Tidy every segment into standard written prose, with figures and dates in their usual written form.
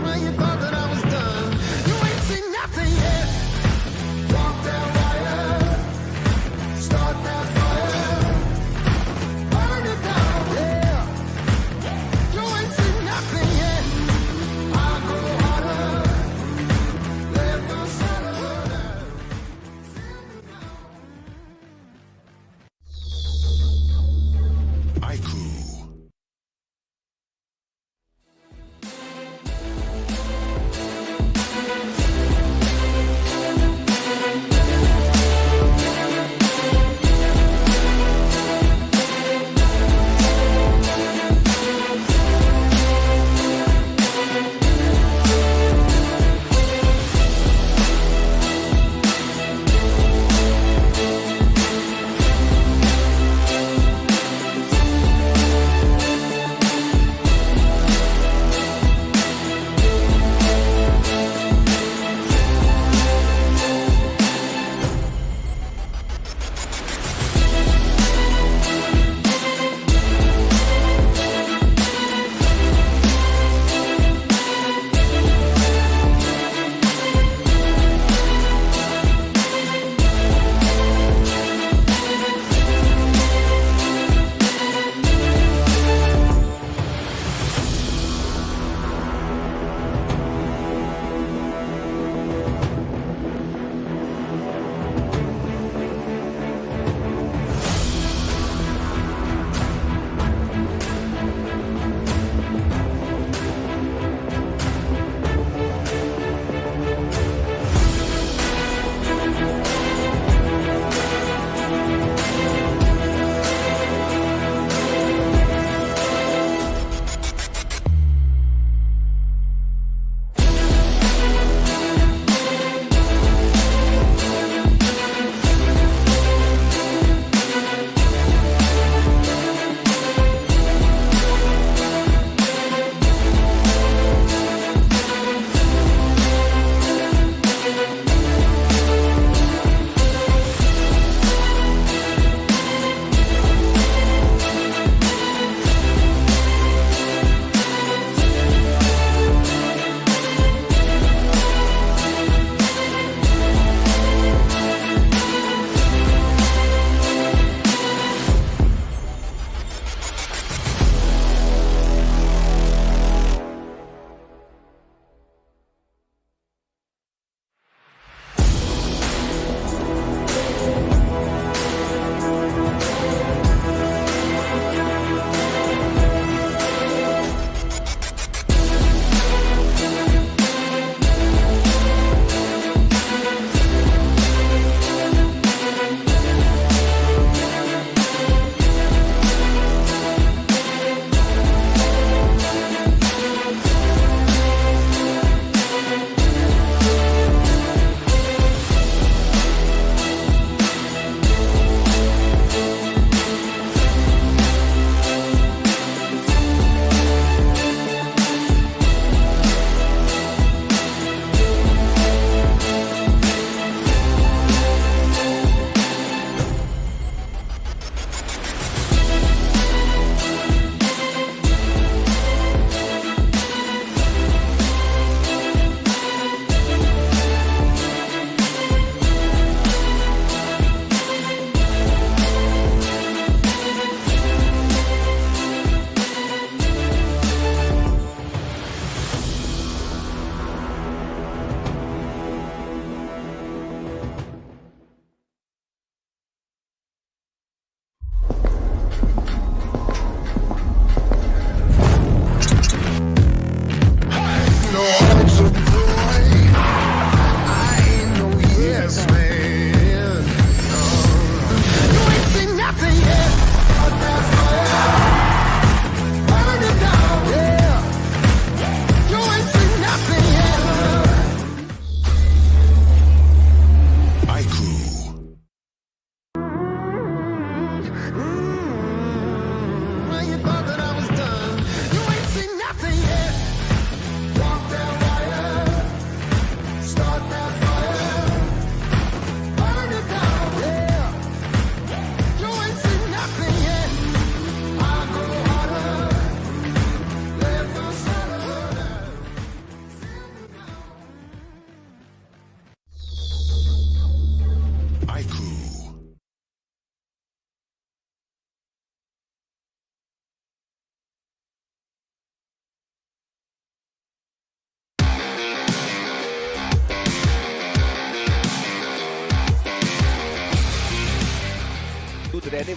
When you thought that I was done, you ain't seen nothing yet. Walk that wire, start that fire, burn it down, yeah. You ain't seen nothing yet. I'll go harder, let the sun burn. iQOO.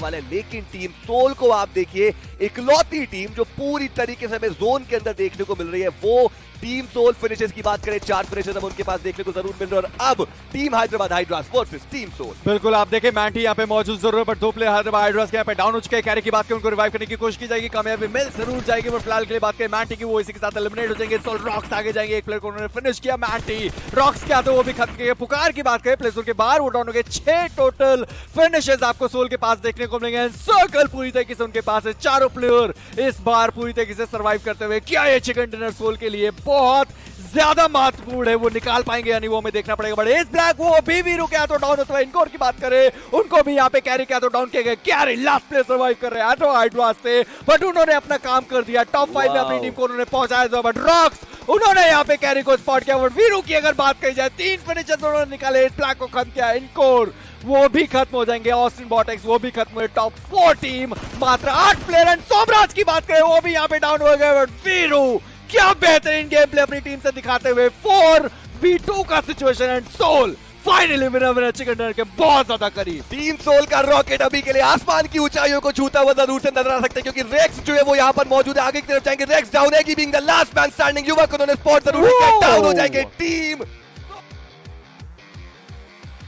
वाले हैं, लेकिन team soul को आप देखिए, इकलौती team जो पूरी तरीके से हमें जोन के अंदर देखने को मिल रही है, वो टीम सोल फिनिशेस की बात करें, 4 फिनिशेस अब उनके पास देखने को जरूर मिल रहे हैं। और अब team Hyderabad Hydras versus team Soul. बिल्कुल, आप देखें मैंटी यहाँ पे मौजूद जरूर है, बट 2 प्लेयर हैदराबाद हाइड्रास के यहाँ पे डाउन हो चुके हैं। कैरी की बात करें, उनको रिवाइव करने की कोशिश की जाएगी, कामयाबी मिल जरूर जाएगी, पर फिलहाल के लिए बात करें मैटी की, वो इसी के साथ एलिमिनेट हो जाएंगे। सोल रॉक्स आगे जाएंगे, एक प्लेयर को उन्होंने फिनिश किया, मैटी रॉक्स के आते वो भी खत्म किए। पुकार की बात करें, प्लेसों के बाहर वो डाउन हो गए। 6 टोटल फिनिशेस आपको सोल के पास देखने को मिलेंगे। सर्कल पूरी तरीके से उनके पास है, चारों प्लेयर इस बार पूरी तरीके से सर्वाइव करते हुए। क्या ये चिकन डिनर सोल के लिए बहुत ज्यादा महत्वपूर्ण है, वो निकाल पाएंगे यानी वो हमें देखना पड़ेगा। बट इस ब्लैक वो भी वीरू के हाथों डाउन होता है। इनकोर की बात करें, उनको भी यहाँ पे कैरी के हाथों डाउन किए गए। कैरी लास्ट प्लेयर सर्वाइव कर रहे हैं हाइड्रास से, बट उन्होंने अपना काम कर दिया। टॉप 5 में अपनी टीम को उन्होंने पहुंचाया। बट रॉक्स उन्होंने यहाँ पे कैरी को स्पॉट किया। बट वीरू की अगर बात करी जाए, 3 फिनिशर्स उन्होंने निकाले, इस ब्लैक को खत्म किया। इनकोर वो भी खत्म हो जाएंगे, ऑस्टिन बॉटेक्स वो भी खत्म हुए। टॉप 4 टीम मात्र 8 प्लेयर एंड सोमराज की बात करें, वो भी यहाँ पे डाउन हो गए। बट वीरू क्या बेहतरीन गेम प्ले अपनी टीम से दिखाते हुए 4v2 का situation and Soul finally winner chicken dinner के बहुत ज्यादा करीब। टीम सोल का रॉकेट अभी के लिए आसमान की ऊंचाइयों को छूता हुआ जरूर से नजर आ सकता है, क्योंकि रेक्स जो है वो यहाँ पर मौजूद है। आगे की तरफ जाएंगे, रेक्स डाउन है, being the last man standing. युवक उन्होंने स्पॉट जरूर किया, डाउन हो जाएंगे टीम।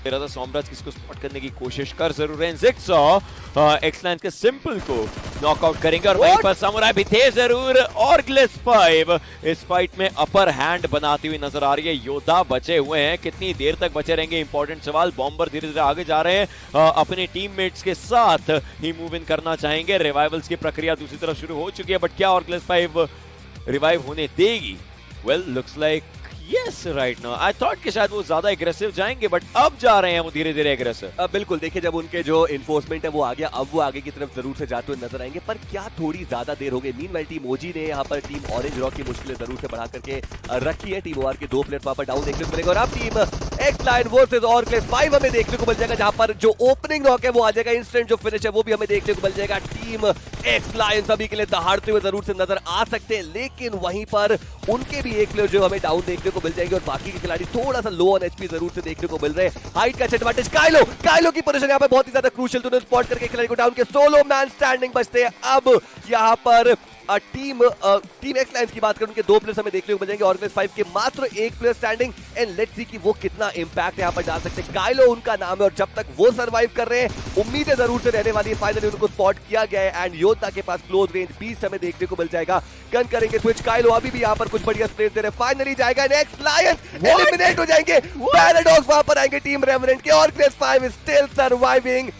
सोमराज किसको स्पॉट करने की कोशिश कर जरूर रहे हैं। जिक्सॉ एक्सलाइन के सिंपल को नॉकआउट करेंगे, और वहीं पर समुराई भी थे जरूर। और ग्लिस 5 इस फाइट में अपर हैंड बनाती हुई नजर आ रही है। योद्धा बचे हुए हैं, कितनी देर तक बचे रहेंगे, इंपॉर्टेंट सवाल। बॉम्बर धीरे धीरे आगे जा रहे हैं, अपने टीममेट्स के साथ ही मूव इन करना चाहेंगे। रिवाइवल्स की प्रक्रिया दूसरी तरफ शुरू हो चुकी है, बट क्या और ग्लिस 5 रिवाइव होने देगी? Well looks like yes right now. I thought कि शायद वो ज्यादा एग्रेसिव जाएंगे, बट अब जा रहे हैं वो धीरे धीरे एग्रेसिव। बिल्कुल, देखिए जब उनके जो इन्फोर्समेंट है वो आ गया, अब वो आगे की तरफ जरूर से जाते हुए नजर आएंगे, पर क्या थोड़ी ज्यादा देर हो गई। मीनवाइल टीम ओजी ने यहाँ पर टीम ऑरेंज रॉक की मुश्किलें जरूर से बढ़ा करके रखी है। टीम ओआर के 2 प्लेयर वहां पर डाउन देखने को मिलेगा, और अब टीम एक्स लाइन वर्सेस और क्लेस 5 हमें देखने को मिल जाएगा, जहां पर जो ओपनिंग रॉक है वो आ जाएगा। इंस्टेंट जो फिनिश है वो भी हमें देखने को मिल जाएगा। टीम एक्स लाइन अभी के लिए दहाड़ते हुए जरूर से नजर आ सकते हैं, लेकिन वहीं पर उनके भी एक प्लेयर जो हमें डाउन देखने को मिल जाएंगे, और बाकी खिलाड़ी थोड़ा सा लो ऑन एचपी जरूर से देखने को मिल रहे हैं। हाइट का एडवांटेज काइलो की पोजीशन यहाँ पे बहुत ही ज्यादा क्रूशियल, तो स्पॉट करके खिलाड़ी को डाउन के सोलो मैन स्टैंडिंग बचते हैं। अब यहाँ पर टीम एक्स लाइन्स की बात करूं, उनके 2 प्लेयर्स हमें देखने को मिल जाएंगे, और 5 के मात्र 1 player standing. And let's see कि वो कितना इंपैक्ट यहाँ पर डाल सकते हैं। काइलो उनका नाम है, और जब तक वो सर्वाइव कर रहे हैं, उम्मीदें जरूर से रहने वाली है। फाइनली उनको स्पॉट किया गया है, एंड योद्धा के पास क्लोज रेंज 20 हमें देखने को मिल जाएगा। गन करेंगे स्विच, काइलो अभी भी यहाँ पर कुछ बढ़िया स्प्रे दे रहे हैं। फाइनली जाएगा नेक्स्ट लायन, एलिमिनेट हो जाएंगे। पैराडॉक्स वहां पर आएंगे टीम रेवरेंट के, और क्लेस 5 स्टिल सर्वाइविंग।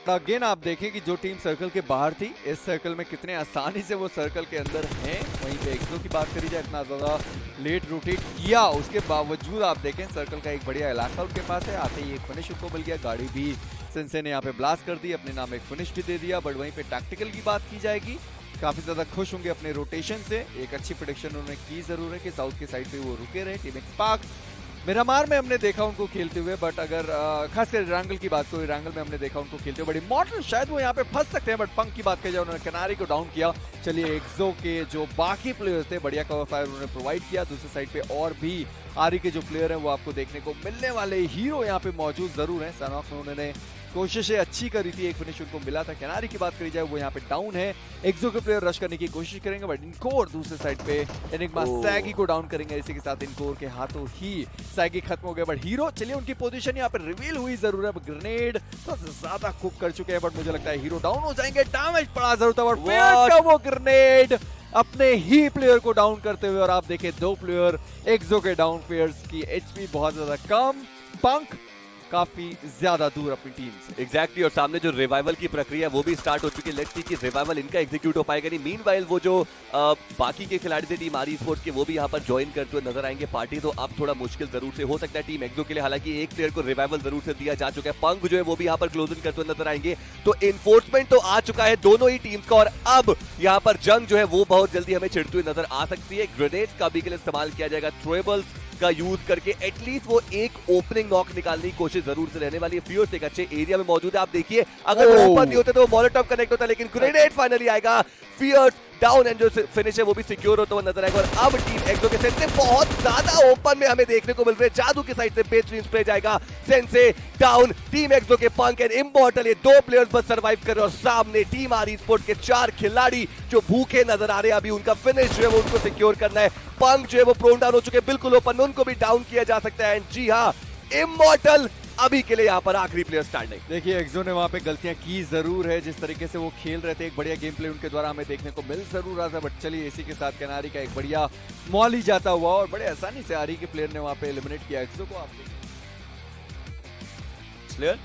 अगेन आप देखें कि जो टीम सर्कल के बाहर थी, इस सर्कल में कितने आसानी से वो सर्कल के अंदर हैं। वहीं पे एक्सो की बात करी जाए, इतना ज़्यादा लेट रोटेट किया, उसके बावजूद आप देखें सर्कल का एक बढ़िया इलाका उनके पास है। आते ही एक फिनिश उनको मिल गया, गाड़ी भी सेंसे ने यहाँ पे ब्लास्ट कर दी, अपने नाम एक फिनिश भी दे दिया। बट वहीं पे टैक्टिकल की बात की जाएगी, काफी ज्यादा खुश होंगे अपने रोटेशन से। एक अच्छी प्रेडिक्शन उन्होंने की जरूर है कि साउथ की साइड पे वो रुके रहे। टीम एक्सपार्क मिरामार में हमने देखा उनको खेलते हुए, बट अगर खासकर इरांगल की बात करो, इरांगल में हमने देखा उनको खेलते हुए। बड़ी मॉडल शायद वो यहाँ पे फंस सकते हैं, बट पंक की बात की जाए, उन्होंने किनारे को डाउन किया। चलिए एक्सो के जो बाकी प्लेयर्स थे, बढ़िया कवर फायर उन्होंने प्रोवाइड किया। दूसरी साइड पे और भी आरी के जो प्लेयर हैं वो आपको देखने को मिलने वाले। हीरो यहाँ पे मौजूद जरूर है। सनॉक में उन्होंने कोशिशें अच्छी करी थी, एक फिनिश उनको मिला था। किनारे की बात करी जाए, वो यहाँ पे डाउन है। एक्सो के प्लेयर रश करने की कोशिश करेंगे, बट इनकोर दूसरे साइड पे एनिग्मा सैगी को डाउन करेंगे। इसी के साथ इनकोर के हाथों ही सैगी खत्म हो गया। बट हीरो चलिए उनकी पोजीशन यहाँ पे रिवील हुई जरूर है। ग्रेनेड तो ज्यादा कुक कर चुके हैं, बट मुझे लगता है हीरो डाउन हो जाएंगे। डैमेज पड़ा जरूर था, बट वो ग्रेनेड अपने ही प्लेयर को डाउन करते हुए। और आप देखें 2 प्लेयर एक्सो के डाउन, प्लेयर्स की एचपी बहुत ज्यादा कम, पंक काफी ज्यादा दूर अपनी टीम से। एग्जैक्टली, और सामने जो रिवाइवल की प्रक्रिया है वो भी स्टार्ट हो चुकी है। लेट्स सी कि रिवाइवल इनका एग्जीक्यूट हो पाएगा नहीं। मीनवाइल वो जो बाकी के खिलाड़ी थे टीम आरी स्पोर्ट्स के, वो भी यहाँ पर ज्वाइन करते हुए नजर आएंगे। पार्टी तो अब थोड़ा मुश्किल जरूर से हो सकता है टीम एक्सो के लिए, हालांकि एक प्लेयर को रिवाइवल जरूर से दिया जा चुका है। पंग जो है वो भी यहाँ पर क्लोजिंग करते हुए नजर आएंगे। तो इन्फोर्समेंट तो आ चुका है दोनों ही टीम्स का, और अब यहाँ पर जंग जो है वो बहुत जल्दी हमें छिड़ती हुई नजर आ सकती है। ग्रेनेड्स का भी के लिए इस्तेमाल किया जाएगा, थ्रोएबल्स का यूज करके एटलीस्ट वो एक ओपनिंग नॉक निकालने की कोशिश जरूर से रहने वाली है। फ्यूर्स एक अच्छे एरिया में मौजूद है। आप देखिए अगर वो ओपन नहीं होते तो मोलोटॉव कनेक्ट होता, लेकिन ग्रेनेड फाइनली आएगा। फियर्स डाउन एंड जो फिनिश है वो भी सिक्योर होता हुआ नजर आएगा। और अब टीम एक्सो के सेंसे बहुत ज्यादा ओपन में हमें देखने को मिल रहे हैं। जादू की साइड से बेहतरीन स्प्रे जाएगा, सेंसे डाउन, टीम एक्सो के पंक एंड इमॉर्टल ये 2 प्लेयर्स बस सर्वाइव कर रहे हैं और सामने टीम आर स्पोर्ट के 4 खिलाड़ी जो भूखे नजर आ रहे हैं। अभी उनका फिनिश जो है वो उनको सिक्योर करना है। पंक जो है वो प्रोन डाउन हो चुके हैं बिल्कुल ओपन में, उनको भी डाउन किया जा सकता है। एंड जी हाँ, इमॉर्टल अभी के लिए यहाँ पर आखिरी प्लेयर स्टैंडिंग। देखिए एक्सो ने वहां पे गलतियां की जरूर है, जिस तरीके से वो खेल रहे थे एक बढ़िया गेम प्ले उनके द्वारा हमें देखने को मिल जरूर रहा था। बट चलिए इसी के साथ कैनारी का एक बढ़िया मॉली जाता हुआ और बड़े आसानी से आरी के प्लेयर ने वहां पे एलिमिनेट किया एक्सो को। आप प्लेयर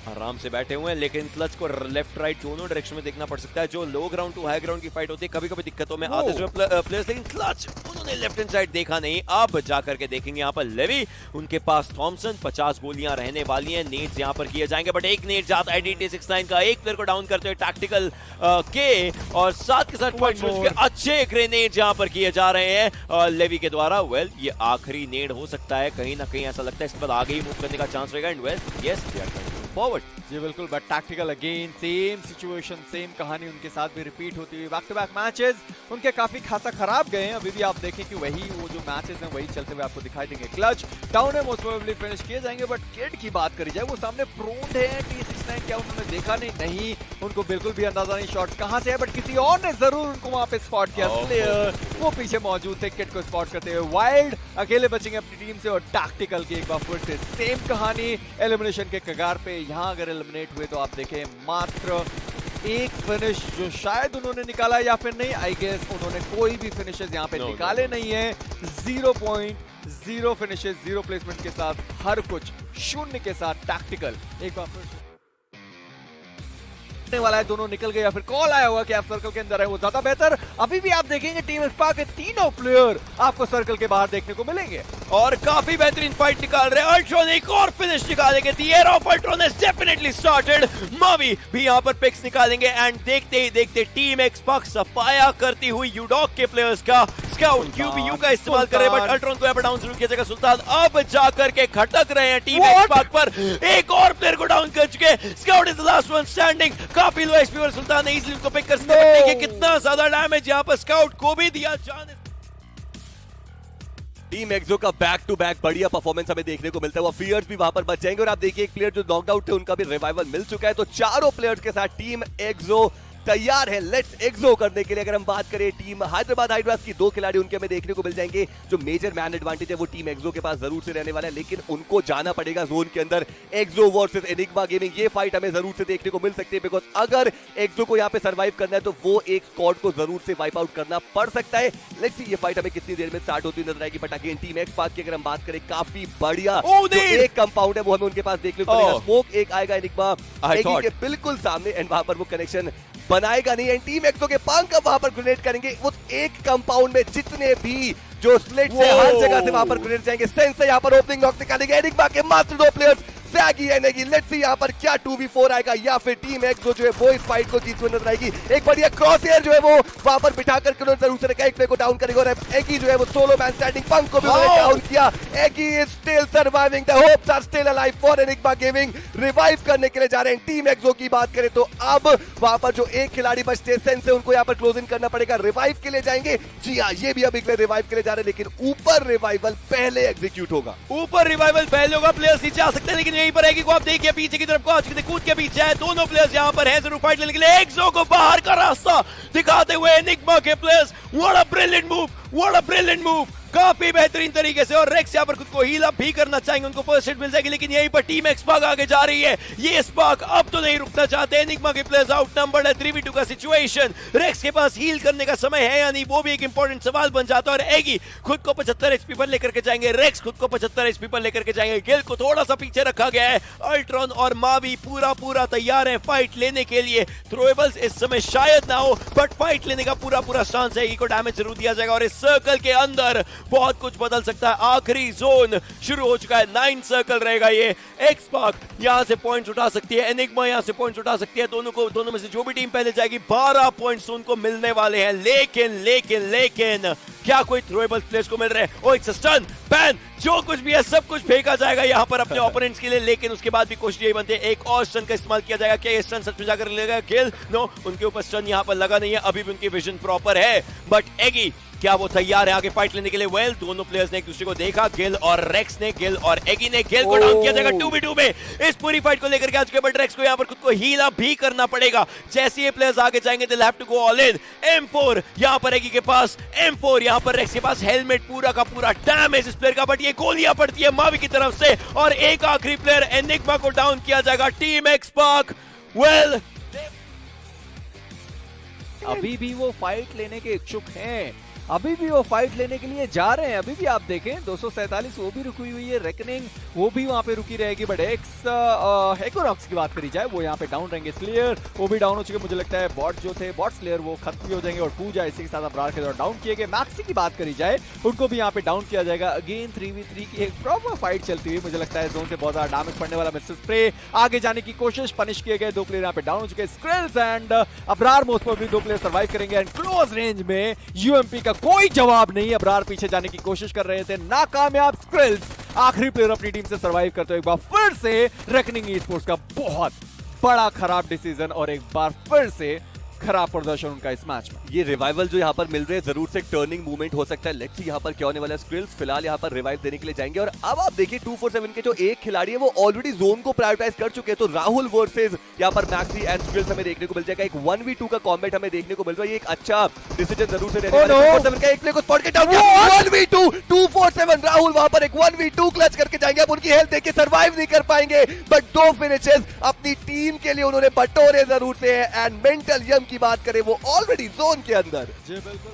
आराम से बैठे हुए हैं, लेकिन क्लच को लेफ्ट राइट दोनों डायरेक्शन में देखना पड़ सकता है। जो लो ग्राउंड टू हाई ग्राउंड की फाइट होती है कभी कभी दिक्कतों में आते हैं प्लेयर्स, लेकिन क्लच उन्होंने लेफ्ट हैंड साइड देखा नहीं। अब जाकर के देखेंगे यहाँ पर लेवी, उनके पास थॉमसन, 50 गोलियां रहने वाली हैं। नेट्स यहाँ पर किए जाएंगे बट एक नेट जाता है DT69 का, एक प्लेयर को डाउन करते हुए टैक्टिकल के, और साथ के साथ अच्छे ग्रेनेड यहाँ पर किए जा रहे हैं लेवी के द्वारा। वेल ये आखिरी नेड हो सकता है, कहीं ना कहीं ऐसा लगता है इसके बाद आगे ही मूव करने का चांस रहेगा। And well yes they are forward. जी बिल्कुल, but tactical again same situation, same कहानी उनके साथ भी रिपीट होती हुई। बैक टू बैक मैचेस उनके काफी खासा खराब गए हैं। अभी भी आप देखें कि वही वो जो मैचेस हैं वही चलते हुए आपको दिखाई देंगे। क्लच डाउन है, मोस्ट प्रोबेबली फिनिश किए जाएंगे। बट किड की बात करी जाए, वो सामने प्रोन्ड है T69, क्या उन्होंने देखा नहीं, उनको बिल्कुल भी अंदाजा नहीं शॉट्स कहां से है। बट किसी और ने जरूर उनको वहां पे स्पॉट किया, प्लेयर वो पीछे मौजूद थे किड को स्पॉट करते हुए। वाइल्ड अकेले बचेंगे अपनी टीम से और टैक्टिकल की एक बार फिर से सेम कहानी एलिमिनेशन के कगार पे। यहां अगर एलिमिनेट हुए तो आप देखें मात्र एक फिनिश जो शायद उन्होंने निकाला या फिर नहीं, आई गेस उन्होंने कोई भी फिनिशेस यहाँ पे निकाले नहीं है। 0 पॉइंट, 0 फिनिशेस, 0 प्लेसमेंट के साथ हर कुछ शून्य के साथ टैक्टिकल एक बार फिर वाला है। दोनों निकल गए या फिर कॉल आया हुआ कि आप सर्कल के अंदर है, वो ज्यादा बेहतर। अभी भी आप देखेंगे टीम स्पा के तीनों प्लेयर आपको सर्कल के बाहर देखने को मिलेंगे और काफी बेहतरीन फाइट निकाल रहे हैं। अल्ट्रॉन एक और फिनिश निकालेंगे। The air of Ultron has definitely started. Mavi भी यहां पर पिक्स निकालेंगे एंड देखते ही देखते टीम एक्सपॉक्स सफाया करती हुई यूडॉक के प्लेयर्स का स्काउट क्यूबीयू का इस्तेमाल कर रहे हैं, बट अल्ट्रॉन को डाउन जरूर किया जाएगा। सुल्तान अब जाकर के खटक रहे हैं टीम एक्सपॉक्स पर, एक और प्लेयर को डाउन कर चुके। Scout is the last one standing. काफी लो एचपी पर सुल्तान ने इजीली उनको पिक कर सकते हैं। देखिए कितना ज्यादा डैमेज यहां पर स्काउट को भी दिया जाने। टीम एक्सो का बैक टू बैक बढ़िया परफॉर्मेंस हमें देखने को मिलता है। वो फियर्स भी वहां पर बच जाएंगे और आप देखिए एक प्लेयर जो नॉकड आउट थे उनका भी रिवाइवल मिल चुका है। तो चारों प्लेयर्स के साथ टीम एक्सो तैयार है लेट्स एक्सो करने के लिए। अगर हम बात करें टीम हैदराबाद हाइड्रास की 2 खिलाड़ी उनके हमें देखने को मिल जाएंगे। जो मेजर मैन एडवांटेज है वो टीम एक्सो के पास जरूर से रहने वाला है, लेकिन उनको जाना पड़ेगा जोन के अंदर। एक्सो वर्सेस एनिग्मा गेमिंग, ये फाइट हमें जरूर से देखने को मिल सकती है, बिकॉज अगर एक्सो को यहाँ पे सर्वाइव करना है तो वो एक स्क्वाड को जरूर से वाइप आउट करना पड़ सकता है। लेट्स सी ये फाइट हमें कितनी देर में स्टार्ट होती नजर आएगी। But again team x park की अगर हम बात करें, काफी बढ़िया एक कंपाउंड है वो हमें उनके पास देखने को मिलेगा। स्मोक एक आएगा एनिग्मा के बिल्कुल सामने एंड वहां पर वो कनेक्शन बनाएगा नहीं। एंड टीम एक्सो के पंक अब वहां पर ग्रेनेड करेंगे। वो एक कंपाउंड में जितने भी जो स्लेट से हर जगह से वहां पर ग्रेनेड जाएंगे। सेंस से यहां पर ओपनिंग नॉक निकालेंगे। एनिग्मा के मात्र 2 प्लेयर्स सैगी है नहीं। लेट्स सी यहां पर क्या 2v4 आएगा या फिर टीम एक्सो जो है वो इस फाइट को जीतने नजर आएगी। एक बढ़िया क्रॉस एयर जो है वो वहां पर बिठा कर जरूर से एक प्लेयर को डाउन करेगा और एगी जो है वो सोलो मैन स्टैंडिंग पंक को भी उन्होंने डाउन किया। Aggy is still surviving, the hopes are still alive for Enigma gaming. Revive करने के लिए जा रहे हैं। टीम एक्सो की बात करें तो अब वहां पर जो एक खिलाड़ी बचते सेंस से उनको यहां पर क्लोज इन करना पड़ेगा। रिवाइव के लिए जाएंगे। जी हां, ये भी अभी रिवाइव के लिए जा रहे हैं, लेकिन ऊपर रिवाइवल पहले एग्जीक्यूट होगा। ऊपर रिवाइवल पहले होगा, प्लेयर्स नीचे आ सकते हैं, लेकिन यहीं पर एगी को आप देखिए पीछे की तरफ को कूद के पीछे है। दोनों प्लेयर्स यहां पर हैं जरूर फाइट लेने के लिए। एक्सो को बाहर का रास्ता दिखाते हुए एनिग्मा के players, what a brilliant move, what a brilliant move. काफी बेहतरीन तरीके से, और रेक्स यहाँ पर खुद को हील अप भी करना चाहेंगे, उनको फर्स्ट हिट मिल जाएगी, लेकिन यहीं पर टीम एक्सपाक आगे जा रही है। ये स्पार्क अब तो नहीं रुकना चाहते। एनिग्मा के प्लेयर्स आउटनंबर्ड है, 3v2 का सिचुएशन। रेक्स के पास हील करने का समय है या नहीं, वो भी एक इंपॉर्टेंट सवाल बन जाता है। और एगी खुद को 75 एचपी पर लेकर के जाएंगे, रेक्स खुद को 75 एचपी पर लेकर के जाएंगे। गिल को थोड़ा सा पीछे रखा गया है। अल्ट्रॉन और मावी पूरा तैयार है फाइट लेने के लिए। थ्रोएबल्स इस समय शायद ना हो, बट फाइट लेने का पूरा चांस है। एगी को डैमेज जरूर दिया जाएगा और इस सर्कल के अंदर बहुत कुछ बदल सकता है। आखिरी जोन शुरू हो चुका है, 9 सर्कल रहेगा ये। एक्सपार्क यहां से पॉइंट्स उठा सकती है, एनिग्मा यहां से पॉइंट्स उठा सकती है। दोनों में से जो भी टीम पहले जाएगी 12 पॉइंट्स उनको मिलने वाले हैं। लेकिन क्या कोई थ्रोएबल प्लेयर्स को मिल रहे हैं? ओ एक स्टन बैन, जो कुछ भी है सब कुछ फेंका जाएगा यहां पर अपने ओपोनेंट्स के लिए, लेकिन उसके बाद भी कोशिश यही बनती है एक और स्टन का इस्तेमाल किया जाएगा। क्या ये स्टन सच में जाकर लेगा किल? नो, उनके ऊपर स्टन यहां पर लगा नहीं है, अभी भी उनकी विजन प्रॉपर है। बट एगी क्या वो तैयार है आगे फाइट लेने के लिए? वेल, दोनों प्लेयर्स ने एक दूसरे को देखा, गिल और रेक्स ने, गिल और एगी ने। गिल को डाउन किया जाएगा 2v2 में। इस पूरी फाइट को लेकर के आ चुके, बट रेक्स को यहां पर खुद को हील अप भी करना पड़ेगा। जैसे ये प्लेयर्स आगे जाएंगे they have to go all in. M4 यहां पर एगी के पास, M4 यहां पर रेक्स के पास, हेलमेट पूरा का पूरा डैमेज इस प्लेयर का, बट ये गोलियां पड़ती है मावी की तरफ से और एक आखिरी प्लेयर एनिग्मा को डाउन किया जाएगा। टीम एक्सपार्क वेल अभी भी वो फाइट लेने के इच्छुक हैं, अभी भी वो फाइट लेने के लिए जा रहे हैं। अभी भी आप देखें 247 वो भी रुकी हुई है, रेकनिंग वो भी वहां पे रुकी रहेगी। बट इकोनॉक्स की बात करी जाए वो यहाँ पे डाउन रहेंगे। स्लेयर वो भी डाउन हो चुके, मुझे लगता है बॉट जो थे बॉट स्लेयर वो खत्म भी हो जाएंगे और पूजा इसी के साथ अब्रार के द्वारा डाउन किए गए। मैक्सी की बात करी जाए उनको भी यहाँ पे डाउन किया जाएगा। अगेन 3v3 की एक प्रॉपर फाइट चलती हुई, मुझे लगता है जोन से बहुत ज्यादा डैमेज पड़ने वाला मिस्टर स्प्रे आगे जाने की कोशिश, पनिश किए गए। 2 प्लेयर यहाँ पे डाउन हो चुके, स्क्रिल्स एंड अब्रार मोस्ट पर भी 2 प्लेयर सर्वाइव करेंगे। एंड क्लोज रेंज में यूएमपी का कोई जवाब नहीं, अब्रार पीछे जाने की कोशिश कर रहे थे, नाकामयाब। स्क्रिल्स आखिरी प्लेयर अपनी टीम से सर्वाइव करते हुए एक बार फिर से रेकनिंग ई स्पोर्ट्स का बहुत बड़ा खराब डिसीजन और एक बार फिर से खराब प्रदर्शन उनका इस मैच में। ये रिवाइवल जो यहाँ पर मिल रहे हैं जरूर से टर्निंग मूवमेंट हो सकता है। लेट्स सी यहाँ पर क्या होने वाला है। स्क्रिल्स फिलहाल यहाँ पर रिवाइव देने के लिए जाएंगे और अब आप देखिए 247 के जो एक खिलाड़ी है वो ऑलरेडी जोन को प्रायोरिटाइज कर चुके हैं। तो राहुल वर्सेस यहाँ पर मैक्सी एंड स्क्रिल्स हमें देखने को मिल जाएगा। एक 1v2 का कॉम्बैट हमें देखने को मिल रहा है। ये एक अच्छा डिसीजन जरूर से रहने वाला है। 247 का एक प्ले को स्पॉट के डाउन किया, 1v2 247 राहुल वहां पर एक 1v2 क्लच करके जाएंगे। अब उनकी हेल्थ देखिए सर्वाइव नहीं कर पाएंगे, बट 2 फिनिशेस अपनी टीम के लिए उन्होंने बटोरे जरूर से है। एंड मेंटल यम की बात करें वो ऑलरेडी जोन के अंदर। जी बिल्कुल,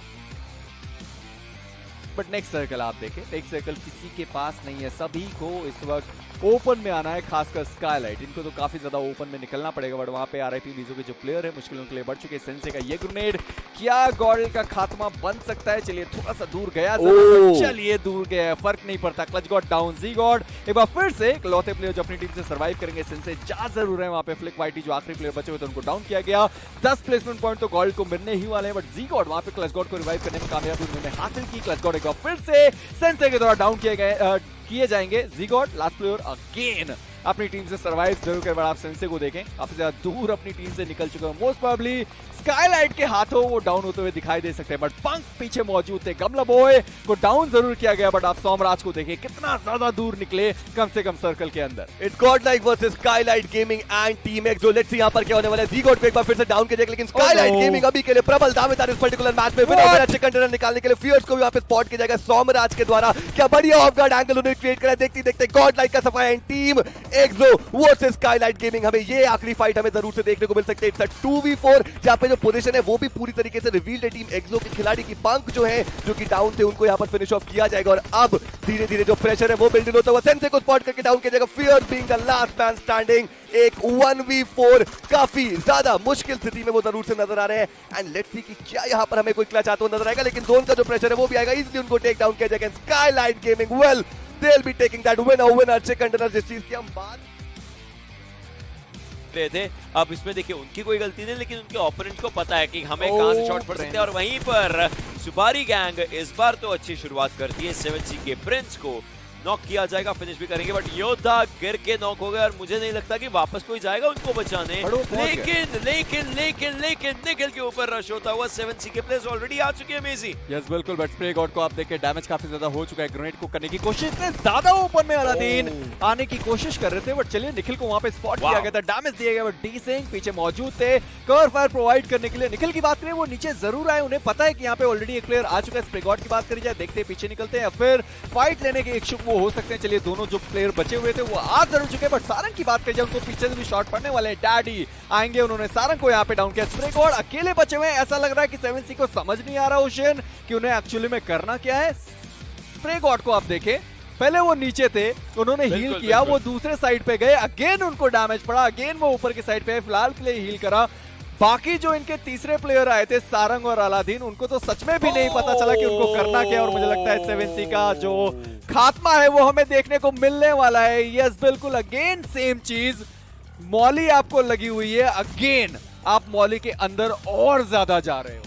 बट नेक्स्ट सर्कल आप देखें, नेक्स्ट सर्कल किसी के पास नहीं है, सभी को इस वक्त ओपन में आना है, खासकर स्काईलाइट। इनको तो काफी ज्यादा ओपन में निकलना पड़ेगा, बट वहां पे आरआईपी वीजो के जो प्लेयर है मुश्किलों के लिए बढ़ चुके हैं। सेंसे का ये ग्रेनेड क्या गॉडल का खात्मा बन सकता है? चलिए थोड़ा सा दूर गया, चलिए दूर गया, फर्क नहीं पड़ता। क्लच गॉड डाउन, जी गॉड एक बार फिर से इकलौते प्लेयर जो अपनी टीम से सर्वाइव करेंगे। सेंसे जा जरूर है वहां पे। फ्लिक वाइटी जो आखिरी प्लेयर बचे हुए थे उनको डाउन किया गया। 10 प्लेसमेंट पॉइंट तो गॉल्ड को मिलने ही वाले हैं, बट जी गॉड वहां पे क्लच गॉड को रिवाइव करने में कामयाबी उन्होंने हासिल की। क्लच गॉड एक बार फिर से सेंसे के द्वारा डाउन किए जाएंगे। जी गॉड लास्ट प्लेयर अगेन अपनी टीम से सर्वाइव जरूर कर। आप सेंसे को देखें काफी ज्यादा दूर अपनी टीम से निकल चुके हैं। मोस्ट प्रोबेबली स्काईलाइट के हाथों वो डाउन होते हुए दिखाई दे सकते हैं, बट पंख पीछे मौजूद थे। गमला बॉय को डाउन जरूर किया गया, बट आप सोमराज को देखें कितना ज्यादा दूर निकले कम से कम सर्कल के अंदर। It's God like versus Skylight gaming and team x. जो लेट्स सी यहां पर क्या होने वाला है। जी गॉड को एक बार फिर से डाउन किया जाएगा, लेकिन स्काईलाइट गेमिंग अभी के लिए प्रबल दावेदार इस पर्टिकुलर मैच में। विनर अच्छे कंटेनर निकालने के लिए फियर्स को भी वापस स्पॉट किया जाएगा सोमराज के द्वारा। क्या बढ़िया ऑफ गार्ड एंगल उन्होंने क्रिएट करा, देखते देखते गॉड लाइक का सफाया। And team XO versus Skylight gaming, हमें ये आखिरी फाइट हमें जरूर से देखने को मिल सकती है। इट्स अ 2v4 जहां पे जो पोजीशन है वो भी पूरी तरीके से रिवील्ड है। टीम एक्सो के खिलाड़ी की पंख जो है जो कि डाउन थे उनको यहां पर फिनिश ऑफ किया जाएगा। और अब धीरे धीरे जो प्रेशर है वो बिल्ड होता हुआ सेंसे को स्पॉट करके डाउन किया जाएगा। Fear being the last man standing, एक 1v4 काफी ज्यादा मुश्किल स्थिति में वो जरूर से नजर आ रहे हैं। एंड लेट्स सी कि क्या यहां पर हमें कोई क्लच आता हुआ नजर आएगा, लेकिन जोन का जो प्रेशर है वो भी आएगा, इजीली उनको टेक डाउन किया जाएगा। Skylight gaming well they will be taking that winner अच्छे कंटेनर जिस चीज की हम बात थे। अब इसमें देखिए उनकी कोई गलती नहीं, लेकिन उनके ओपोनेंट को पता है कि हमें कहां से शॉट पड़ सकते हैं। और वहीं पर सुपारी गैंग इस बार तो अच्छी शुरुआत करती है। 7C के प्रिंस को नॉक किया जाएगा, फिनिश भी करेंगे, बट योद्धा गिर के नॉक हो गया और मुझे नहीं लगता कि वापस कोई जाएगा उनको बचाने। लेकिन निखिल के ऊपर रश होता हुआ 7C के प्लेयर्स ऑलरेडी आ चुके हैं। मेजी यस बिल्कुल, बट स्प्रे गॉड को आप देखिए डैमेज काफी ज्यादा हो चुका है। ग्रेनेड को करने की कोशिश, इतने ज्यादा ओपन में अलादीन आने की कोशिश कर रहे थे, बट चलिए निखिल को वहां पे स्पॉट किया गया था, डैमेज दिया गया, बट डी सिंह पीछे मौजूद थे कवर फायर प्रोवाइड करने के लिए। निखिल की बात करें वो नीचे जरूर आए, उन्हें पता है कि यहाँ पे ऑलरेडी एक प्लेयर आ चुका है। स्प्रे गॉड की बात करी जाए, देखते पीछे निकलते हैं, फिर फाइट लेने के इच्छुक वो हो सकते हैं। चलिए दोनों जो प्लेयर बचे हुए थे वो आ जरूर चुके हैं, बट सारंग की बात करें उनको पीछे से भी शॉट पड़ने वाले हैं। डैडी आएंगे, उन्होंने सारंग को यहाँ पे डाउन किया। स्प्रे गॉड अकेले बचे हुए हैं, ऐसा लग रहा है कि 7C को समझ नहीं आ रहा ओशन कि उन्हें एक्चुअली में करना क्या है। स्प्रे गॉड को आप देखें, पहले वो नीचे थे, उन्होंने हील किया, वो दूसरे साइड पे गए, अगेन उनको डैमेज पड़ा, अगेन वो ऊपर की साइड पे फिलहाल के लिए हील करा। बाकी जो इनके तीसरे प्लेयर आए थे सारंग और अलादीन, उनको तो सच में भी नहीं पता चला कि उनको करना क्या, और मुझे लगता है 7C का जो खात्मा है वो हमें देखने को मिलने वाला है। यस बिल्कुल, अगेन सेम चीज, मौली आपको लगी हुई है, अगेन आप मौली के अंदर और ज्यादा जा रहे हो।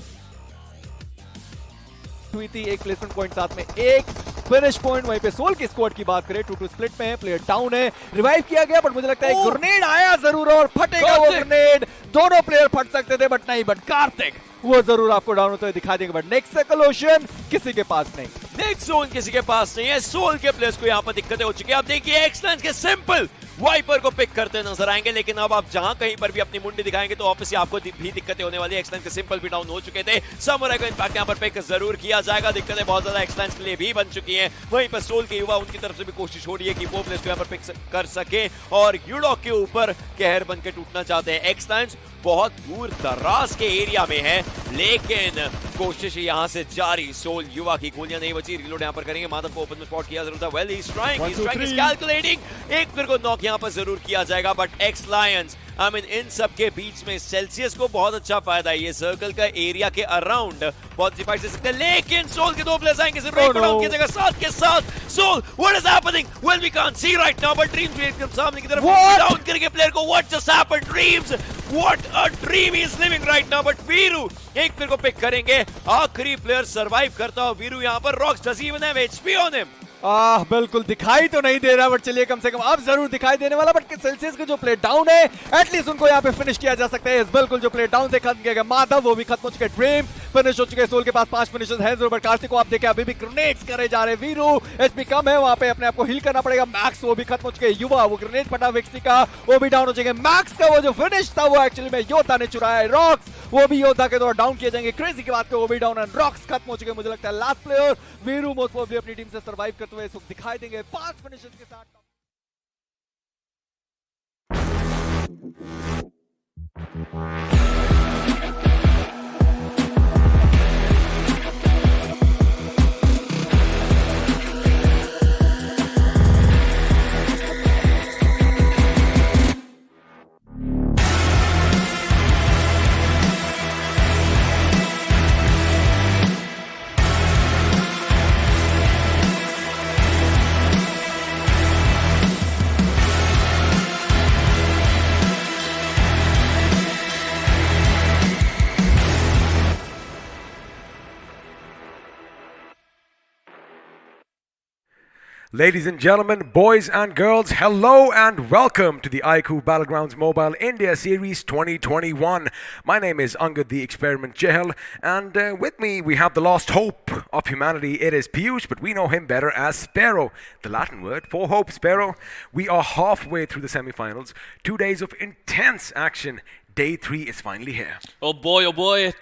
हुई थी एक प्लेसमेंट पॉइंट, साथ में एक फिनिश पॉइंट। वहीं पे सोल की स्क्वाड की बात करें, 2-2 स्प्लिट में है, प्लेयर डाउन है, रिवाइव किया गया, बट मुझे लगता है ग्रेनेड आया जरूर और फटेगा वो ग्रेनेड। दोनों प्लेयर फट सकते थे बट नहीं, बट कार्तिक वो जरूर आपको डाउन होते हुए दिखा देंगे, बट नेक्स्ट सर्कुलेशन किसी के पास नहीं, नेक्स्ट जोन किसी के पास नहीं है। सोल के प्लेयर्स को यहाँ पर दिक्कतें हो चुकी है। आप देखिए एक्सलेंस के सिंपल वाइपर को पिक करते नजर आएंगे, लेकिन अब आप जहां कहीं पर भी अपनी मुंडी दिखाएंगे तो ऑब्वियसली आपको भी दिक्कतें होने वाली है। एक्सलेंस के सिंपल भी डाउन हो चुके थे, समुराई को इनफैक्ट यहाँ पर पिक जरूर किया जाएगा। दिक्कतें बहुत ज्यादा एक्सलेंस के लिए भी बन चुकी हैं। वहीं पर सोल के युवा, उनकी तरफ से भी कोशिश हो रही है कि वो प्लेयर्स को यहाँ पर पिक कर सके और यूडॉक के ऊपर कहर बन के टूटना चाहते हैं। एक्सलेंस बहुत दूर दराज के एरिया में है, लेकिन कोशिश यहाँ से जारी। सोल युवा की गोलियां नहीं बची, रीलोड यहाँ पर करेंगे। माधव को ओपन में स्पॉट किया जरूर था। Well he is trying, is calculating. एक प्लेयर को नॉक यहाँ पर जरूर किया जाएगा, but x Lions I mean in सब के बीच में सेल्सियस को बहुत अच्छा फायदा है। ये सर्कल का एरिया के अराउंड बहुत सी फाइट से सकते हैं, लेकिन सोल के दो प्लेयर्स आएंगे जरूर डाउन की जगह साथ के साथ। Soul what is happening? Well we can't see right now, but Dreams भी एकदम सामने की तरफ डाउन करेंगे प्लेयर को। What just happened? Dreams, what a dream is living right now. But Veeru एक प्लेयर को पिक करेंगे, आखिरी प्लेयर सरवाइव करता हुआ वीरू यहाँ पर। Rocks does even have HP on him. बिल्कुल दिखाई तो नहीं दे रहा, बट चलिए कम से कम अब जरूर दिखाई देने वाला। बट सेल्सियस के जो प्लेयर डाउन है, एटलीस्ट उनको यहाँ पे फिनिश किया जा सकता है। बिल्कुल जो प्लेयर डाउन से खत्म किया गया माधव, वो भी खत्म हो चुके। ड्रीम फिनिश हो चुके। सोल के पास 5 फिनिशेस हैं जरूर, बट कार्तिक को आप देखें अभी भी ग्रेनेड्स करे जा रहे हैं। वीरू एचपी कम है, वहां पे अपने आप को हील करना पड़ेगा। मैक्स वो भी खत्म हो चुके। युवा वो ग्रेनेड पटा विक्सी का, वो भी डाउन हो जाएंगे। मैक्स का वो जो फिनिश था वो एक्चुअली में योद्धा ने चुराया है। रॉक्स वो भी योद्धा के द्वारा डाउन किए जाएंगे। क्रेजी की बात को वो भी डाउन है। रॉक्स खत्म हो चुके। मुझे लगता है last player Veeru most probably अपनी टीम से सर्वाइव करते हुए इस वक्त दिखाई देंगे 5 फिनिशेस के साथ। Ladies and gentlemen, boys and girls, hello and welcome to the iQOO Battlegrounds Mobile India Series 2021. My name is Angad the Experiment Chehel, and with me we have the lost hope of humanity. It is Piyush, but we know him better as Sparrow, the Latin word for hope. Sparrow, we are halfway through the semifinals. 2 days of intense action. Day 3 is finally here. Oh boy,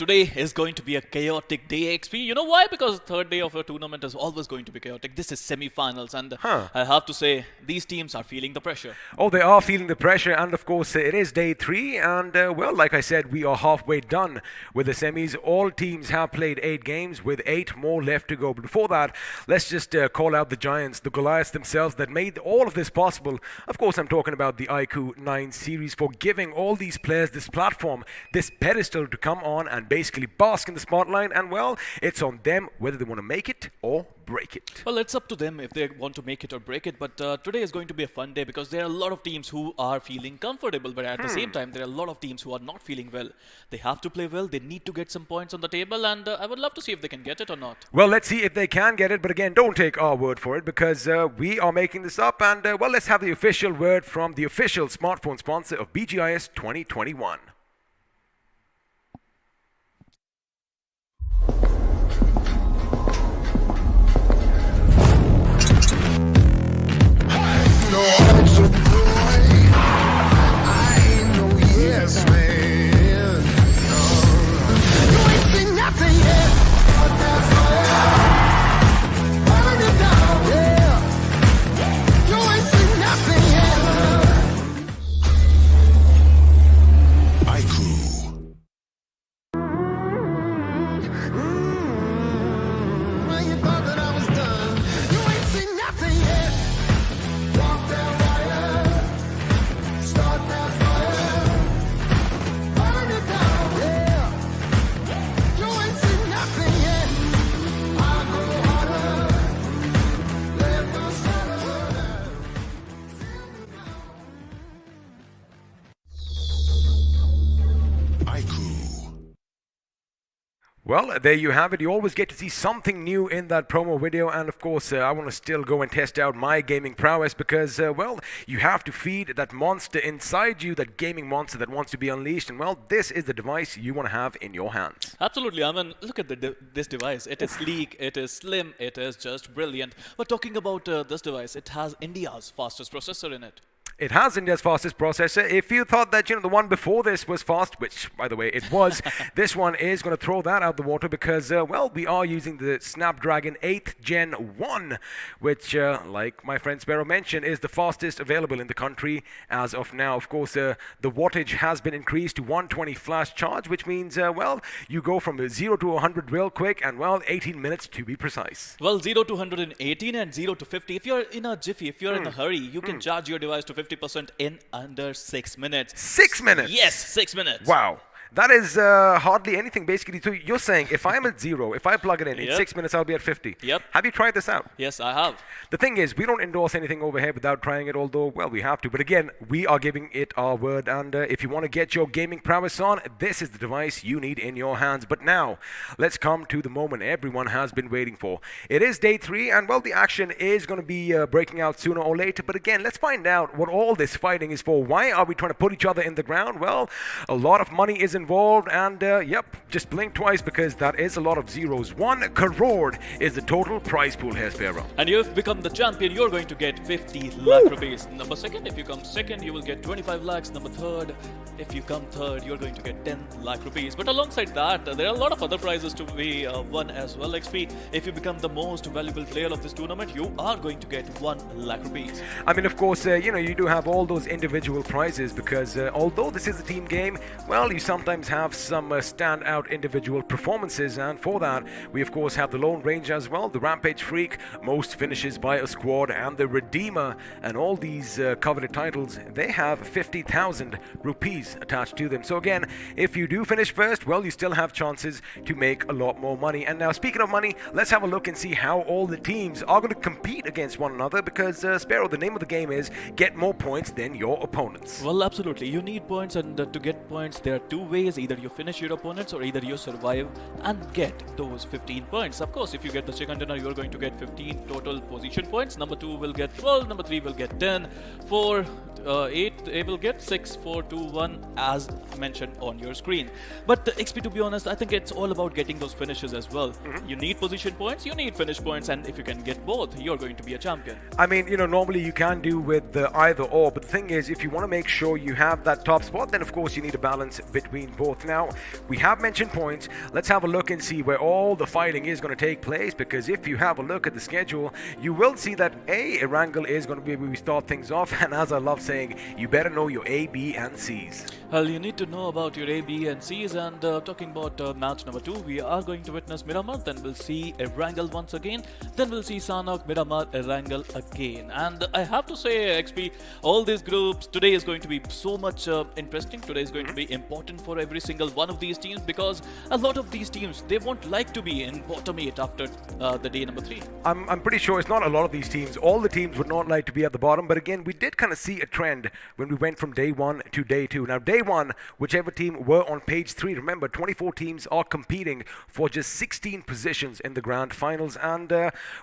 today is going to be a chaotic day, XP. You know why? Because the third day of a tournament is always going to be chaotic. This is semi-finals, and I have to say, these teams are feeling the pressure. Oh, they are feeling the pressure, and of course, it is day 3, and well, like I said, we are halfway done with the semis. All teams have played 8 games, with 8 more left to go. But before that, let's just call out the giants, the Goliaths themselves that made all of this possible. Of course, I'm talking about the iQOO 9 series for giving all these players this platform, this pedestal to come on and basically bask in the spotlight, and well, it's on them whether they want to make it or break it. Well, it's up to them if they want to make it or break it, but today is going to be a fun day because there are a lot of teams who are feeling comfortable, but at the same time, there are a lot of teams who are not feeling well. They have to play well, they need to get some points on the table, and I would love to see if they can get it or not. Well, let's see if they can get it, but again, don't take our word for it because we are making this up, and well, let's have the official word from the official smartphone sponsor of BGIS 2021. No, I'm so boy. I know, yes, man. You ain't seen nothing yet. But that's fire. Burn it down, yeah. You ain't seen nothing yet. Well, there you have it. You always get to see something new in that promo video. And of course, I want to still go and test out my gaming prowess because, well, you have to feed that monster inside you, that gaming monster that wants to be unleashed. And, well, this is the device you want to have in your hands. Absolutely. I mean, look at this device. It is sleek, it is slim, it is just brilliant. But talking about this device, it has India's fastest processor in it. It has India's fastest processor. If you thought that, the one before this was fast, which, by the way, it was, this one is going to throw that out the water because, well, we are using the Snapdragon 8th Gen 1, which, like my friend Sparrow mentioned, is the fastest available in the country as of now. Of course, the wattage has been increased to 120 flash charge, which means, well, you go from 0 to 100 real quick and, well, 18 minutes to be precise. Well, 0 to 118 and 0 to 50. If you're in a jiffy, if you're in a hurry, you can charge your device to 50% in under 6 minutes. 6 minutes? Yes, 6 minutes. Wow. That is hardly anything, basically. So you're saying if I'm at 0, if I plug it in 6 minutes, I'll be at 50. Yep. Have you tried this out? Yes, I have. The thing is, we don't endorse anything over here without trying it, although, well, we have to. But again, we are giving it our word. And if you want to get your gaming prowess on, this is the device you need in your hands. But now, let's come to the moment everyone has been waiting for. It is day 3, and, well, the action is going to be breaking out sooner or later. But again, let's find out what all this fighting is for. Why are we trying to put each other in the ground? Well, a lot of money is involved, and yep, just blink twice because that is a lot of zeros. 1 crore is the total prize pool here, Sparrow. And you've become the champion, you're going to get 50 lakh rupees. Number second, if you come second, you will get 25 lakhs. Number third, if you come third, you're going to get 10 lakh rupees. But alongside that, there are a lot of other prizes to be won as well, XP. If you become the most valuable player of this tournament, you are going to get 1 lakh rupees. I mean, of course, you do have all those individual prizes because although this is a team game, well, you sometimes have some standout individual performances, and for that we of course have the Lone Ranger as well, the Rampage Freak, most finishes by a squad, and the Redeemer. And all these coveted titles, they have 50,000 rupees attached to them. So again, if you do finish first, well, you still have chances to make a lot more money. And now, speaking of money, let's have a look and see how all the teams are going to compete against one another because Sparrow, the name of the game is get more points than your opponents. Well, absolutely. You need points, and to get points, there are two ways. Either you finish your opponents, or either you survive and get those 15 points. Of course, if you get the chicken dinner, you're going to get 15 total position points. Number 2 will get 12, number 3 will get 10, 4, 8, they will get 6, 4, 2, 1 as mentioned on your screen. But XP, to be honest, I think it's all about getting those finishes as well. You need position points, you need finish points, and if you can get both, you're going to be a champion. I mean, normally you can do with either or, but the thing is, if you want to make sure you have that top spot, then of course you need a balance between both. Now, we have mentioned points. Let's have a look and see where all the fighting is going to take place, because if you have a look at the schedule, you will see that Erangel is going to be where we start things off, and as I love saying, you better know your A, B, and C's. Well, you need to know about your A, B, and C's. And talking about match number 2, we are going to witness Miramar, then we'll see Erangel once again, then we'll see Sanok, Miramar, Erangel again. And I have to say, XP, all these groups, today is going to be so much interesting. Today is going to be important for every single one of these teams, because a lot of these teams, they won't like to be in bottom 8 after the day number 3. I'm pretty sure it's not a lot of these teams. All the teams would not like to be at the bottom, but again, we did kind of see a trend when we went from day 1 to day 2. Now, day 1, whichever team were on page 3, remember, 24 teams are competing for just 16 positions in the grand finals, and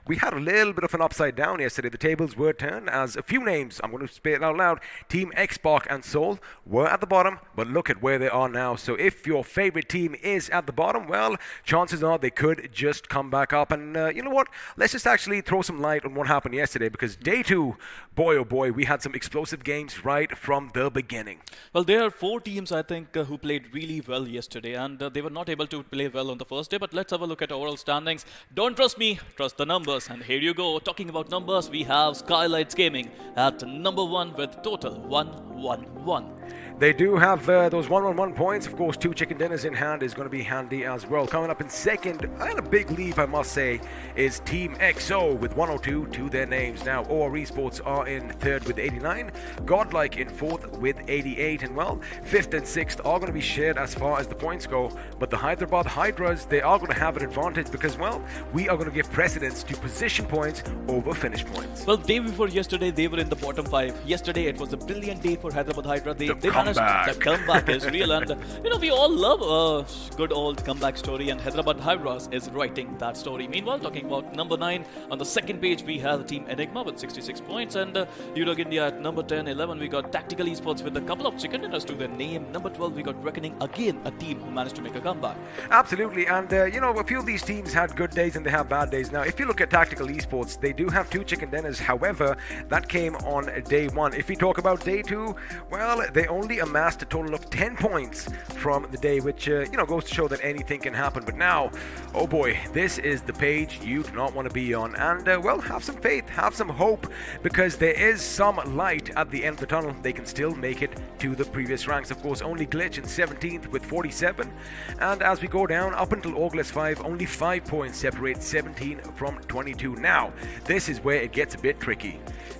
we had a little bit of an upside down yesterday. The tables were turned as a few names, I'm going to say it out loud, Team X-Spark and Soul were at the bottom, but look at where they are now. So if your favorite team is at the bottom, well, chances are they could just come back up. And you know what? Let's just actually throw some light on what happened yesterday, because day 2, boy oh boy, we had some explosive games right from the beginning. Well, there are 4 teams, I think, who played really well yesterday, and they were not able to play well on the first day. But let's have a look at overall standings. Don't trust me, trust the numbers. And here you go. Talking about numbers, we have Skylights Gaming at number 1 with total 111. They do have those 111 points. Of course, 2 chicken dinners in hand is going to be handy as well. Coming up in second, and a big leap, I must say, is Team XO with 102 to their names. Now, OR Esports are in third with 89, Godlike in fourth with 88, and well, fifth and sixth are going to be shared as far as the points go. But the Hyderabad Hydras, they are going to have an advantage because, well, we are going to give precedence to position points over finish points. Well, day before yesterday, they were in the bottom 5. Yesterday, it was a brilliant day for Hyderabad Hydra. They managed comeback. The comeback is real, and we all love a good old comeback story, and Hyderabad Hybras is writing that story. Meanwhile, talking about number 9, on the second page we have Team Enigma with 66 points, and Udog India at number 10, 11 we got Tactical Esports with a couple of chicken dinners to their name. Number 12 we got Reckoning, again a team who managed to make a comeback. Absolutely, and a few of these teams had good days and they have bad days. Now, if you look at Tactical Esports, they do have 2 chicken dinners. However, that came on day 1. If we talk about day 2, well, they only amassed a total of 10 points from the day, which goes to show that anything can happen. But now, oh boy, this is the page you do not want to be on. And well, have some faith, have some hope, because there is some light at the end of the tunnel. They can still make it to the previous ranks. Of course, only Glitch in 17th with 47. And as we go down up until August 5, only 5 points separate 17 from 22. Now, this is where it gets a bit tricky.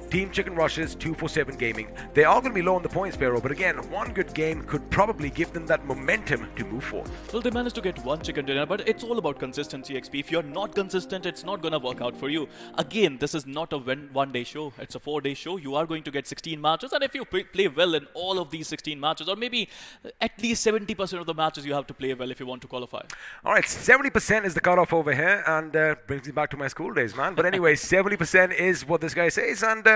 Team Chicken Rushes, 247 Gaming. They are going to be low on the points, Sparrow, but again, one good game could probably give them that momentum to move forward. Well, they managed to get 1 chicken dinner, but it's all about consistency, XP. If you're not consistent, it's not going to work out for you. Again, this is not a one-day show. It's a 4-day show. You are going to get 16 matches, and if you play well in all of these 16 matches, or maybe at least 70% of the matches, you have to play well if you want to qualify. All right, 70% is the cutoff over here, and brings me back to my school days, man. But anyway, 70% is what this guy says, and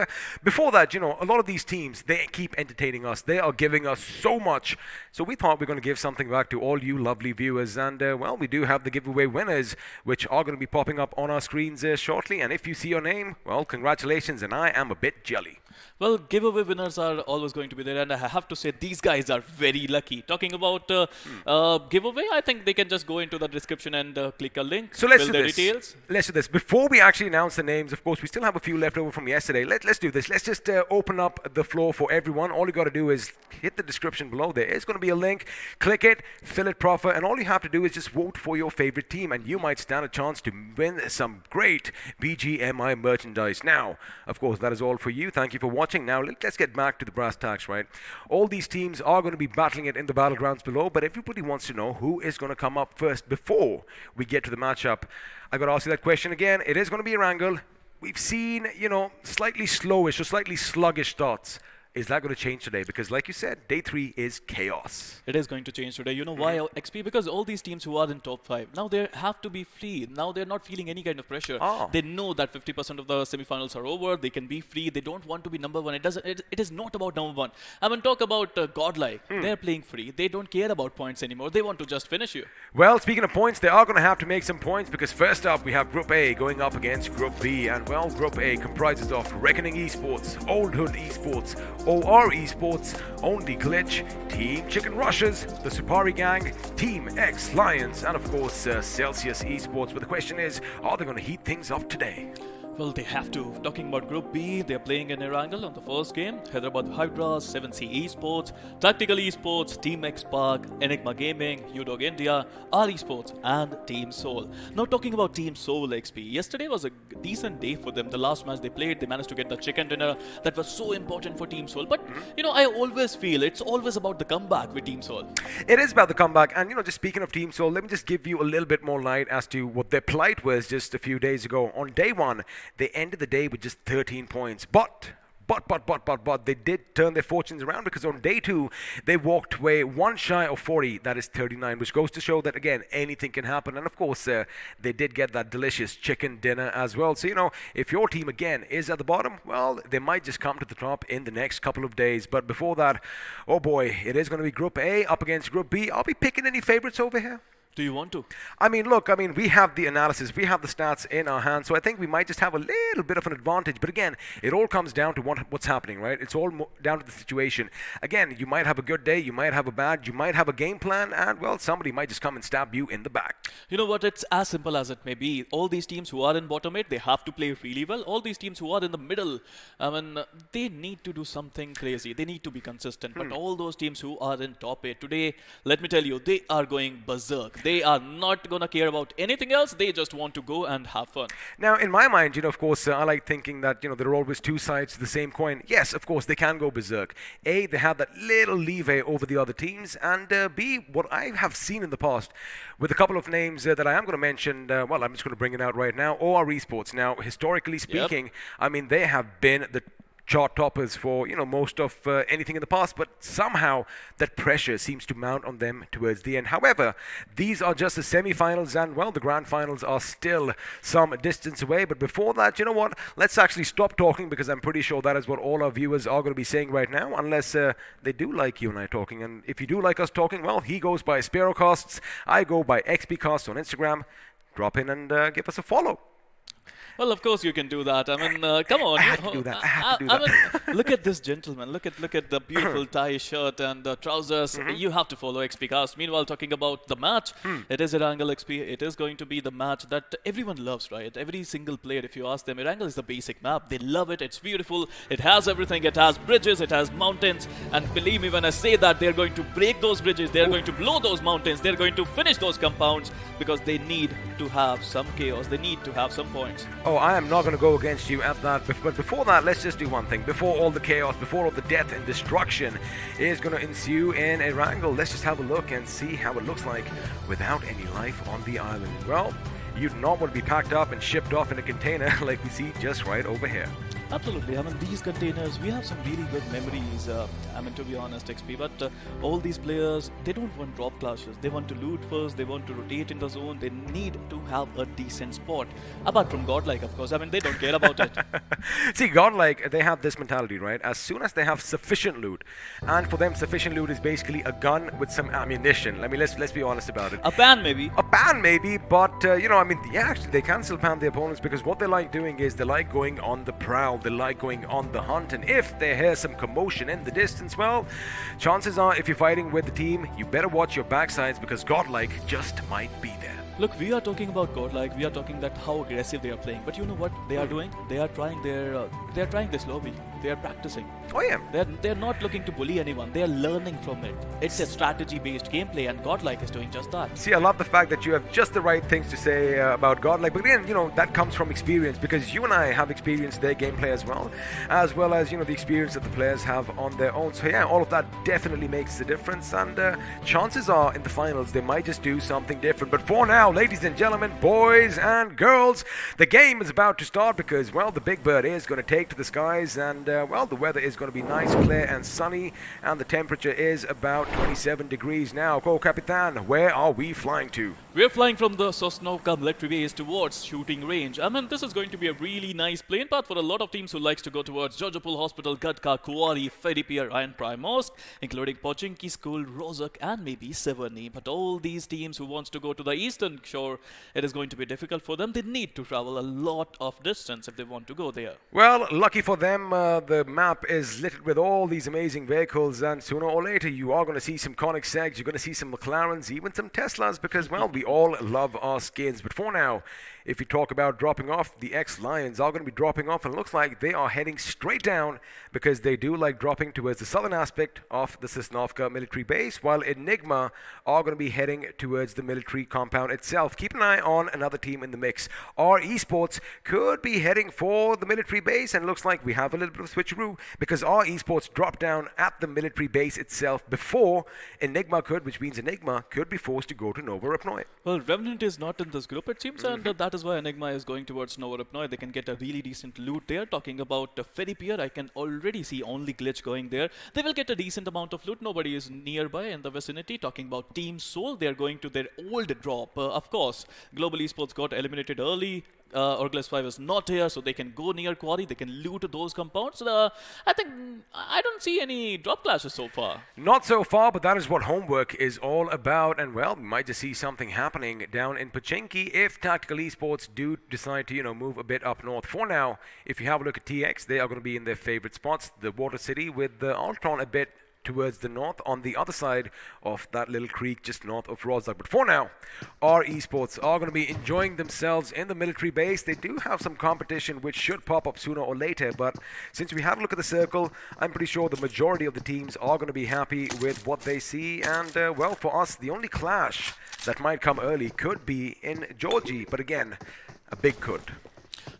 before that, a lot of these teams, they keep entertaining us. They are giving us so much. So we thought we are going to give something back to all you lovely viewers. And, well, we do have the giveaway winners, which are going to be popping up on our screens shortly. And if you see your name, well, congratulations. And I am a bit jelly. Well, giveaway winners are always going to be there, and I have to say these guys are very lucky. Talking about giveaway, I think they can just go into the description and click a link, so let's fill do their this. details. Let's do this. Before we actually announce the names, of course, we still have a few left over from yesterday. Let's do this. Let's just open up the floor for everyone. All you got to do is hit the description below. There is going to be a link. Click it, fill it proper, and all you have to do is just vote for your favorite team, and you might stand a chance to win some great BGMI merchandise. Now, of course, that is all for you. Thank you for watching. Now, let's get back to the brass tacks, right? All these teams are going to be battling it in the battlegrounds below, but everybody wants to know who is going to come up first before we get to the matchup. I got to ask you that question again. It is going to be a wrangle. We've seen, slightly slowish or slightly sluggish starts. Is that going to change today? Because like you said, day 3 is chaos. It is going to change today. You know why, XP? Because all these teams who are in top 5, now they have to be free. Now they're not feeling any kind of pressure. They know that 50% of the semifinals are over. They can be free. They don't want to be number 1. It is not about number 1. I mean, talk about Godlike. They're playing free. They don't care about points anymore. They want to just finish you. Well, speaking of points, they are going to have to make some points, because first up we have Group A going up against Group B. And well, Group A comprises of Reckoning Esports, Old Hood Esports, OR Esports, Only Glitch, Team Chicken Rushes, the Supari Gang, Team X Lions, and of course Celsius Esports. But the question is, are they going to heat things up today? Well, they have to. Talking about Group B, they're playing in Erangel on the first game. Hyderabad Hybras, 7C Esports, Tactical Esports, Team X Park, Enigma Gaming, Udog India, R Esports, and Team Soul. Now, talking about Team Soul XP, yesterday was a decent day for them. The last match they played, they managed to get the chicken dinner. That was so important for Team Soul. But, I always feel it's always about the comeback with Team Soul. It is about the comeback. And, just speaking of Team Soul, let me just give you a little bit more light as to what their plight was just a few days ago. On day 1, they ended the day with just 13 points. But they did turn their fortunes around, because on day 2, they walked away one shy of 40. That is 39, which goes to show that, again, anything can happen. And of course, they did get that delicious chicken dinner as well. So, if your team, again, is at the bottom, well, they might just come to the top in the next couple of days. But before that, oh boy, it is going to be Group A up against Group B. Are we picking any favorites over here? Do you want to? Look, we have the analysis, we have the stats in our hands, so I think we might just have a little bit of an advantage. But again, it all comes down to what's happening, right? It's all down to the situation. Again, you might have a good day, you might have a bad, you might have a game plan, and, well, somebody might just come and stab you in the back. You know what? It's as simple as it may be. All these teams who are in bottom 8, they have to play really well. All these teams who are in the middle, they need to do something crazy. They need to be consistent. But all those teams who are in top 8 today, let me tell you, they are going berserk. They are not going to care about anything else. They just want to go and have fun. Now, in my mind, of course, I like thinking that, there are always two sides to the same coin. Yes, of course, they can go berserk. A, they have that little leeway over the other teams. And B, what I have seen in the past, with a couple of names that I am going to mention, well, I'm just going to bring it out right now. OR Esports. Now, historically speaking, they have been the chart toppers for most of anything in the past, but somehow that pressure seems to mount on them towards the end. However, these are just the semi-finals, and well, the grand finals are still some distance away. But before that, you know what, let's actually stop talking, because I'm pretty sure that is what all our viewers are going to be saying right now, unless they do like you and I talking. And if you do like us talking, well, he goes by Sparrowcasts, I go by XPcasts on Instagram. Drop in and give us a follow. Well, of course you can do that. I mean, come on. I had to do that. I had to do that. mean, look at this gentleman. Look at the beautiful tie shirt and the trousers. You have to follow XPcast. Meanwhile, talking about the match, it is Erangel XP. It is going to be the match that everyone loves, right? Every single player, if you ask them, Erangel is the basic map. They love it. It's beautiful. It has everything. It has bridges. It has mountains. And believe me when I say that, they're going to break those bridges. They're going to blow those mountains. They're going to finish those compounds, because they need to have some chaos. They need to have some points. Oh, I am not going to go against you at that. But before that, let's just do one thing. Before all the chaos, before all the death and destruction is going to ensue in Erangel, let's just have a look and see how it looks like without any life on the island. Well, you'd not want to be packed up and shipped off in a container like we see just right over here. Absolutely. I mean, these containers, we have some really good memories, I mean, to be honest, XP, but all these players, they don't want drop clashes. They want to loot first, they want to rotate in the zone, they need to have a decent spot. Apart from Godlike, of course, I mean, they don't care about it. See, Godlike, they have this mentality, right? As soon as they have sufficient loot, and for them, sufficient loot is basically a gun with some ammunition. I mean, let's be honest about it. A ban, maybe. A ban, maybe, but, I mean, yeah, actually, they can still pan the opponents, because what they like doing is they like going on the prowl. They like going on the hunt, and if they hear some commotion in the distance, well, chances are if you're fighting with the team, you better watch your backsides, because Godlike just might be there. Look, we are talking about Godlike, we are talking that how aggressive they are playing, but you know what they are doing? They are trying this lobby. They are practicing. Oh yeah. They're not looking to bully anyone. They are learning from it. It's a strategy-based gameplay, and Godlike is doing just that. See, I love the fact that you have just the right things to say about Godlike, but again, that comes from experience, because you and I have experienced their gameplay as well as the experience that the players have on their own. So yeah, all of that definitely makes a difference, and chances are in the finals they might just do something different. But for now, ladies and gentlemen, boys and girls, the game is about to start, because, well, the Big Bird is going to take to the skies, and, well, the weather is going to be nice, clear and sunny, and the temperature is about 27 degrees now. Go, Capitan, where are we flying to? We're flying from the Sosnovka military base towards shooting range. I mean, this is going to be a really nice plane path for a lot of teams who likes to go towards Jojopol Hospital, Gadka, Kuwari, Feripir, and Primorsk, including Pochinki School, Rozhok, and maybe Severny. But all these teams who wants to go to the eastern shore, it is going to be difficult for them. They need to travel a lot of distance if they want to go there. Well, lucky for them, the map is littered with all these amazing vehicles, and sooner or later you are going to see some Koenigsegg's, you're going to see some McLarens, even some Teslas, because, well, we all love our skins. But for now, if you talk about dropping off, the X-Lions are going to be dropping off, and it looks like they are heading straight down, because they do like dropping towards the southern aspect of the Sosnovka military base, while Enigma are going to be heading towards the military compound itself. Keep an eye on another team in the mix. Our esports could be heading for the military base, and it looks like we have a little bit of switcheroo, because our esports dropped down at the military base itself before Enigma could, which means Enigma could be forced to go to Novorapnoi. Well, Revenant is not in this group, it seems, and that is why Enigma is going towards Novorapnoi. They can get a really decent loot there. Talking about Feripir, I can already see only Glitch going there. They will get a decent amount of loot. Nobody is nearby in the vicinity. Talking about Team Soul, they are going to their old drop. Of course, Global Esports got eliminated early. Orgles 5 is not here, so they can go near Quarry. They can loot those compounds. I think I don't see any drop clashes so far. Not so far, but that is what homework is all about. And, well, we might just see something happening down in Pochinki if Tactical Esports do decide to, move a bit up north. For now, if you have a look at TX, they are going to be in their favorite spots, the Water City, with the Ultron a bit towards the north, on the other side of that little creek just north of Rozhok. But for now, our esports are going to be enjoying themselves in the military base. They do have some competition which should pop up sooner or later, but since we have a look at the circle, I'm pretty sure the majority of the teams are going to be happy with what they see. And, well, for us, the only clash that might come early could be in Georgie, but again, a big could.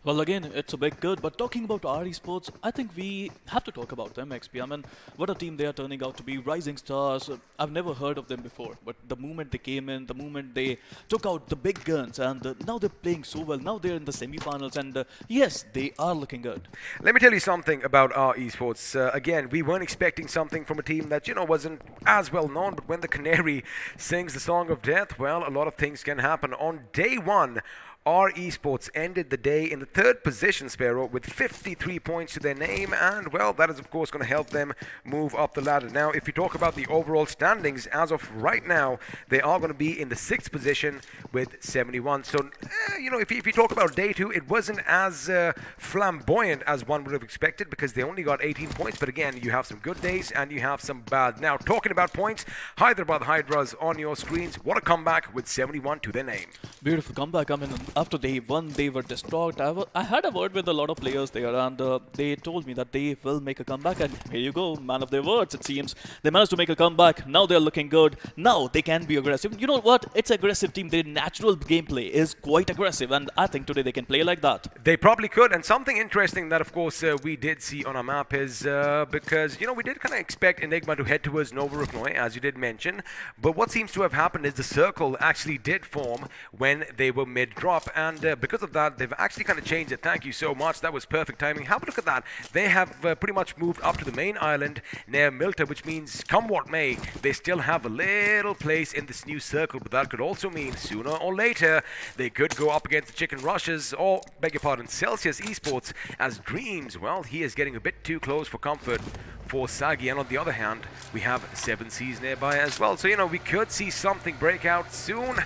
Well, again, it's a big good, but talking about our esports, I think we have to talk about them, XP. I mean, what a team they are turning out to be, rising stars. I've never heard of them before, but the moment they came in, the moment they took out the big guns, and now they're playing so well. Now they're in the semifinals, and yes, they are looking good. Let me tell you something about our esports. Again, we weren't expecting something from a team that, wasn't as well known, but when the Canary sings the song of death, well, a lot of things can happen. On day one, our esports ended the day in the third position, Sparrow, with 53 points to their name, and well, that is of course going to help them move up the ladder. Now, if you talk about the overall standings, as of right now, they are going to be in the sixth position with 71. So, if you talk about day two, it wasn't as flamboyant as one would have expected because they only got 18 points. But again, you have some good days and you have some bad. Now, talking about points, Hyderabad Hydras on your screens. What a comeback with 71 to their name. Beautiful comeback. I mean, after day one, they were distraught. I had a word with a lot of players there, and they told me that they will make a comeback. And here you go, man of their words, it seems. They managed to make a comeback. Now they're looking good. Now they can be aggressive. You know what? It's an aggressive team. Their natural gameplay is quite aggressive, and I think today they can play like that. They probably could. And something interesting that, of course, we did see on our map is because, we did kind of expect Enigma to head towards Nova Ruknoy, as you did mention. But what seems to have happened is the circle actually did form when they were mid-drop. And because of that, they've actually kind of changed it. Thank you so much. That was perfect timing. Have a look at that. They have pretty much moved up to the main island near Milta, which means, come what may, they still have a little place in this new circle. But that could also mean sooner or later, they could go up against the Chicken Rushes, or, beg your pardon, Celsius Esports, as Dreams, well, he is getting a bit too close for comfort for Sagi. And on the other hand, we have 7 Seas nearby as well. So, we could see something break out soon.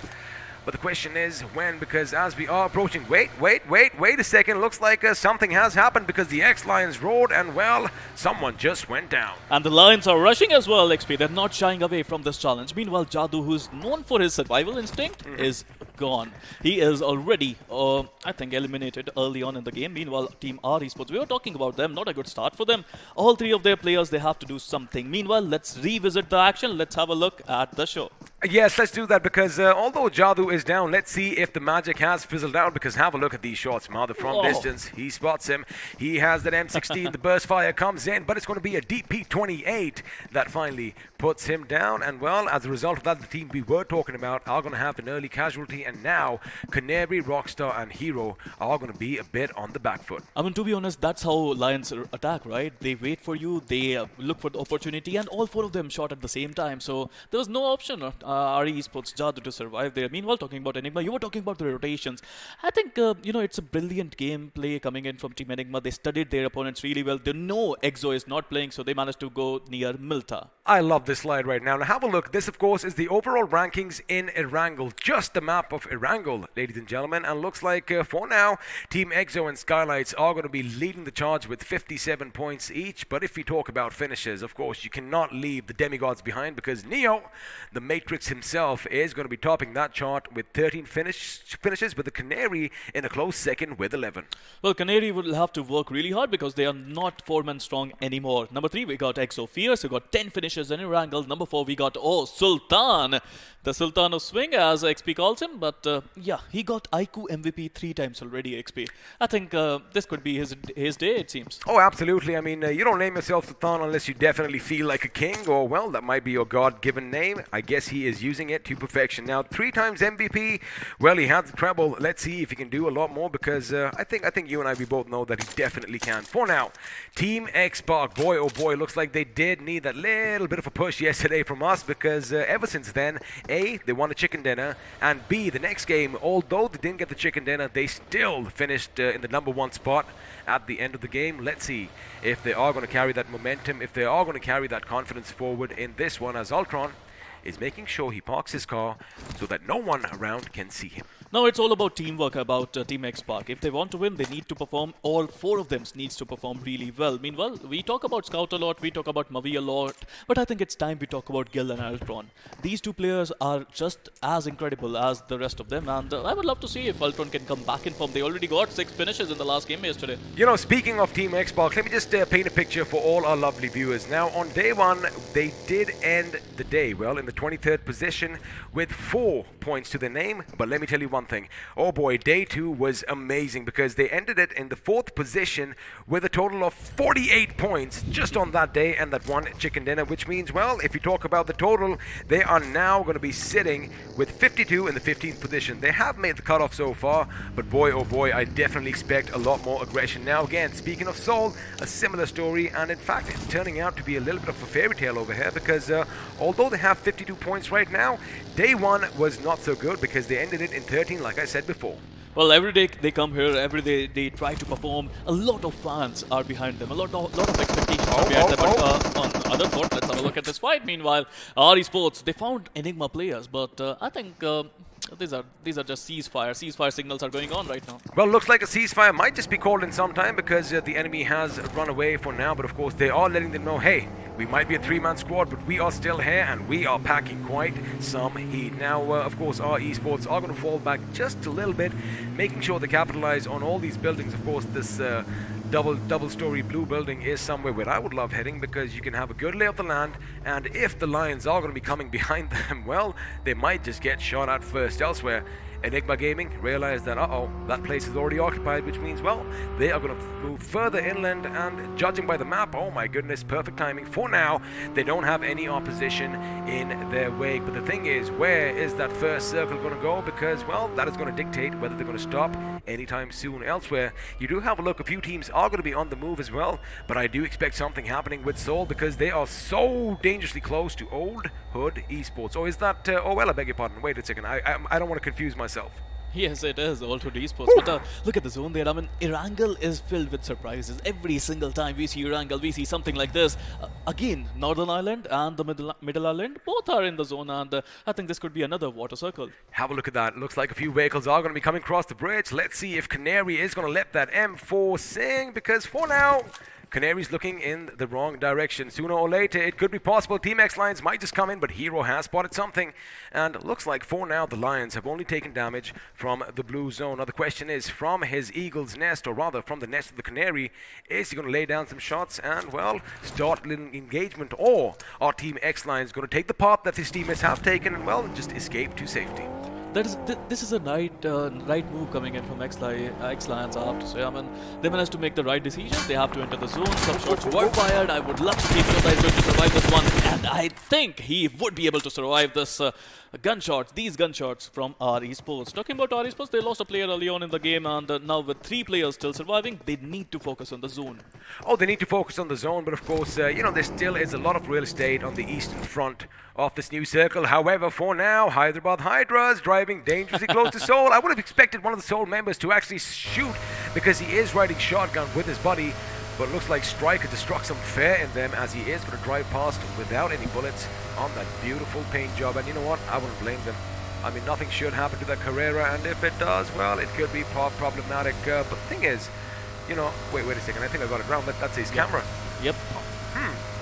But the question is when, because as we are approaching, wait a second, looks like something has happened because the X-Lions roared and, well, someone just went down. And the Lions are rushing as well, XP. They're not shying away from this challenge. Meanwhile, Jadoo, who's known for his survival instinct, is gone. He is already, I think, eliminated early on in the game. Meanwhile, Team R Esports, we were talking about them, not a good start for them. All 3 of their players, they have to do something. Meanwhile, let's revisit the action. Let's have a look at the show. Yes, let's do that because although Jadoo is down, let's see if the magic has fizzled out because have a look at these shots. Mother from distance, he spots him. He has that M16, the burst fire comes in, but it's going to be a DP28 that finally puts him down. And well, as a result of that, the team we were talking about are going to have an early casualty, and now Canary, Rockstar and Hero are going to be a bit on the back foot. I mean, to be honest, that's how Lions attack, right? They wait for you, they look for the opportunity, and all 4 of them shot at the same time. So there was no option RE Esports Jadoo to survive there. Meanwhile, talking about Enigma, you were talking about the rotations. I think, it's a brilliant gameplay coming in from Team Enigma. They studied their opponents really well. They know EXO is not playing, so they managed to go near Milta. I love this slide right now. Now have a look. This, of course, is the overall rankings in Erangel. Just the map of Erangel, ladies and gentlemen. And looks like, for now, Team EXO and Skylights are going to be leading the charge with 57 points each. But if we talk about finishes, of course, you cannot leave the demigods behind because Neo, the Matrix himself, is going to be topping that chart with 13 finishes, with the Canary in a close second with 11. Well, Canary will have to work really hard because they are not 4-man strong anymore. Number 3, we got EXO Fierce, who got 10 finishes in Erangel. Number 4, we got Sultan, the Sultan of Swing, as XP calls him. But yeah, he got iQOO MVP 3 times already, XP. I think this could be his day, it seems. Oh, absolutely. I mean, you don't name yourself Sultan unless you definitely feel like a king, or, well, that might be your God-given name. I guess he is using it to perfection. Now, 3 times MVP, well, he had the treble. Let's see if he can do a lot more because I think you and I, we both know that he definitely can. For now, Team X-Spark, boy, oh boy, looks like they did need that little bit of a push yesterday from us because ever since then, A, they won a chicken dinner, and B, the next game, although they didn't get the chicken dinner, they still finished in the number 1 spot at the end of the game. Let's see if they are going to carry that momentum, if they are going to carry that confidence forward in this one, as Ultron is making sure he parks his car so that no one around can see him. Now it's all about teamwork, about Team X-Spark. If they want to win, they need to perform. All 4 of them needs to perform really well. Meanwhile, we talk about Scout a lot, we talk about Mavi a lot, but I think it's time we talk about Gil and Ultron. These 2 players are just as incredible as the rest of them, and I would love to see if Ultron can come back in form. They already got 6 finishes in the last game yesterday. Speaking of Team X-Spark, let me just paint a picture for all our lovely viewers. Now, on day 1, they did end the day, well, in the 23rd position with 4 points to their name, but let me tell you one one thing. Oh boy, day 2 was amazing because they ended it in the 4th position with a total of 48 points just on that day and that one chicken dinner, which means, well, if you talk about the total, they are now going to be sitting with 52 in the 15th position. They have made the cutoff so far, but boy, oh boy, I definitely expect a lot more aggression. Now again, speaking of Seoul, a similar story, and in fact, it's turning out to be a little bit of a fairy tale over here because although they have 52 points right now, day 1 was not so good because they ended it in 13, like I said before. Well, every day they come here, every day they try to perform. A lot of fans are behind them, a lot of expectations are behind them. But on other thought, let's have a look at this fight. Meanwhile, RE Sports, they found Enigma players, but I think these are just ceasefire signals are going on right now. Well, looks like a ceasefire might just be called in some time because the enemy has run away for now, but of course they are letting them know, hey, we might be a 3-man squad, but we are still here and we are packing quite some heat. Now, of course, our esports are going to fall back just a little bit, making sure they capitalize on all these buildings. Of course, this double-story blue building is somewhere where I would love heading because you can have a good lay of the land, and if the Lions are going to be coming behind them, well, they might just get shot at first elsewhere. Enigma Gaming realized that, that place is already occupied, which means, well, they are going to move further inland, and judging by the map, oh my goodness, perfect timing. For now, they don't have any opposition in their wake, but the thing is, where is that first circle going to go? Because, well, that is going to dictate whether they're going to stop anytime soon elsewhere. You do have a look, a few teams are going to be on the move as well, but I do expect something happening with Seoul because they are so dangerously close to Old Hood Esports. Or is that, oh well, I beg your pardon, wait a second, I don't want to confuse myself. Yes, it is also esports. But look at the zone there. I mean, Erangel is filled with surprises. Every single time we see Erangel, we see something like this. Again, Northern Ireland and the Middle Ireland, both are in the zone, and I think this could be another water circle. Have a look at that. Looks like a few vehicles are going to be coming across the bridge. Let's see if Canary is going to let that M4 sing, because for now, Canary's looking in the wrong direction. Sooner or later, it could be possible Team X Lions might just come in, but Hero has spotted something. And looks like for now, the Lions have only taken damage from the blue zone. Now the question is, from his Eagle's nest, or rather from the nest of the Canary, is he going to lay down some shots and, well, start an engagement? Or are Team X Lions going to take the path that his teammates have taken and, well, just escape to safety? This is a right move coming in from X Lions, I have to say. I mean, they managed to make the right decisions. They have to enter the zone. Some shots were fired. I would love to see if is going to survive this one, and I think he would be able to survive this these gunshots from RE Sports. Talking about RE Sports, they lost a player early on in the game, and now with 3 players still surviving, they need to focus on the zone. Oh, they need to focus on the zone, but of course, there still is a lot of real estate on the eastern front of this new circle. However, for now, Hyderabad Hydras driving dangerously close to Seoul. I would have expected one of the Seoul members to actually shoot because he is riding shotgun with his buddy, but it looks like Striker just struck some fair in them as he is going to drive past without any bullets on that beautiful paint job. And you know what? I wouldn't blame them. I mean, nothing should happen to that Carrera, and if it does, well, it could be problematic. But the thing is, wait a second. I think I got it wrong. That's his camera. Yep.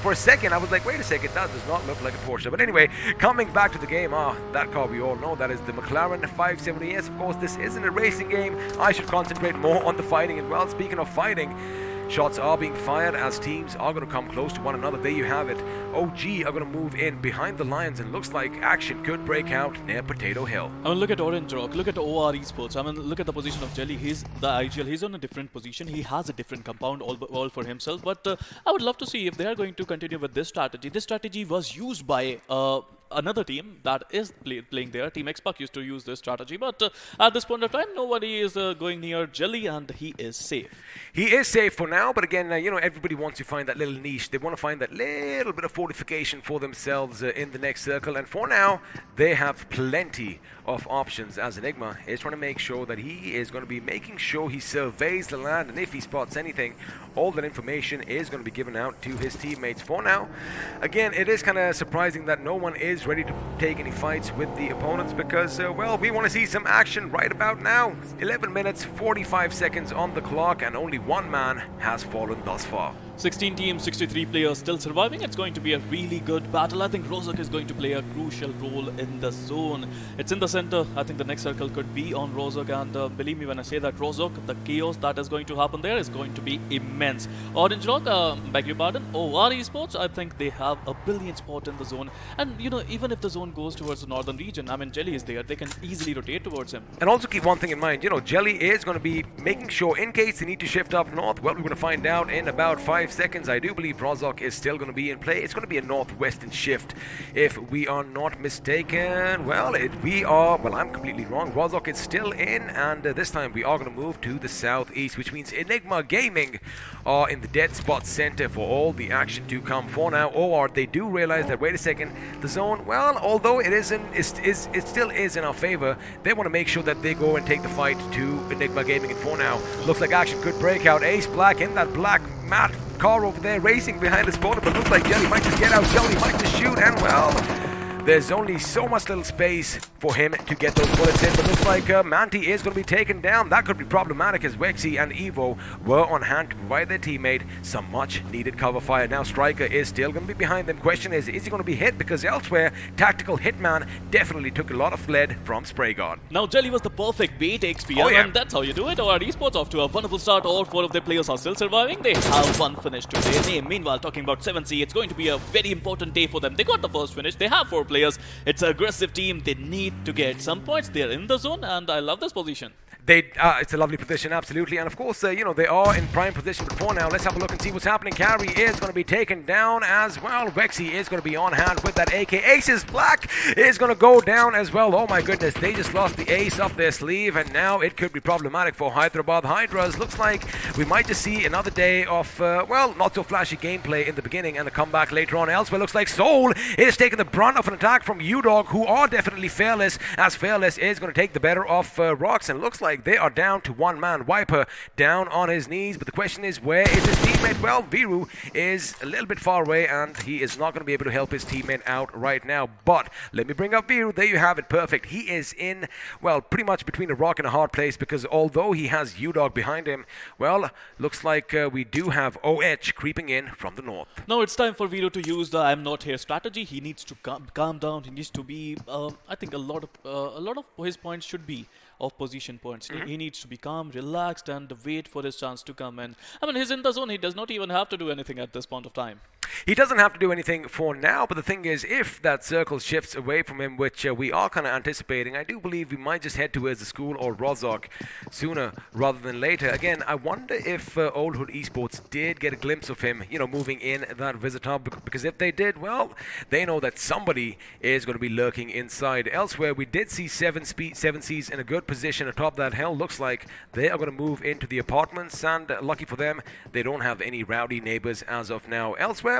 For a second, I was like, wait a second, that does not look like a Porsche. But anyway, coming back to the game, that car we all know, that is the McLaren 570S. Of course, this isn't a racing game. I should concentrate more on the fighting. And well, speaking of fighting, shots are being fired as teams are going to come close to one another. There you have it. OG are going to move in behind the Lions, and looks like action could break out near Potato Hill. I mean, look at Orange Rock, look at OR Esports. I mean, look at the position of Jelly. He's the IGL. He's on a different position. He has a different compound all for himself. But I would love to see if they are going to continue with this strategy. This strategy was used by another team that is playing there. Team Xpac used to use this strategy, but at this point of time, nobody is going near Jelly, and he is safe. He is safe for now, but again, everybody wants to find that little niche. They want to find that little bit of fortification for themselves in the next circle, and for now, they have plenty of options, as Enigma is trying to make sure that he is going to be making sure he surveys the land, and if he spots anything, all that information is going to be given out to his teammates. For now, again, it is kind of surprising that no one is ready to take any fights with the opponents because, well, we want to see some action right about now. 11 minutes, 45 seconds on the clock, and only one man has fallen thus far. 16 teams, 63 players still surviving. It's going to be a really good battle. I think Rozok is going to play a crucial role in the zone. It's in the center. I think the next circle could be on Rozok, and believe me when I say that Rozok, the chaos that is going to happen there is going to be immense. Orange Rock, beg your pardon, OR Esports, I think they have a brilliant spot in the zone. And you know, even if the zone goes towards the northern region, I mean, Jelly is there, they can easily rotate towards him. And also keep one thing in mind, you know, Jelly is going to be making sure in case they need to shift up north, well, we're going to find out in about 5 seconds. I do believe Rozok is still going to be in play. It's going to be a northwestern shift if we are not mistaken. Well, I'm completely wrong. Rozok is still in, and this time we are going to move to the southeast, which means Enigma Gaming are in the dead spot center for all the action to come. For now, or they do realize that, wait a second, the zone, well, although it still is in our favor, they want to make sure that they go and take the fight to Enigma Gaming. And for now, looks like action could break out. Ace Black in that black matte car over there racing behind his opponent, but looks like Jelly might just get out. Jelly might just shoot, and well, there's only so much little space for him to get those bullets in, but looks like Manti is going to be taken down. That could be problematic as Wexy and Evo were on hand to provide their teammate some much needed cover fire. Now Striker is still going to be behind them. Question is he going to be hit? Because elsewhere, Tactical Hitman definitely took a lot of lead from Spray God. Now Jelly was the perfect bait XP, and that's how you do it. Or Esports off to a wonderful start. All 4 of their players are still surviving. They have one finish to their name. Meanwhile, talking about 7C, it's going to be a very important day for them. They got the first finish. They have 4 players. It's an aggressive team. They need to get some points. They're in the zone, and I love this position. It's a lovely position, absolutely. And of course, you know, they are in prime position. But for now, let's have a look and see what's happening. Carry is going to be taken down as well. Wexy is going to be on hand with that AK. Aces Black is going to go down as well. Oh my goodness, they just lost the ace up their sleeve, and now it could be problematic for Hyderabad Hydras. Looks like we might just see another day of, well, not so flashy gameplay in the beginning and a comeback later on. Elsewhere, looks like Soul is taking the brunt of an attack from U-Dog, who are definitely fearless, as Fearless is going to take the better of Rocks, and looks like they are down to one man. Viper down on his knees, but the question is, where is his teammate? Well, Viru is a little bit far away, and he is not going to be able to help his teammate out right now. But let me bring up Viru. There you have it. Perfect. He is in, well, pretty much between a rock and a hard place, because although he has U-Dog behind him, well, looks like we do have OH creeping in from the north. Now it's time for Viru to use the I'm not here strategy. He needs to calm down. He needs to be, I think a lot of his points should be of position points. He needs to be calm, relaxed, and wait for his chance to come. And I mean, he's in the zone. He does not even have to do anything at this point of time. He doesn't have to do anything for now, but the thing is, if that circle shifts away from him, which we are kind of anticipating, I do believe we might just head towards the school or Rozok sooner rather than later. Again, I wonder if Old Hood Esports did get a glimpse of him, you know, moving in that visit hub, because if they did, well, they know that somebody is going to be lurking inside. Elsewhere, we did see 7Cs in a good position atop that hill. Looks like they are going to move into the apartments, and lucky for them, they don't have any rowdy neighbors as of now. Elsewhere,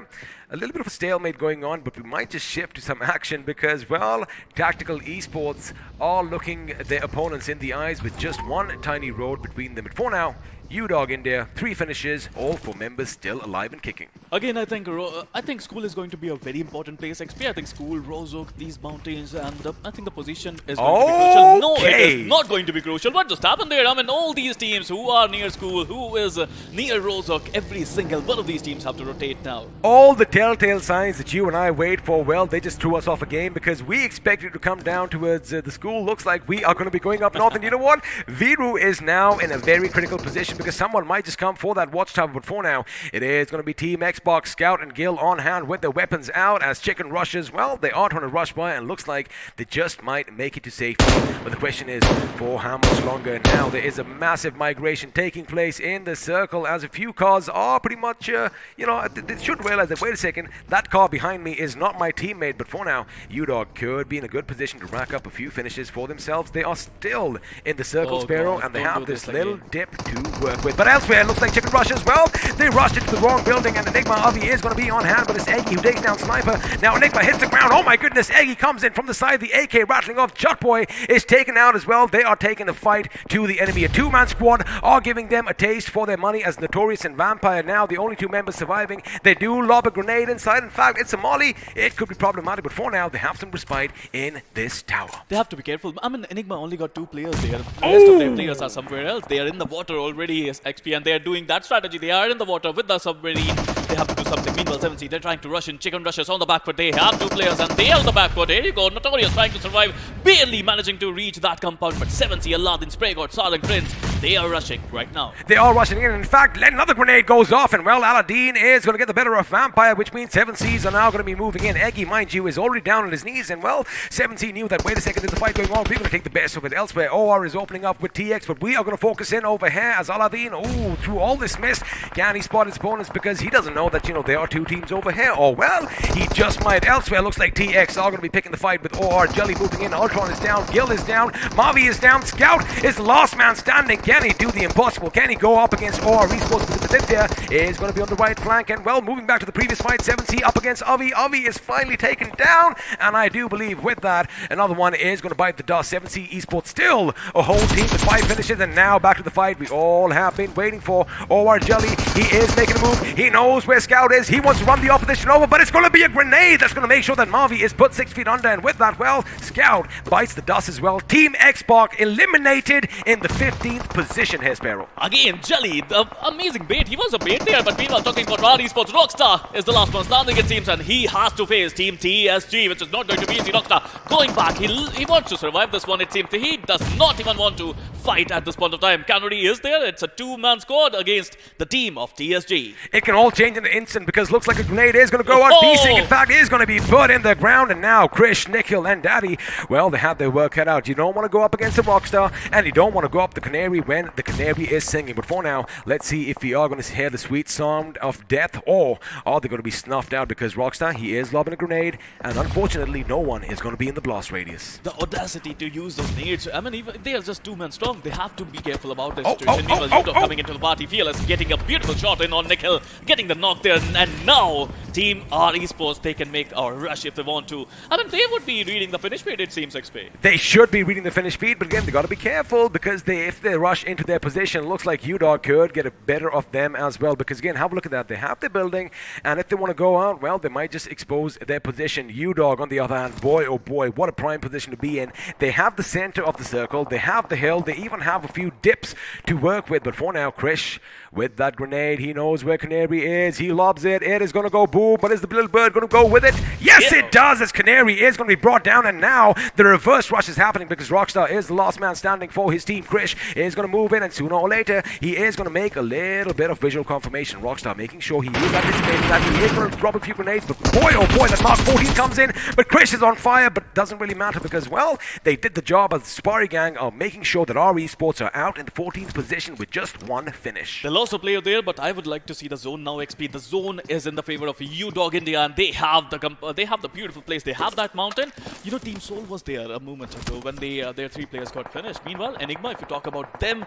a little bit of a stalemate going on, but we might just shift to some action because, well, Tactical Esports are looking their opponents in the eyes with just one tiny road between them. But for now, U-Dog in there, 3 finishes, all 4 members still alive and kicking. Again, I think school is going to be a very important place. XP, I think school, Rozok, these mountains, and I think the position is going to be crucial. No, it is not going to be crucial. What just happened there? I mean, all these teams who are near school, who is near Rozok, every single one of these teams have to rotate now. All the telltale signs that you and I wait for, well, they just threw us off a game because we expected to come down towards the school. Looks like we are going to be going up north, and you know what? Viru is now in a very critical position because someone might just come for that watchtower, but for now, it is going to be Team Xbox, Scout, and Gil on hand with their weapons out as Chicken rushes. Well, they are trying to rush by, and looks like they just might make it to safety. But the question is, for how much longer? Now, there is a massive migration taking place in the circle as a few cars are pretty much, you know, they should realize that, wait a second, that car behind me is not my teammate, but for now, U-Dog could be in a good position to rack up a few finishes for themselves. They are still in the circle, Sparrow, and they have this little dip to work with. But elsewhere, it looks like Chicken rushes. Well, they rushed into the wrong building, and Enigma Avi is going to be on hand, but it's Eggy who takes down Sniper. Now Enigma hits the ground. Oh my goodness, Eggy comes in from the side. The AK rattling off. Chuckboy is taken out as well. They are taking the fight to the enemy. A 2-man squad are giving them a taste for their money as Notorious and Vampire now the only 2 members surviving. They do lob a grenade inside. In fact, it's a molly. It could be problematic, but for now, they have some respite in this tower. They have to be careful. I mean, Enigma only got 2 players there. The rest of their players are somewhere else. They are in the water already, XP, and they are doing that strategy. They are in the water with the submarine. They have to do something. Meanwhile, 7C, they're trying to rush in. Chicken rushers on the back foot. They have 2 players, and they are on the back foot. Here you go. Notorious trying to survive, barely managing to reach that compound. But 7C, Aladdin, Spray God, Sarling, Prince, they are rushing right now. They are rushing in. In fact, another grenade goes off, and well, Aladdin is going to get the better of Vampire, which means 7Cs are now going to be moving in. Eggy, mind you, is already down on his knees, and well, 7C knew that, wait a second, there's a fight going on. We're going to take the best of it elsewhere. OR is opening up with TX, but we are going to focus in over here as Aladdin, through all this mist, can he spot his opponents because he doesn't know that, there are 2 teams over here. Or well, he just might elsewhere. Looks like TX are going to be picking the fight with OR. Jelly moving in, Ultron is down, Gil is down, Mavi is down, Scout is the last man standing. Can he do the impossible? Can he go up against OR? Esports with the tip there is going to be on the right flank, and well, moving back to the previous fight, 7C up against Avi. Avi is finally taken down, and I do believe with that, another one is going to bite the dust. 7C Esports still a whole team with 5 finishes, and now back to the fight we all have been waiting for. OR Jelly, he is making a move. He knows where Scout is. He wants to run the opposition over, but it's going to be a grenade that's going to make sure that Mavi is put 6 feet under, and with that, well, Scout bites the dust as well. Team Xbox eliminated in the 15th position here, Sparrow. Again, Jelly, the amazing bait. He was a bait there, but meanwhile, talking about Rad Esports, Rockstar is the last one standing, it seems, and he has to face Team TSG, which is not going to be easy. Rockstar going back. He wants to survive this one, it seems. He does not even want to fight at this point of time. Canary is there. It's a 2-man squad against the team of TSG. It can all change in an instant because looks like a grenade is going to go out. D-Sing, in fact, is going to be put in the ground, and now Krish, Nikhil, and Daddy, well, they have their work cut out. You don't want to go up against a Rockstar, and you don't want to go up the Canary when the Canary is singing. But for now, let's see if we are going to hear the sweet sound of death, or are they going to be snuffed out because Rockstar, he is lobbing a grenade, and unfortunately, no one is going to be in the blast radius. The audacity to use those nades. I mean, even they are just 2 men strong. They have to be careful about this situation. Meanwhile, Yudo coming into the party. Fearless getting a beautiful shot in on Nikhil, getting the knock there, and now Team R Esports, they can make a rush if they want to. I mean, they would be reading the finish feed, it seems, XP. They should be reading the finish feed, but again, they got to be careful because if they rush into their position, it looks like UDOG could get a better of them as well. Because again, have a look at that. They have the building, and if they want to go out, well, they might just expose their position. UDOG, on the other hand, boy, oh boy, what a prime position to be in. They have the center of the circle, they have the hill, they even have a few dips to work with. But for now, Krish, with that grenade, he knows where Canary is. He lobs it. It is going to go boom, but is the little bird going to go with it? Yes, it does, as Canary is going to be brought down, and now the reverse rush is happening because Rockstar is the last man standing for his team. Krish is going to move in, and sooner or later, he is going to make a little bit of visual confirmation. Rockstar making sure he is anticipating that he is going to drop a few grenades, but boy, oh boy, that Mark 14 comes in, but Krish is on fire, but doesn't really matter because, well, they did the job as the Sparry Gang of making sure that our esports are out in the 14th position with just 1 finish. They lost a player there, but I would like to see the zone now, XP. The zone is in the favor of UDOG India, and they have the beautiful place. They have that mountain. You know, Team Soul was there a moment ago when their 3 players got finished. Meanwhile, Enigma, if you talk about them,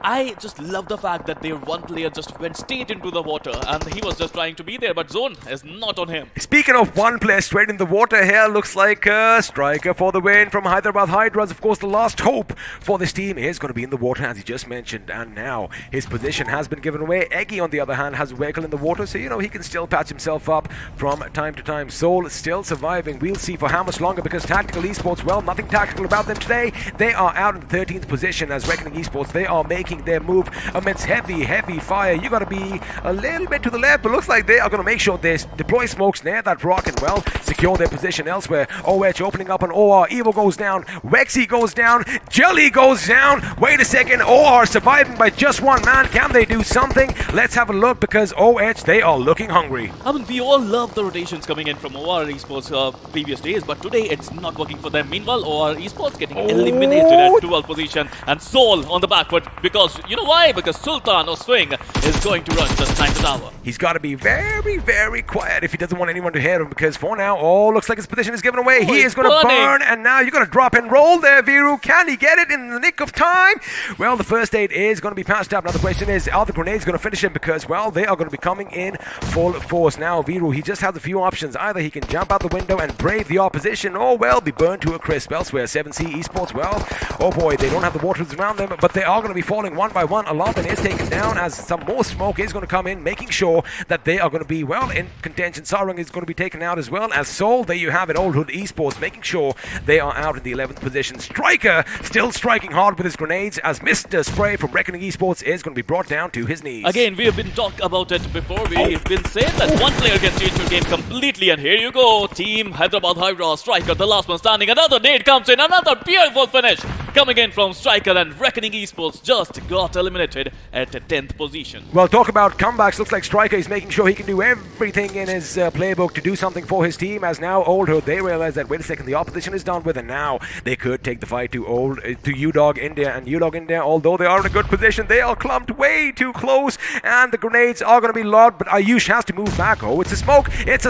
I just love the fact that their 1 player just went straight into the water, and he was just trying to be there, but zone is not on him. Speaking of 1 player straight in the water here, looks like a striker for the win from Hyderabad Hydras. Of course, the last hope for this team is going to be in the water, as he just mentioned, and now his position has been given away. Eggy, on the other hand, has a vehicle in the water, so, he can still patch himself up from time to time. Soul still surviving. We'll see for how much longer, because Tactical Esports, well, nothing tactical about them today. They are out in the 13th position as Reckoning Esports. They are making their move amidst heavy fire. You got to be a little bit to the left, but looks like they are going to make sure they deploy smokes near that rock and, well, secure their position elsewhere. OH opening up on OR. Evo goes down. Rexy goes down. Jelly goes down. Wait a second. OR surviving by just 1 man. Can they do something? Let's have a look, because OH, they are looking hungry. I mean, we all love the rotations coming in from OR Esports previous days, but today it's not working for them. Meanwhile, OR Esports getting eliminated at 12th position, and Soul on the back foot, because, you know why? Because Sultan or Swing is going to run just behind the tower. He's got to be very quiet if he doesn't want anyone to hear him, because for now, looks like his position is given away. He is going to burn, and now you're going to drop and roll there, Viru. Can he get it in the nick of time? Well, the first aid is going to be passed up. Now the question is, are the grenades going to finish him? Because, well, they are going to be coming in full force. Now, Viru, he just has a few options. Either he can jump out the window and brave the opposition, or, well, be burned to a crisp elsewhere. 7C Esports, well, oh boy, they don't have the waters around them, but they are going to be falling falling one by one. Alarm is taken down as some more smoke is going to come in, making sure that they are going to be well in contention. Sarung is going to be taken out as well as Soul. There you have it, Old Hood Esports making sure they are out in the 11th position. Striker still striking hard with his grenades as Mr. Spray from Reckoning Esports is going to be brought down to his knees. Again, we have been talking about it before. We've been saying that one player can change your game completely, and here you go. Team Hyderabad Hydra, Striker, the last one standing. Another nade comes in, another beautiful finish coming in from Striker, and Reckoning Esports just got eliminated at the 10th position. Well, talk about comebacks. Looks like Striker is making sure he can do everything in his playbook to do something for his team, as now Old Hood, they realize that, wait a second, the opposition is done with, and now they could take the fight to UDOG India, and UDOG India, although they are in a good position, they are clumped way too close, and the grenades are going to be lobbed, but Ayush has to move back. Oh, it's a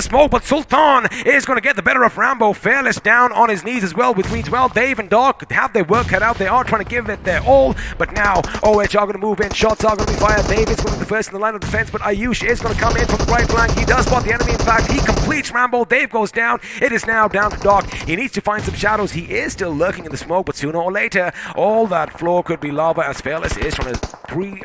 smoke, but Sultan is going to get the better of Rambo. Fearless down on his knees as well, which means, well, Dave and Doc have their work cut out. They are trying to give it their all, but now OH are going to move in. Shots are going to be fired. Dave is going to be the first in the line of defense, but Ayush is going to come in from the right flank. He does spot the enemy. In fact, he completes Rambo. Dave goes down. It is now down to Doc. He needs to find some shadows. He is still lurking in the smoke, but sooner or later, all that floor could be lava as Fearless is trying to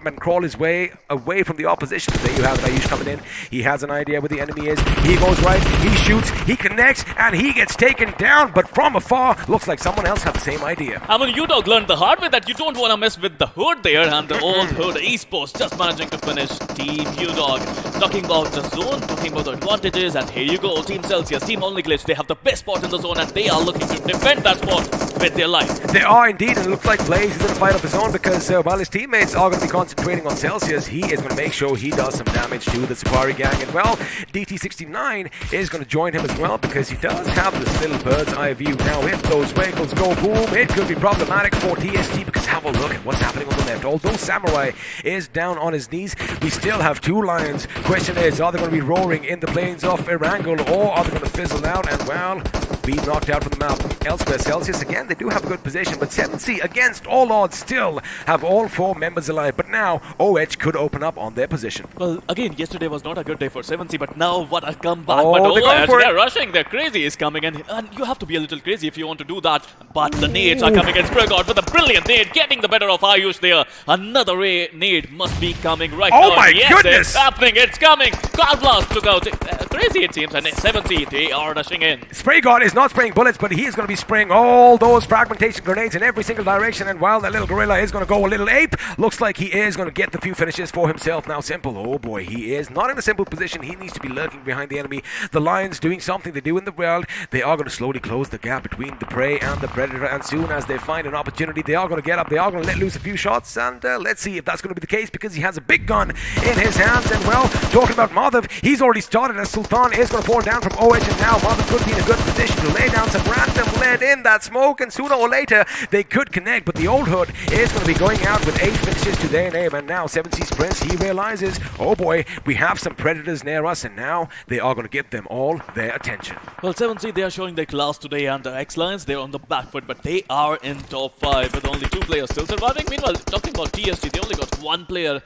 and crawl his way away from the opposition. But there you have it, Ayush coming in. He has an idea where the enemy is. He goes right, he shoots, he connects, and he gets taken down, but from afar, looks like someone else has the same idea. I mean, UDOG learned the hard way that you don't want to mess with the hood there, and the Old Hood Esports just managing to finish Team UDOG. Talking about the zone, talking about the advantages, and here you go, Team Celsius, Team Only Glitch, they have the best spot in the zone, and they are looking to defend that spot with their life. They are indeed, and it looks like Blaze is in a fight of his own, because while his teammates are going to be concentrating on Celsius, he is going to make sure he does some damage to the Safari gang, and well, DT69 is going to join him as well, because he does have this little bird's eye view. Now, if those vehicles go boom, it could be problematic for TST, because have a look at what's happening on the left. Although Samurai is down on his knees, we still have two Lions. Question is, are they going to be roaring in the plains of Erangel, or are they going to fizzle out and, well, be knocked out from the map? Elsewhere, Celsius, again, they do have a good position, but 7C, against all odds, still have all four members alive. But now, OH could open up on their position. Well, again, yesterday was not a good day for 7C, but now what a comeback. Oh, but they're rushing, they're crazy is coming in, and you have to be a little crazy if you want to do that. But the nades are coming in. Sprigod with a brilliant nade, getting the better of Ayush there. Another nade must be coming right now. Oh my yes, goodness! It's happening, it's coming. Cloud Blast took out. Crazy it seems, and 7C, they are rushing in. Spray God is not spraying bullets, but he is going to be spraying all those fragmentation grenades in every single direction, and while that little gorilla is going to go a little ape, looks like he is going to get the few finishes for himself. Now Simple, oh boy, he is not in a simple position. He needs to be lurking behind the enemy. The Lions doing something they do in the world. They are going to slowly close the gap between the prey and the predator, and soon as they find an opportunity, they are going to get up, they are going to let loose a few shots, and let's see if that's going to be the case, because he has a big gun in his hands. And well, talking about Madhav, he's already started as Sultan is going to fall down from OH, and now Madhav could be in a good position to lay down some random lead in that smoke, and sooner or later they could connect. But the Old Hood is going to be going out with 8 finishes to their name, and now 7C's Prince, he realizes, oh boy, we have some predators near us, and now they are going to give them all their attention. Well, 7C, they are showing their class today, and the X-Lions, they're on the back foot, but they are in top 5 with only 2 players still surviving. Meanwhile, talking about TSG, they only got 1 player.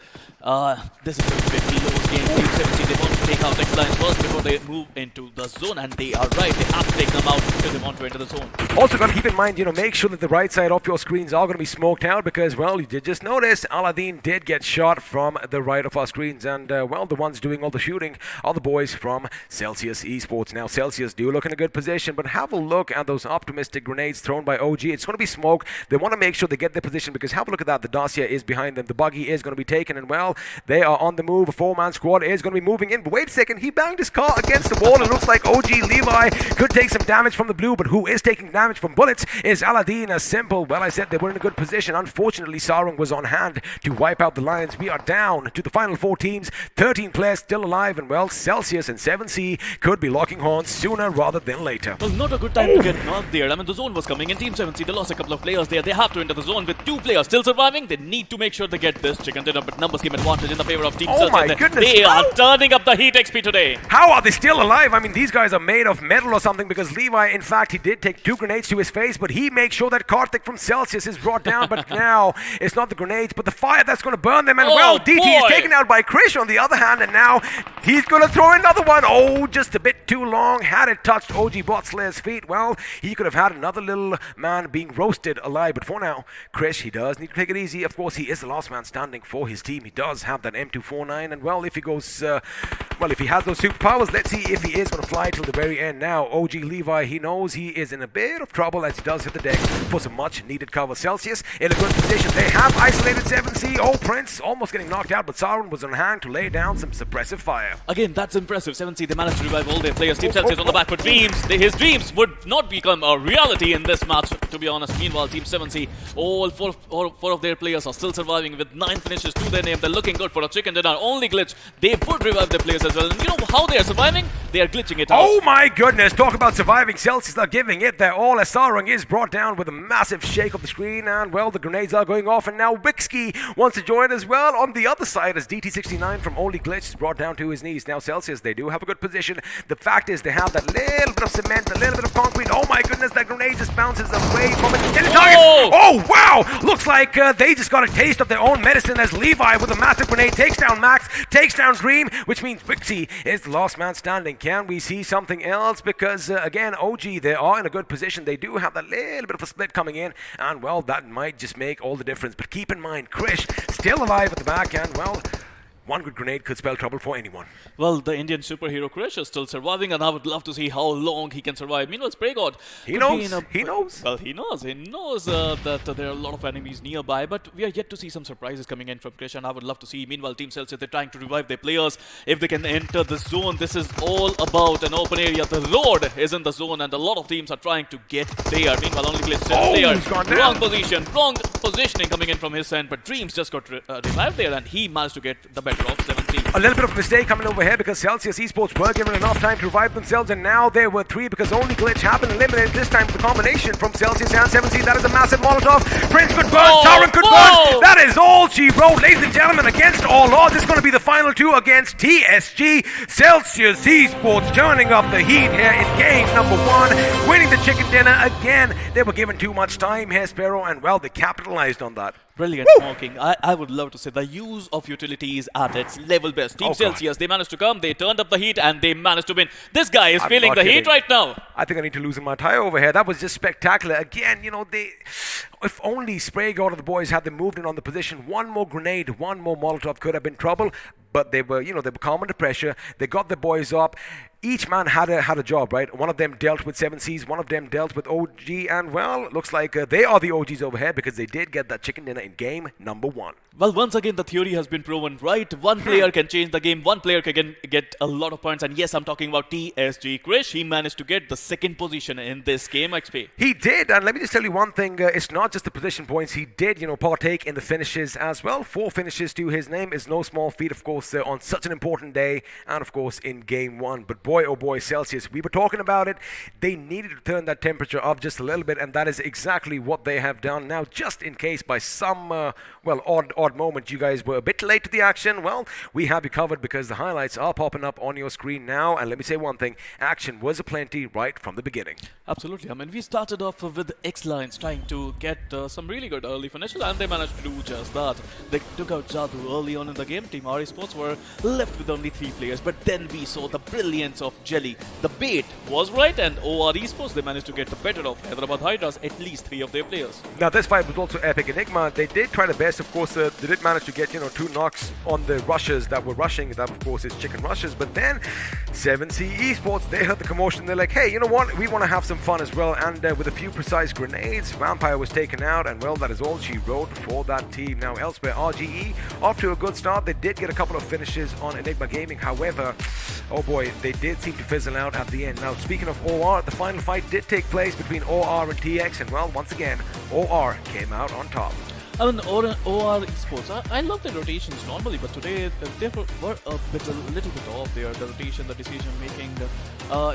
This is a 50 lowest game. Team 7C, they want to take out X-Lions first before they move into the zone, and they are right. They have to take them out because they want to enter the zone. Also got to keep in mind, make sure that the right side of your screens are going to be smoked out, because, well, you did just notice Aladdin did get shot from the right of our screens, and, well, the ones doing all the shooting are the boys from Celsius Esports. Now, Celsius do look in a good position, but have a look at those optimistic grenades thrown by OG. It's going to be smoke. They want to make sure they get their position, because have a look at that. The Dacia is behind them. The buggy is going to be taken, and, well, they are on the move. A 4-man squad is going to be moving in, but wait a second. He banged his car against the wall. It looks like OG Levi could take some damage from the blue, but who is taking damage from bullets is Aladdin. As Simple, well, I said they were in a good position. Unfortunately, Sarung was on hand to wipe out the Lions. We are down to the final 4 teams, 13 players still alive, and, well, Celsius and 7C could be locking horns sooner rather than later. Well, not a good time to get knocked there. I mean, the zone was coming in. Team 7C, they lost a couple of players there. They have to enter the zone with 2 players still surviving. They need to make sure they get this chicken dinner, but numbers game advantage in the favor of Team Oh my Celsius. goodness. They are turning up the heat XP today. How are they still alive? I mean, these guys are made of metal or something, because Levi Levi, in fact, he did take 2 grenades to his face, but he makes sure that Karthik from Celsius is brought down. But now it's not the grenades, but the fire that's going to burn them. And well, DT is taken out by Krish on the other hand, and now he's going to throw another one. Oh, just a bit too long. Had it touched OG Botslayer's feet, well, he could have had another little man being roasted alive. But for now, Krish, he does need to take it easy. Of course, he is the last man standing for his team. He does have that M249, and well, if he goes, well, if he has those superpowers, let's see if he is going to fly till the very end. Now, OG Levi, he knows he is in a bit of trouble as he does hit the deck for some much needed cover. Celsius in a good position. They have isolated 7C. Oh, Prince almost getting knocked out, but Sauron was on hand to lay down some suppressive fire. Again, that's impressive. 7C, they managed to revive all their players. Team Celsius on the back for dreams. His dreams would not become a reality in this match, to be honest. Meanwhile, Team 7C, all four of their players are still surviving with 9 finishes to their name. They're looking good for a chicken dinner. Only glitch. They would revive their players as well. And you know how they are surviving? They are glitching it out. Oh my goodness, talk about surviving. Celsius are giving it their all as Sarung is brought down with a massive shake of the screen, and well, the grenades are going off, and now Wixky wants to join as well on the other side as DT69 from Only Glitch is brought down to his knees. Now Celsius, they do have a good position. The fact is they have that little bit of cement, a little bit of concrete. Oh my goodness, that grenade just bounces away from it. Get a target. Oh wow, looks like they just got a taste of their own medicine as Levi with a massive grenade takes down Max, takes down Dream, which means Wixky is the last man standing. Can we see something else? Because again, OG, they are in a good position. They do have that little bit of a split coming in, and well, that might just make all the difference. But keep in mind, Krish still alive at the back, and well, one good grenade could spell trouble for anyone. Well, the Indian superhero Krish is still surviving, and I would love to see how long he can survive. Meanwhile, Spraygod, He knows. He knows. Well, he knows. He knows that there are a lot of enemies nearby, but we are yet to see some surprises coming in from Krish, and I would love to see. Meanwhile, Team Celsius, they're trying to revive their players. If they can enter the zone, this is all about an open area. The Lord is in the zone, and a lot of teams are trying to get there. Meanwhile, Only Glitch still there. Wrong position, wrong positioning coming in from his end, but Dreams just got revived there, and he managed to get the better of 7-3. A little bit of mistake coming over here because Celsius Esports were given enough time to revive themselves, and now there were 3 because Only Glitch have been eliminated. This time the combination from Celsius and 7C. That is a massive Molotov. Prince could burn, Sauron could burn. That is all she wrote, ladies and gentlemen, against all odds. It's going to be the final 2 against TSG. Celsius Esports turning up the heat here in game number 1, winning the chicken dinner again. They were given too much time here, Sparrow, and well, they capitalized on that. Brilliant smoking. I would love to say the use of utilities at its level best. Team Celsius, they managed to come, they turned up the heat, and they managed to win. This guy is feeling the heat right now. I think I need to loosen my tie over here. That was just spectacular. Again, you know, if only Spraygod or the boys had them moved in on the position, one more grenade, one more Molotov could have been trouble. But they were, they were calm under pressure. They got the boys up. Each man had a job, right? One of them dealt with 7Cs, one of them dealt with OG, and well, looks like they are the OGs over here because they did get that chicken dinner in game number 1. Well, once again, the theory has been proven right. One player can change the game, one player can get a lot of points, and yes, I'm talking about TSG. Krish, he managed to get the 2nd position in this game, XP. He did, and let me just tell you one thing, it's not just the position points. He did, partake in the finishes as well. 4 finishes to his name is no small feat, of course, on such an important day, and of course, in game 1. But boy, oh boy, Celsius, we were talking about it. They needed to turn that temperature up just a little bit, and that is exactly what they have done. Now, just in case by some, odd moment, you guys were a bit late to the action, well, we have you covered because the highlights are popping up on your screen now. And let me say one thing, action was aplenty right from the beginning. Absolutely. I mean, we started off with X-Lines trying to get some really good early finishes, and they managed to do just that. They took out Jadoo early on in the game. Team RE Sports were left with only 3 players, but then we saw the brilliance of Jelly. The bait was right, and OR Esports, they managed to get the better of Hyderabad Hydras, at least 3 of their players. Now, this fight was also epic. Enigma, they did try the best. Of course, they did manage to get, 2 knocks on the rushers that were rushing. That, of course, is chicken rushers. But then 7C Esports, they heard the commotion. They're like, hey, you know what? We want to have some fun as well. And with a few precise grenades, Vampire was taken out. And, well, that is all she wrote for that team. Now, elsewhere, RGE, off to a good start. They did get a couple of finishes on Enigma Gaming. However, oh boy, they did seem to fizzle out at the end. Now, speaking of OR, the final fight did take place between OR and TX. And, well, once again, OR came out on top. I mean, OR Esports, I love their rotations normally, but today they were a little bit off there. The rotation, the decision making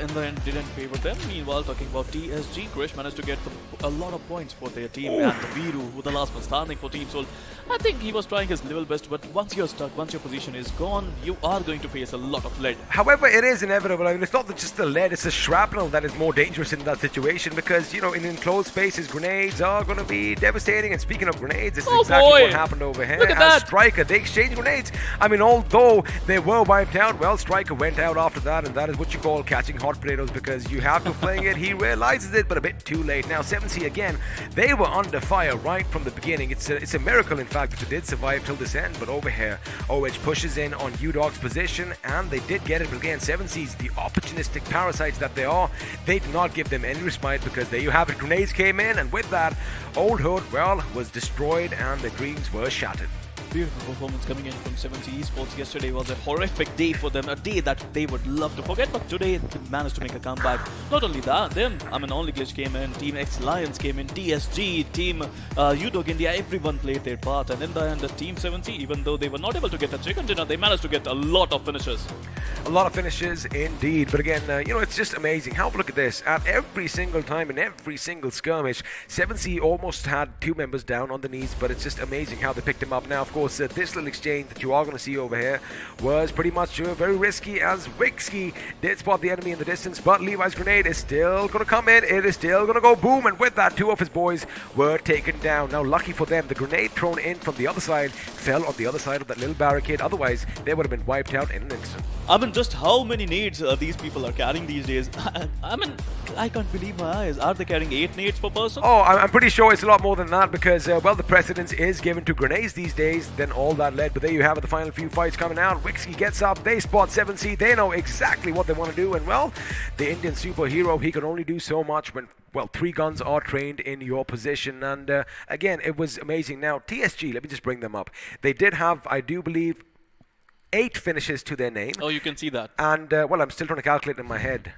in the end didn't favor them. Meanwhile, talking about TSG, Krish managed to get a lot of points for their team, and the Viru, who the last man standing for Team Soul, I think he was trying his level best, but once you're stuck, once your position is gone, you are going to face a lot of lead. However, it is inevitable. I mean, it's not just the lead, it's the shrapnel that is more dangerous in that situation because, you know, in enclosed spaces, grenades are going to be devastating. And speaking of grenades, this is exactly what happened over here. Look at that. Striker, they exchanged grenades. I mean, although they were wiped out, well, Striker went out after that, and that is what you call catching hot potatoes because you have to playing it. He realizes it, but a bit too late. Now, 7C again, they were under fire right from the beginning. It's a miracle, in fact, that they did survive till this end. But over here, OH pushes in on UDog's position, and they did get it. But again, 7C's the opportunistic parasites that they are. They did not give them any respite because there you have it. Grenades came in, and with that, Old Hood, well, was destroyed and the dreams were shattered. Beautiful performance coming in from 7C Esports. Yesterday was a horrific day for them, a day that they would love to forget, but today they managed to make a comeback. Not only that, then, I mean, Only Glitch came in, Team X Lions came in, TSG, Team UDog India, everyone played their part, and in the end, the Team 7C, even though they were not able to get a chicken dinner, they managed to get a lot of finishes. A lot of finishes indeed, but again, you know, it's just amazing. Have a look at this. At every single time, in every single skirmish, 7C almost had two members down on the knees, but it's just amazing how they picked him up. Now, of course, this little exchange that you are going to see over here was pretty much very risky as Wixky did spot the enemy in the distance, but Levi's grenade is still going to come in. It is still going to go boom, and with that, two of his boys were taken down. Now, lucky for them, the grenade thrown in from the other side fell on the other side of that little barricade. Otherwise, they would have been wiped out in an instant. I mean, just how many nades these people are carrying these days? I mean, I can't believe my eyes. Are they carrying 8 nades per person? Oh, I'm pretty sure it's a lot more than that because, well, the precedence is given to grenades these days than all that lead. But there you have it, the final few fights coming out. Wixky gets up, they spot 7C, they know exactly what they want to do. And, well, the Indian superhero, he can only do so much when, well, 3 guns are trained in your position. And, again, it was amazing. Now, TSG, let me just bring them up. They did have, I do believe, 8 finishes to their name. Oh, you can see that. And well, I'm still trying to calculate in my head.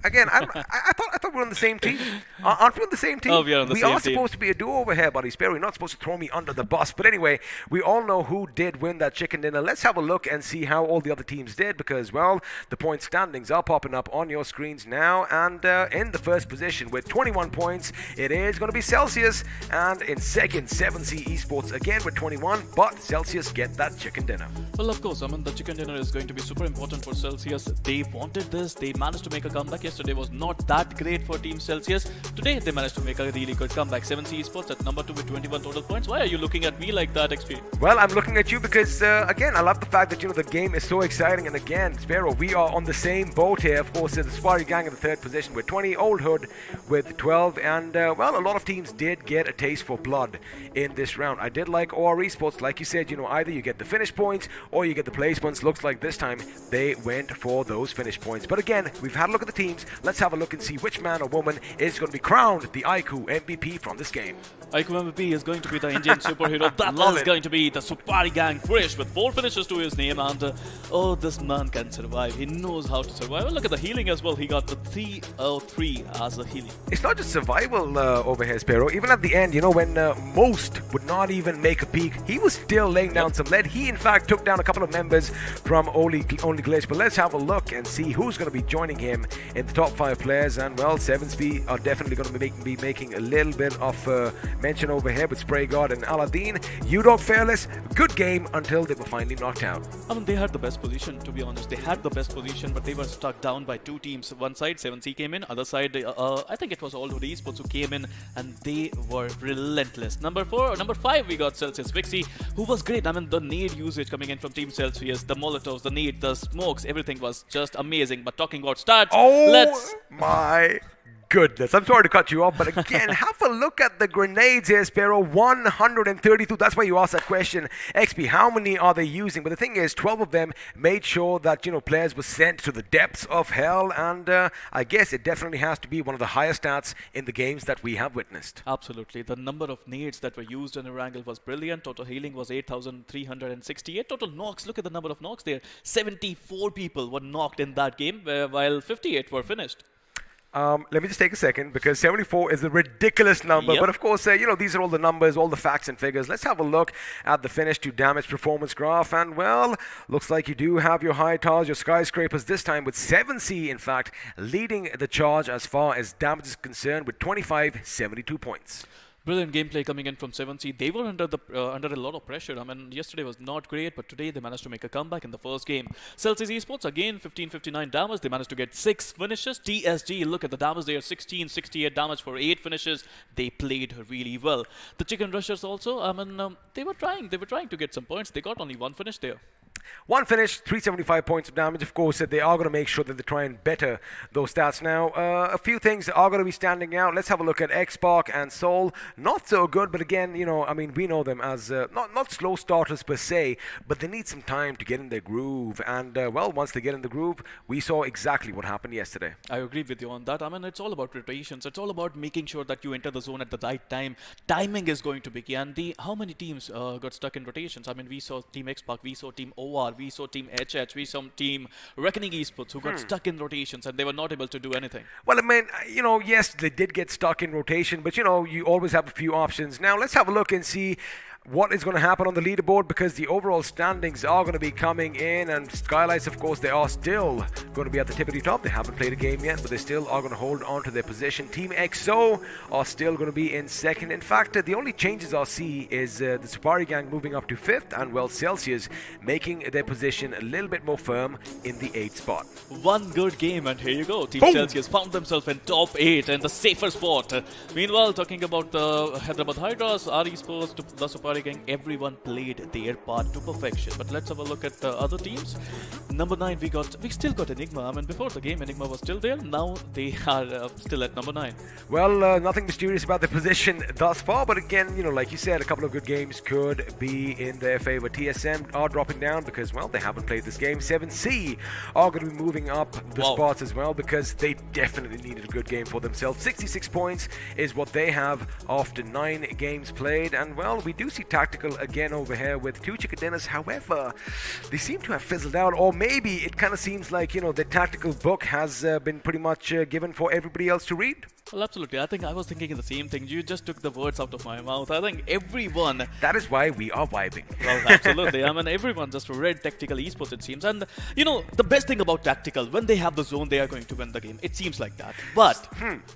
Again, I thought we were on the same team. Aren't we on the same team? Oh, we are on the same We are team. supposed to be a duo over here, buddy. Sparrow, you're not supposed to throw me under the bus. But anyway, we all know who did win that chicken dinner. Let's have a look and see how all the other teams did because, well, the point standings are popping up on your screens now. And in the first position with 21 points, it is going to be Celsius. And in second, 7C Esports again with 21. But Celsius get that chicken dinner. Well, of course, I mean, the chicken dinner is going to be super important for Celsius. They wanted this. They managed to make a comeback. Yesterday was not that great for Team Celsius. Today, they managed to make a really good comeback. 7C Esports at number 2 with 21 total points. Why are you looking at me like that, XP? Well, I'm looking at you because, again, I love the fact that, you know, the game is so exciting. And again, Sparrow, we are on the same boat here. Of course, the Safari Gang in the third position with 20, Old Hood with 12. And, well, a lot of teams did get a taste for blood in this round. I did like OR Esports. Like you said, you know, either you get the finish points or you get the placements. Looks like this time they went for those finish points. But again, we've had a look at the teams. Let's have a look and see which man or woman is going to be crowned the iQOO MVP from this game. iQOO MVP is going to be the Indian superhero. That is going to be the Supari Gang Krish with 4 finishes to his name. And oh, this man can survive. He knows how to survive. And look at the healing as well. He got the 303 as a healing. It's not just survival over here, Sparrow. Even at the end, you know, when most would not even make a peek, he was still laying down some lead. He, in fact, took down a couple of members from Only Glitch. But let's have a look and see who's going to be joining him in the top 5 players. And, well, 7SP are definitely going to be making a little bit of mention over here with Spray God and Aladdin. UDog Fearless, good game until they were finally knocked out. I mean, they had the best position, to be honest. They had the best position, but they were stuck down by 2 teams. One side, 7C came in. Other side, I think it was All Hood Esports who came in, and they were relentless. Number 5, we got Celsius Vixie, who was great. I mean, the nade usage coming in from Team Celsius, the Molotovs, the nade, the smokes, everything was just amazing. But talking about stats, let's... my goodness. I'm sorry to cut you off, but again, have a look at the grenades here, Sparrow. 132. That's why you asked that question. XP, how many are they using? But the thing is, 12 of them made sure that, you know, players were sent to the depths of hell. And I guess it definitely has to be one of the highest stats in the games that we have witnessed. Absolutely. The number of nades that were used in Erangel was brilliant. Total healing was 8,368. Total knocks, look at the number of knocks there. 74 people were knocked in that game, while 58 were finished. Let me just take a second because 74 is a ridiculous number. Yep. But of course, these are all the numbers, all the facts and figures. Let's have a look at the finish to damage performance graph. And well, looks like you do have your high towers, your skyscrapers this time with 7C, in fact, leading the charge as far as damage is concerned with 72 points. Brilliant gameplay coming in from 7C. They were under a lot of pressure. I mean, yesterday was not great, but today they managed to make a comeback in the first game. Celsius Esports, again, 1559 damage. They managed to get 6 finishes. TSG, look at the damage there, 1668 damage for 8 finishes. They played really well. The Chicken Rushers also, I mean, they were trying to get some points. They got only 1 finish there. One finish, 375 points of damage. Of course, they are going to make sure that they try and better those stats. Now, a few things are going to be standing out. Let's have a look at X-Spark and Soul. Not so good, but again, I mean, we know them as not slow starters per se, but they need some time to get in their groove. And, well, once they get in the groove, we saw exactly what happened yesterday. I agree with you on that. I mean, it's all about rotations. It's all about making sure that you enter the zone at the right time. Timing is going to be key. And how many teams got stuck in rotations? I mean, we saw Team X-Spark, we saw Team OR, we saw Team HH, we saw Team Reckoning Esports who got stuck in rotations and they were not able to do anything. Well, I mean, yes, they did get stuck in rotation, but, you always have a few options. Now, let's have a look and see what is going to happen on the leaderboard because the overall standings are going to be coming in, and Skylights, of course, they are still going to be at the tippity top. They haven't played a game yet, but they still are going to hold on to their position. Team XO are still going to be in second. In fact, the only changes I'll see is the Supari gang moving up to 5th, and well, Celsius making their position a little bit more firm in the 8th spot. One good game and here you go. Team Boom. Celsius found themselves in top 8 and the safer spot. Meanwhile, talking about the Hyderabad Hydras, our esports, the Supari gang, everyone played their part to perfection. But let's have a look at the other teams. Number 9, we still got Enigma. I mean, before the game, Enigma was still there. Now they are still at number 9. Well, nothing mysterious about their position thus far, but again, like you said, a couple of good games could be in their favor. TSM are dropping down because, well, they haven't played this game. 7C are going to be moving up the spots as well because they definitely needed a good game for themselves. 66 points is what they have after 9 games played, and well, we do see Tactical again over here with 2 chicken dinners. However, they seem to have fizzled out, or maybe it kind of seems like, the Tactical book has been pretty much given for everybody else to read. Well, absolutely. I think I was thinking the same thing. You just took the words out of my mouth. I think everyone... That is why we are vibing. Well, absolutely. I mean, everyone just read Tactical Esports, it seems. And, the best thing about Tactical, when they have the zone, they are going to win the game. It seems like that. But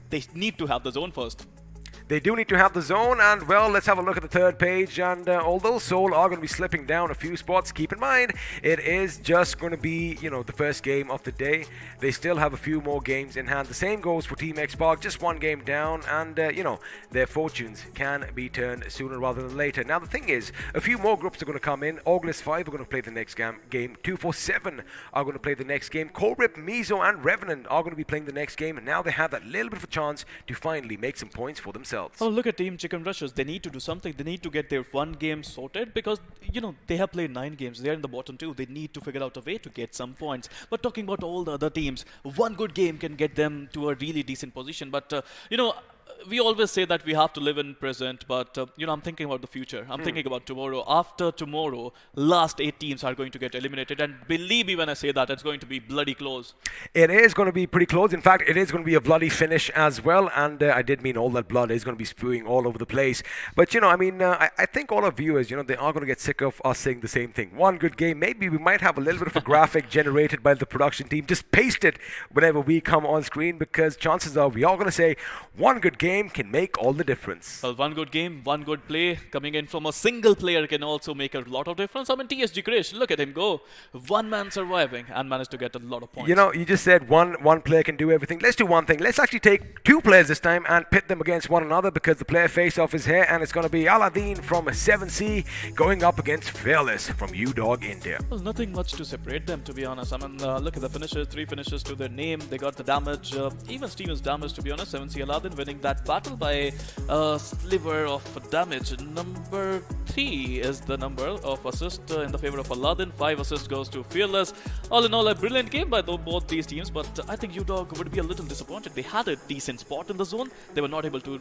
they need to have the zone first. They do need to have the zone, and well, let's have a look at the third page. And although Seoul are going to be slipping down a few spots, keep in mind it is just going to be the first game of the day. They still have a few more games in hand. The same goes for Team X-Spark, just 1 game down, and their fortunes can be turned sooner rather than later. Now the thing is, a few more groups are going to come in. August 5 are going to play the next game. 247 are going to play the next game. Corrip, Mizo, and Revenant are going to be playing the next game, and now they have that little bit of a chance to finally make some points for themselves. Oh, look at Team Chicken Rushers. They need to do something. They need to get their 1 game sorted because, they have played 9 games. They're in the bottom 2. They need to figure out a way to get some points. But talking about all the other teams, 1 good game can get them to a really decent position. But, we always say that we have to live in present, but I'm thinking about the future. I'm thinking about tomorrow. After tomorrow, last 8 teams are going to get eliminated, and believe me when I say that, it's going to be bloody close. It is going to be pretty close. In fact, it is going to be a bloody finish as well, and I did mean all that blood is going to be spewing all over the place. But I think all our viewers, they are going to get sick of us saying the same thing. 1 good game. Maybe we might have a little bit of a graphic generated by the production team. Just paste it whenever we come on screen, because chances are we are going to say 1 good game can make all the difference. Well, 1 good game, 1 good play coming in from a single player can also make a lot of difference. I mean, TSG Krish, look at him go. 1 man surviving and managed to get a lot of points. You just said one player can do everything. Let's do one thing. Let's actually take 2 players this time and pit them against one another, because the player face-off is here, and it's going to be Aladdin from 7C going up against Fearless from UDog India. Well, nothing much to separate them, to be honest. I mean, look at the finishes, 3 finishes to their name. They got the damage, even Steven's damage, to be honest. 7C Aladdin winning that that battle by a sliver of damage. Number 3 is the number of assists in the favor of Aladdin. 5 assists goes to Fearless. All in all, a brilliant game by both these teams, but I think UDOG would be a little disappointed. They had a decent spot in the zone. They were not able to,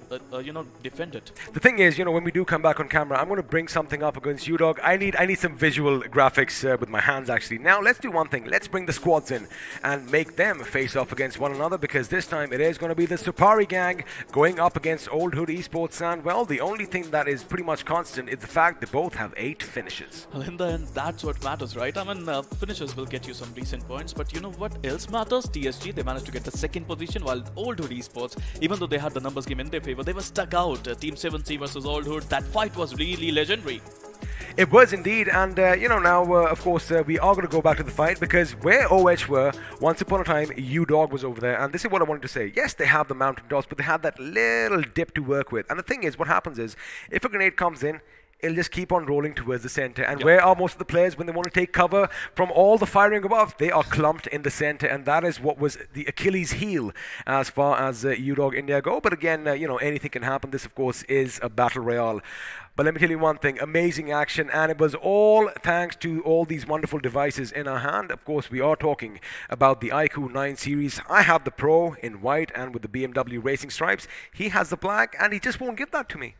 defend it. The thing is, when we do come back on camera, I'm going to bring something up against UDOG. I need some visual graphics with my hands, actually. Now, let's do one thing. Let's bring the squads in and make them face off against one another, because this time it is going to be the Supari gang going up against Old Hood Esports. And, well, the only thing that is pretty much constant is the fact they both have 8 finishes. Well, in the end, that's what matters, right? I mean, finishes will get you some decent points, but you know what else matters? TSG, they managed to get the 2nd position, while Old Hood Esports, even though they had the numbers game in their favor, they were stuck out. Team 7C versus Old Hood, that fight was really legendary. It was indeed, and now of course we are going to go back to the fight, because where OH were, once upon a time UDOG was over there, and this is what I wanted to say. Yes, they have the mountain toss, but they have that little dip to work with. And the thing is, what happens is, if a grenade comes in, it'll just keep on rolling towards the center. And where are most of the players when they want to take cover from all the firing above? They are clumped in the center, and that is what was the Achilles heel as far as UDOG India go. But again, anything can happen. This, of course, is a battle royale. But let me tell you one thing, amazing action, and it was all thanks to all these wonderful devices in our hand. Of course, we are talking about the iQOO 9 series. I have the Pro in white and with the BMW racing stripes. He has the black, and he just won't give that to me.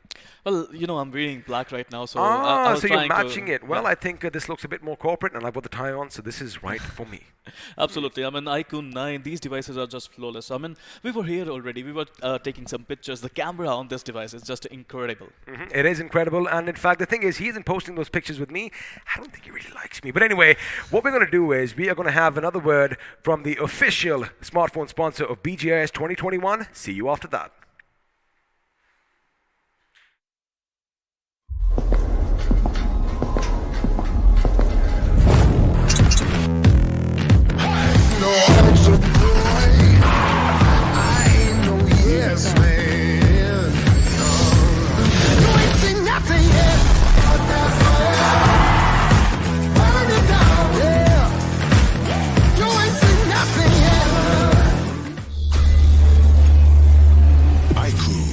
Well, I'm wearing black right now, so I was so you're trying matching to, it. Well, I think this looks a bit more corporate, and I've got the tie on, so this is right for me. Absolutely. I mean, iQOO 9, these devices are just flawless. I mean, we were here already. We were taking some pictures. The camera on this device is just incredible. It is incredible, and in fact, the thing is, he isn't posting those pictures with me. I don't think he really likes me. But anyway, what we're going to do is we are going to have another word from the official smartphone sponsor of BGIS 2021. See you after that. Yes, man. You ain't seen nothing yet. But that's fire. Burn it down. Yeah. You ain't seen nothing yet. iQOO.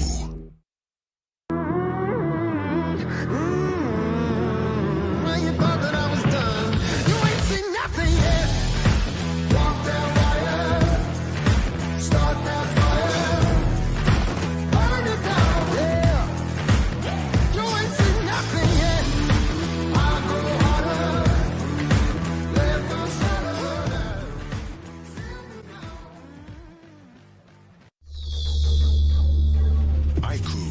When you thought that I was done, you ain't seen nothing yet. Walk that wire. Start that fire. Burn it down. Yeah. You ain't seen nothing yet. I go harder. Let the sun burn. iQOO.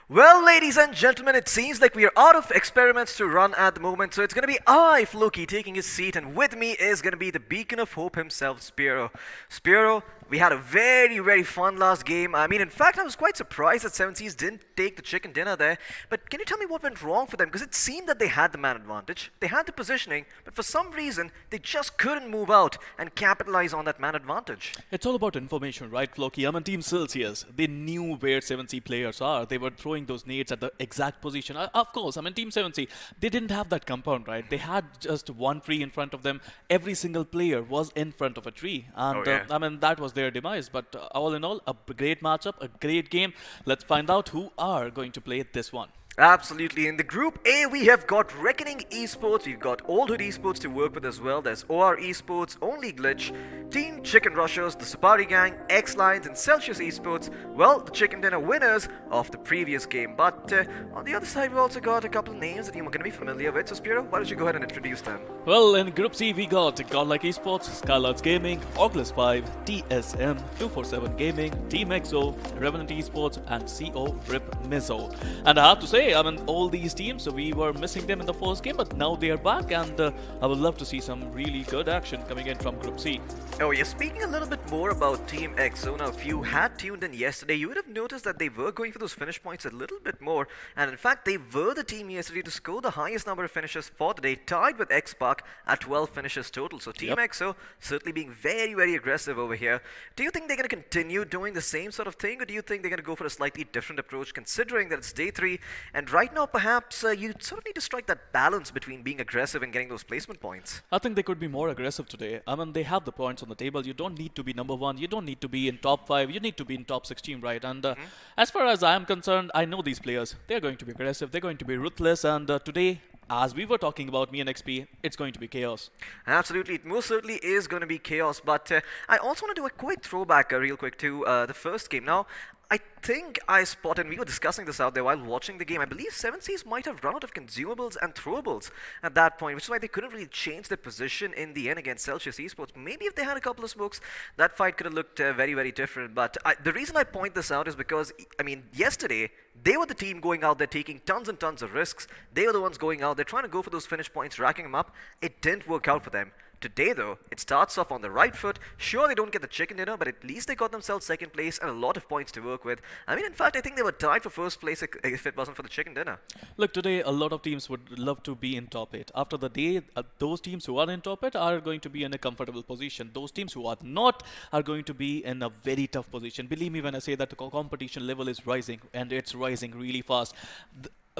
Well, ladies and gentlemen, it seems like we are out of experiments to run at the moment, so it's going to be I, Floki, taking his seat, and with me is going to be the beacon of hope himself, Spiro. Spiro, we had a very, very fun last game. I mean, in fact, I was quite surprised that 7Cs didn't take the chicken dinner there, but can you tell me what went wrong for them? Because it seemed that they had the man advantage, they had the positioning, but for some reason, they just couldn't move out and capitalize on that man advantage. It's all about information, right, Floki? I mean, Team Celsius, they knew where 7C players are. They were throwing those nades at the exact position. Of course, I mean, Team 7C, they didn't have that compound, right? They had just one tree in front of them. Every single player was in front of a tree. And, I mean, that was their demise. But all in all, a great matchup, a great game. Let's find out who are going to play this one. Absolutely. In the Group A, we have got Reckoning Esports, we've got Old Hood Esports to work with as well. There's OR Esports, Only Glitch, Team Chicken Rushers, the Supari Gang, X-Lines, and Celsius Esports. Well, the Chicken Dinner winners of the previous game. But on the other side, we've also got a couple of names that you're going to be familiar with. So, Spiro, why don't you go ahead and introduce them? Well, in Group C, we got Godlike Esports, Skylarks Gaming, Oculus 5, TSM, 247 Gaming, Team EXO, Revenant Esports, and CO Rip Mizzo. And I have to say, I mean, all these teams, we were missing them in the first game, but now they are back, and I would love to see some really good action coming in from Group C. Oh, yeah, speaking a little bit more about Team EXO, now if you had tuned in yesterday, you would have noticed that they were going for those finish points a little bit more, and in fact, they were the team yesterday to score the highest number of finishes for the day, tied with X-Park at 12 finishes total. So Team EXO certainly being very, very aggressive over here. Do you think they're going to continue doing the same sort of thing, or do you think they're going to go for a slightly different approach, considering that it's day 3, and right now, perhaps, you sort of need to strike that balance between being aggressive and getting those placement points? I think they could be more aggressive today. I mean, they have the points on the table. You don't need to be number 1. You don't need to be in top 5. You need to be in top 16, right? And as far as I am concerned, I know these players. They're going to be aggressive. They're going to be ruthless. And today, as we were talking about me and XP, it's going to be chaos. Absolutely, it most certainly is going to be chaos. But I also want to do a quick throwback, real quick, to the first game. Now, I think I spotted, we were discussing this out there while watching the game, I believe 7 Seas might have run out of consumables and throwables at that point, which is why they couldn't really change their position in the end against Celsius Esports. Maybe if they had a couple of smokes, that fight could have looked very, very different. But the reason I point this out is because, I mean, yesterday, they were the team going out there taking tons and tons of risks. They were the ones going out there trying to go for those finish points, racking them up. It didn't work out for them. Today, though, it starts off on the right foot. Sure, they don't get the chicken dinner, but at least they got themselves second place and a lot of points to work with. I mean, in fact, I think they were tied for first place if it wasn't for the chicken dinner. Look, today a lot of teams would love to be in top 8. After the day, those teams who are in top 8 are going to be in a comfortable position. Those teams who are not are going to be in a very tough position. Believe me when I say that the competition level is rising, and it's rising really fast.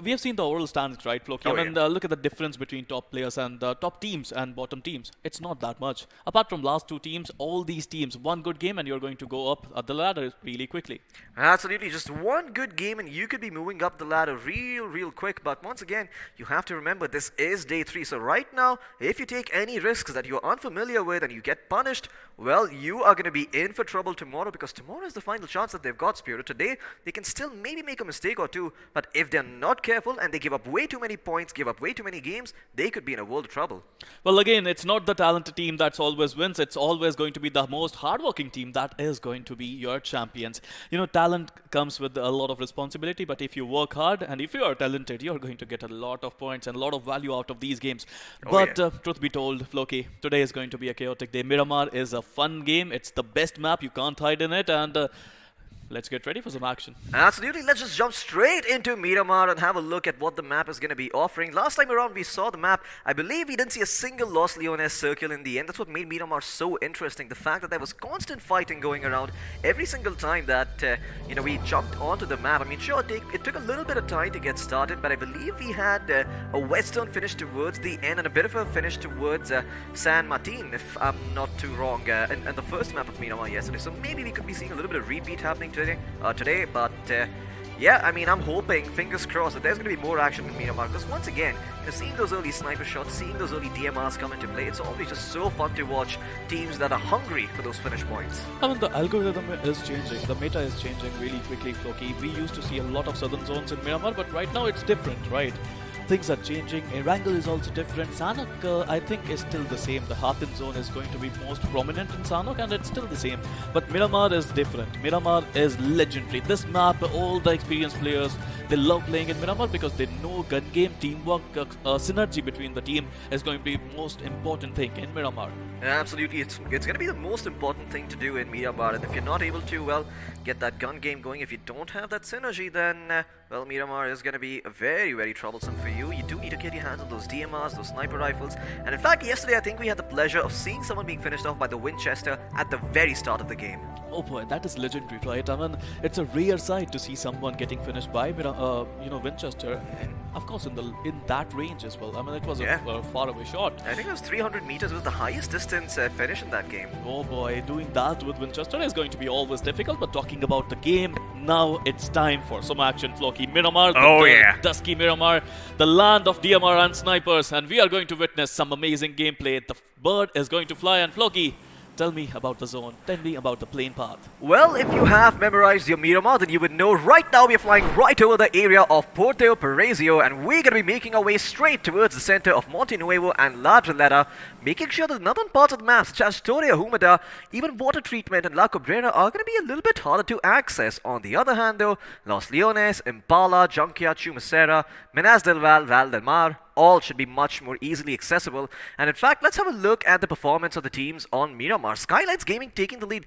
We have seen the overall standings, right, Floki? I mean, look at the difference between top players and top teams and bottom teams. It's not that much. Apart from last 2 teams, all these teams, one good game and you're going to go up the ladder really quickly. Absolutely. Just one good game and you could be moving up the ladder real quick. But once again, you have to remember this is day 3. So right now, if you take any risks that you're unfamiliar with and you get punished, well, you are going to be in for trouble tomorrow, because tomorrow is the final chance that they've got, Spirit. Today, they can still maybe make a mistake or two, but if they're not careful and they give up way too many points, give up way too many games, they could be in a world of trouble. Well, again, it's not the talented team that's always wins. It's always going to be the most hardworking team that is going to be your champions. You know, talent comes with a lot of responsibility, but if you work hard and if you are talented, you're going to get a lot of points and a lot of value out of these games. But truth be told, Floki, today is going to be a chaotic day. Miramar is a fun game. It's the best map. You can't hide in it. And let's get ready for some action. Absolutely. Let's just jump straight into Miramar and have a look at what the map is going to be offering. Last time around we saw the map, I believe we didn't see a single Los Leones circle in the end. That's what made Miramar so interesting. The fact that there was constant fighting going around every single time that we jumped onto the map. I mean, sure, it took a little bit of time to get started, but I believe we had a western finish towards the end and a bit of a finish towards San Martin, if I'm not too wrong, and the first map of Miramar yesterday. So maybe we could be seeing a little bit of repeat happening today, but yeah, I mean, I'm hoping, fingers crossed, that there's going to be more action in Miramar, because once again, seeing those early sniper shots, seeing those early DMRs come into play, it's always just so fun to watch teams that are hungry for those finish points. I mean, the algorithm is changing, the meta is changing really quickly, Floki. We used to see a lot of southern zones in Miramar, but right now it's different, right? Things are changing. Erangel is also different. Sanok, I think, is still the same. The Hathin zone is going to be most prominent in Sanok, and it's still the same. But Miramar is different. Miramar is legendary. This map, all the experienced players, they love playing in Miramar because they know gun game, teamwork, synergy between the team is going to be the most important thing in Miramar. Absolutely, it's going to be the most important thing to do in Miramar, and if you're not able to, well, get that gun game going, if you don't have that synergy, then, well, Miramar is going to be very, very troublesome for you. You do need to get your hands on those DMRs, those sniper rifles, and in fact, yesterday I think we had the pleasure of seeing someone being finished off by the Winchester at the very start of the game. Oh boy, that is legendary, right? I mean, it's a rare sight to see someone getting finished by, Winchester. And of course, in that range as well. I mean, it was a faraway shot. I think it was 300 meters was the highest distance finish in that game. Oh boy, doing that with Winchester is going to be always difficult. But talking about the game, now it's time for some action, Floki. Miramar, dusky Miramar, the land of DMR and snipers, and we are going to witness some amazing gameplay. The bird is going to fly, and Floki, tell me about the zone. Tell me about the plane path. Well, if you have memorized your Miramar, then you would know right now we're flying right over the area of Porto Paraiso, and we're going to be making our way straight towards the center of Monte Nuevo and La Trillera, making sure that northern parts of the map, such as Torre Humida, even water treatment and La Cabrera, are going to be a little bit harder to access. On the other hand, though, Los Leones, Impala, Junquia, Chumacera, Minas del Val, Val del Mar, all should be much more easily accessible. And in fact, let's have a look at the performance of the teams on Miramar. Skylights Gaming taking the lead.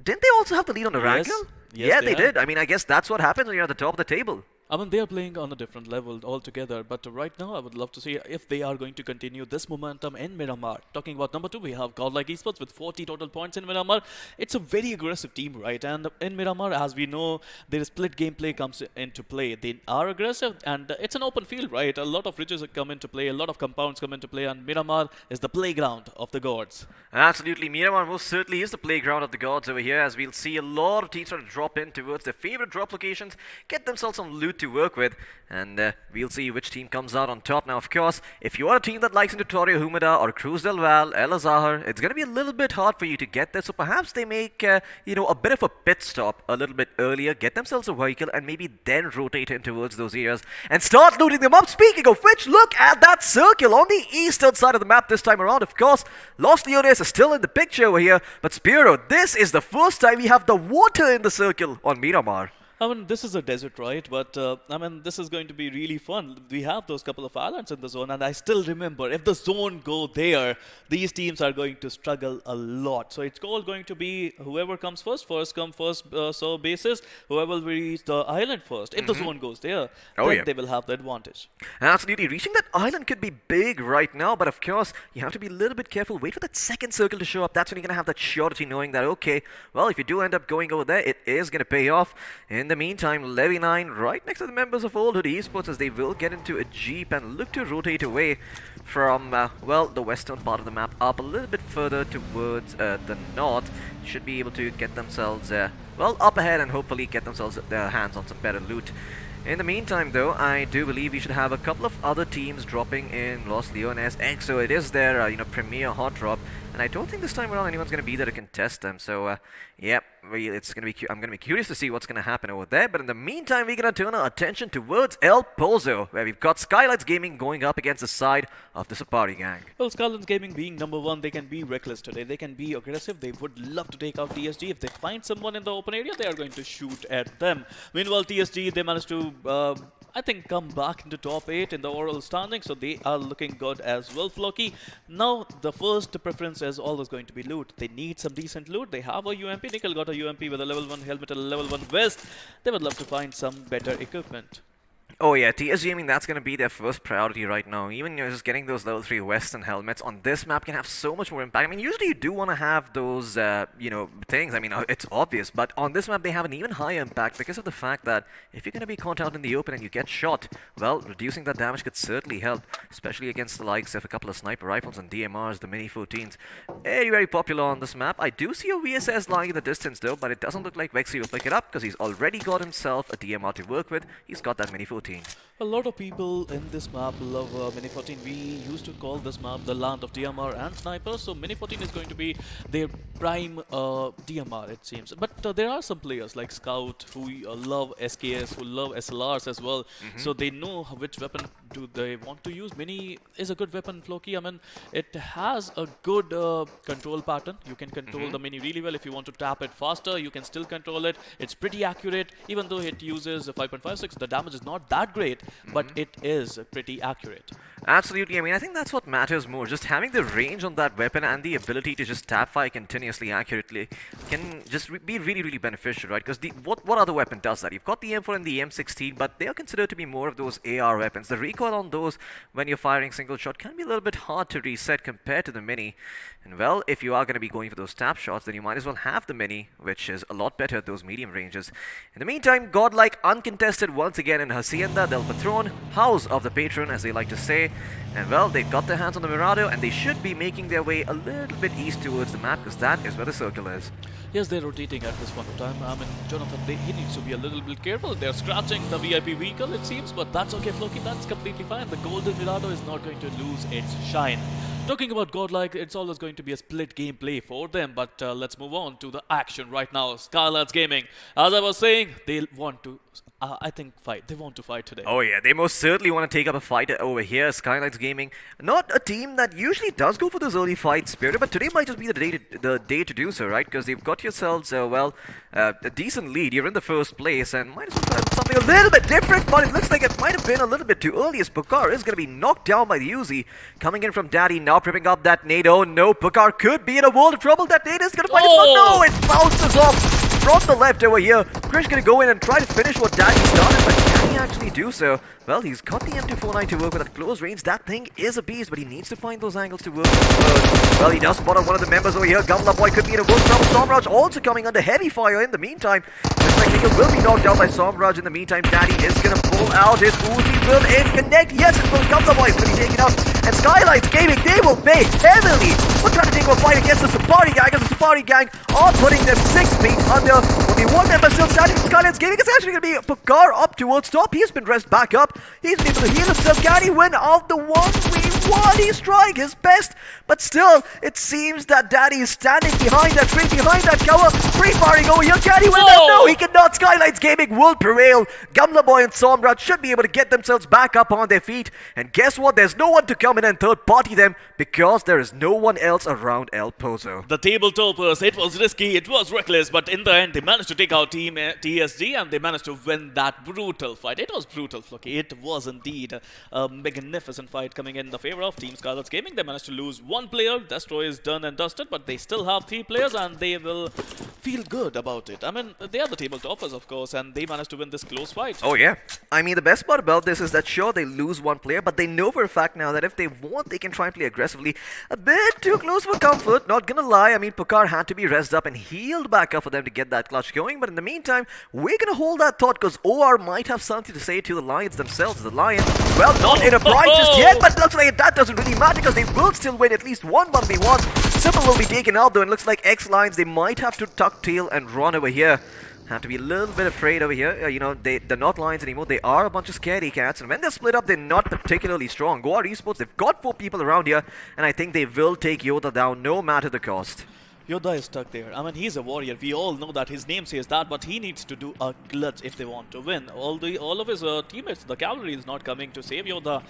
Didn't they also have the lead on Erangel? Yes, yeah, they did. I mean, I guess that's what happens when you're at the top of the table. I mean, they are playing on a different level altogether. But right now, I would love to see if they are going to continue this momentum in Miramar. Talking about number 2, we have Godlike Esports with 40 total points in Miramar. It's a very aggressive team, right? And in Miramar, as we know, their split gameplay comes into play. They are aggressive, and it's an open field, right? A lot of ridges come into play, a lot of compounds come into play, and Miramar is the playground of the gods. Absolutely, Miramar most certainly is the playground of the gods over here, as we'll see a lot of teams try to drop in towards their favorite drop locations, get themselves some loot to work with, and we'll see which team comes out on top. Now, of course, if you are a team that likes Notorio Humida or Cruz del Val, El Azahar, it's going to be a little bit hard for you to get there, so perhaps they make, a bit of a pit stop a little bit earlier, get themselves a vehicle, and maybe then rotate in towards those areas and start looting them up. Speaking of which, look at that circle on the eastern side of the map this time around. Of course, Los Leones is still in the picture over here, but Spiro, this is the first time we have the water in the circle on Miramar. I mean, this is a desert, right? But, I mean, this is going to be really fun. We have those couple of islands in the zone, and I still remember, if the zone go there, these teams are going to struggle a lot. So it's all going to be whoever comes first come, first serve basis, whoever will reach the island first. If the zone goes there, then they will have the advantage. Absolutely. Reaching that island could be big right now, but of course, you have to be a little bit careful. Wait for that second circle to show up. That's when you're going to have that surety knowing that, okay, well, if you do end up going over there, it is going to pay off. In the meantime, Levy9 right next to the members of Old Hood Esports, as they will get into a jeep and look to rotate away from, the western part of the map up a little bit further towards the north. Should be able to get themselves, up ahead and hopefully get themselves their hands on some better loot. In the meantime, though, I do believe we should have a couple of other teams dropping in Los Leones X, so it is their, premier hot drop. And I don't think this time around anyone's going to be there to contest them. So, it's going to be. I'm going to be curious to see what's going to happen over there. But in the meantime, we're going to turn our attention towards El Pozo, where we've got Skylights Gaming going up against the side of the Sapari gang. Well, Skylights Gaming being number 1, they can be reckless today. They can be aggressive. They would love to take out TSG. If they find someone in the open area, they are going to shoot at them. Meanwhile, TSG, they managed to, come back into top 8 in the overall standing. So they are looking good as well, Floki. Now, the first preference is always going to be loot. They need some decent loot. They have a UMP. Nickel got a UMP with a level 1 helmet and a level 1 vest. They would love to find some better equipment. Oh yeah, TSG, I mean, that's going to be their first priority right now. Even just getting those level 3 Western helmets on this map can have so much more impact. I mean, usually you do want to have those, things. I mean, it's obvious. But on this map, they have an even higher impact because of the fact that if you're going to be caught out in the open and you get shot, well, reducing that damage could certainly help, especially against the likes of a couple of sniper rifles and DMRs, the Mini 14s. Very, very popular on this map. I do see a VSS lying in the distance, though, but it doesn't look like Vexy will pick it up because he's already got himself a DMR to work with. He's got that Mini 14. A lot of people in this map love Mini 14. We used to call this map the land of DMR and snipers, so Mini 14 is going to be their prime DMR, it seems. But there are some players like Scout who love SKS, who love SLRs as well, so they know which weapon do they want to use. Mini is a good weapon, Floki. I mean, it has a good control pattern. You can control the Mini really well. If you want to tap it faster, you can still control it. It's pretty accurate, even though it uses 5.56. The damage is not that great, but it is pretty accurate. Absolutely. I mean, I think that's what matters more. Just having the range on that weapon and the ability to just tap fire continuously accurately can just be really, really beneficial, right? Because what other weapon does that? You've got the M4 and the M16, but they are considered to be more of those AR weapons. The recoil on those when you're firing single shot can be a little bit hard to reset compared to the Mini. And well, if you are going to be going for those tap shots, then you might as well have the Mini, which is a lot better at those medium ranges. In the meantime, Godlike uncontested once again in Hacienda del Patron, House of the Patron, as they like to say. And well, they've got their hands on the Mirado, and they should be making their way a little bit east towards the map, because that is where the circle is. Yes, they're rotating at this point of time. I mean, Jonathan, he needs to be a little bit careful. They're scratching the VIP vehicle, it seems, but that's okay, Floki. That's completely fine. The Golden Mirado is not going to lose its shine. Talking about Godlike, it's always going to be a split gameplay for them, but let's move on to the action right now. Skylights Gaming, as I was saying, they want to, fight. They want to fight today. Oh yeah, they most certainly want to take up a fight over here. Skylights Gaming, not a team that usually does go for those early fights, Spirit, but today might just be the day to do so, right? Because they've got yourselves, a decent lead. You're in the first place, and might as well try something a little bit different, but it looks like it might have been a little bit too early, as Pukar is going to be knocked down by the Uzi. Coming in from Daddy, now prepping up that nade. Oh no, Pukar could be in a world of trouble. That nade is going to find his mark. No, it bounces off from the left over here. Krish going to go in and try to finish what Daddy started, but can he actually do so? Well, he's got the M249 to work with at close range. That thing is a beast, but he needs to find those angles to work with. Well, he does spot out one of the members over here. Gamla Boy could be in a world trouble. Somraj also coming under heavy fire in the meantime. Looks like Nikhil will be knocked out by Somraj in the meantime. Daddy is going to pull out his Uzi. Will it connect? Yes, it will. Gamla Boy is going to be taken out. And Skylights Gaming, they will pay heavily for trying to take a fight against the Safari gang, as the Safari gang are putting them 6 feet under. Only one member still standing. Skylights Gaming is actually going to be Pokar up towards top. He's been dressed back up. He's been able to heal himself. Can he win out the 1v1? He's trying his best, but still, it seems that Daddy is standing behind that tree, behind that cover. Free firing over here. Can he win that? No, he cannot. Skylights Gaming will prevail. Gamla Boy and Somrat should be able to get themselves back up on their feet. And guess what? There's no one to come in and third party them because there is no one else around El Pozo. The tabletoppers, it was risky, it was reckless, but in the end, they managed to take out Team TSG and they managed to win that brutal fight. It was brutal, Floki. It was indeed a magnificent fight coming in the favor of Team Scarlet's Gaming. They managed to lose one player. Destroy is done and dusted, but they still have 3 players and they will feel good about it. I mean, they are the tabletoppers, of course, and they managed to win this close fight. Oh yeah. I mean, the best part about this is that sure, they lose one player, but they know for a fact now that if they want, they can try and play aggressively. A bit too close for comfort, not gonna lie. I mean, Pokar had to be rezzed up and healed back up for them to get that clutch going, but in the meantime, we're gonna hold that thought because OR might have something to say to the Lions themselves. The Lions, well, not in a pride just yet, but looks like that doesn't really matter because they will still win at least one 1v1. Simple will be taken out though, and looks like X-Lions, they might have to tuck tail and run over here. Have to be a little bit afraid over here. You know, they're not Lions anymore. They are a bunch of scaredy cats. And when they're split up, they're not particularly strong. Goa Esports, they've got 4 people around here. And I think they will take Yoda down no matter the cost. Yoda is stuck there. I mean, he's a warrior. We all know that. His name says that, but he needs to do a clutch if they want to win. All of his teammates, the cavalry is not coming to save Yoda.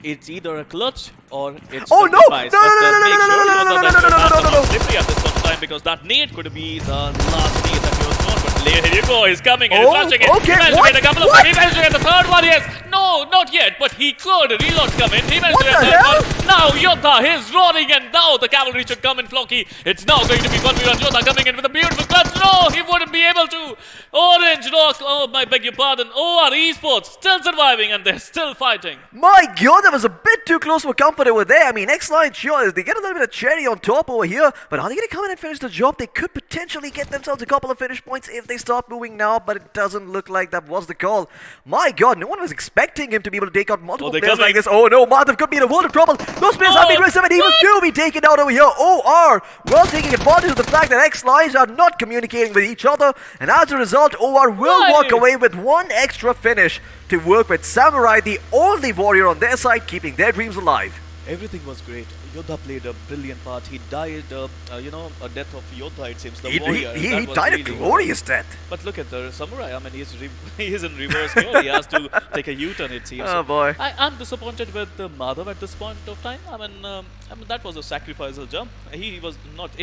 It's either a clutch or it's oh no! Make sure Yoda doesn't have slippery at this point in time because that nade could be the last nade that he was known. But here you go, he's coming and he's flashing it. Okay, he managed to get a couple of them. He managed to get the third one, yes. No, not yet, but he could. Reload come in. He managed to get that one. Now Yoda, he's roaring, and now the cavalry should come in, Floki. It's now going to be 1v1. Yoda coming in with a beautiful clutch. No, he wouldn't be able to. Orange Rock, oh, I beg your pardon. OR Esports still surviving and they're still fighting. My god, that was a bit too close for comfort over there. I mean, X-Line, sure, they get a little bit of cherry on top over here, but are they going to come in and finish the job? They could potentially get themselves a couple of finish points if they start moving now, but it doesn't look like that was the call. My god, no one was expecting him to be able to take out multiple players like this. Oh no, Madhav could be in a world of trouble. Those players have been aggressive and he will too be taken out over here. OR, well, taking advantage of the fact that X-Lines are not communicating with each other, and as a result, OR will walk away with one extra finish to work with Samurai, the only warrior on their side, keeping their dreams alive. Everything was great. Yoda played a brilliant part. He died, you know, a death of Yoda, it seems. The warrior. He died a glorious death. But look at the Samurai. I mean, he's in reverse gear. He has to take a U-turn, it seems. Oh boy. I'm disappointed with Madhav at this point of time. I mean, that was a sacrificial jump. It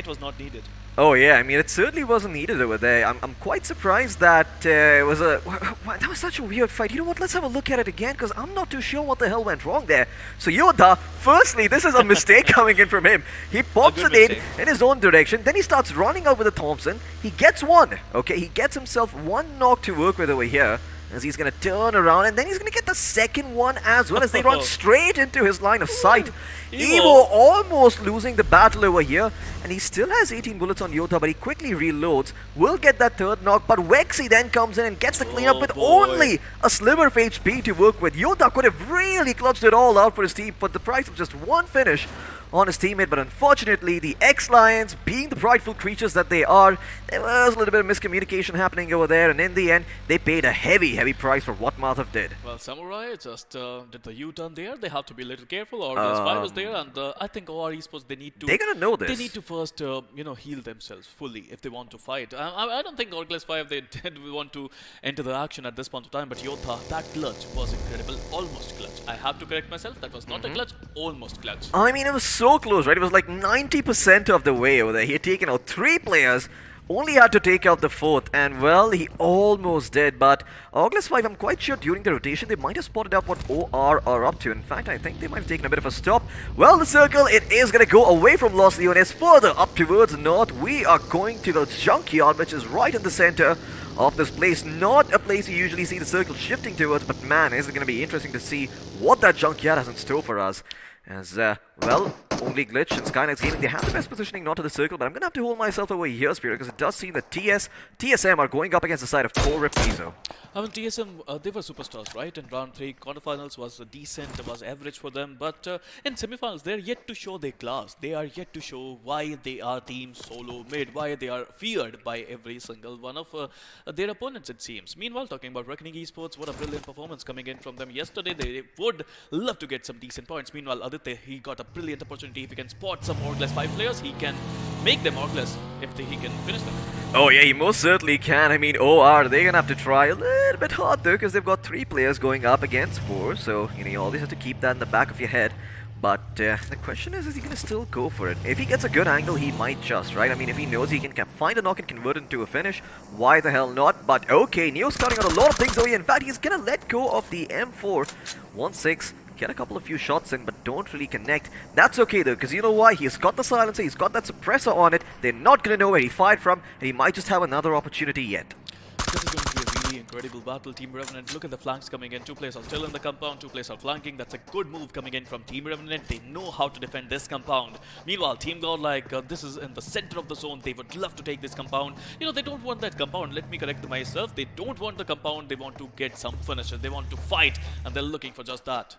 was not needed. Oh yeah, I mean, it certainly wasn't needed over there. I'm quite surprised that it was that was such a weird fight. You know what, let's have a look at it again, because I'm not too sure what the hell went wrong there. So Yoda, firstly, this is a mistake coming in from him. He pops it in his own direction, then he starts running out with a Thompson. He gets one, okay? He gets himself one knock to work with over here, as he's going to turn around, and then he's going to get the second one as well, as they run straight into his line of sight. Evo almost losing the battle over here, and he still has 18 bullets on Yoda, but he quickly reloads, will get that third knock, but Wexy then comes in and gets the cleanup with only a sliver of HP to work with. Yoda could have really clutched it all out for his team, but the price of just one finish on his teammate. But unfortunately, the X-Lions, being the prideful creatures that they are, there was a little bit of miscommunication happening over there, and in the end, they paid a heavy price for what Madhav did. Well, Samurai just did the U-turn there. They have to be a little careful. Or Spy was there, and I think OR Esports, they're gonna know this. They need to first, you know, heal themselves fully if they want to fight. I don't think Orglass 5 they did want to enter the action at this point of time, but Yoda, that clutch was incredible, almost clutch. I have to correct myself. That was not a clutch, almost clutch. I mean, it was so close, right? It was like 90% of the way over there. He had taken out 3 players, only had to take out the 4th, and well, he almost did. But Orglass 5, I'm quite sure during the rotation, they might have spotted out what OR are up to. In fact, I think they might have taken a bit of a stop. Well, the circle, it is going to go away from Los Leones, further up towards north. We are going to the junkyard, which is right in the center of this place. Not a place you usually see the circle shifting towards, but man, is it going to be interesting to see what that junkyard has in store for us. As, well, only Glitch and Skynet's Gaming, they have the best positioning not to the circle, but I'm going to have to hold myself over here, Spirit, because it does seem that TSM are going up against the side of Core Rip Mizo. I mean, TSM, they were superstars, right? In round 3, quarterfinals was decent, was average for them. But in semifinals, they're yet to show their class. They are yet to show why they are team solo mid, why they are feared by every single one of their opponents, it seems. Meanwhile, talking about Reckoning Esports, what a brilliant performance coming in from them yesterday. They would love to get some decent points. Meanwhile, Aditya, he got a brilliant opportunity. If he can spot some Orgless 5 players, he can make them Orgless if he can finish them. Oh yeah, he most certainly can. I mean, OR, they're gonna have to try a little bit hard though, because they've got 3 players going up against 4, so you always have to keep that in the back of your head. But the question is he gonna still go for it? If he gets a good angle, he might just, right? I mean, if he knows he can find a knock and convert it into a finish, why the hell not? But okay, Neo's scouting out a lot of things over here. In fact, he's gonna let go of the M4 1-6. Get a couple of few shots in, but don't really connect. That's okay though, because you know why? He's got the silencer, he's got that suppressor on it. They're not going to know where he fired from, and he might just have another opportunity yet. This is going to be a really incredible battle. Team Revenant, look at the flanks coming in. 2 players are still in the compound, 2 players are flanking. That's a good move coming in from Team Revenant. They know how to defend this compound. Meanwhile, Team Godlike, this is in the center of the zone. They would love to take this compound. You know, they don't want that compound. Let me correct myself. They don't want the compound. They want to get some finishes. They want to fight, and they're looking for just that.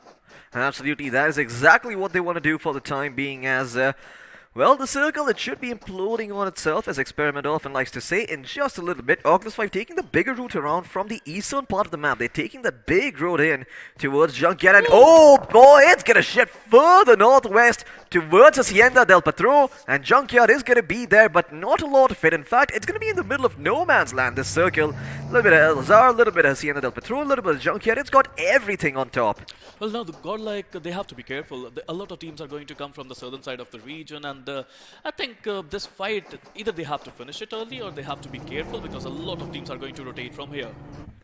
Absolutely, that is exactly what they want to do for the time being as... well, the circle, it should be imploding on itself, as Experiment often likes to say, in just a little bit. Orgless 5 taking the bigger route around from the eastern part of the map. They're taking the big road in towards Junkyard, and oh boy, it's gonna shift further northwest towards Hacienda del Patron, and Junkyard is gonna be there, but not a lot of it. In fact, it's gonna be in the middle of no man's land, this circle. A little bit of Elzar, a little bit of Hacienda del Patron, a little bit of Junkyard. It's got everything on top. Well, now the Godlike, they have to be careful. A lot of teams are going to come from the southern side of the region, and I think this fight, either they have to finish it early or they have to be careful, because a lot of teams are going to rotate from here.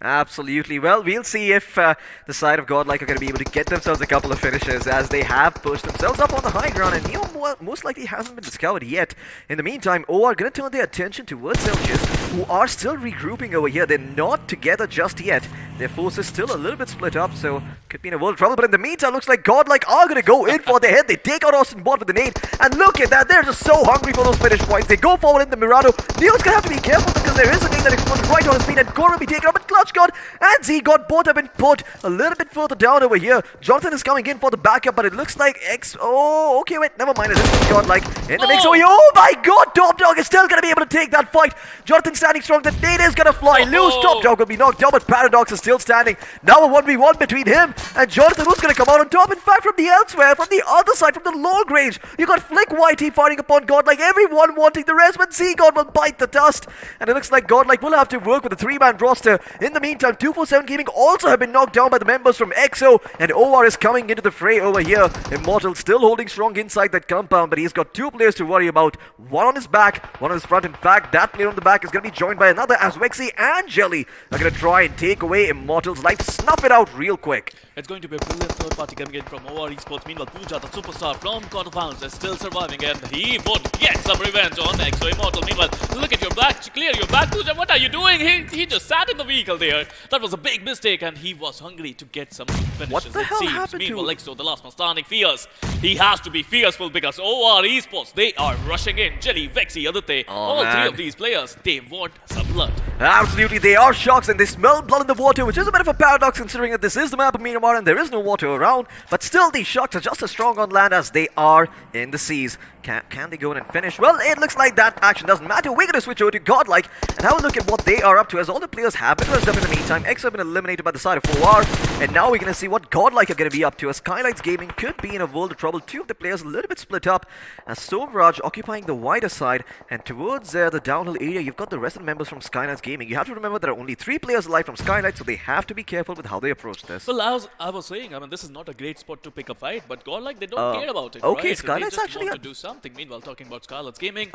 Absolutely. Well, we'll see if the side of Godlike are going to be able to get themselves a couple of finishes, as they have pushed themselves up on the high ground, and Neo most likely hasn't been discovered yet. In the meantime, O are going to turn their attention towards Celsius, who are still regrouping over here. They're not together just yet. Their forces still a little bit split up, so could be in a world of trouble. But in the meantime, looks like Godlike are going to go in for their head. They take out Austin Bot with the nade, and look at that. They're just so hungry for those finish points. They go forward in the Mirado. Neo's going to have to be careful, because there is a nade that explodes right on his feet, and Core will be taken up. But Clutch God and Z God both have been put a little bit further down over here. Jonathan is coming in for the backup, but it looks like Oh, okay, wait, never mind. It is Godlike in the mix. Oh my God, Top Dog is still going to be able to take that fight. Jonathan standing strong. The nade is going to fly loose. Top Dog will be knocked down, but Paradox is still standing. Now a 1v1 between him and Jonathan, who's going to come out on top. In fact, from the elsewhere, from the other side, from the long range, you got Flick YT firing upon Godlike. Everyone wanting the rest, but Z God will bite the dust. And it looks like Godlike will have to work with a 3-man roster. In the meantime, 247 Gaming also have been knocked down by the members from EXO, and OR is coming into the fray over here. Immortal still holding strong inside that compound, but he's got 2 players to worry about. One on his back, one on his front. In fact, that player on the back is going to be joined by another, as Wexy and Jelly are going to try and take away Immortal's life. Snuff it out real quick. It's going to be a brilliant third party coming in from OR Esports. Meanwhile, Pooja, the superstar from quarterfinals, is still surviving, and he would get some revenge on EXO Immortal. Meanwhile, look at your back, clear your back. Pooja, what are you doing? He just sat in the vehicle there. That was a big mistake, and he was hungry to get some finishes. What the hell happened Meanwhile, to EXO, the last man standing, fierce. He has to be fearful, because OR Esports, they are rushing in. Jelly, Vexy, Aditya, all 3 of these players, they want some blood. Absolutely, they are sharks, and they smell blood in the water, which is a bit of a paradox considering that this is the map of Myanmar and there is no water around. But still, these sharks are just as strong on land as they are in the seas. Can they go in and finish? Well, it looks like that action doesn't matter. We're going to switch over to Godlike and have a look at what they are up to, as all the players have been rushed up in the meantime. X have been eliminated by the side of 4R, and now we're going to see what Godlike are going to be up to, as Skylights Gaming could be in a world of trouble. 2 of the players a little bit split up, as Stormraj occupying the wider side, and towards the downhill area, you've got the rest of the members from Skylights Gaming. You have to remember there are only 3 players alive from Skylights, so they have to be careful with how they approach this. Well, I was saying, I mean, this is not a great spot to pick a fight, but Godlike, they don't care about it. Okay, right? Skylights they just actually want to do something. Meanwhile, talking about Skylights Gaming,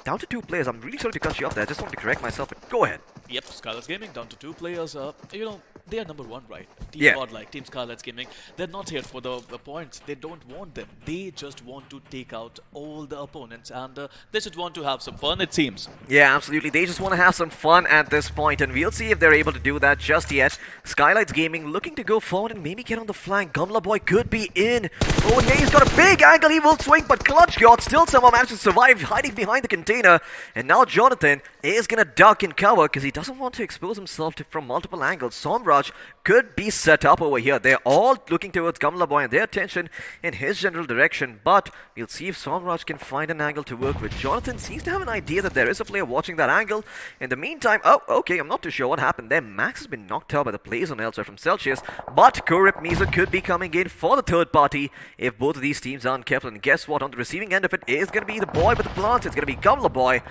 down to 2 players. I'm really sorry to cut you off there. I just wanted to correct myself. But go ahead. Yep, Scarlet's Gaming down to 2 players. You know, they are number 1, right? Team Yeah. Godlike, Team Scarlet's Gaming. They're not here for the points. They don't want them. They just want to take out all the opponents, and they just want to have some fun, it seems. Yeah, absolutely. They just want to have some fun at this point, and we'll see if they're able to do that just yet. Skylights Gaming looking to go forward and maybe get on the flank. Gumla Boy could be in. Oh, yeah, he's got a big angle. He will swing, but Clutch God still somehow managed to survive, hiding behind the container. And now Jonathan is going to duck and cover because he doesn't want to expose himself from multiple angles. Somraj could be set up over here. They're all looking towards Gumla Boy and their attention in his general direction, but we'll see if Somraj can find an angle to work with. Jonathan seems to have an idea that there is a player watching that angle. In the meantime, oh, okay, I'm not too sure what happened there. Max has been knocked out by the plays on elsewhere from Celsius, but Korip Mizo could be coming in for the third party if both of these teams aren't careful. And guess what? On the receiving end of it is going to be the boy with the plants. It's going to be Gumla Boy.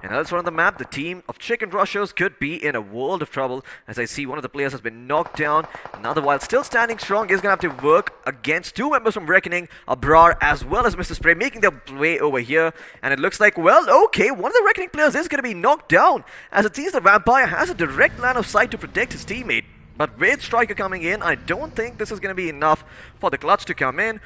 And elsewhere on the map, the team of Chicken Rushers could be in a world of trouble. As I see, one of the players has been knocked down. Another, while still standing strong, is going to have to work against 2 members from Reckoning, Abrar as well as Mr. Spray, making their way over here. And it looks like, well, okay, one of the Reckoning players is going to be knocked down, as it seems the Vampire has a direct line of sight to protect his teammate. But with Striker coming in, I don't think this is going to be enough for the Clutch to come in.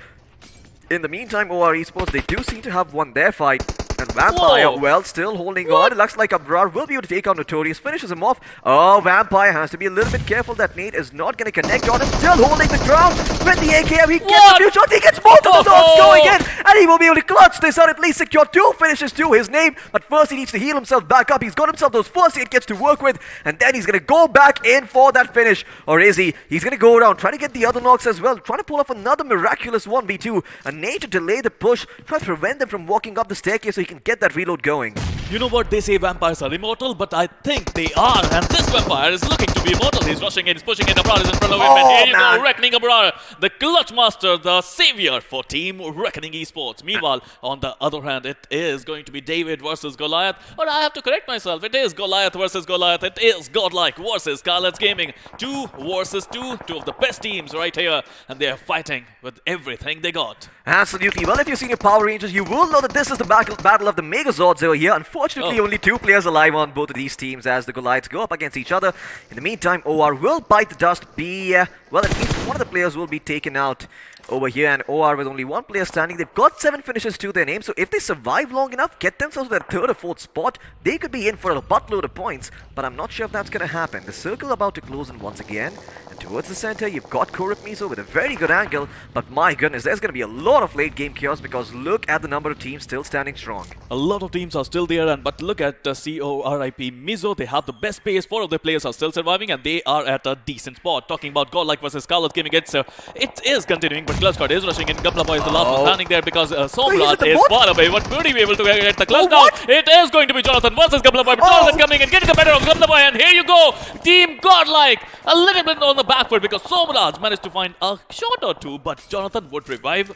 In the meantime, OR Esports, they do seem to have won their fight. And Vampire, Whoa. well, still holding on. It looks like Abrar will be able to take out Notorious, finishes him off. Oh, Vampire has to be a little bit careful that Nate is not going to connect on him. Still holding the ground with the AKM. He gets a few shots. He gets both of the dogs going in. And he will be able to clutch this out, at least secure 2 finishes to his name. But first he needs to heal himself back up. He's got himself those first aid kits to work with. And then he's going to go back in for that finish. Or is he? He's going to go around, trying to get the other knocks as well. Trying to pull off another miraculous 1v2. And Nate to delay the push. Trying to prevent them from walking up the staircase so he can get that reload going. You know what, they say vampires are immortal, but I think they are, and this vampire is looking to be immortal. He's rushing in, he's pushing in, Abrar is in front of him, and here you go, Reckoning Abrar, the clutch master, the savior for Team Reckoning Esports. Meanwhile, on the other hand, it is going to be David versus Goliath, or I have to correct myself, it is Goliath versus Goliath, it is Godlike versus Scarlet's Gaming. 2 versus 2, 2 of the best teams right here, and they are fighting with everything they got. Absolutely. Well, if you've seen your Power Rangers, you will know that this is the battle of the Megazords over here. Unfortunately, only 2 players alive on both of these teams as the Goliaths go up against each other. In the meantime, OR will bite the dust. Well, at least one of the players will be taken out over here, and OR with only 1 player standing. They've got 7 finishes to their name, so if they survive long enough, get themselves to their 3rd or 4th spot, they could be in for a buttload of points, but I'm not sure if that's going to happen. The circle about to close in once again, and towards the center, you've got Korip Mizo with a very good angle, but my goodness, there's going to be a lot of late game chaos because look at the number of teams still standing strong. A lot of teams are still there, but look at CORIP Mizo. They have the best pace. 4 of their players are still surviving, and they are at a decent spot. Talking about Godlike versus Scarlet's Gaming, it is continuing, but Clutch God is rushing in. Gumla Boy is the last one standing there because Somraj is far away. But would he be able to get the clutch now? It is going to be Jonathan versus Gumla Boy. But Jonathan coming and getting the better of Gumla Boy, and here you go, Team Godlike a little bit on the back foot because Somraj managed to find a shot or 2, but Jonathan would revive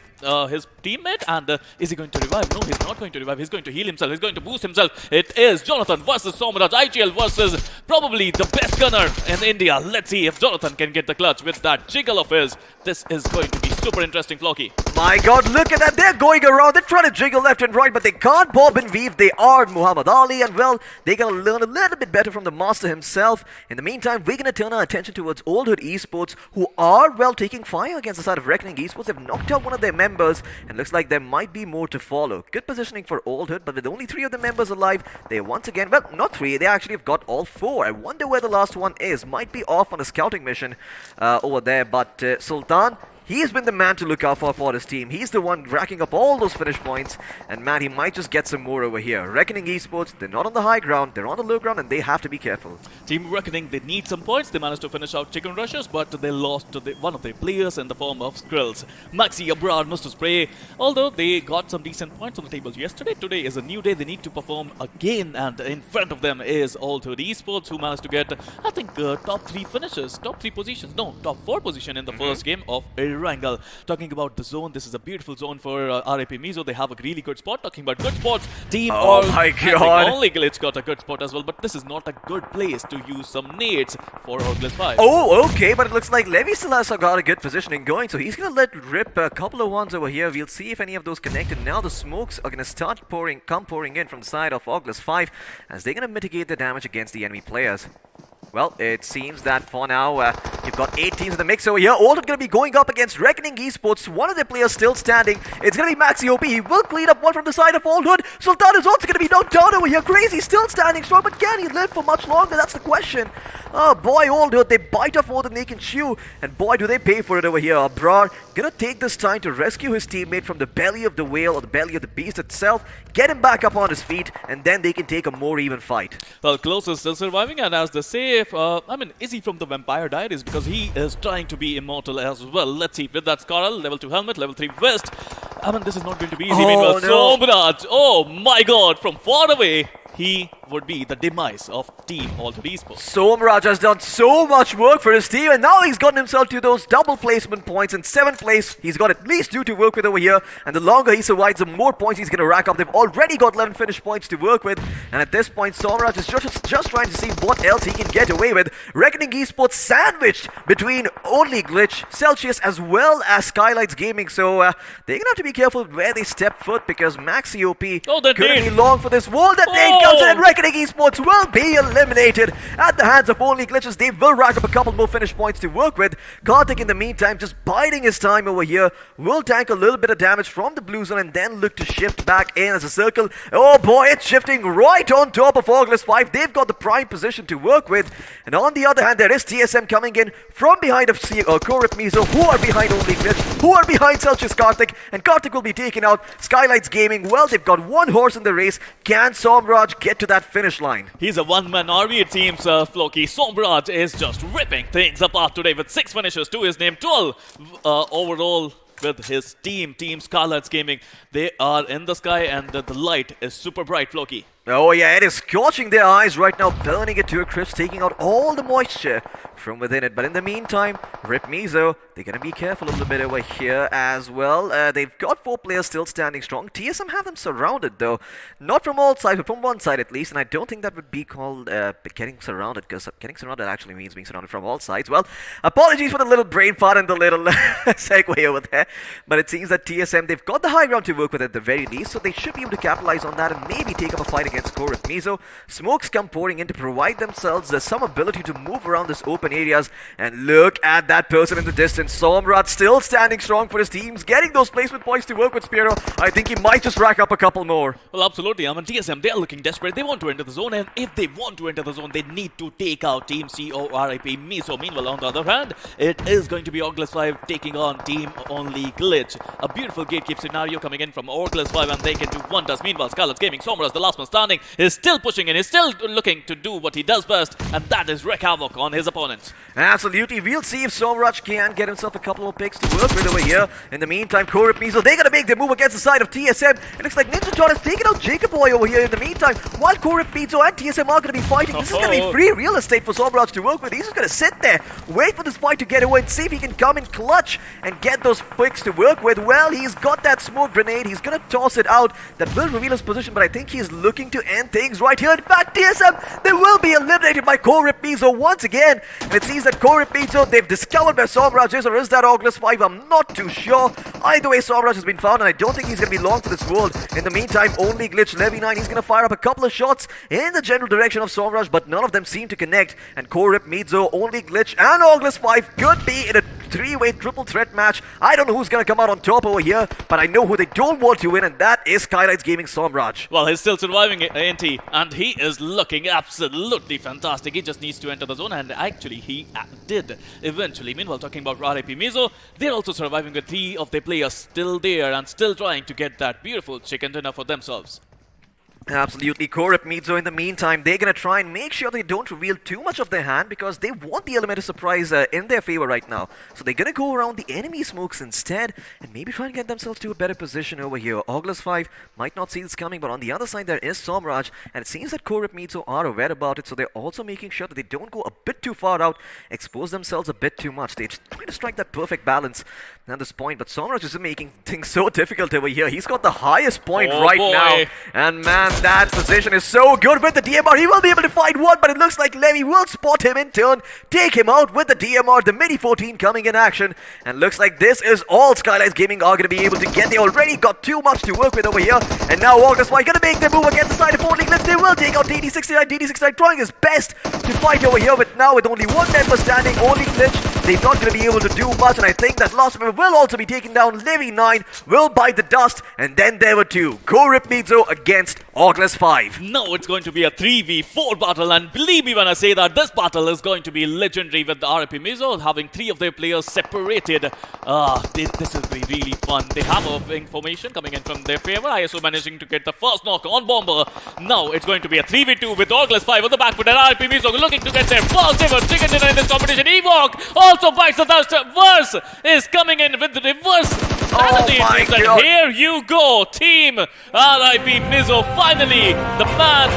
his teammate. And is he going to revive? No, he's not going to revive. He's going to heal himself. He's going to boost himself. It is Jonathan versus Somraj. IGL versus probably the best gunner in India. Let's see if Jonathan can get the clutch with that jiggle of his. This is going to be super interesting, Flocky. My god, look at that. They're going around. They're trying to jiggle left and right, but they can't bob and weave. They are Muhammad Ali, and well, they gotta learn a little bit better from the master himself. In the meantime, we're gonna turn our attention towards Old Hood Esports, who are, well, taking fire against the side of Reckoning Esports. They've knocked out one of their members, and looks like there might be more to follow. Good positioning for Old Hood, but with only 3 of the members alive, they once again, well, not 3, they actually have got all 4. I wonder where the last one is. Might be off on a scouting mission over there, but Sultan, he's been the man to look out for his team. He's the one racking up all those finish points. And man, he might just get some more over here. Reckoning Esports, they're not on the high ground, they're on the low ground, and they have to be careful. Team Reckoning, they need some points. They managed to finish out Chicken Rushers, but they lost to one of their players in the form of Skrills. Maxi, Abrar, Mr. Spray. Although they got some decent points on the table yesterday, today is a new day. They need to perform again. And in front of them is Old Hood Esports, who managed to get, I think, top 3 finishes, top 3 positions. No, top 4 position in the first game of wrangle. Talking about the zone, this is a beautiful zone for RIP Mizo. They have a really good spot. Talking about good spots, team Oh my I think God. only Glitch got a good spot as well, but this is not a good place to use some nades for Orgless 5. Oh, okay, but it looks like Levy still has got a good positioning going, so he's gonna let rip a couple of ones over here. We'll see if any of those connected. Now the smokes are gonna start pouring in from the side of Orgless 5 as they're gonna mitigate the damage against the enemy players. Well, it seems that for now, you've got 8 teams in the mix over here. All are going to be going up against Reckoning Esports. One of their players still standing. It's going to be Maxi OP. He will clean up one from the side of Old Hood. Sultan is also going to be knocked down over here. Crazy still standing strong, but can he live for much longer? That's the question. Oh boy, Old Hood, they bite off more than they can chew. And boy, do they pay for it over here. Abrar going to take this time to rescue his teammate from the belly of the whale or the belly of the beast itself. Get him back up on his feet, and then they can take a more even fight. Well, Close is still surviving, and as they say, is he from the Vampire Diaries? Because he is trying to be immortal as well. Let's see, with that Scarl, level 2 helmet, level 3 vest. This is not going to be easy. Oh, Meanwhile, no. Somraj, oh my god, from far away, he would be the demise of Team Altered Esports. Somraj has done so much work for his team, and now he's gotten himself to those double placement points. In 7th place, he's got at least 2 to work with over here, and the longer he survives, the more points he's going to rack up. They've already got 11 finish points to work with, and at this point, Somraj is just trying to see what else he can get away with. Reckoning Esports sandwiched between only Glitch, Celsius, as well as Skylights Gaming, so they're going to have to be careful where they step foot, because Maxi OP that couldn't nade. be long for this wall. That nade comes in, and Reckoning Esports will be eliminated at the hands of only Glitches. They will rack up a couple more finish points to work with. Karthik in the meantime just biding his time over here. Will tank a little bit of damage from the blue zone and then look to shift back in as a circle. Oh boy, it's shifting right on top of Orgless 5. They've got the prime position to work with. And on the other hand, there is TSM coming in from behind of Korip Mizo, who are behind only Glitch, who are behind Celsius Karthik, and Karthik will be taken out. Skylights Gaming, well, they've got one horse in the race. Can Somraj get to that finish line? He's a one-man army, it seems, Floki. Somraj is just ripping things apart today with 6 finishes to his name, 12 overall with his team, Team Scarlet's Gaming. They are in the sky and the light is super bright, Floki. Oh yeah, it is scorching their eyes right now, burning it to a crisp, taking out all the moisture from within it. But in the meantime, Rip Mizo, they're going to be careful a little bit over here as well. They've got 4 players still standing strong. TSM have them surrounded though. Not from all sides, but from one side at least. And I don't think that would be called getting surrounded, because getting surrounded actually means being surrounded from all sides. Well, apologies for the little brain fart and the little segue over there. But it seems that TSM, they've got the high ground to work with at the very least. So they should be able to capitalize on that and maybe take up a fight against Korip Mizo. Smokes come pouring in to provide themselves some ability to move around this open areas. And look at that person in the distance. Somraj still standing strong for his teams, getting those placement points to work with Spiro. I think he might just rack up a couple more. Well, absolutely. TSM, they are looking desperate. They want to enter the zone, and if they want to enter the zone, they need to take out Team CORIP Mizo. Meanwhile, on the other hand, it is going to be Orgless 5 taking on Team Only Glitch. A beautiful gatekeep scenario coming in from Orgless 5, and they can do wonders. Meanwhile, Scarlet's Gaming, Somraj, the last man standing, is still pushing in, is still looking to do what he does best, and that is wreak havoc on his opponents. Absolutely. We'll see if Somraj can get himself a couple more picks to work with over here. In the meantime, Korip Mizo, they're going to make their move against the side of TSM. It looks like Ninja John has taken out Jacob Boy over here in the meantime. While Korip Mizo and TSM are going to be fighting, this is going to be free real estate for Somraj to work with. He's just going to sit there, wait for this fight to get away and see if he can come in clutch and get those picks to work with. Well, he's got that smoke grenade. He's going to toss it out. That will reveal his position, but I think he's looking to end things right here. In fact, TSM, they will be eliminated by Korip Mizo once again. And it seems that Korip Mizo, they've discovered where Somraj is, or is that Orgless 5? I'm not too sure. Either way, Somraj has been found, and I don't think he's going to be long for this world. In the meantime, only Glitch Levy 9, he's going to fire up a couple of shots in the general direction of Somraj, but none of them seem to connect. And Korip Mizo, only Glitch, and Orgless 5 could be in a 3-way triple threat match. I don't know who's going to come out on top over here, but I know who they don't want to win, and that is Skylights Gaming Somraj. Well, he's still surviving, NT, and he is looking absolutely fantastic. He just needs to enter the zone, and actually he did eventually. Meanwhile, talking about RIP Mizo, they're also surviving with 3 of their players still there and still trying to get that beautiful chicken dinner for themselves. Absolutely. Corrupt Mizo, in the meantime, they're going to try and make sure they don't reveal too much of their hand because they want the element of surprise in their favor right now. So they're going to go around the enemy smokes instead and maybe try and get themselves to a better position over here. August 5 might not see this coming, but on the other side there is Somraj, and it seems that Corrupt Mizo are aware about it, so they're also making sure that they don't go a bit too far out, expose themselves a bit too much. They're just trying to strike that perfect balance at this point, but Somraj is making things so difficult over here. He's got the highest point right now, and man, that position is so good with the DMR. He will be able to find one, but it looks like Levy will spot him in turn, take him out with the DMR. The Mini 14 coming in action, and looks like this is all Skylights Gaming are going to be able to get. They already got too much to work with over here, and now August White going to make their move against the side of 14 Clips. They will take out DD69. DD69 trying his best to fight over here, but now with only one member standing, only Glitch, they're not going to be able to do much, and I think that last member will also be taken down. Levy 9 will bite the dust, and then there were two. Corrupt Mizo against August 5. Now it's going to be a 3v4 battle, and believe me when I say that this battle is going to be legendary with the RIP Mizo having 3 of their players separated. This will be really fun. They have a information coming in from their favor. ISO managing to get the first knock on Bomber. Now it's going to be a 3v2 with August 5 on the back foot, and RIP Mizo looking to get their first ever chicken dinner in this competition. Ewok also bites the dust. Verse is coming in with the reverse strategy. my And God. here you go, team RIP Mizo. Finally, the man,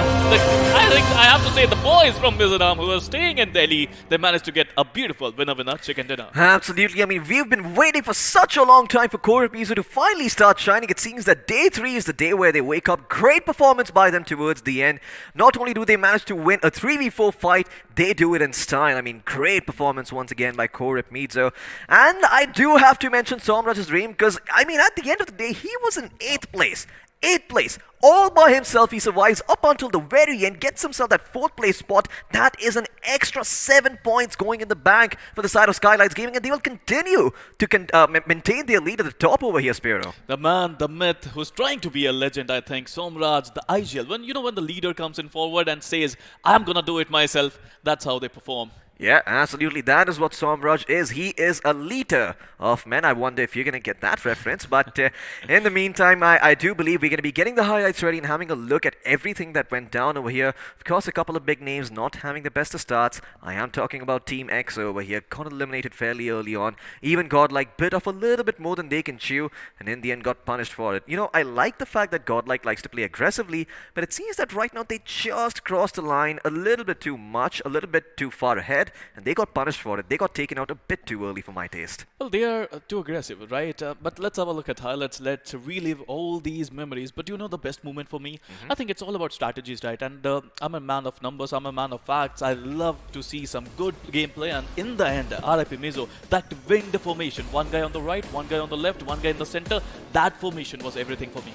I think I have to say the boys from Mizoram who are staying in Delhi, they managed to get a beautiful winner chicken dinner. Absolutely. I mean, we've been waiting for such a long time for Corrupt Mizo to finally start shining. It seems that day 3 is the day where they wake up. Great performance by them towards the end. Not only do they manage to win a 3v4 fight, they do it in style. I mean, great performance once again by Corrupt Mizo. And I do have to mention Somraj's dream because, I mean, at the end of the day, he was in 8th place. 8th place. All by himself, he survives up until the very end, gets himself that 4th place spot. That is an extra 7 points going in the bank for the side of Skylights Gaming, and they will continue to maintain their lead at the top over here, Spiro. The man, the myth, who's trying to be a legend, I think, Somraj, the IGL. When the leader comes in forward and says, I'm gonna do it myself, that's how they perform. Yeah, absolutely. That is what Somraj is. He is a leader of men. I wonder if you're going to get that reference. But in the meantime, I do believe we're going to be getting the highlights ready and having a look at everything that went down over here. Of course, a couple of big names not having the best of starts. I am talking about Team X over here. Got eliminated fairly early on. Even Godlike bit off a little bit more than they can chew. And in the end got punished for it. You know, I like the fact that Godlike likes to play aggressively. But it seems that right now they just crossed the line a little bit too much. A little bit too far ahead. And they got punished for it. They got taken out a bit too early for my taste. Well, they are too aggressive, right? But let's have a look at highlights. Let's relive all these memories. But you know the best moment for me? I think it's all about strategies, right? And I'm a man of numbers. I'm a man of facts. I love to see some good gameplay. And in the end, RIP Mizo, that winged formation. One guy on the right, one guy on the left, one guy in the center. That formation was everything for me.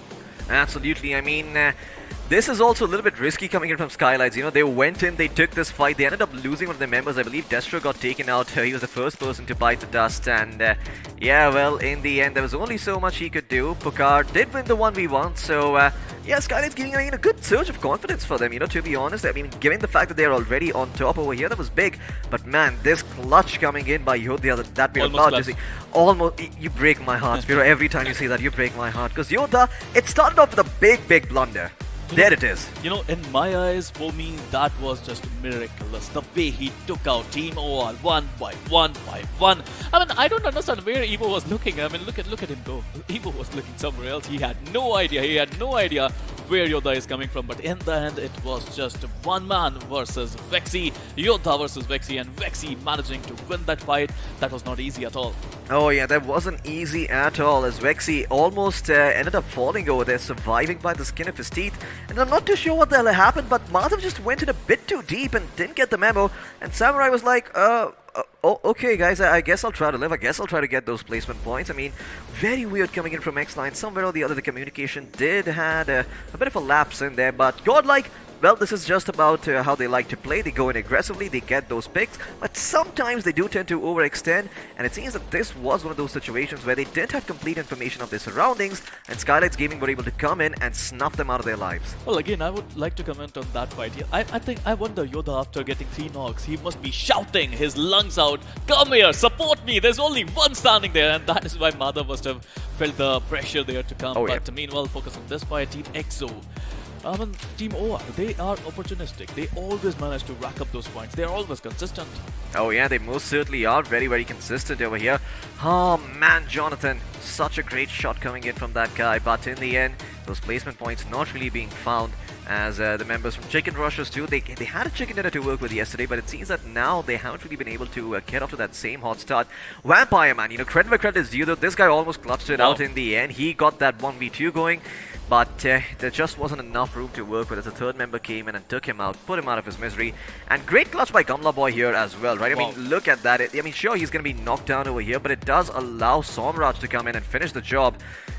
Absolutely. I mean, this is also a little bit risky coming in from Skylights. You know, they went in, they took this fight. They ended up losing one of their members. I believe Destro got taken out. He was the first person to bite the dust. And yeah, well, in the end, there was only so much he could do. Pukar did win the 1v1. So yeah, Skylights giving a good surge of confidence for them, you know, to be honest. I mean, given the fact that they're already on top over here, that was big. But man, this clutch coming in by Yodha that we are about to see. Almost, you break my heart, Spiro. Every time you say that, you break my heart. Because Yodha, it started off with a big blunder. There it is. You know, in my eyes, for me, that was just miraculous. The way he took out Team OR one by one. I mean, I don't understand where Evo was looking. I mean, look at him go. Evo was looking somewhere else. He had no idea. Where Yodha is coming from. But in the end, it was just one man versus Vexy. Yodha versus Vexy, and Vexy managing to win that fight. That was not easy at all. Oh yeah, that wasn't easy at all, as Vexy almost ended up falling over there, surviving by the skin of his teeth. And I'm not too sure what the hell happened, but Madhav just went in a bit too deep and didn't get the memo. And Samurai was like, oh, okay guys, I guess I'll try to live. I guess I'll try to get those placement points. I mean, very weird coming in from X-Line. Somewhere or the other, the communication did had a bit of a lapse in there, but Godlike, well, this is just about how they like to play. They go in aggressively, they get those picks, but sometimes they do tend to overextend, and it seems that this was one of those situations where they didn't have complete information of their surroundings, and Skylights Gaming were able to come in and snuff them out of their lives. Well, again, I would like to comment on that fight here. I wonder Yodha, after getting 3 knocks, he must be shouting his lungs out, come here, support me, there's only one standing there, and that is why Madhav must have felt the pressure there to come. Oh, yeah. But meanwhile, focus on this fight, Team EXO. Team OR, they are opportunistic. They always manage to rack up those points. They are always consistent. Oh yeah, they most certainly are very, very consistent over here. Oh man, Jonathan, such a great shot coming in from that guy, but in the end, those placement points not really being found as the members from Chicken Rushers too, they had a chicken dinner to work with yesterday, but it seems that now they haven't really been able to get off to that same hot start. Vampire Man, credit where credit is due though, this guy almost clutched it out in the end. He got that 1v2 going, but there just wasn't enough room to work with as the third member came in and took him out, put him out of his misery. And great clutch by Gamla Boy here as well, right? I mean, look at that. Sure, he's going to be knocked down over here, but it does allow Somraj to come in and finish the job.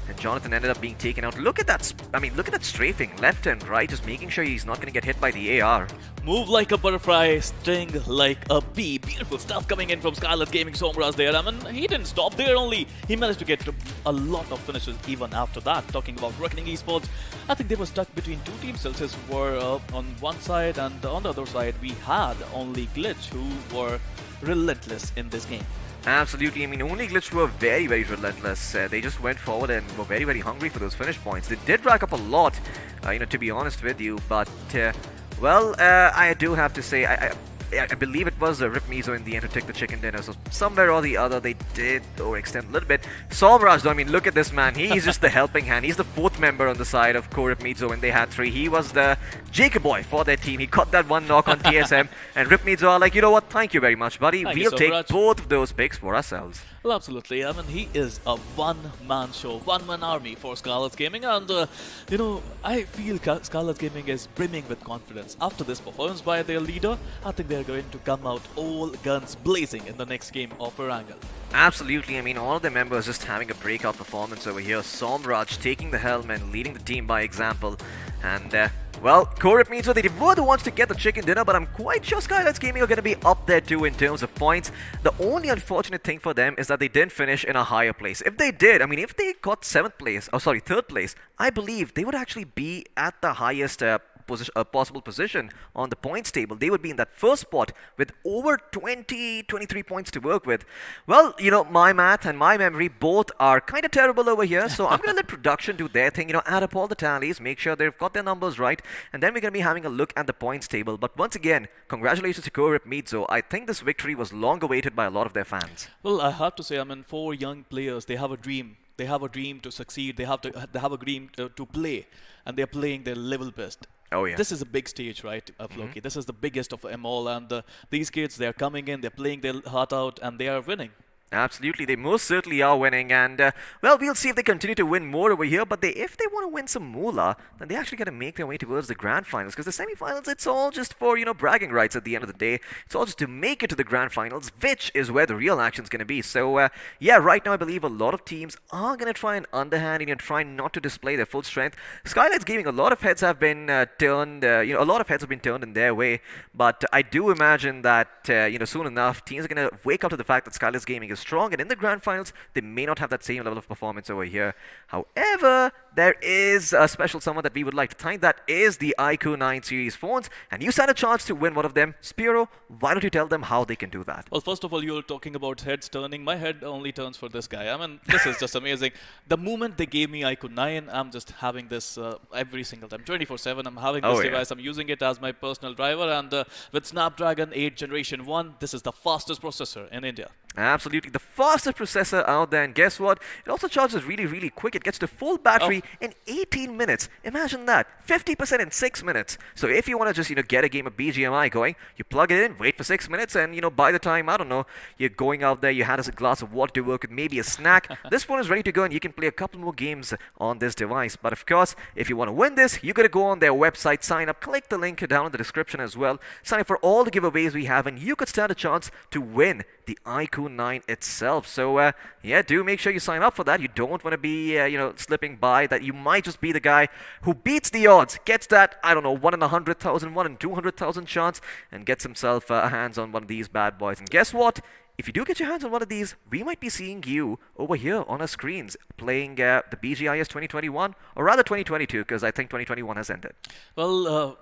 And Jonathan ended up being taken out. Look at that, look at that strafing, left and right, just making sure he's not going to get hit by the AR. Move like a butterfly, sting like a bee. Beautiful stuff coming in from Scarlet Gaming Somraj there. He didn't stop there only. He managed to get a lot of finishes even after that. Talking about Reckoning Esports, I think they were stuck between two teams. Celsius were on one side, and on the other side we had only Glitch, who were relentless in this game. Absolutely. Only Glitch were very, very relentless. They just went forward and were very, very hungry for those finish points. They did rack up a lot, to be honest with you. But, I do have to say, I believe it was Rip Mizo in the end who took the chicken dinner. So somewhere or the other, they did overextend a little bit. Somraj, though, look at this man. He's just the helping hand. He's the fourth member on the side of Rip Mizo when they had three. He was the Jacob boy for their team. He got that one knock on TSM. And Rip Mizo are like, you know what? Thank you very much, buddy. We'll take both of those picks for ourselves. Well, absolutely. He is a one-man show, one-man army for Scarlet Gaming, and I feel Scarlet Gaming is brimming with confidence. After this performance by their leader, I think they're going to come out all guns blazing in the next game of Erangel. Absolutely. All of their members just having a breakout performance over here. Somraj taking the helm and leading the team by example. And, Korip means so they were the ones to get the chicken dinner, but I'm quite sure Skylights Gaming are going to be up there too in terms of points. The only unfortunate thing for them is that they didn't finish in a higher place. If they did, if they got third place, I believe they would actually be at the highest possible position on the points table. They would be in that first spot with over 23 points to work with. Well, my math and my memory both are kind of terrible over here, so I'm going to let production do their thing, add up all the tallies, make sure they've got their numbers right, and then we're going to be having a look at the points table. But once again, congratulations to Korip Mizo. I think this victory was long awaited by a lot of their fans. Well, I have to say, for young players, they have a dream. They have a dream to succeed. They have a dream to play, and they're playing their level best. Oh yeah. This is a big stage, right, Floki? This is the biggest of them all, and these kids, they're coming in, they're playing their heart out, and they are winning. Absolutely, they most certainly are winning, and we'll see if they continue to win more over here. But if they want to win some moolah, then they actually got to make their way towards the grand finals, because the semi-finals, it's all just for bragging rights at the end of the day. It's all just to make it to the grand finals, which is where the real action's going to be. So right now I believe a lot of teams are going to try and underhand, try not to display their full strength. Skylights Gaming, a lot of heads have been turned, a lot of heads have been turned in their way. But I do imagine that soon enough teams are going to wake up to the fact that Skylights Gaming is strong, and in the grand finals they may not have that same level of performance over here. However, there is a special someone that we would like to thank. That is the iQOO 9 series phones, and you stand a chance to win one of them. Spiro, why don't you tell them how they can do that? Well, first of all, you're talking about heads turning. My head only turns for this guy. This is just amazing. The moment they gave me iQOO 9, I'm just having this every single time, 24/7. I'm having this device. I'm using it as my personal driver, and with Snapdragon 8 Generation 1, this is the fastest processor in India. Absolutely, the fastest processor out there, and guess what? It also charges really, really quick. It gets to full battery in 18 minutes. Imagine that, 50% in 6 minutes. So if you want to just get a game of BGMI going, you plug it in, wait for 6 minutes, and by the time, I don't know, you're going out there, you had a glass of water to work with, maybe a snack. This phone is ready to go, and you can play a couple more games on this device. But of course, if you want to win this, you got to go on their website, sign up, click the link down in the description as well. Sign up for all the giveaways we have, and you could stand a chance to win the iQOO 9 itself. So do make sure you sign up for that. You don't want to be slipping by that. You might just be the guy who beats the odds, gets that, I don't know, 1 in 100,000, 1 in 200,000 chance, and gets himself a hands on one of these bad boys. And guess what? If you do get your hands on one of these, we might be seeing you over here on our screens playing the BGIS 2021, or rather 2022, because I think 2021 has ended. Well,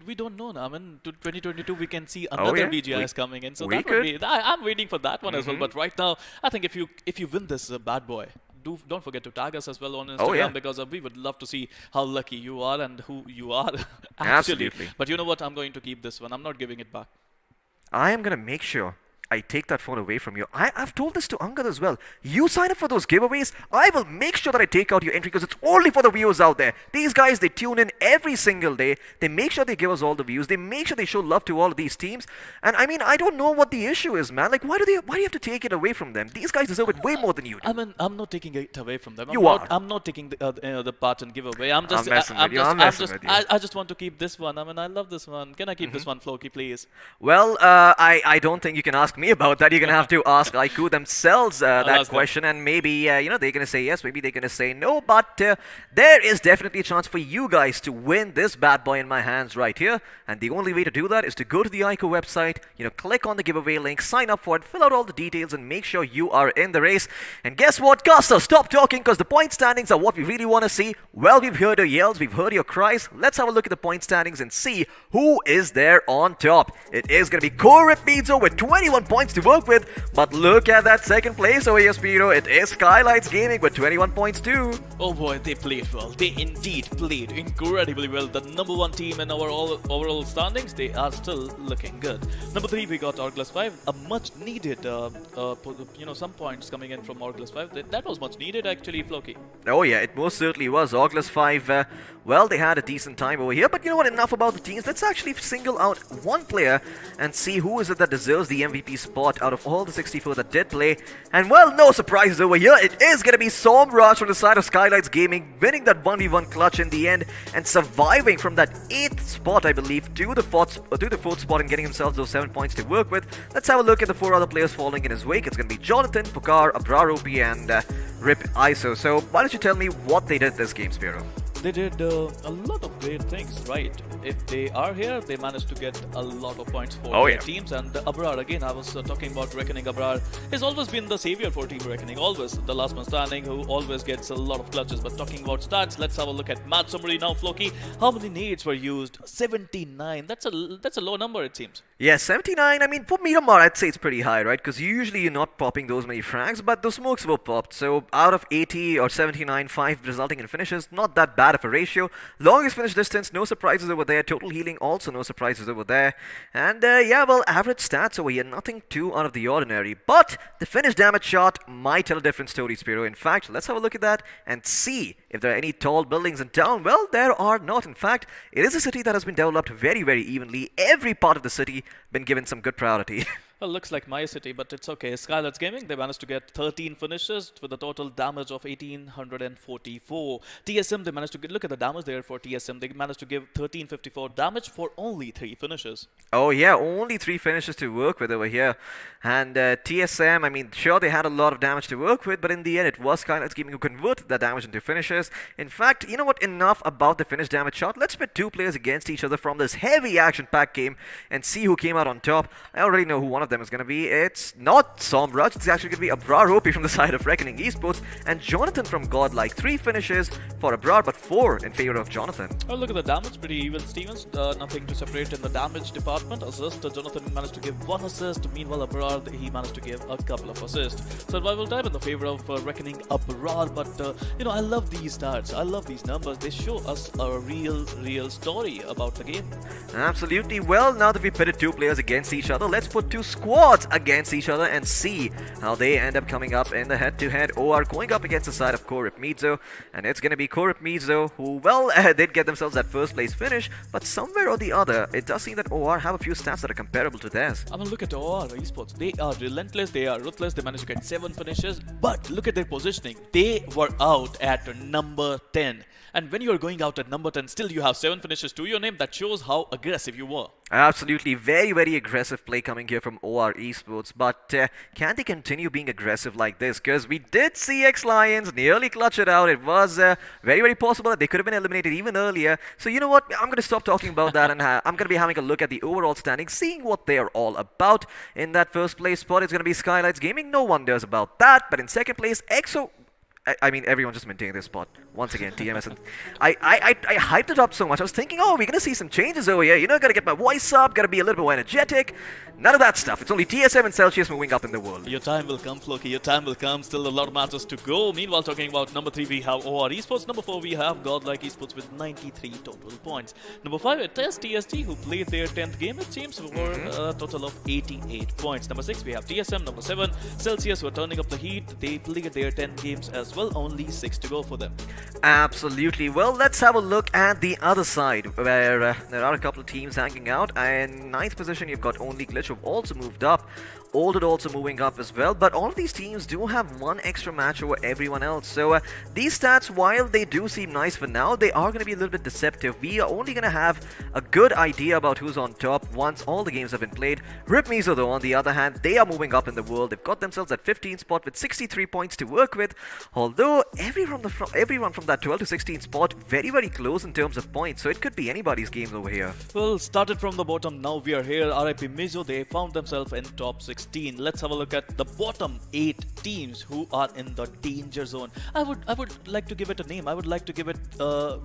we don't know now. To 2022 we can see another BGIS coming in, so that would be. I'm waiting for that one as well. But right now, I think if you win this bad boy, don't forget to tag us as well on Instagram, Oh, yeah. because we would love to see how lucky you are and who you are. Actually. Absolutely. But you know what? I'm going to keep this one. I'm not giving it back. I am going to make sure I take that phone away from you. I've told this to Angad as well. You sign up for those giveaways, I will make sure that I take out your entry because it's only for the viewers out there. These guys, they tune in every single day. They make sure they give us all the views. They make sure they show love to all of these teams. And I mean, I don't know what the issue is, man. Like, why do you have to take it away from them? These guys deserve it way more than you do. I mean, I'm not taking it away from them. You are. I'm not taking the part and giveaway. I'm just. messing with you. I'm messing with you. I just want to keep this one. I mean, I love this one. Can I keep this one, Floki, please? Well, I don't think you can ask me about that. You're going to have to ask iQOO themselves that ask them. question, and maybe, they're going to say yes, maybe they're going to say no, but there is definitely a chance for you guys to win this bad boy in my hands right here, and the only way to do that is to go to the iQOO website, click on the giveaway link, sign up for it, fill out all the details, and make sure you are in the race. And guess what, Caster, stop talking, because the point standings are what we really want to see. Well, we've heard your yells, we've heard your cries. Let's have a look at the point standings and see who is there on top. It is going to be iQOO Pizzo with 21 points to work with, but look at that second place over here, Spiro. It is Skylights Gaming with 21 points too. Oh boy, they played well. They indeed played incredibly well. The number one team in our overall standings, they are still looking good. Number 3, we got Orgless 5. A much needed, some points coming in from Orgless 5. That was much needed actually, Floki. Oh yeah, it most certainly was. Orgless 5, well, they had a decent time over here, but you know what, enough about the teams. Let's actually single out one player and see who is it that deserves the MVP spot out of all the 64 that did play. And well, no surprises over here. It is going to be Somraj from the side of Skylights Gaming, winning that 1v1 clutch in the end and surviving from that 8th spot, I believe, to the 4th spot and getting himself those 7 points to work with. Let's have a look at the 4 other players following in his wake. It's going to be Jonathan, Pukar, Abrar OP, and Rip ISO. So why don't you tell me what they did this game, Spiro? They did a lot of great things, right? If they are here, they managed to get a lot of points for their teams. And Abrar, again, I was talking about Reckoning. Abrar has always been the savior for Team Reckoning, always the last man standing who always gets a lot of clutches. But talking about stats, let's have a look at match summary now, Floki. How many nades were used? 79. That's a low number, it seems. Yeah, 79. I mean, for Miramar, I'd say it's pretty high, right? Because usually you're not popping those many frags, but the smokes were popped. So out of 80 or 79, 5 resulting in finishes, not that bad of a ratio. Longest finish distance, no surprises over there. Total healing, also no surprises over there. And average stats over here, nothing too out of the ordinary. But the finish damage shot might tell a different story, Spiro. In fact, let's have a look at that and see if there are any tall buildings in town. Well, there are not. In fact, it is a city that has been developed very, very evenly. Every part of the city been given some good priority. Well, looks like my city, but it's okay. Skylights Gaming, they managed to get 13 finishes with a total damage of 1844. TSM, they managed to get, look at the damage there for TSM. They managed to give 1354 damage for only 3 finishes. Oh yeah, only 3 finishes to work with over here. And TSM, I mean, sure, they had a lot of damage to work with, but in the end, it was Skylights Gaming who converted that damage into finishes. In fact, you know what, enough about the finish damage shot. Let's pit 2 players against each other from this heavy action-packed game and see who came out on top. I already know who one of them is going to be. It's not Somraj, it's actually going to be Abrar OP from the side of Reckoning Esports and Jonathan from Godlike. 3 finishes for Abrar, but 4 in favor of Jonathan. Oh, look at the damage, pretty even, Stevens. Nothing to separate in the damage department. Assist, Jonathan managed to give 1 assist. Meanwhile, Abrar, he managed to give a couple of assists. Survival time in the favor of Reckoning Abrar, but I love these stats. I love these numbers. They show us a real story about the game. Absolutely. Well, now that we pitted 2 players against each other, let's put 2 squads against each other and see how they end up coming up in the head-to-head. OR going up against the side of iQOO Mizzo, and it's going to i iQOO Mizzo who, well, did get themselves that first place finish, but somewhere or the other, it does seem that OR have a few stats that are comparable to theirs. I mean, look at OR Esports. They are relentless, they are ruthless, they managed to get 7 finishes, but look at their positioning. They were out at number 10. And when you're going out at number 10, still you have 7 finishes to your name. That shows how aggressive you were. Absolutely, very, very aggressive play coming here from OR Esports, but can they continue being aggressive like this? Because we did see X-Lions nearly clutch it out. It was very, very possible that they could have been eliminated even earlier. So you know what, I'm going to stop talking about that and I'm going to be having a look at the overall standings, seeing what they are all about. In that first place spot, it's going to be Skylights Gaming. No wonders about that. But in second place, I mean, everyone just maintaining their spot. Once again, TMS. And I hyped it up so much. I was thinking, oh, we're going to see some changes over here. You know, got to get my voice up, got to be a little bit more energetic. None of that stuff. It's only TSM and Celsius moving up in the world. Your time will come, Floki. Your time will come. Still a lot of matches to go. Meanwhile, talking about number 3, we have OR Esports. Number 4, we have Godlike Esports with 93 total points. Number 5, it is TST, who played their 10th game, it seems, for a total of 88 points. Number 6, we have TSM. Number 7, Celsius, who are turning up the heat. They played their 10 games as well. Only 6 to go for them. Absolutely. Well, let's have a look at the other side, where there are a couple of teams hanging out. And 9th position, you've got Only Glitch, who've also moved up. Olded also moving up as well, but all of these teams do have one extra match over everyone else. So these stats, while they do seem nice for now, they are going to be a little bit deceptive. We are only going to have a good idea about who's on top once all the games have been played. Rip Mizo, though, on the other hand, they are moving up in the world. They've got themselves at 15th spot with 63 points to work with, although everyone from that 12 to 16 spot very, very close in terms of points, so it could be anybody's games over here. Well, started from the bottom, now we are here. RIP Mizo, they found themselves in top 16. Let's have a look at the bottom 8 teams who are in the danger zone. I would like to give it a name. I would like to give it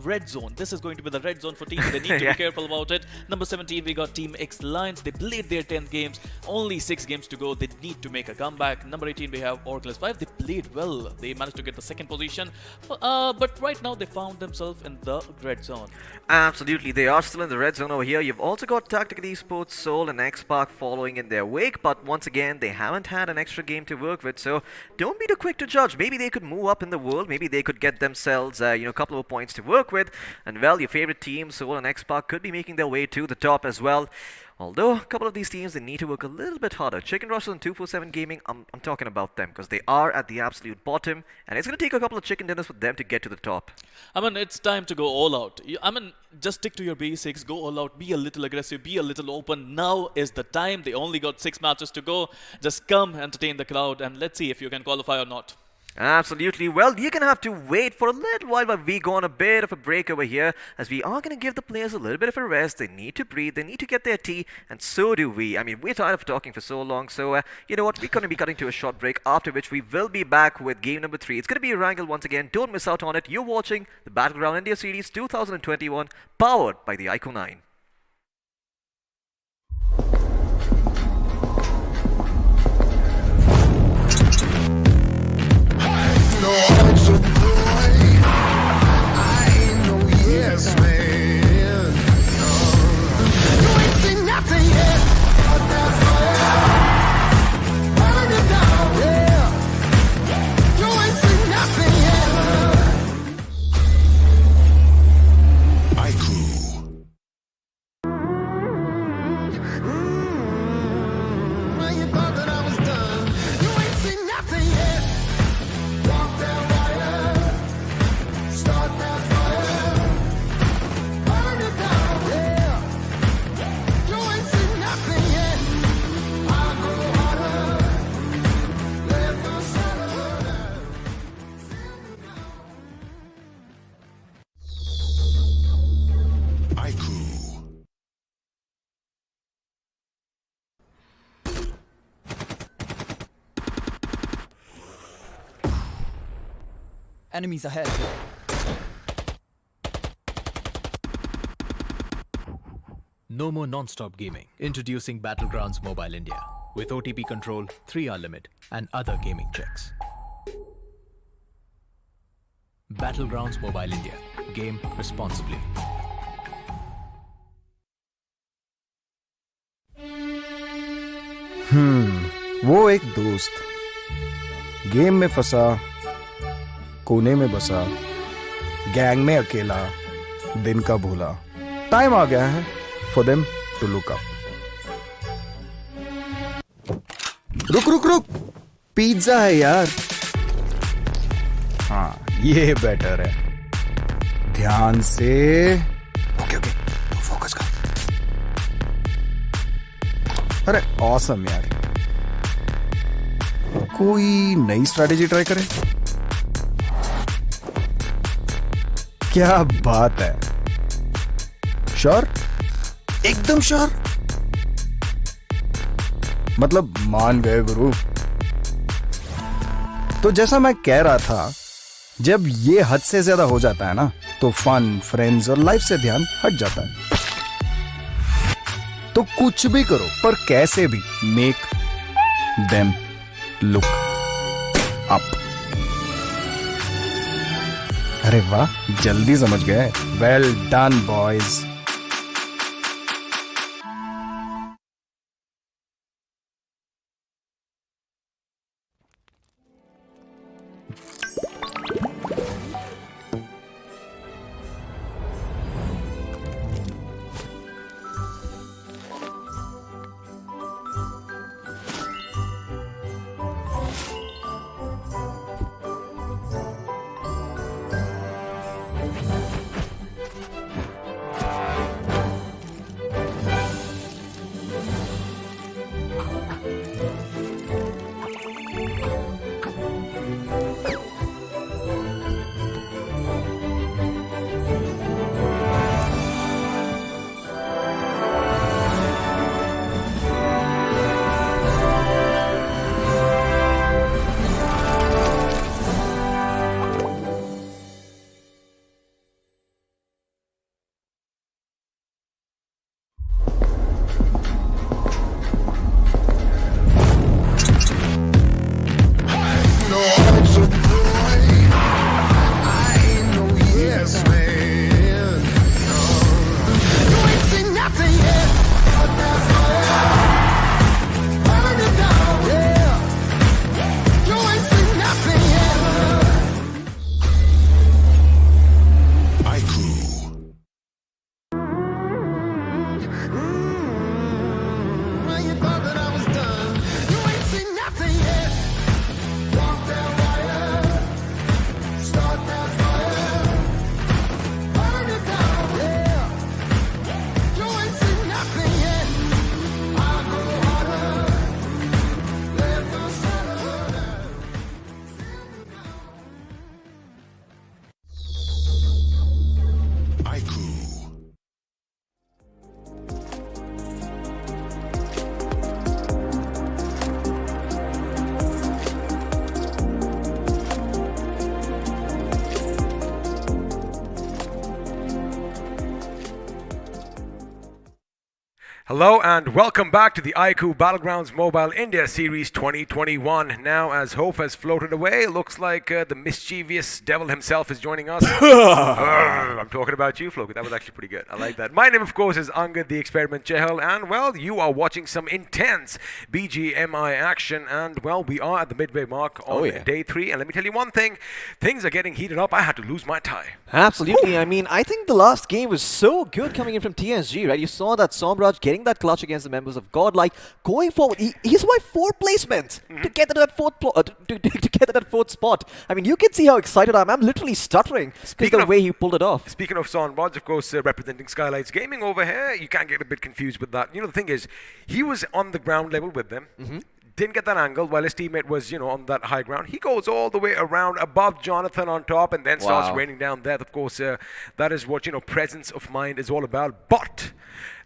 red zone. This is going to be the red zone for teams. They need to be careful about it. Number 17, we got Team X Lions. They played their 10th games. Only 6 games to go. They need to make a comeback. Number 18, we have Oracles 5. They played well. They managed to get the 2nd position. But right now, they found themselves in the red zone. Absolutely, they are still in the red zone over here. You've also got Tactical Esports, Seoul and X-Park following in their wake, but once again, they haven't had an extra game to work with, so don't be too quick to judge. Maybe they could move up in the world, maybe they could get themselves a couple of points to work with, and well, your favorite teams, Seoul and X-Park, could be making their way to the top as well. Although, a couple of these teams, they need to work a little bit harder. Chicken Rush and 247 Gaming, I'm talking about them, because they are at the absolute bottom, and it's going to take a couple of chicken dinners for them to get to the top. I mean, it's time to go all out. I mean, just stick to your basics, go all out, be a little aggressive, be a little open. Now is the time. They only got 6 matches to go. Just come, entertain the crowd, and let's see if you can qualify or not. Absolutely. Well, you're going to have to wait for a little while we go on a bit of a break over here, as we are going to give the players a little bit of a rest. They need to breathe, they need to get their tea, and so do we. I mean, we're tired of talking for so long, so you know what, we're going to be cutting to a short break, after which we will be back with game number 3. It's going to be a wrangle once again. Don't miss out on it. You're watching the Battleground India Series 2021, powered by the iQOO 9. Yes, man. You ain't seen nothing yet. But that's fire. Burn it down, yeah. You ain't seen nothing yet. iQOO. When you thought that I was done, you ain't seen nothing yet. Walk that wire. Start that fire. Burn it down, yeah. You ain't seen nothing yet. I go harder. Let the sun burn. iQOO. Enemies ahead. No more non-stop gaming. Introducing Battlegrounds Mobile India with OTP control, 3-hour limit, and other gaming checks. Battlegrounds Mobile India. Game responsibly. वो एक दोस्त game में फंसा, कोने में बसा, gang में अकेला, दिन का भूला. टाइम आ गया है for them to look up. रुक रुक रुक, पिज्जा है यार. हाँ, ये बेटर है. ध्यान से. ओके ओके, फोकस कर. अरे ऑसम यार. कोई नई स्ट्रैटेजी ट्राई करें? क्या बात है. श्योर? एकदम श्योर? मतलब मान गए गुरु. तो जैसा मैं कह रहा था, जब ये हद से ज्यादा हो जाता है ना, तो फन, फ्रेंड्स और लाइफ से ध्यान हट जाता है। तो कुछ भी करो, पर कैसे भी मेक देम लुक अप। अरे वाह, जल्दी समझ गए। Well done boys. Hello and welcome back to the iQOO Battlegrounds Mobile India Series 2021. Now, as hope has floated away, it looks like the mischievous devil himself is joining us. I'm talking about you, Floki. That was actually pretty good. I like that. My name, of course, is Angad, the Experiment Chehal, and, well, you are watching some intense BGMI action, and, well, we are at the midway mark on day 3, and let me tell you one thing, things are getting heated up. I had to lose my tie. Absolutely. I mean, I think the last game was so good coming in from TSG, right? You saw that Somraj getting that clutch against the members of Godlike, going forward. He's my 4th placement to get to that 4th spot. I mean, you can see how excited I am. I'm literally stuttering because the way he pulled it off. Speaking of Somraj, of course, representing Skylights Gaming over here, you can't get a bit confused with that. You know, the thing is, he was on the ground level with them. Didn't get that angle while his teammate was, on that high ground. He goes all the way around above Jonathan on top and then starts raining down death. Of course, that is what, presence of mind is all about. But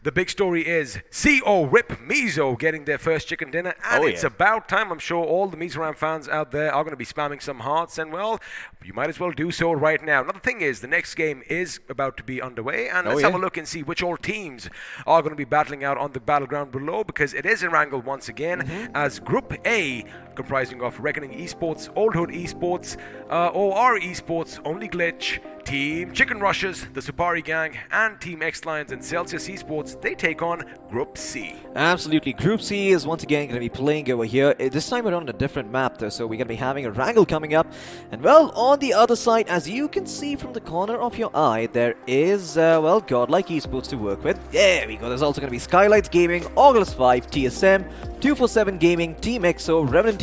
the big story is CO Rip Mizo getting their first chicken dinner. And it's about time. I'm sure all the Mizoram fans out there are going to be spamming some hearts. And, well, you might as well do so right now. Another thing is, the next game is about to be underway. And let's have a look and see which all teams are going to be battling out on the battleground below. Because it is in Wrangle once again. As Group A, comprising of Reckoning Esports, Old Hood Esports, OR Esports, Only Glitch, Team Chicken Rushers, the Supari Gang, and Team X-Lions and Celsius Esports, they take on Group C. Absolutely. Group C is once again going to be playing over here. This time around on a different map, though, so we're going to be having a wrangle coming up. And, well, on the other side, as you can see from the corner of your eye, there is, well, Godlike Esports to work with. There we go. There's also going to be Skylights Gaming, August 5, TSM, 247 Gaming, Team EXO, Revenant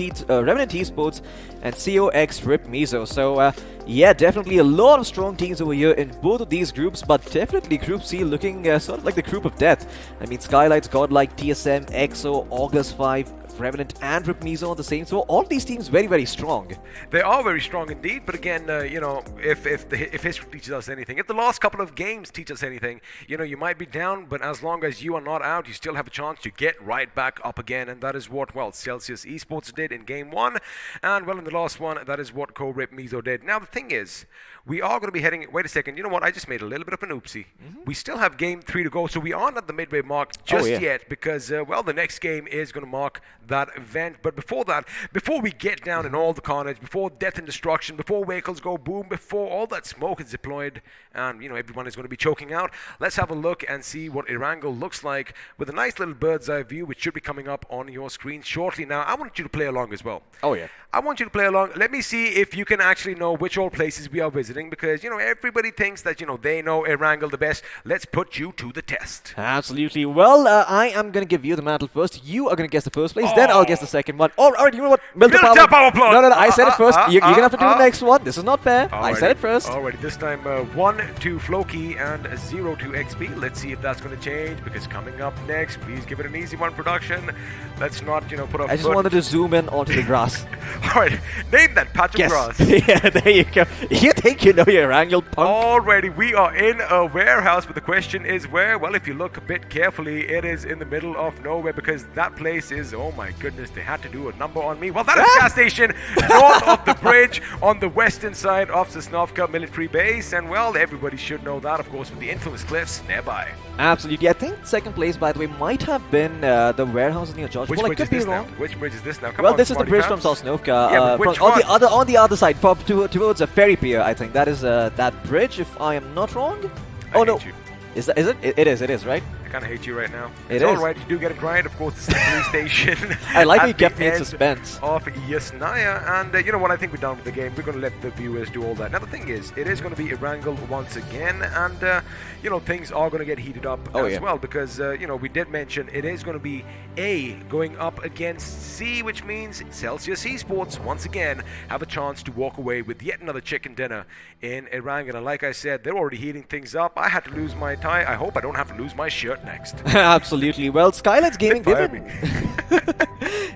Esports, and COX Rip Mizo. So, yeah, definitely a lot of strong teams over here in both of these groups, but definitely Group C looking sort of like the group of death. I mean, Skylights, Godlike, TSM, EXO, August 5, Revenant and Ripmizo on the same. So all these teams very, very strong. They are very strong indeed, but again, you know, if history teaches us anything, if the last couple of games teach us anything, you know, you might be down, but as long as you are not out, you still have a chance to get right back up again, and that is what, well, Celsius Esports did in Game 1, and, well, in the last one, that is what Ripmizo did. Now, the thing is, we are going to be heading... Wait a second, you know what? I just made a little bit of an oopsie. We still have Game 3 to go, so we aren't at the midway mark just yet, because, well, the next game is going to mark that event. But before that, before we get down in all the carnage, before death and destruction, before vehicles go boom, before all that smoke is deployed, and, you know, everyone is going to be choking out, let's have a look and see what Erangel looks like with a nice little bird's eye view, which should be coming up on your screen shortly. Now, I want you to play along as well. Oh, yeah. I want you to play along. Let me see if you can actually know which all places we are visiting, because, you know, everybody thinks that, you know, they know Erangel the best. Let's put you to the test. Absolutely. Well, I am going to give you the mantle first. You are going to guess the first place, then I'll guess the second one. All right, you know what? Build up power plant. No, I said it first. You're going to have to do the next one. This is not fair. Alrighty. I said it first. Alrighty, this time 1 to Floki and 0 to XP. Let's see if that's going to change, because coming up next, please give it an easy one, production. Let's not, you know, put up... I just wanted to zoom in onto the grass. Alright, name that patch of grass. Yeah, there you go. You think you know your Erangel, punk? Alrighty, we are in a warehouse, but the question is where? Well, if you look a bit carefully, it is in the middle of nowhere, because that place is, oh my goodness, they had to do a number on me. Well, that is a gas station north of the bridge on the western side of Sosnovka military base, and well, everybody should know that, of course, with the infamous cliffs nearby. Absolutely. I think second place, by the way, might have been the warehouse near Georgia. Which Well, I bridge could is be this wrong. now? Which bridge is this now? Come Well, on, this is the smarty bridge pants. from Sosnovka. Yeah, but which on one? the other side, towards a ferry pier. I think that is that bridge. If I am not wrong. I no, hate you. is that? Is it? It is, right? I kind of hate you right now. It It's is. alright, you do get it right. Of course, it's the police station. I like how at you kept the me in end suspense. Of Yasnaya, and you know what? I think we're done with the game. We're going to let the viewers do all that. Now, the thing is, it is going to be Erangel once again, and you know, things are going to get heated up as well, because you know, we did mention it is going to be A going up against C, which means Celsius Esports once again have a chance to walk away with yet another chicken dinner in Erangel. And like I said, they're already heating things up. I had to lose my tie. I hope I don't have to lose my shirt next. Absolutely. Well, Skylights Gaming Fire did me.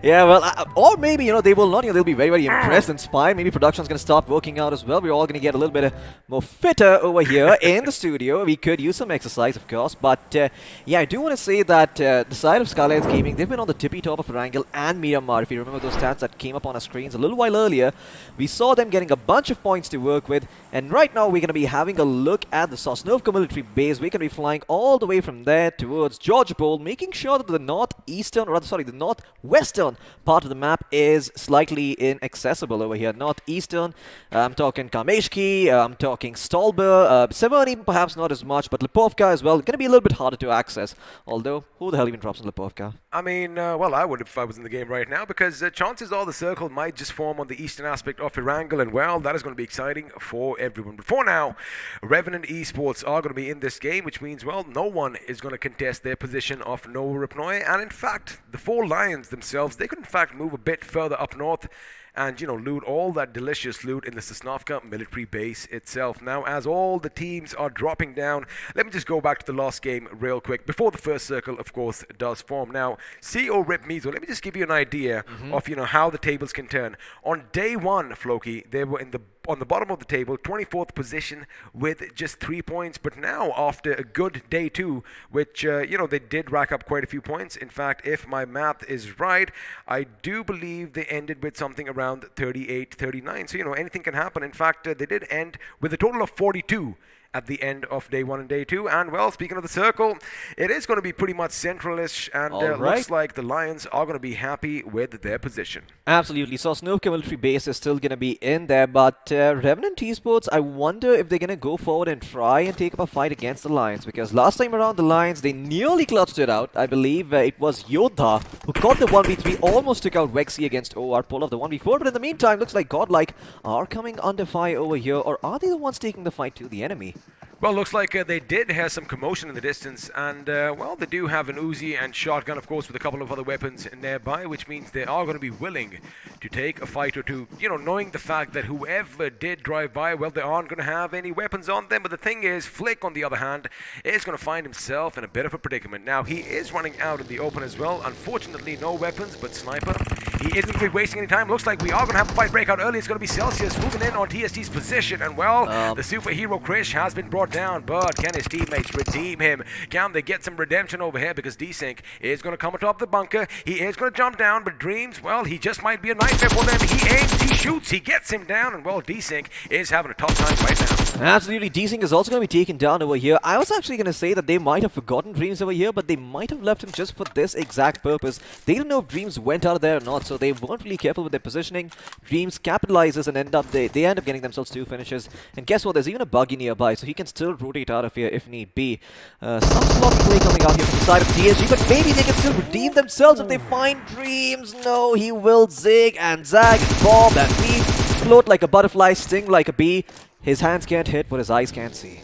Yeah, well, or maybe, you know, they will not, you know, they'll be very, very impressed, inspired. Maybe production's going to start working out as well. We're all going to get a little bit more fitter over here in the studio. We could use some exercise, of course, but yeah, I do want to say that the side of Skylights Gaming, they've been on the tippy top of Erangel and Miramar. If you remember those stats that came up on our screens a little while earlier, we saw them getting a bunch of points to work with, and right now we're going to be having a look at the Sosnovka military base. We're going to be flying all the way from there towards Georgia Pole, making sure that the the northwestern part of the map is slightly inaccessible over here. Northeastern, I'm talking Kameshki, I'm talking Stolber, Severny perhaps not as much, but Lipovka as well. Going to be a little bit harder to access. Although, who the hell even drops in Lipovka? I mean, well, I would if I was in the game right now, because chances are the circle might just form on the eastern aspect of Erangel, and well, that is going to be exciting for everyone. But for now, Revenant Esports are going to be in this game, which means, well, no one is going to contest their position of Nova Ripnoi, and in fact, the 4 Lions themselves, they could in fact move a bit further up north and, you know, loot all that delicious loot in the Sosnovka military base itself. Now, as all the teams are dropping down, let me just go back to the last game real quick, before the first circle, of course, does form. Now, CO Ripmizo, let me just give you an idea of, you know, how the tables can turn. On day 1, Floki, they were on the bottom of the table, 24th position with just 3 points. But now, after a good day 2, which, you know, they did rack up quite a few points. In fact, if my math is right, I do believe they ended with something around 38, 39. So, you know, anything can happen. In fact, they did end with a total of 42 at the end of day 1 and day 2. And well, speaking of the circle, it is going to be pretty much centralish, and looks like the Lions are going to be happy with their position. Absolutely. So Sosnovka military base is still going to be in there, but Revenant Esports, I wonder if they're going to go forward and try and take up a fight against the Lions, because last time around the Lions, they nearly clutched it out. I believe it was Yodha who caught the 1v3, almost took out Vexy against OR, pull off the 1v4, but in the meantime, looks like Godlike are coming under fire over here, or are they the ones taking the fight to the enemy? Well, looks like they did have some commotion in the distance, and well, they do have an Uzi and shotgun, of course, with a couple of other weapons nearby, which means they are going to be willing to take a fight or two, you know, knowing the fact that whoever did drive by, well, they aren't going to have any weapons on them. But the thing is, Flick, on the other hand, is going to find himself in a bit of a predicament. Now, he is running out in the open as well. Unfortunately, no weapons, but sniper. He isn't going to be wasting any time. Looks like we are going to have a fight break out early. It's going to be Celsius moving in on TST's position, and well, the superhero Krish has been brought down, but can his teammates redeem him? Can they get some redemption over here? Because Desync is going to come atop the bunker. He is going to jump down, but Dreams, well, he just might be a nightmare for them. He aims, he shoots, he gets him down, and well, Desync is having a tough time right now. Absolutely, Desync is also going to be taken down over here. I was actually going to say that they might have forgotten Dreams over here, but they might have left him just for this exact purpose. They didn't know if Dreams went out of there or not, so they weren't really careful with their positioning. Dreams capitalizes and they end up getting themselves 2 finishes. And guess what? There's even a buggy nearby, so he can still rotate out of here if need be. Some sloppy play coming out here from the side of TSG, but maybe they can still redeem themselves if they find Dreams. No, he will zig and zag and bomb and weave, float like a butterfly, sting like a bee. His hands can't hit what his eyes can't see.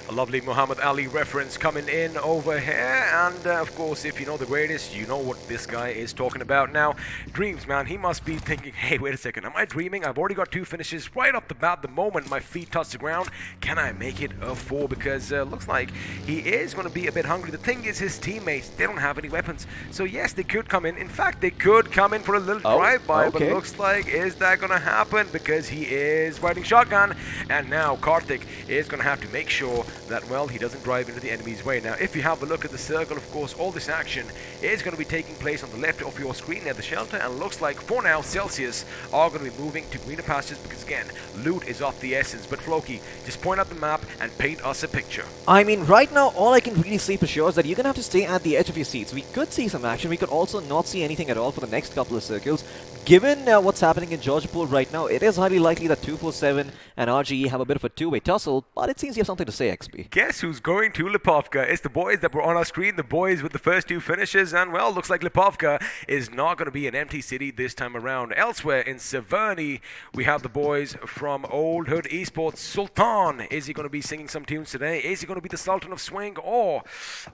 A lovely Muhammad Ali reference coming in over here, and of course, if you know the greatest, you know what this guy is talking about. Now, Dreams, man, he must be thinking, hey, wait a second, am I dreaming? I've already got 2 finishes right off the bat. The moment my feet touch the ground, can I make it a 4? Because looks like he is going to be a bit hungry. The thing is, his teammates, they don't have any weapons. So yes, they could come in. In fact, they could come in for a little drive-by, but looks like, is that going to happen? Because he is riding shotgun, and now Karthik is going to have to make sure that, well, he doesn't drive into the enemy's way. Now, if you have a look at the circle, of course, all this action is going to be taking place on the left of your screen near the shelter, and looks like, for now, Celsius are going to be moving to greener pastures because, again, loot is of the essence. But Floki, just point out the map and paint us a picture. I mean, right now, all I can really say for sure is that you're going to have to stay at the edge of your seats. We could see some action. We could also not see anything at all for the next couple of circles. Given what's happening in Georgiapur right now, it is highly likely that 247 and RGE have a bit of a two-way tussle, but it seems you have something to say, XP. Guess who's going to Lipovka? It's the boys that were on our screen, the boys with the first 2 finishes, and well, looks like Lipovka is not going to be an empty city this time around. Elsewhere in Severny, we have the boys from Old Hood Esports. Sultan, is he going to be singing some tunes today? Is he going to be the Sultan of Swing? Or,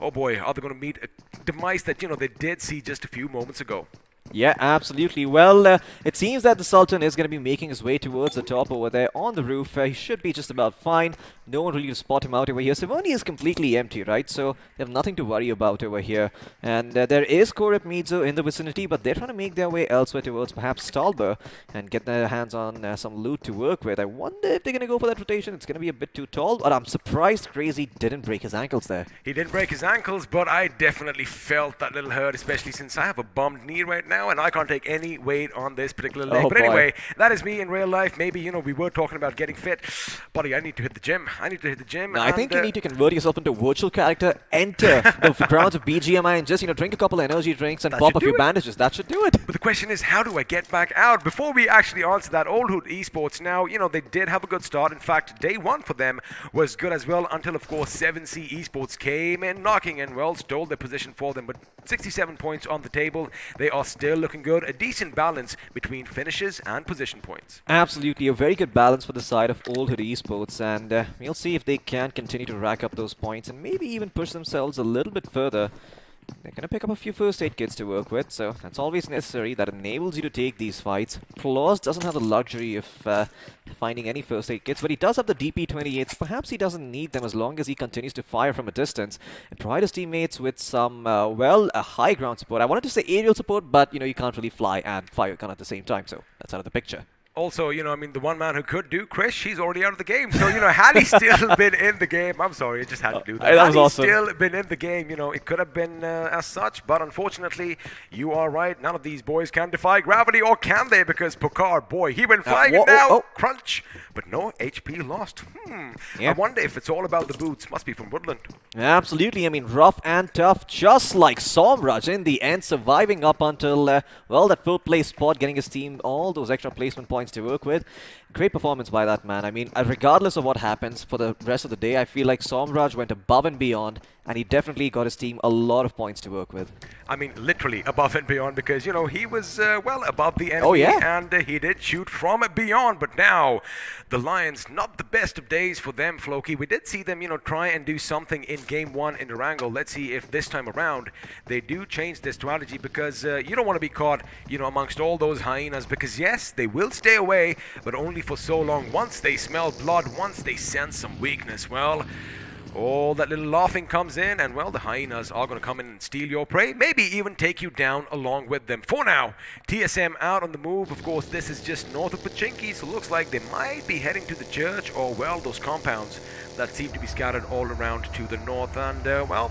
oh boy, are they going to meet a demise that, you know, they did see just a few moments ago? Yeah, absolutely. Well, it seems that the Sultan is going to be making his way towards the top over there on the roof. He should be just about fine. No one really to spot him out over here. Severny is completely empty, right? So they have nothing to worry about over here. And there is Korep Midzo in the vicinity, but they're trying to make their way elsewhere towards perhaps Stalber and get their hands on some loot to work with. I wonder if they're going to go for that rotation. It's going to be a bit too tall, but I'm surprised Crazy didn't break his ankles there. He didn't break his ankles, but I definitely felt that little hurt, especially since I have a bummed knee right now, and I can't take any weight on this particular leg. But anyway, that is me in real life. Maybe, you know, we were talking about getting fit. Buddy, I need to hit the gym. Now, I think you need to convert yourself into a virtual character, enter the grounds of BGMI, and just, you know, drink a couple of energy drinks and pop a few bandages. That should do it. But the question is, how do I get back out? Before we actually answer that, Old Hood Esports, now, you know, they did have a good start. In fact, day 1 for them was good as well until, of course, 7C Esports came in knocking and, well, stole their position for them. But 67 points on the table. They are still looking good. A decent balance between finishes and position points. Absolutely, a very good balance for the side of Old Hood Esports, and we'll see if they can continue to rack up those points and maybe even push themselves a little bit further. They're going to pick up a few first aid kits to work with, so that's always necessary. That enables you to take these fights. Claus doesn't have the luxury of finding any first aid kits, but he does have the DP-28s. Perhaps he doesn't need them as long as he continues to fire from a distance and provide his teammates with some, well, a high ground support. I wanted to say aerial support, but, you know, you can't really fly and fire a gun at the same time, so that's out of the picture. Also, you know, I mean, the one man who could do, Krish, he's already out of the game. So, you know, had he still been in the game, I'm sorry, I just had to do that. That was awesome. Had he still been in the game, you know, it could have been as such. But unfortunately, you are right. None of these boys can defy gravity, or can they? Because Pokar, boy, he went flying and now, crunch. But no HP lost. I wonder if it's all about the boots. Must be from Woodland. Absolutely. I mean, rough and tough, just like Somraj in the end, surviving up until, well, that 4th place spot, getting his team all those extra placement points to work with. Great performance by that man. I mean, regardless of what happens for the rest of the day, I feel like Somraj went above and beyond, and he definitely got his team a lot of points to work with. I mean, literally above and beyond, because, you know, he was, well, above the enemy. Oh, yeah. And he did shoot from beyond. But now, the Lions, not the best of days for them, Floki. We did see them, you know, try and do something in Game 1 in Erangel. Let's see if this time around they do change their strategy, because you don't want to be caught, you know, amongst all those hyenas, because, yes, they will stay away, but only for so long. Once they smell blood, once they sense some weakness, well, all that little laughing comes in, and well, the hyenas are going to come in and steal your prey, maybe even take you down along with them. For now, TSM out on the move. Of course, this is just north of Pochinki, so looks like they might be heading to the church, or well, those compounds that seem to be scattered all around to the north. And well,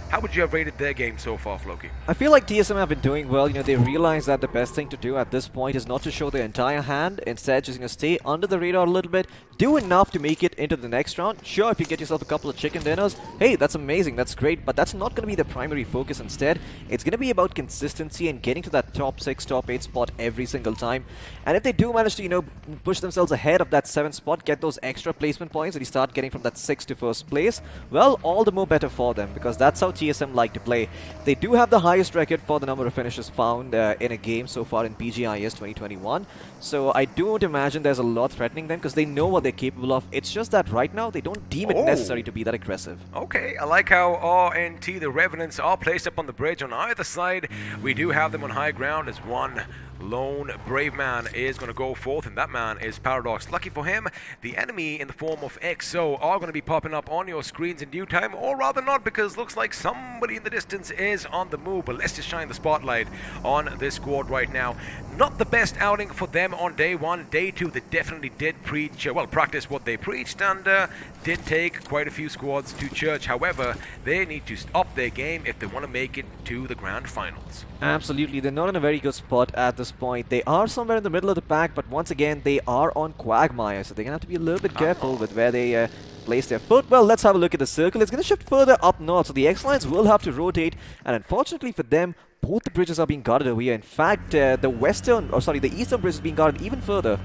how would you have rated their game so far, Floki? I feel like TSM have been doing well. You know, they realize that the best thing to do at this point is not to show their entire hand. Instead, just stay under the radar a little bit, do enough to make it into the next round. Sure, if you get yourself a couple of chicken dinners, hey, that's amazing, that's great, but that's not going to be the primary focus. Instead, it's going to be about consistency and getting to that top 6, top 8 spot every single time. And if they do manage to, you know, push themselves ahead of that 7th spot, get those extra placement points that you start getting from that 6th to 1st place, well, all the more better for them, because that's how TSM like to play. They do have the highest record for the number of finishes found in a game so far in PGIS 2021. So I don't imagine there's a lot threatening them, because they know what they're capable of. It's just that right now they don't deem it necessary to be that aggressive. Okay, I like how RNT, the Revenants, are placed up on the bridge on either side. We do have them on high ground as one lone brave man is going to go forth, and that man is Paradox. Lucky for him, the enemy in the form of XO are going to be popping up on your screens in due time, or rather not, because looks like somebody in the distance is on the move. But let's just shine the spotlight on this squad right now. Not the best outing for them on day 1. Day 2, they definitely did preach, well, practice what they preached, and did take quite a few squads to church. However, they need to up their game if they want to make it to the grand finals. Absolutely, they're not in a very good spot at this point. They are somewhere in the middle of the pack, but once again, they are on Quagmire, so they're going to have to be a little bit careful with where they place their foot. Well, let's have a look at the circle. It's going to shift further up north, so the X-Lions will have to rotate, and unfortunately for them, both the bridges are being guarded over here. In fact, the eastern bridge is being guarded even further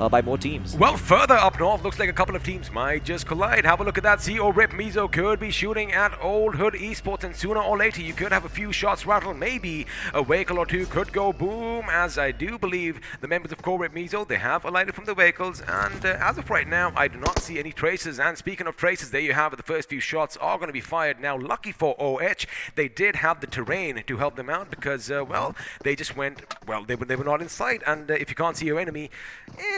by more teams. Well, further up north, looks like a couple of teams might just collide. Have a look at that. CO Rip Mizo could be shooting at Old Hood Esports, and sooner or later you could have a few shots rattle. Maybe a vehicle or two could go boom, as I do believe the members of Core Rip Mizo, they have alighted from the vehicles, and as of right now, I do not see any traces. And speaking of traces, there you have it. The first few shots are going to be fired. Now, lucky for OH, they did have the terrain to help them out, because, well, they just went, well, they were not in sight, and if you can't see your enemy,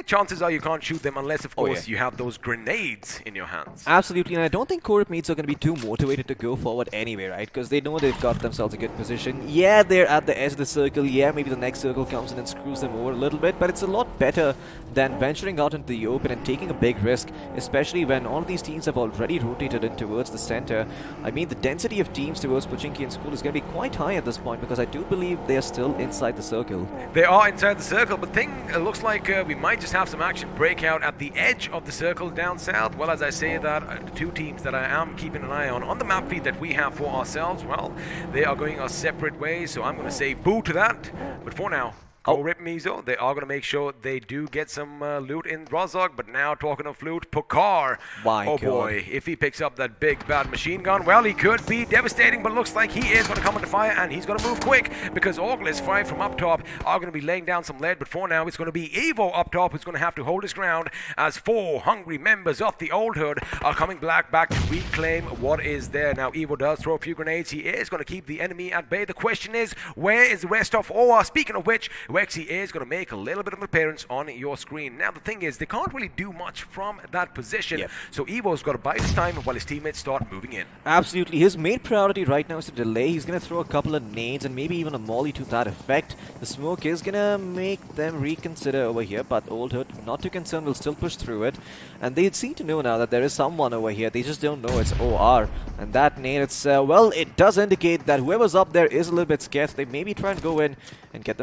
chances are you can't shoot them unless, of course, you have those grenades in your hands. Absolutely, and I don't think Corp Meats are going to be too motivated to go forward anyway, right? Because they know they've got themselves a good position. Yeah, they're at the edge of the circle. Yeah, maybe the next circle comes in and screws them over a little bit, but it's a lot better than venturing out into the open and taking a big risk, especially when all of these teams have already rotated in towards the center. I mean, the density of teams towards Pochinki and School is going to be quite high at this point, because I do believe they're still inside the circle. They are inside the circle, but looks like we might just have some action break out at the edge of the circle down south. Well, as I say that, the two teams that I am keeping an eye on the map feed that we have for ourselves, well, they are going our separate ways, so I'm going to say boo to that. But for now, Go Rip Mizo, they are going to make sure they do get some loot in Rozog. But now, talking of loot, Pokar, boy, if he picks up that big bad machine gun, well, he could be devastating, but looks like he is going to come under fire, and he's going to move quick, because Orglis 5 from up top are going to be laying down some lead. But for now, it's going to be Evo up top who's going to have to hold his ground, as 4 hungry members of the Old Hood are coming back to reclaim what is there. Now, Evo does throw a few grenades. He is going to keep the enemy at bay. The question is, where is the rest of OR? Speaking of which, Wexy is going to make a little bit of an appearance on your screen. Now, the thing is, they can't really do much from that position, so Evo's got to bide his time while his teammates start moving in. Absolutely. His main priority right now is to delay. He's going to throw a couple of nades and maybe even a molly to that effect. The smoke is going to make them reconsider over here, but Old Hood, not too concerned, will still push through it. And they seem to know now that there is someone over here. They just don't know it's OR. And that nade, it's, well, it does indicate that whoever's up there is a little bit scared. So they maybe try and go in and get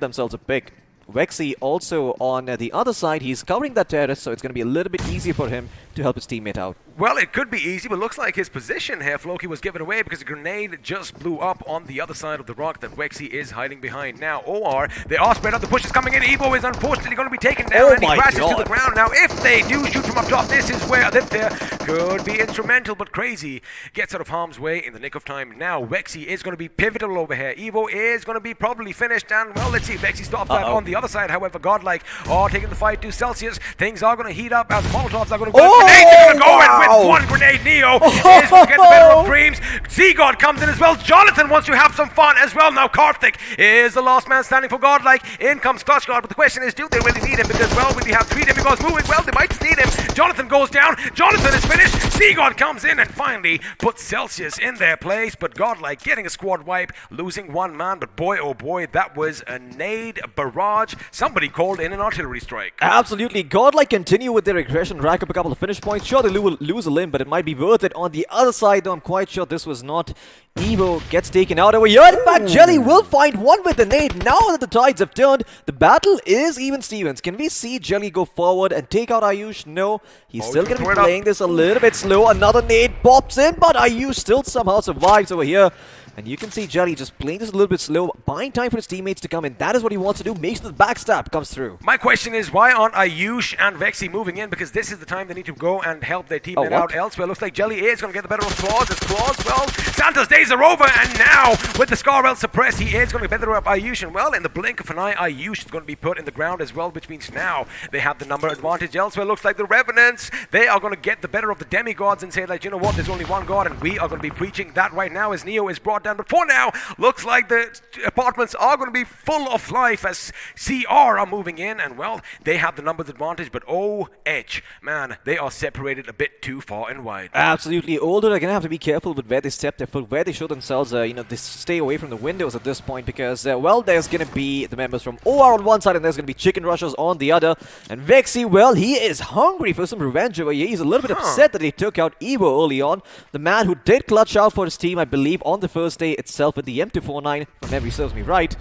themselves a pick. Wexy also on the other side, he's covering that terrace, so it's going to be a little bit easier for him to help his teammate out. Well, it could be easy, but looks like his position here, Floki, was given away because a grenade just blew up on the other side of the rock that Wexy is hiding behind. Now, OR, they are spread out. The push is coming in. Evo is unfortunately going to be taken down, and he crashes to the ground. Now, if they do shoot from up top, this is where Aditya could be instrumental, but Crazy gets out of harm's way in the nick of time. Now, Vexy is going to be pivotal over here. Evo is going to be probably finished, and well, let's see if Vexy stops that on the other side. However, Godlike are taking the fight to Celsius. Things are going to heat up as Molotovs are going to go. Grenades are going to go in with one grenade. Neo is going to get the better of Dreams. Z-God comes in as well. Jonathan wants to have some fun as well. Now, Karthik is the last man standing for Godlike. In comes Clutch God, but the question is, do they really need him? Because, well, when you have 3 demigods moving, well, they might just need him. Jonathan goes down. Jonathan is finished. Z-God comes in and finally puts Celsius in their place, but Godlike getting a squad wipe, losing 1 man, but boy, oh boy, that was a nade barrage. Somebody called in an artillery strike. Absolutely. Godlike continue with their aggression, rack up a couple of finish points. Sure, they will lose a limb, but it might be worth it. On the other side, though, I'm quite sure this was not. Evo gets taken out over here. In fact, Jelly will find one with the nade. Now that the tides have turned, the battle is even Stevens. Can we see Jelly go forward and take out Ayush? No. He's still going to be playing this a little bit slow. Another nade pops in, but Ayush still somehow survives over here. And you can see Jelly just playing this a little bit slow, buying time for his teammates to come in. That is what he wants to do. Make sure the backstab comes through. My question is, why aren't Ayush and Vexy moving in? Because this is the time they need to go and help their teammate out elsewhere. Looks like Jelly is going to get the better of Claws. As Claws, well, Santa's days are over. And now, with the Scar well suppressed, he is going to get better up Ayush. And well, in the blink of an eye, Ayush is going to be put in the ground as well, which means now they have the number advantage elsewhere. Looks like the Revenants, they are going to get the better of the demigods and say, like, you know what, there's only one god, and we are going to be preaching that right now as Neo is brought down. But for now, looks like the apartments are going to be full of life as CR are moving in, and well, they have the numbers advantage, but OH, man, they are separated a bit too far and wide. Absolutely. Although they're going to have to be careful with where they step their foot, where they show themselves, they stay away from the windows at this point, because, well, there's going to be the members from OR on one side, and there's going to be Chicken Rushers on the other, and Vexy, well, he is hungry for some revenge over here. He's a little bit upset that he took out Evo early on, the man who did clutch out for his team, I believe, on the first day itself with the M249, if memory serves me right.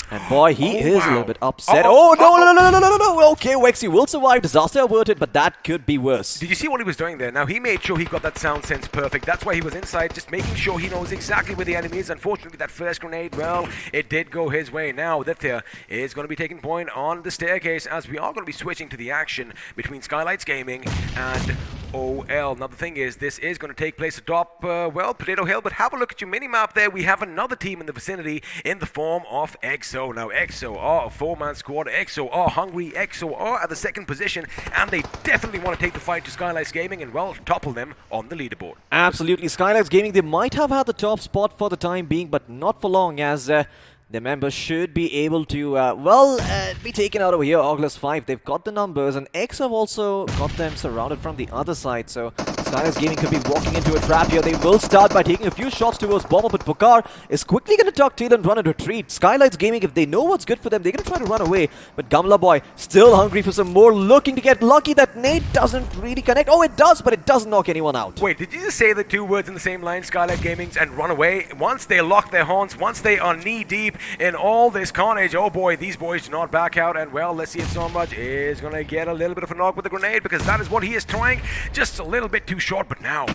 And boy, he is a little bit upset. No. Okay, Vexy will survive. Disaster averted, but that could be worse. Did you see what he was doing there? Now, he made sure he got that sound sense perfect. That's why he was inside, just making sure he knows exactly where the enemy is. Unfortunately, that first grenade, well, it did go his way. Now, Lithia is going to be taking point on the staircase as we are going to be switching to the action between Skylights Gaming and OL. Now, the thing is, this is going to take place atop, well, Potato Hill, but have a look at your mini-map there. We have another team in the vicinity in the form of EXO. Now, EXO are a 4-man squad. EXO are hungry. EXO are at the second position, and they definitely want to take the fight to Skylights Gaming and, well, topple them on the leaderboard. Absolutely. Skylights Gaming, they might have had the top spot for the time being, but not for long, as the members should be able to, be taken out over here. August 5, they've got the numbers, and X have also got them surrounded from the other side, so Skylights Gaming could be walking into a trap here. They will start by taking a few shots towards Bomber, but Pokar is quickly going to tuck tail and run and retreat. Skylights Gaming, if they know what's good for them, they're going to try to run away, but Gamla Boy still hungry for some more, looking to get lucky. That nade doesn't really connect. Oh, it does, but it doesn't knock anyone out. Wait, did you just say the 2 words in the same line, Skylight Gaming's and run away? Once they lock their horns, once they are knee-deep in all this carnage, oh boy, these boys do not back out, and well, let's see if Somraj is going to get a little bit of a knock with the grenade, because that is what he is trying, just a little bit too short, but now,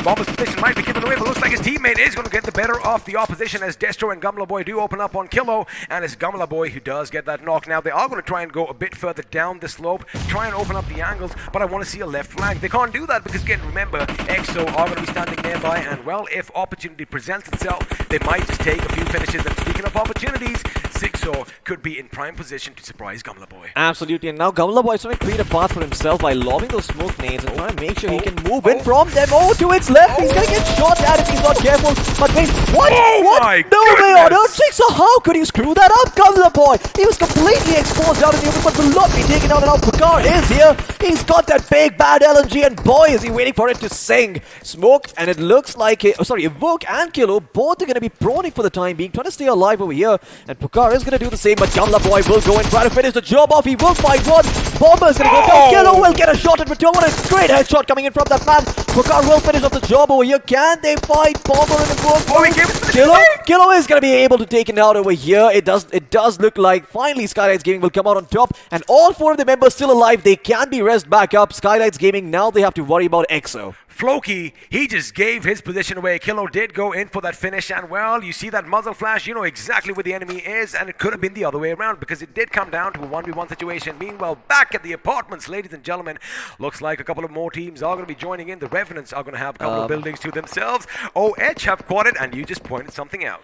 Bomber's position might be given away, but looks like his teammate is going to get the better of the opposition as Destro and Gamla Boy do open up on Kilo, and it's Gamla Boy who does get that knock. Now, they are going to try and go a bit further down the slope, try and open up the angles, but I want to see a left flank. They can't do that because, again, remember, EXO are going to be standing nearby, and well, if opportunity presents itself, they might just take a few finishes, and speaking of opportunities, Zigsaw could be in prime position to surprise Gamla Boy. Absolutely, and now Gamla Boy is trying to create a path for himself by lobbing those smoke nades and trying to make sure he can move in from them. Oh, to its left, he's gonna get shot at if he's not careful. But wait, what? My No way on goodness. earth, Zigsaw, how could you screw that up, Gamla Boy? He was completely exposed out in the open, but will not be taken out, and now Pokar is here. He's got that big bad LMG, and boy, is he waiting for it to sing. Smoke, and it looks like, Evoke and Kilo, both are gonna be proning for the time being, trying to stay alive over here, and Pokar is gonna do the same, but Gamla Boy will go and try to finish the job off. He will find one. Bomber is going to go down. Kilo will get a shot at return. What a great headshot coming in from that man. Pokar will finish off the job over here. Can they fight Bomber in the book? Kilo is going to be able to take it out over here. It does look like finally Skylights Gaming will come out on top, and all 4 of the members still alive. They can be rest back up. Skylights Gaming, now they have to worry about EXO. Floki, he just gave his position away. Kilo did go in for that finish, and well, you see that muzzle flash, you know exactly where the enemy is, and it could have been the other way around because it did come down to a 1v1 situation. Meanwhile, back at the apartments, ladies and gentlemen, looks like a couple of more teams are going to be joining in. The Revenants are going to have a couple of buildings to themselves. OH have quad it, and you just pointed something out.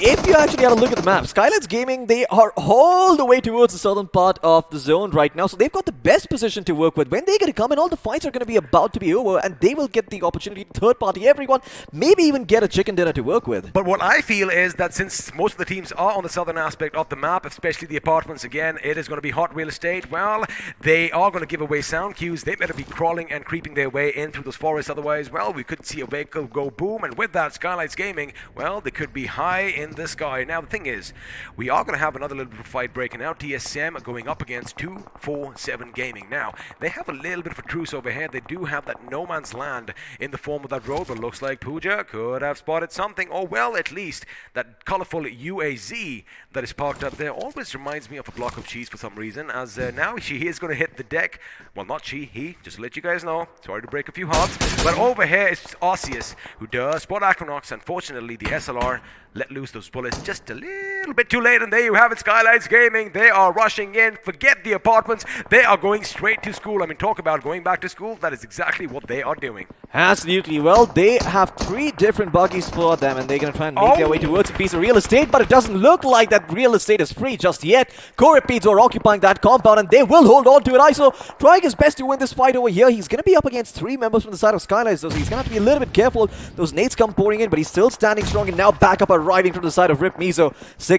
If you actually had a look at the map, Skylights Gaming, they are all the way towards the southern part of the zone right now, so they've got the best position to work with. When they're going to come in, all the fights are going to be about to be over, and they will get the opportunity to third party everyone, maybe even get a chicken dinner to work with. But what I feel is that since most of the teams are on the southern aspect of the map, especially the apartments, again, it is going to be hot real estate. Well, they are going to give away sound cues. They better be crawling and creeping their way in through those forests. Otherwise, well, we could see a vehicle go boom, and with that, Skylights Gaming, well, they could be high in the sky. Now, the thing is, we are going to have another little bit of fight breaking out. TSM going up against 247 Gaming. Now, they have a little bit of a truce over here. They do have that no man's land in the form of that road, but looks like Pooja could have spotted something, or well, at least that colorful UAZ that is parked up there always reminds me of a block of cheese for some reason, as now she is going to hit the deck. Well, not she, he, just to let you guys know. Sorry to break a few hearts, but over here is Arceus, who does spot Aquanox. Unfortunately, the SLR let loose those bullets just a little bit too late, and there you have it. Skylights Gaming, they are rushing in. Forget the apartments, they are going straight to school. I mean, talk about going back to school. That is exactly what they are doing. Absolutely. Well, they have 3 different buggies for them, and they're going to try and make their way towards a piece of real estate, but it doesn't look like that real estate is free just yet. Korepids are occupying that compound, and they will hold on to it. ISO trying his best to win this fight over here. He's going to be up against 3 members from the side of Skylights, so he's going to have to be a little bit careful. Those nades come pouring in, but he's still standing strong, and now backup arriving from the side of Rip Mizo.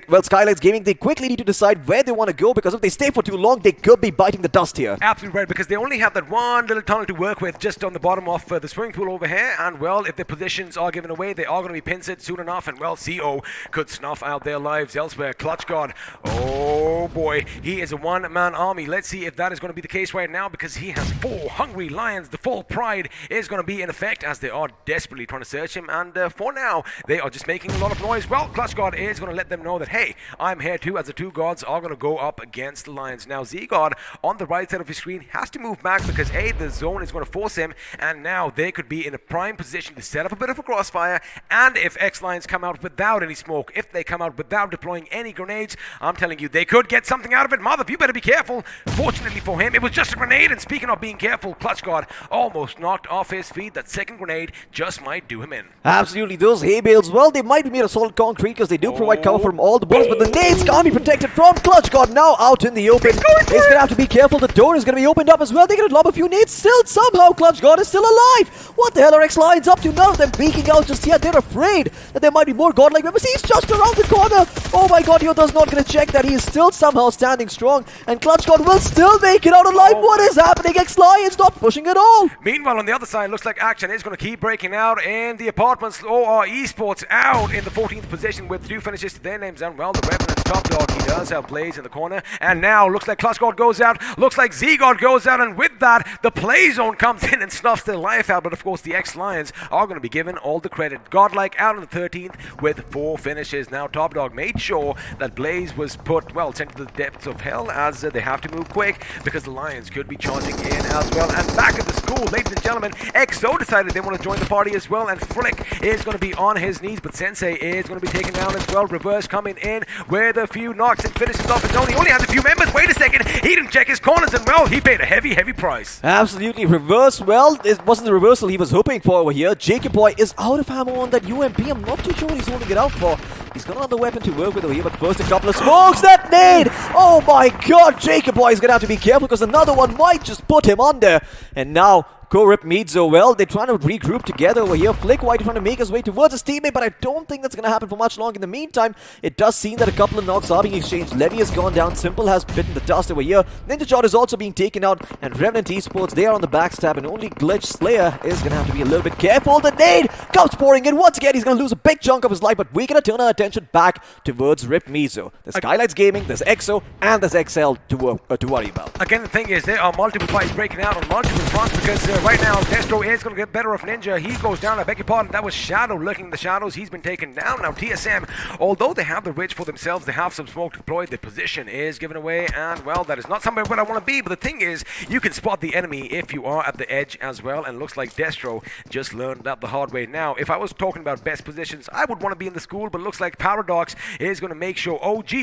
Well, Skylights Gaming, they quickly need to decide where they want to go, because if they stay for too long, they could be biting the dust here. Absolutely right, because they only have that one little tunnel to work with just on the bottom of the swimming pool over here, and well, if their positions are given away, they are going to be pincered soon enough, and well, CO could snuff out their lives elsewhere. Clutch God, oh boy, he is a one-man army. Let's see if that is going to be the case right now, because he has 4 hungry lions. The full pride is going to be in effect, as they are desperately trying to search him, and for now, they are just making a lot of noise. Well, Clutch God is going to let them know that, hey, I'm here too, as the 2 gods are going to go up against the lions. Now, Z-God on the right side of his screen has to move back, because A, the zone is going to force him, and now they could be in a prime position to set up a bit of a crossfire. And if X-Lions come out without any smoke, if they come out without deploying any grenades, I'm telling you, they could get something out of it. Madhav, you better be careful. Fortunately for him, it was just a grenade, and speaking of being careful, Clutch God almost knocked off his feet. That second grenade just might do him in. Absolutely. Those hay bales, well, they might be made of solid concrete, because they do provide cover from all the bullets, but the nades can't be protected from Clutch God. Now out in the open. He's going to have to be careful. The door is going to be opened up as well. They're going to lob a few nades. Still, somehow, Clutch God is still alive. What the hell are X-Lions up to? None of them peeking out just yet. They're afraid that there might be more godlike members. He's just around the corner. Oh my god, Yoda's not going to check that. He is still somehow standing strong, and Clutch God will still make it out alive. What is happening? X-Lions not pushing at all. Meanwhile, on the other side, looks like action is going to keep breaking out in the apartments. OR Esports out in the 14th position with 2 finishes to their names, and well, the Revenant's top dog, he does have Blaze in the corner, and now looks like Clutch God goes out, looks like Z-God goes out, and with that, the play zone comes in and snuffs their life out. But of course, the X-Lions are going to be given all the credit. Godlike out on the 13th with 4 finishes. Now Top Dog made sure that Blaze was put, well, sent to the depths of hell, as they have to move quick, because the Lions could be charging in as well. And back at the school, ladies and gentlemen, XO decided they want to join the party as well, and Flick is going to be on his knees, but Sensei is going to be taken down as well. Reverse coming in with a few knocks and finishes off his own. He only has a few members. Wait a second, he didn't check his corners, and well, he paid a heavy price. Absolutely. Reverse, well, it wasn't the reversal he was hoping for over here. Jacob Boy is out of ammo on that UMP. I'm not too sure what he's holding it out for. He's got another weapon to work with over here, but first a couple of smokes. That nade! Oh my god, Jacob Boy is going to have to be careful, because another one might just put him under. And now Korip Mizo, well, they're trying to regroup together over here. Flick White trying to make his way towards his teammate, but I don't think that's going to happen for much longer. In the meantime, it does seem that a couple of knocks are being exchanged. Levy has gone down. Simple has bitten the dust over here. Ninja Shot is also being taken out, and Revenant Esports, they are on the backstab, and only Glitch Slayer is going to have to be a little bit careful. The nade comes pouring in once again. He's going to lose a big chunk of his life, but we're going to turn our attention attention back towards Rip Mizo. There's Skylights Gaming, there's EXO, and there's XL to worry about. Again, the thing is, there are multiple fights breaking out on multiple fronts because right now, Destro is going to get better of Ninja. He goes down, I beg your pardon, that was Shadow lurking in the shadows. He's been taken down. Now, TSM, although they have the ridge for themselves, they have some smoke deployed, the position is given away, and well, that is not somewhere where I want to be, but the thing is, you can spot the enemy if you are at the edge as well, and looks like Destro just learned that the hard way. Now, if I was talking about best positions, I would want to be in the school, but it looks like Paradox is going to make sure OG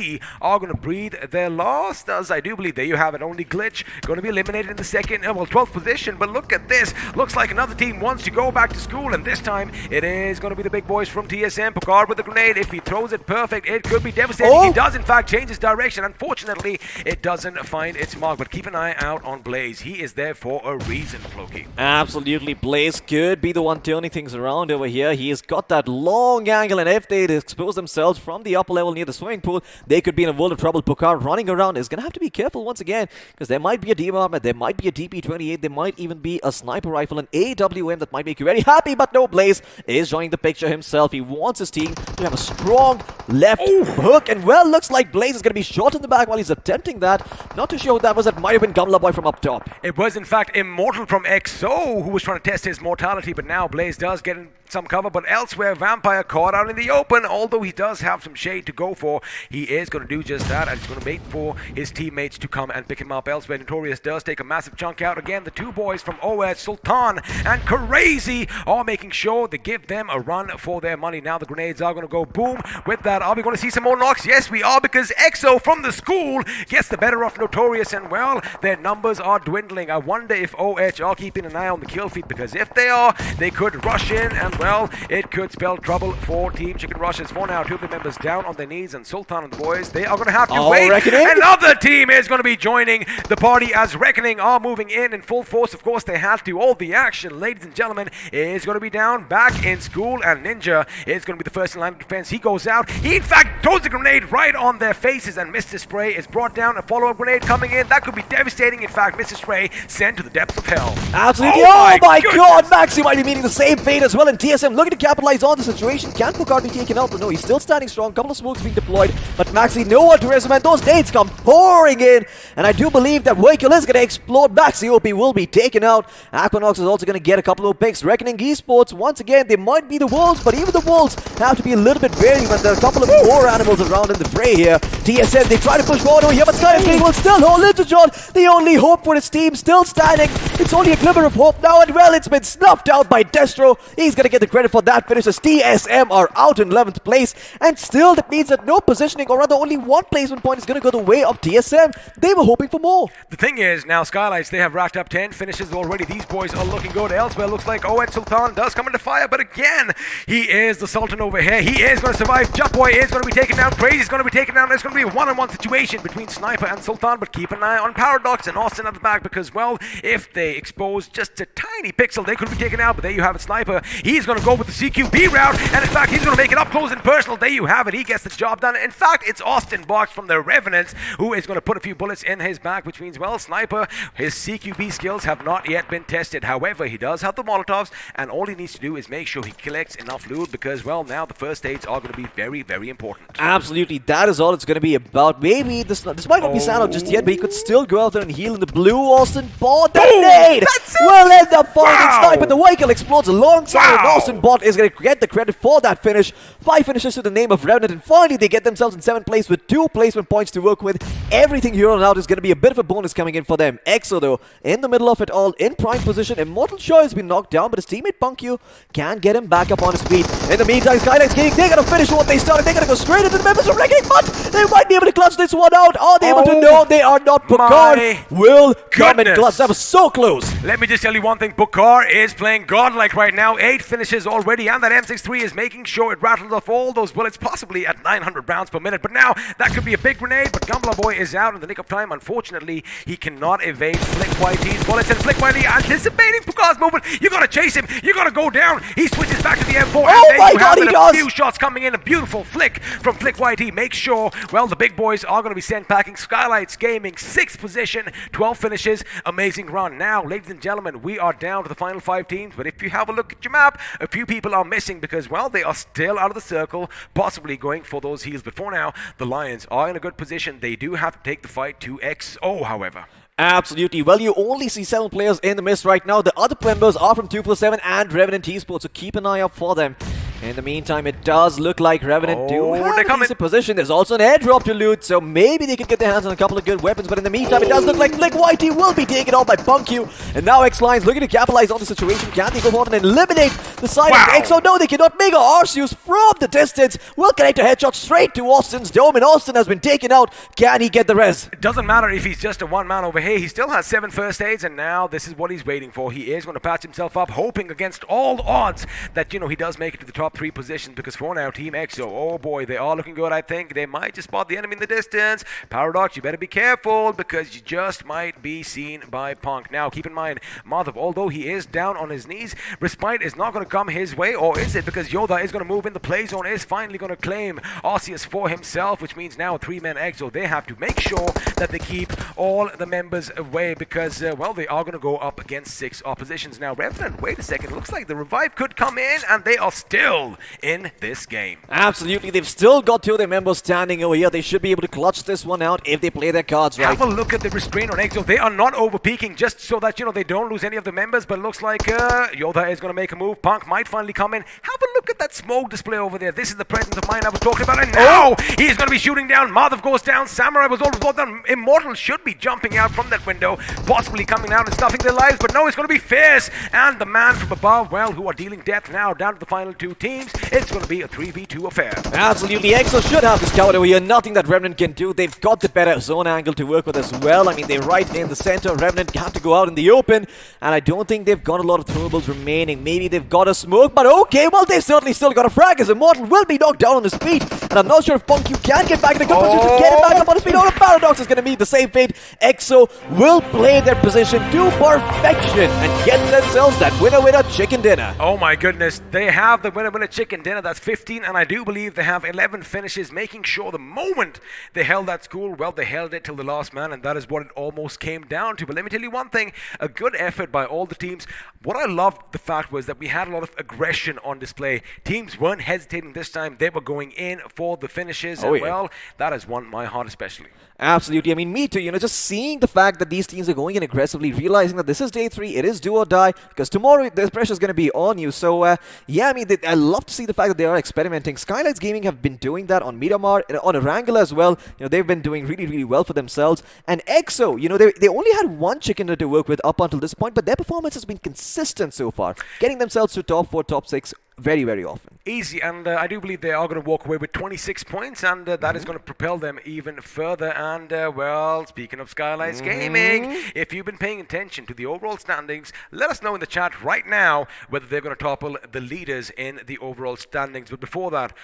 are going to breathe their last, as I do believe, there you have it, only Glitch going to be eliminated in the second, 12th position, but look at this, looks like another team wants to go back to school, and this time it is going to be the big boys from TSM. Picard with the grenade, if he throws it perfect, it could be devastating. He does in fact change his direction. Unfortunately, it doesn't find its mark, but keep an eye out on Blaze. He is there for a reason, Floki. Absolutely, Blaze could be the one turning things around over here. He has got that long angle, and if they expose themselves from the upper level near the swimming pool, they could be in a world of trouble. Picard running around is going to have to be careful once again, because there might be a DMR, there might be a DP-28, there might even be a sniper rifle, an AWM that might make you very happy, but no, Blaze is joining the picture himself. He wants his team to have a strong left hook, and well, looks like Blaze is going to be shot in the back while he's attempting that. Not too sure who that was. That might have been Gamla Boy from up top. It was in fact Immortal from XO who was trying to test his mortality, but now Blaze does get in some cover, but elsewhere Vampire caught out in the open. Although he does have some shade to go for, he is going to do just that, and he's going to wait for his teammates to come and pick him up. Elsewhere, Notorious does take a massive chunk out. Again, the two boys from OS, Sultan and Crazy, are making sure to give them a run for their money. Now the grenades are going to go boom. With that, are we going to see some more knocks? Yes, we are, because EXO from the school gets the better of Notorious, and well, their numbers are dwindling. I wonder if OH are keeping an eye on the kill feed, because if they are, they could rush in, and well, it could spell trouble for Team Chicken Rushes. For now, two of the members down on their knees, and Sultan and the boys, they are going to have to wait. Reckoning? Another team is going to be joining the party as Reckoning are moving in full force. Of course, they have to. All the action, ladies and gentlemen, is going to be down back in school, and Ninja is going to be the first in line of defense. He goes out. He, in fact, throws a grenade right on their faces, and Mr. Spray is brought down. A follow-up grenade coming in. That could be devastating. In fact, Mr. Spray sent to the depths of hell. Absolutely. Oh my god, Maxi might be meeting the same fate as well, and TSM looking to capitalize on the situation. Can Picard be taken out? But no, he's still standing strong. Couple of smokes being deployed, but Maxi nowhere to rest, and those nades come pouring in, and I do believe that vehicle is going to explode. Maxi OP will be taken out. Aquanox is also going to get a couple of picks. Reckoning Esports, once again, they might be the wolves, but even the wolves have to be a little bit wary when there are a couple of more animals around in the fray here. TSM, they try to push forward over here, but Skylights will still hold into John. The only hope for his team still standing. It's only a glimmer of hope now, and well, it's been snuffed out by Destro. He's going to get the credit for that finish, as TSM are out in 11th place, and still that means that no positioning, or rather only one placement point, is going to go the way of TSM. They were hoping for more. The thing is, now Skylights, they have racked up 10 finishes already. These boys are looking good. Elsewhere, looks like Oed Sultan does come into fire, but again, he is the Sultan over here. He is going to survive. Jutboy is going to be taken down. Crazy is going to be taken down. There's going to be a one-on-one situation between Sniper and Sultan, but keep an eye on Paradox and Austin at the back, because, well, if they expose just a tiny pixel, they could be taken out, but there you have it, Sniper. He's going to go with the CQB route, and in fact, he's going to make it up close and personal. There you have it. He gets the job done. In fact, it's Austin Box from the Revenants who is going to put a few bullets in his back, which means, well, Sniper, his CQB skills have not yet been tested. However, he does have the Molotovs, and all he needs to do is make sure he collects enough loot, because, well, now the first aids are going to be very, very important. Absolutely, that is all it's going to be about. Maybe this might not be Sano just yet, but he could still go out there and heal in the blue. Austin Bot, the nade will end up finding Sniper. The vehicle explodes alongside, and Austin Bot is going to get the credit for that finish. 5 finishes to the name of Revenant, and finally they get themselves in 7th place with 2 placement points to work with. Everything here on out is going to be a bit of a bonus coming in for them. EXO, though, in the middle of it all, in prime position. Immortal Shaw has been knocked down, but his teammate Punkyu can get him back up on his feet. In the meantime, Skylights King, they're going to finish what they started. They're going to go straight into the members of Reckoning, but they might be able to clutch this one out. Are they able to? No, they are not. Picard will come and clutch. That was so close. Let me just tell you one thing. Picard is playing godlike right now. 8 finishes already, and that M63 is making sure it rattles off all those bullets, possibly at 900 rounds per minute. But now, that could be a big grenade, but Gamla Boy is out in the nick of time. Unfortunately, he cannot evade Flick YT's bullets, and Flick YT anticipating Picard's movement. You gotta chase him. You gotta go down. He switches back to the M4, and there my you God, have he it. does! A few shots coming in. A beautiful flick from Flick YT. Make sure, well, the big boys are going to be sent packing. Skylights Gaming, 6th position, 12 finishes. Amazing run. Now, ladies and gentlemen, we are down to the final 5 teams. But if you have a look at your map, a few people are missing because, well, they are still out of the circle, possibly going for those heals. But for now, the Lions are in a good position. They do have to take the fight to XO, however. Absolutely. Well, you only see 7 players in the mist right now. The other members are from 247 and Revenant Esports, so keep an eye out for them. In the meantime, it does look like Revenant do have a decent position. There's also an airdrop to loot, so maybe they could get their hands on a couple of good weapons. But in the meantime, it does look like Flick YT will be taken out by BunkQ. And now X-Lions looking to capitalize on the situation. Can they go forward and eliminate the side of XO? No, they cannot. Mega Arceus from the distance will connect a headshot straight to Austin's dome, and Austin has been taken out. Can he get the res? It doesn't matter if he's just a one-man over here. He still has 7 first aids, and now this is what he's waiting for. He is going to patch himself up, hoping against all odds that, you know, he does make it to the top 3 positions, because for now, Team EXO, oh boy, they are looking good, I think. They might just spot the enemy in the distance. Paradox, you better be careful, because you just might be seen by Punk. Now, keep in mind, Madhav, although he is down on his knees, Respite is not going to come his way, or is it? Because Yoda is going to move in. The play zone is finally going to claim Arceus for himself, which means now 3-man EXO, they have to make sure that they keep all the members away, because, well, they are going to go up against 6 oppositions. Now, Revenant, wait a second, looks like the revive could come in, and they are still in this game. Absolutely, they've still got 2 of their members standing over here. They should be able to clutch this one out if they play their cards right. Have a look at the restraint on EXO. They are not over-peaking just so that, you know, they don't lose any of the members, but it looks like Yoda is going to make a move. Punk might finally come in. Have a look at that smoke display over there. This is the presence of mind I was talking about, and now he's going to be shooting down. Madhav goes down. Samurai was almost brought down. Immortal should be jumping out from that window, possibly coming out and stuffing their lives, but no, it's going to be Fierce and the man from above, well, who are dealing death now down to the final 2 teams. It's going to be a 3v2 affair. Absolutely, EXO should have this covered over here. Nothing that Revenant can do. They've got the better zone angle to work with as well. I mean, they're right in the center. Revenant have to go out in the open, and I don't think they've got a lot of throwables remaining. Maybe they've got a smoke, but okay, well, they've certainly still got a frag, as Immortal will be knocked down on his feet, and I'm not sure if BunkQ can get back in a good position to get him back up on his feet. Oh, the Paradox is going to meet the same fate. EXO will play their position to perfection and get themselves that winner-winner chicken dinner. Oh my goodness, they have the winner-winner chicken dinner. That's 15, and I do believe they have 11 finishes, making sure the moment they held that school, well, they held it till the last man, and that is what it almost came down to. But let me tell you one thing, a good effort by all the teams. What I loved the fact was that we had a lot of aggression on display. Teams weren't hesitating this time. They were going in for the finishes, and well, that has won my heart especially. Absolutely. I mean, me too. You know, just seeing the fact that these teams are going in aggressively, realizing that this is day 3, it is do or die, because tomorrow the pressure is going to be on you. So, yeah, I mean, I love to see the fact that they are experimenting. Skylights Gaming have been doing that on Miramar, on Erangel as well. You know, they've been doing really, really well for themselves. And EXO, you know, they only had 1 chicken to work with up until this point, but their performance has been consistent so far, getting themselves to top 4, top 6 very, very often. Easy, and I do believe they are going to walk away with 26 points, and that is going to propel them even further. And, well, speaking of Skylights Gaming, if you've been paying attention to the overall standings, let us know in the chat right now whether they're going to topple the leaders in the overall standings. But before that,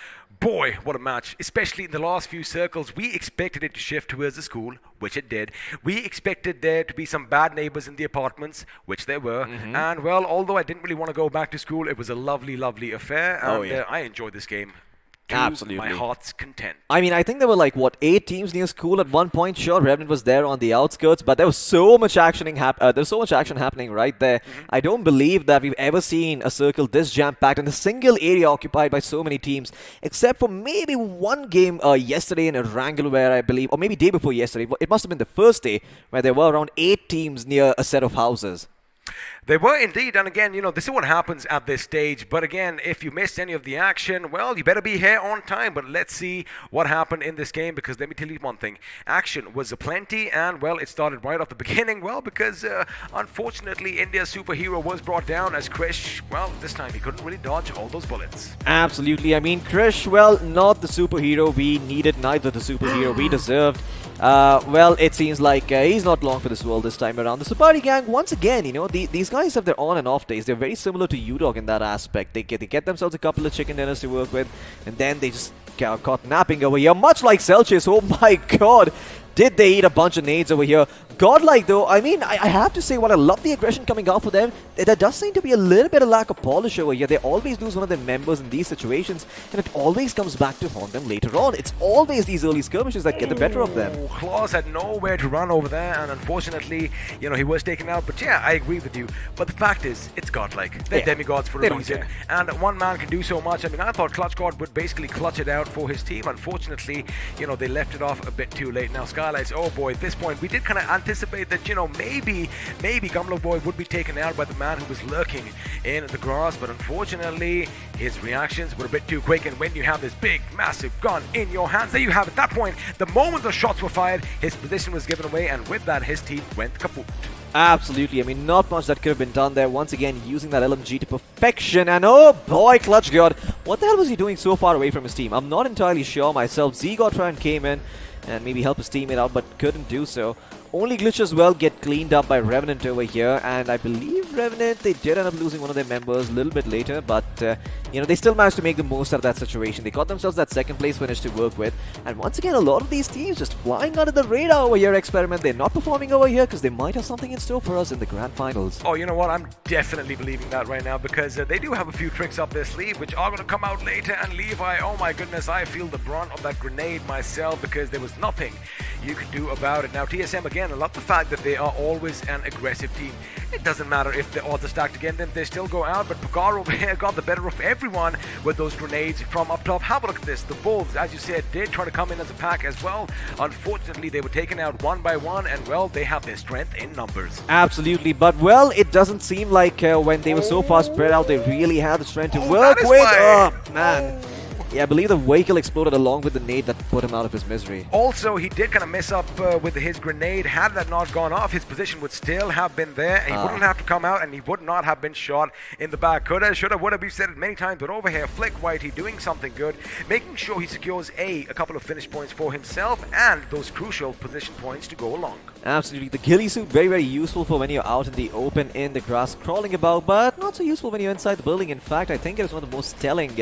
boy, what a match, especially in the last few circles. We expected it to shift towards the school, which it did. We expected there to be some bad neighbors in the apartments, which there were. And, well, although I didn't really want to go back to school, it was a lovely, lovely affair, and I enjoyed this game. Absolutely. My heart's content. I mean, I think there were like, what, 8 teams near school at one point. Sure, Revenant was there on the outskirts, but there was so much action happening right there. I don't believe that we've ever seen a circle this jam-packed in a single area occupied by so many teams, except for maybe one game yesterday in Erangel where I believe, or maybe day before yesterday, it must have been the first day, where there were around 8 teams near a set of houses. They were indeed, and again, you know, this is what happens at this stage. But again, if you missed any of the action, well, you better be here on time. But let's see what happened in this game, because let me tell you one thing. Action was aplenty, and, well, it started right off the beginning. Well, because, unfortunately, India's superhero was brought down as Krish, well, this time he couldn't really dodge all those bullets. Absolutely. I mean, Krish, well, not the superhero we needed, neither the superhero we deserved. Well, it seems like he's not long for this world this time around. The Sapari gang, once again, you know, these guys have their on and off days. They're very similar to U-Dog in that aspect. They get themselves a couple of chicken dinners to work with, and then they just got caught napping over here, much like Celsius. Oh my god! did they eat a bunch of nades over here. Godlike though, I mean, I have to say what I love the aggression coming out for them. There does seem to be a little bit of lack of polish over here. They always lose one of their members in these situations, and it always comes back to haunt them later on. It's always these early skirmishes that get the better of them. Claus had nowhere to run over there, and unfortunately, you know, he was taken out. But yeah, I agree with you. But the fact is, it's godlike. They're demigods for a reason, and one man can do so much. I mean, I thought Clutch God would basically clutch it out for his team. Unfortunately, you know, they left it off a bit too late. Now, Skylights, oh boy, at this point, we did kind of anticipate that, you know, maybe Gumlo Boy would be taken out by the man who was lurking in the grass, but unfortunately, his reactions were a bit too quick, and when you have this big, massive gun in your hands, there you have it. At that point, the moment the shots were fired, his position was given away, and with that, his team went kaput. Absolutely. I mean, not much that could have been done there. Once again, using that LMG to perfection. And oh boy, Clutch God, what the hell was he doing so far away from his team? I'm not entirely sure myself. Zegotron came in and maybe help his teammate out, but couldn't do so. Only Glitch as well get cleaned up by Revenant over here, and I believe Revenant, they did end up losing one of their members a little bit later, but you know, they still managed to make the most out of that situation. They got themselves that second place finish to work with, and once again, a lot of these teams just flying under the radar over here, Experiment. They're not performing over here because they might have something in store for us in the Grand Finals. Oh, you know what? I'm definitely believing that right now, because they do have a few tricks up their sleeve, which are going to come out later, and Levi, oh my goodness, I feel the brunt of that grenade myself, because there was nothing you could do about it. Now, TSM, again, I love the fact that they are always an aggressive team. It doesn't matter if the odds are stacked against them, they still go out, but Pucar over here got the better of everyone with those grenades from up top. Have a look at this. The Wolves, as you said, did try to come in as a pack as well. Unfortunately, they were taken out one by one, and well, they have their strength in numbers. Absolutely, but well, it doesn't seem like when they were so far spread out, they really had the strength to work with. Oh, man. Yeah, I believe the vehicle exploded along with the nade that put him out of his misery. Also, he did kind of mess up with his grenade. Had that not gone off, his position would still have been there, and he wouldn't have to come out, and he would not have been shot in the back. Coulda, shoulda, woulda, we've said it many times, but over here, Flick Whitey doing something good, making sure he secures a couple of finish points for himself, and those crucial position points to go along. Absolutely. The ghillie suit, very, very useful for when you're out in the open, in the grass, crawling about, but not so useful when you're inside the building. In fact, I think it is one of the most telling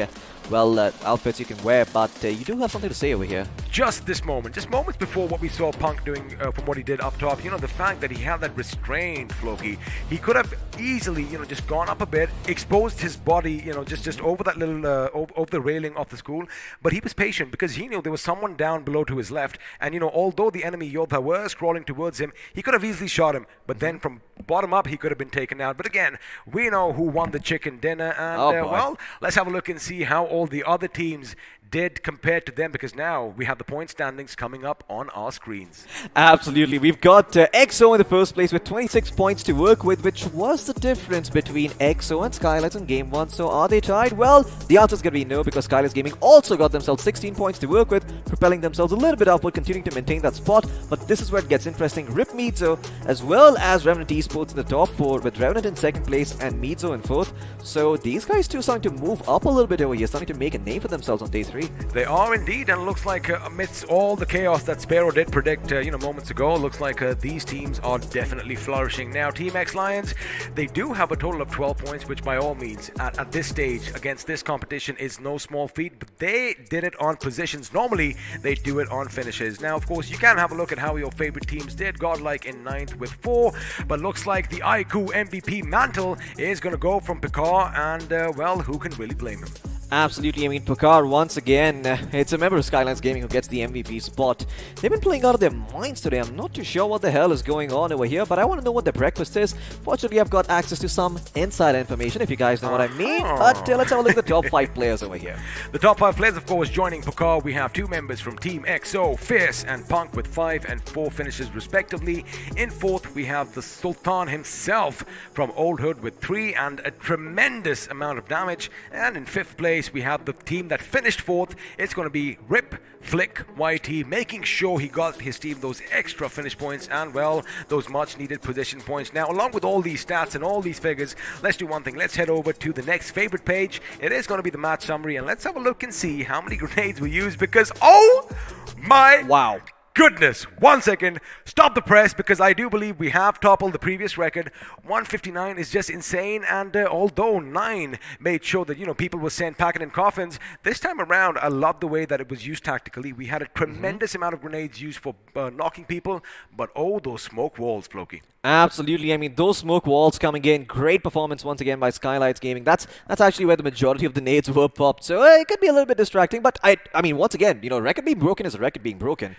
outfits you can wear, but you do have something to say over here. Just moments before what we saw Punk doing from what he did up top, you know, the fact that he had that restraint, Floki, he could have easily, you know, just gone up a bit, exposed his body, you know, just over that little, over the railing of the school, but he was patient because he knew there was someone down below to his left, and, you know, although the enemy Yodha were crawling towards him, he could have easily shot him, but then from bottom up, he could have been taken out. But again, we know who won the chicken dinner, and, well, let's have a look and see how all the other teams did compared to them, because now we have the point standings coming up on our screens. Absolutely. We've got EXO in the first place with 26 points to work with, which was the difference between EXO and Skylights in Game 1. So are they tied? Well, the answer is going to be no, because Skylights Gaming also got themselves 16 points to work with, propelling themselves a little bit upward, continuing to maintain that spot. But this is where it gets interesting. Rip Mizo, as well as Revenant Esports in the top 4, with Revenant in second place and Mizo in fourth. So these guys too starting to move up a little bit over here, starting to make a name for themselves on day 3. They are indeed, and it looks like amidst all the chaos that Sparrow did predict, you know, moments ago, it looks like these teams are definitely flourishing. Now, Team X Lions, they do have a total of 12 points, which by all means, at this stage, against this competition, is no small feat, but they did it on positions. Normally, they do it on finishes. Now, of course, you can have a look at how your favorite teams did. Godlike in 9th with 4, but looks like the iQOO MVP mantle is going to go from Picard, and, well, who can really blame him? Absolutely. I mean, Pucar, once again, it's a member of Skylines Gaming who gets the MVP spot. They've been playing out of their minds today. I'm not too sure what the hell is going on over here, but I want to know what their breakfast is. Fortunately, I've got access to some insider information, if you guys know what I mean. But let's have a look at the top 5 players over here. The top 5 players, of course, joining Pucar. We have 2 members from Team XO, Fierce and Punk, with 5 and 4 finishes respectively. In 4th, we have the Sultan himself from Old Hood with 3 and a tremendous amount of damage. And in 5th place, we have the team that finished 4th. It's going to be Rip Flick YT, making sure he got his team those extra finish points and, well, those much needed position points. Now, along with all these stats and all these figures, let's do one thing. Let's head over to the next favorite page. It is going to be the match summary, and let's have a look and see how many grenades we used, because, oh my wow, goodness. 1 second. Stop the press because I do believe we have toppled the previous record. 159 is just insane. And although 9 made sure that, people were sent packing in coffins, this time around, I love the way that it was used tactically. We had a tremendous amount of grenades used for knocking people. But oh, those smoke walls, Floki. Absolutely. I mean, those smoke walls coming in. Great performance once again by Skylights Gaming. That's actually where the majority of the nades were popped. So it could be a little bit distracting. But I mean, once again, record being broken is a record being broken.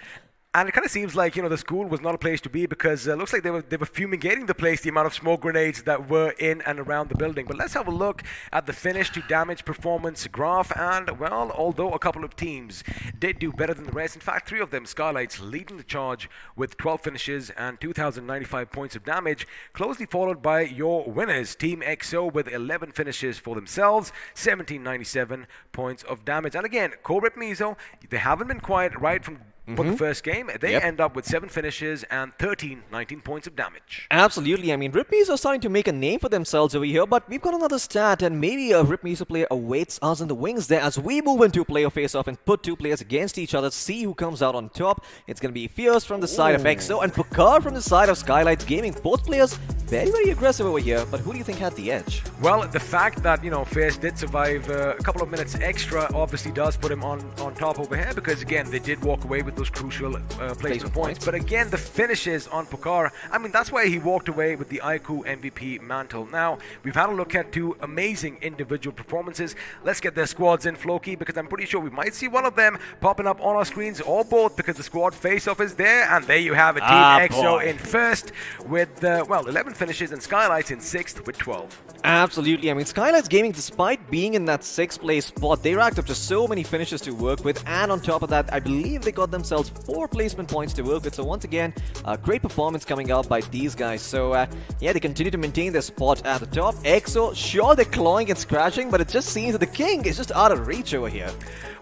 And it kind of seems like, the school was not a place to be because it looks like they were fumigating the place, the amount of smoke grenades that were in and around the building. But let's have a look at the finish to damage performance graph. And, well, although a couple of teams did do better than the rest, in fact, 3 of them, Skylights, leading the charge with 12 finishes and 2,095 points of damage, closely followed by your winners, Team XO, with 11 finishes for themselves, 1,797 points of damage. And again, Corporate Mizo, they haven't been quiet right from for the first game. They end up with 7 finishes and 19 points of damage. Absolutely. I mean, Ripmees are starting to make a name for themselves over here, but we've got another stat, and maybe a Ripmees player awaits us in the wings there as we move into a player face-off and put 2 players against each other, see who comes out on top. It's going to be Fierce from the side of EXO and Picard from the side of Skylights Gaming. Both players very, very aggressive over here, but who do you think had the edge? Well, the fact that, Fierce did survive a couple of minutes extra obviously does put him on top over here because, again, they did walk away with those crucial placement points. But again, the finishes on Picard, I mean, that's why he walked away with the iQOO MVP mantle. Now, we've had a look at 2 amazing individual performances. Let's get their squads in, Floki, because I'm pretty sure we might see one of them popping up on our screens, or both, because the squad face-off is there. And there you have it, Team EXO in first with, 11 finishes, and Skylights in 6th with 12. Absolutely. I mean, Skylights Gaming, despite being in that 6th place spot, they racked up just so many finishes to work with, and on top of that, I believe they got themselves 4 placement points to work with. So once again, a great performance coming out by these guys. So yeah, they continue to maintain their spot at the top. EXO, sure, they're clawing and scratching, but it just seems that the king is just out of reach over here.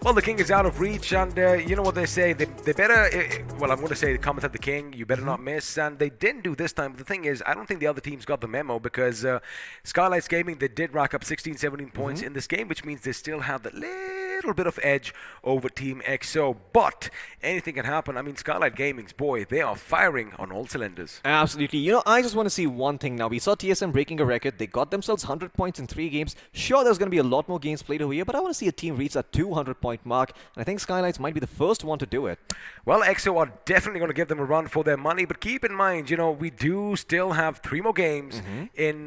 Well, the king is out of reach, and you know what they say, they better, well, I'm going to say the comment at the king, you better not miss, and they didn't do this time. But the thing is, I don't think the other teams got the memo because Skylights Gaming, they did rack up 16, 17 points in this game, which means they still have that little bit of edge over Team EXO. But anything can happen. I mean, Skylight Gaming's, boy, they are firing on all cylinders. Absolutely. I just want to see one thing now. We saw TSM breaking a record. They got themselves 100 points in 3 games. Sure, there's going to be a lot more games played over here, but I want to see a team reach that 200-point mark, and I think Skylights might be the first one to do it. Well, EXO are definitely going to give them a run for their money, but keep in mind, we do still have 3 more games in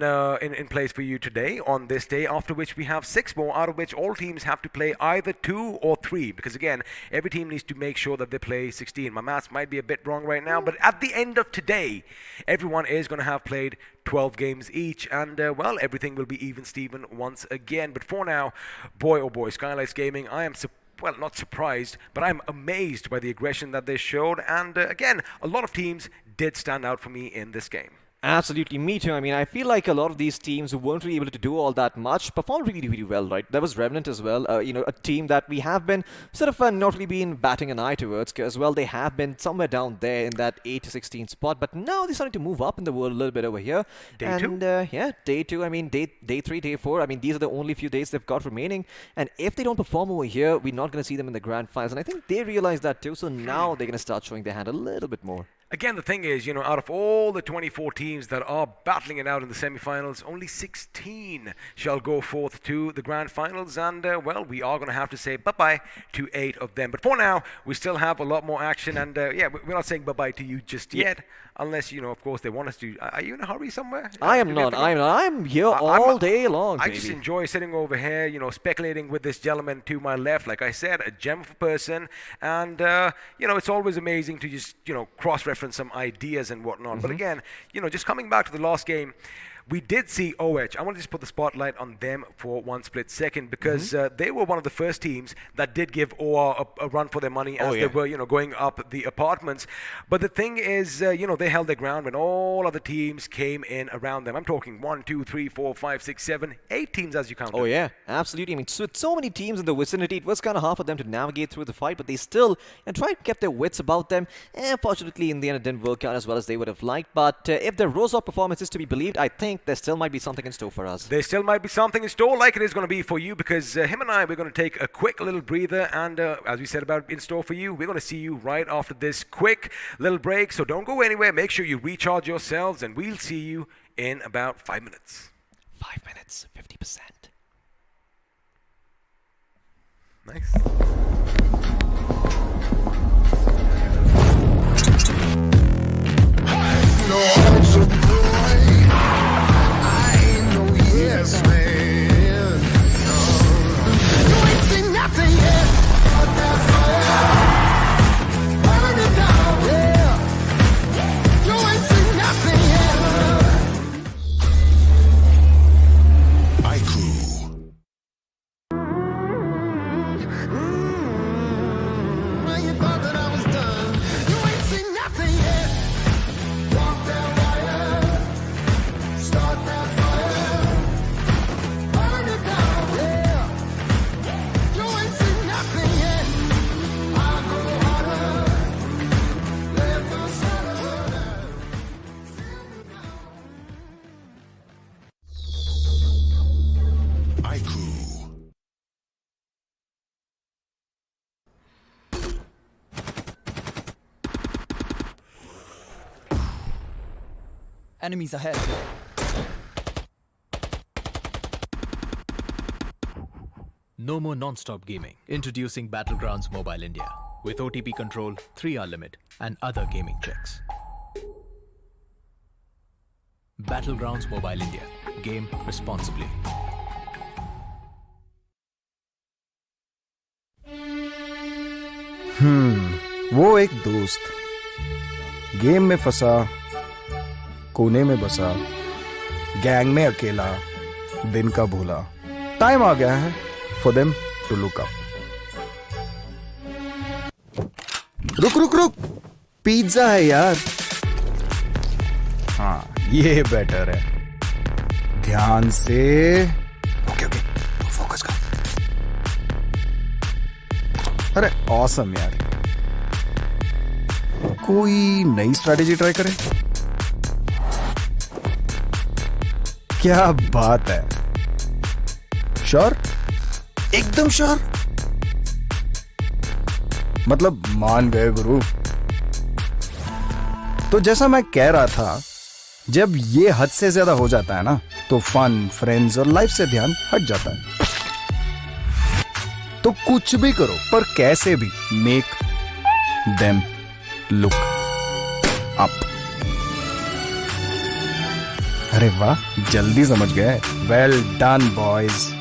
place for you today on this day, after which we have 6 more, out of which all teams have to play either 2 or 3, because again, every team needs to make sure that they play 16. My maths might be a bit wrong right now, but at the end of today, everyone is going to have played 12 games each, and well, everything will be even Steven once again. But for now, boy oh boy, Skylights Gaming, I am well, not surprised, but I'm amazed by the aggression that they showed, and again, a lot of teams did stand out for me in this game. Absolutely, me too. I mean, I feel like a lot of these teams who weren't really able to do all that much performed really, really well, right? There was Revenant as well, a team that we have been sort of not really been batting an eye towards, because, well, they have been somewhere down there in that 8 to 16 spot, but now they're starting to move up in the world a little bit over here. Day 2? Yeah, day 2, I mean, day 3, day 4, I mean, these are the only few days they've got remaining, and if they don't perform over here, we're not going to see them in the grand finals, and I think they realize that too, so now they're going to start showing their hand a little bit more. Again, the thing is, out of all the 24 teams that are battling it out in the semifinals, only 16 shall go forth to the grand finals. And, well, we are going to have to say bye-bye to 8 of them. But for now, we still have a lot more action. And, yeah, we're not saying bye-bye to you just yet. Unless, of course, they want us to. Are you in a hurry somewhere? I am not. I'm here all day long, I baby. just enjoy sitting over here, speculating with this gentleman to my left. Like I said, a gem of a person. And, it's always amazing to just, cross-reference some ideas and whatnot. But again, just coming back to the last game, we did see OH. I want to just put the spotlight on them for one split second because they were one of the first teams that did give OR a run for their money as they were, going up the apartments. But the thing is, they held their ground when all other teams came in around them. I'm talking 1, 2, 3, 4, 5, 6, 7, 8 teams as you count them. Oh yeah, absolutely. I mean, with so many teams in the vicinity, it was kind of hard for them to navigate through the fight, but they still tried to keep their wits about them. Unfortunately, in the end, it didn't work out as well as they would have liked. But if the rose-up performance is to be believed, I think think there still might be something in store for us. There still might be something in store, like it is going to be for you, because him and I, we're going to take a quick little breather, and as we said about in store for you, we're going to see you right after this quick little break. So don't go anywhere. Make sure you recharge yourselves, and we'll see you in about 5 minutes. 5 minutes, 50%. Nice. No, I'm so boy. I know, yes, man. You ain't seen nothing yet, but that fire burning it down. Yeah, you ain't seen nothing yet. iQOO. When you thought that I was done, you ain't seen nothing yet. Walk that wire, start that fire, burn it down, yeah. You ain't seen nothing yet. I go harder, let the sun iQOO. Enemies ahead. No more non-stop gaming. Introducing Battlegrounds Mobile India with OTP control, 3-hour limit, and other gaming tricks. Battlegrounds Mobile India. Game responsibly. वो एक दोस्त game में फंसा, कोने में बसा, gang में अकेला, दिन का भूला. टाइम आ गया है for them to look up. रुक रुक रुक, पिज्जा है यार. हाँ, ये बेटर है. ध्यान से. ओके ओके, फोकस कर. अरे ऑसम यार. कोई नई स्ट्रैटेजी ट्राई करें. क्या बात है. श्योर, एकदम श्योर. मतलब मान गए गुरु. तो जैसा मैं कह रहा था, जब ये हद से ज्यादा हो जाता है ना, तो फन, फ्रेंड्स और लाइफ से ध्यान हट जाता है. तो कुछ भी करो, पर कैसे भी मेक देम लुक अप. अरे वाह, जल्दी समझ गए. Well done boys.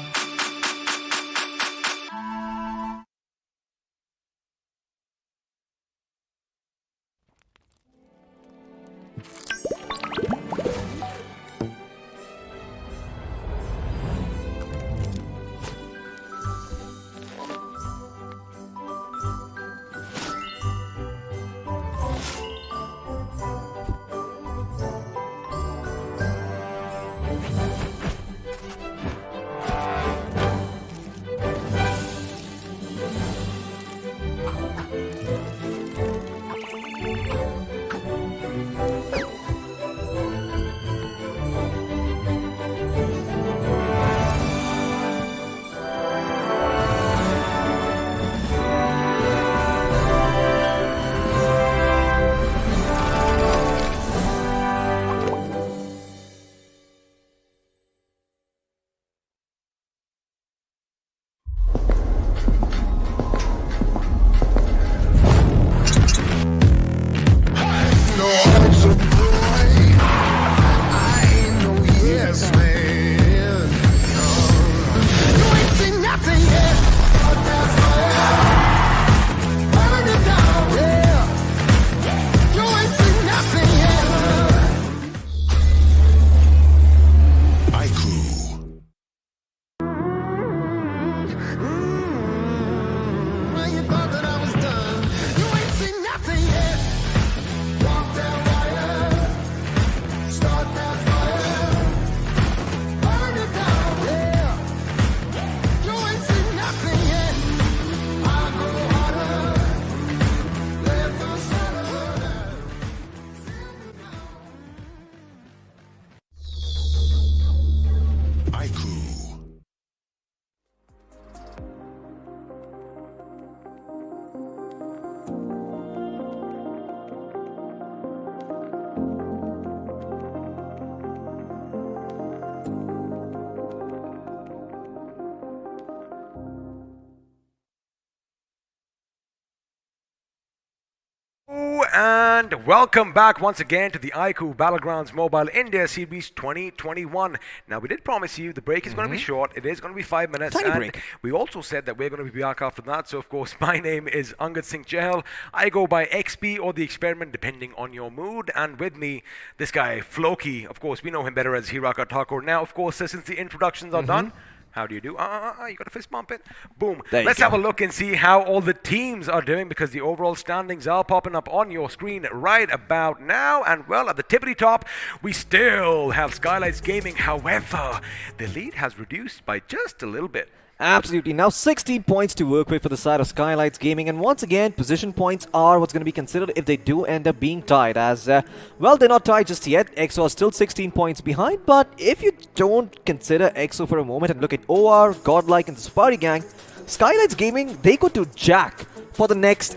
and welcome back once again to the iQOO Battlegrounds Mobile India Series 2021. Now, we did promise you the break is going to be short. It is going to be 5 minutes. Tiny and break. we also said that we're going to be back after that. So, of course, my name is Angad Singh Chahal. I go by XP or The Experiment, depending on your mood. And with me, this guy, Floki. Of course, we know him better as Hiraka Thakur. Now, of course, since the introductions are done, how do you do? You got a fist bump it. Boom. Let's have a look and see how all the teams are doing, because the overall standings are popping up on your screen right about now. And well, at the tippity top, we still have Skylights Gaming. However, the lead has reduced by just a little bit. Absolutely. Now 16 points to work with for the side of Skylights Gaming, and once again, position points are what's going to be considered if they do end up being tied, as, well, they're not tied just yet. EXO are still 16 points behind, but if you don't consider EXO for a moment and look at OR, Godlike, and the Safari Gang, Skylights Gaming, they could do jack for the next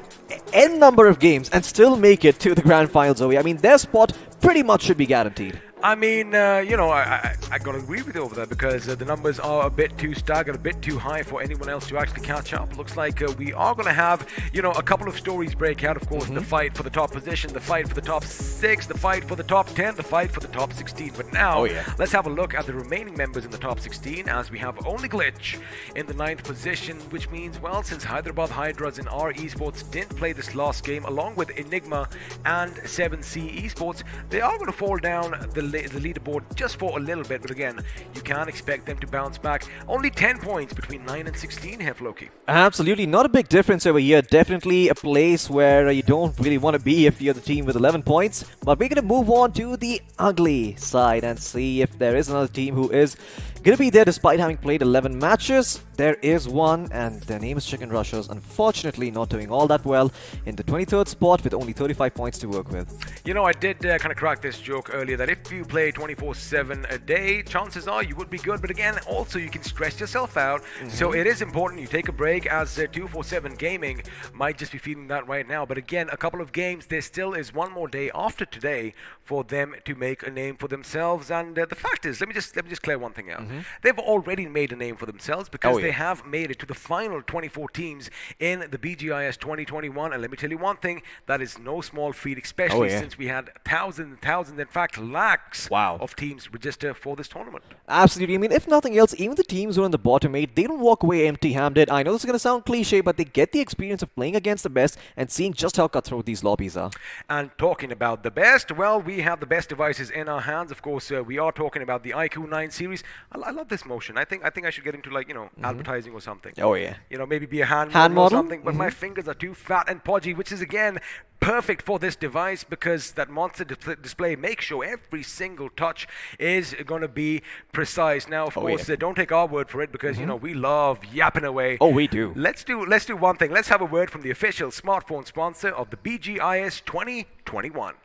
N number of games and still make it to the Grand Finals, Zoe. I mean, their spot pretty much should be guaranteed. I mean, you know, I got to agree with you over there, because the numbers are a bit too staggered, a bit too high for anyone else to actually catch up. Looks like we are going to have, you know, a couple of stories break out. Of course, the fight for the top position, the fight for the top 6, the fight for the top 10, the fight for the top 16. But now, let's have a look at the remaining members in the top 16, as we have only Glitch in the 9th position, which means, well, since Hyderabad Hydras and R Esports didn't play this last game, along with Enigma and 7C Esports, they are going to fall down the leaderboard just for a little bit. But again, you can't expect them to bounce back. Only 10 points between 9 and 16 here, Floki. Absolutely, not a big difference over here. Definitely a place where you don't really want to be if you're the team with 11 points. But we're going to move on to the ugly side and see if there is another team who is going to be there despite having played 11 matches. There is one, and their name is Chicken Rushers. Unfortunately, not doing all that well in the 23rd spot with only 35 points to work with. You know, I did kind of crack this joke earlier that if you play 24/7 a day, chances are you would be good. But again, also you can stress yourself out. So it is important you take a break, as 247 Gaming might just be feeling that right now. But again, a couple of games, there still is one more day after today for them to make a name for themselves. And the fact is, let me just clear one thing out. They've already made a name for themselves, because they have made it to the final 24 teams in the BGIS 2021. And let me tell you one thing, that is no small feat, especially since we had thousands and thousands, in fact lakhs of teams register for this tournament. Absolutely. I mean, if nothing else, even the teams who are in the bottom 8, they don't walk away empty-handed. I know this is going to sound cliche, but they get the experience of playing against the best and seeing just how cutthroat these lobbies are. And talking about the best, well, we have the best devices in our hands. Of course, we are talking about the iQOO 9 series. I love this motion. I think I should get into, like, you know, advertising or something. You know, maybe be a hand model or something. But my fingers are too fat and podgy, which is again perfect for this device, because that monster display makes sure every single touch is going to be precise. Now, of course, don't take our word for it, because you know we love yapping away. We do. Let's do one thing. Let's have a word from the official smartphone sponsor of the BGIS 2021.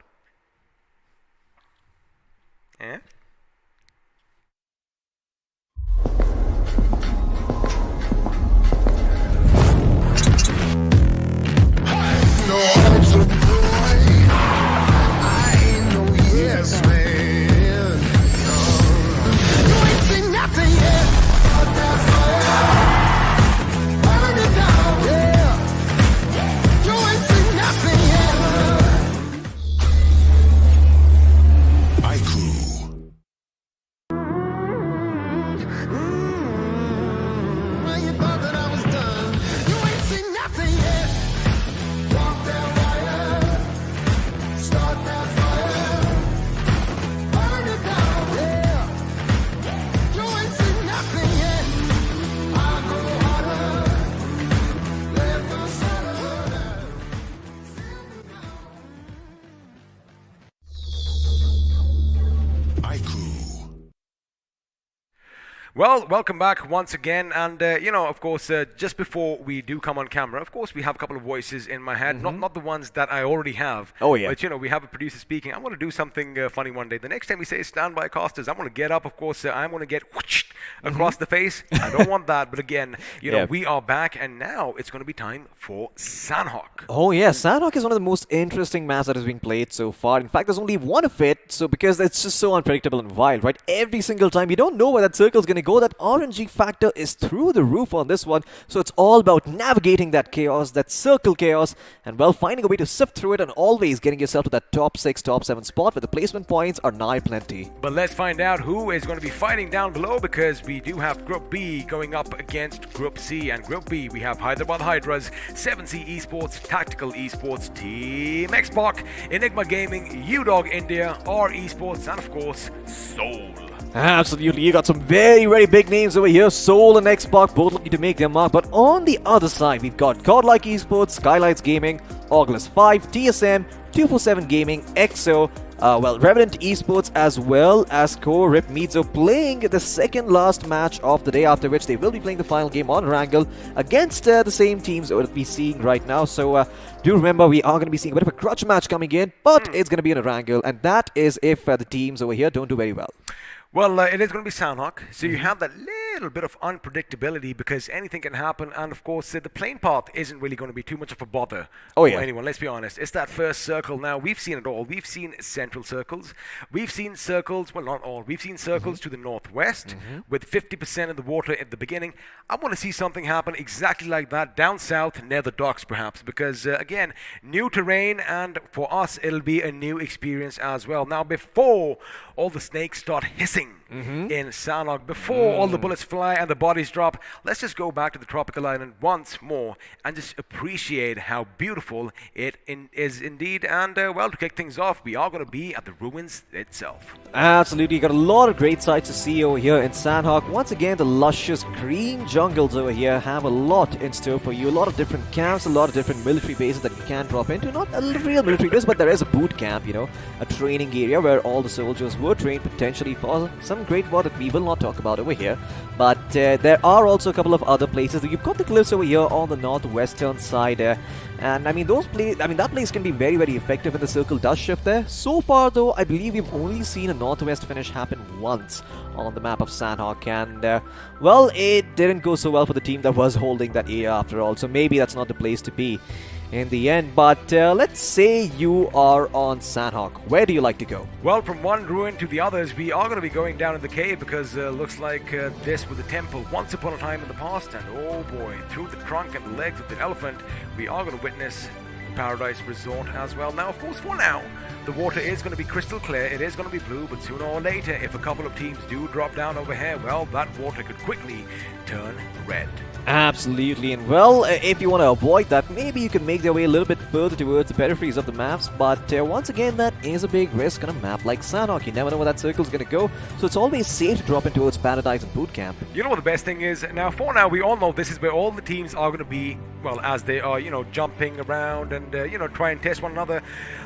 Eh? No, I'm so boy. I know, yes, man. You ain't seen nothing yet. But that fire, burn it down, yeah. You ain't seen nothing yet. iQOO. Well, you thought that I was done. You ain't seen nothing yet. Walk that wire, start that fire, burn it down, yeah. You ain't seen nothing yet. I go harder, let the sun burn. iQOO. Well, welcome back once again, and you know, of course, just before we do come on camera, of course, we have a couple of voices in my head, not the ones that I already have. But you know, we have a producer speaking. I'm going to do something funny one day. The next time we say standby casters, I'm going to get up. Of course, I'm going to get across the face. I don't want that, but again, you know, we are back, and now it's going to be time for Sandhawk. Oh yeah, Sandhawk is one of the most interesting maps that has been played so far. In fact, there's only one of it, so because it's just so unpredictable and wild, right? Every single time, you don't know where that circle's going to go. That RNG factor is through the roof on this one, so it's all about navigating that chaos, that circle chaos, and well, finding a way to sift through it and always getting yourself to that top 6, top 7 spot where the placement points are nigh plenty. But let's find out who is going to be fighting down below, because we do have Group B going up against Group C. And Group B, we have Hyderabad Hydras, 7C Esports, Tactical Esports, Team Xbox, Enigma Gaming, UDog India, R Esports, and of course, Soul. Absolutely, you got some very, very big names over here. Soul and Xbox both looking to make their mark. But on the other side, we've got Godlike Esports, Skylights Gaming, August 5, TSM, 247 Gaming, EXO, Revenant Esports, as well as Core Rip Mizo playing the second last match of the day, after which they will be playing the final game on Wrangle against the same teams that we're seeing right now. So do remember, we are going to be seeing a bit of a grudge match coming in, but it's going to be in a Wrangle, and that is if the teams over here don't do very well. Well, it is going to be Sandhawk, so you have that little bit of unpredictability, because anything can happen, and of course the plane path isn't really going to be too much of a bother for anyone, let's be honest. It's that first circle. Now, we've seen it all. We've seen central circles. We've seen circles, well, not all. We've seen circles to the northwest with 50% of the water at the beginning. I want to see something happen exactly like that down south near the docks, perhaps, because, again, new terrain, and for us, it'll be a new experience as well. Now, before all the snakes start hissing in Sandhawk, before all the bullets fly and the bodies drop, let's just go back to the tropical island once more and just appreciate how beautiful it is indeed. And well, to kick things off, we are going to be at the ruins itself. Absolutely, you got a lot of great sights to see over here in Sandhawk. Once again, the luscious green jungles over here have a lot in store for you. A lot of different camps, a lot of different military bases that you can drop into. Not a real military base, but there is a boot camp, you know, a training area where all the soldiers were trained potentially for some great war that we will not talk about over here. But there are also a couple of other places. You've got the cliffs over here on the northwestern side, and I mean that place can be very, very effective when the circle does shift there. So far, though, I believe we've only seen a northwest finish happen once on the map of Sandhawk, and well, it didn't go so well for the team that was holding that area after all. So maybe that's not the place to be in the end. But let's say you are on Sandhawk. Where do you like to go? Well, from one ruin to the others, we are going to be going down in the cave, because looks like this was a temple once upon a time in the past, and oh boy, through the trunk and the legs of the elephant, we are going to witness Paradise Resort as well. Now, of course, for now, the water is going to be crystal clear, it is going to be blue, but sooner or later, if a couple of teams do drop down over here, well, that water could quickly turn red. Absolutely, and well, if you want to avoid that, maybe you can make your way a little bit further towards the peripheries of the maps, but once again, that is a big risk on a map like Sandhawk. You never know where that circle's going to go, so it's always safe to drop in towards Paradise and Boot Camp. You know what the best thing is? Now, for now, we all know this is where all the teams are going to be, well, as they are, you know, jumping around and, you know, try and test one another.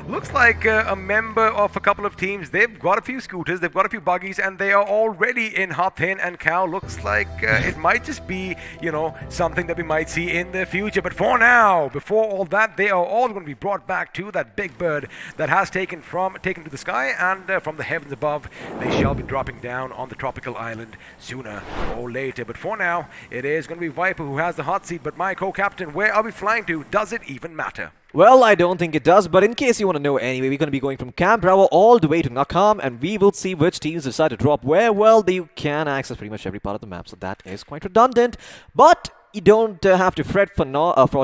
Looks like a member of a couple of teams, they've got a few scooters, they've got a few buggies, and they are already in Hathin and Cow. Looks like it might just be, you know, something that we might see in the future. But for now, before all that, they are all going to be brought back to that big bird that has taken to the sky, and from the heavens above, they shall be dropping down on the tropical island sooner or later. But for now, it is going to be Viper who has the hot seat. But my co-captain, where are we flying to? Does it even matter? Well, I don't think it does, but in case you want to know anyway, we're going to be going from Camp Bravo all the way to Nakam, and we will see which teams decide to drop where. Well, you can access pretty much every part of the map, so that is quite redundant. But you don't have to fret for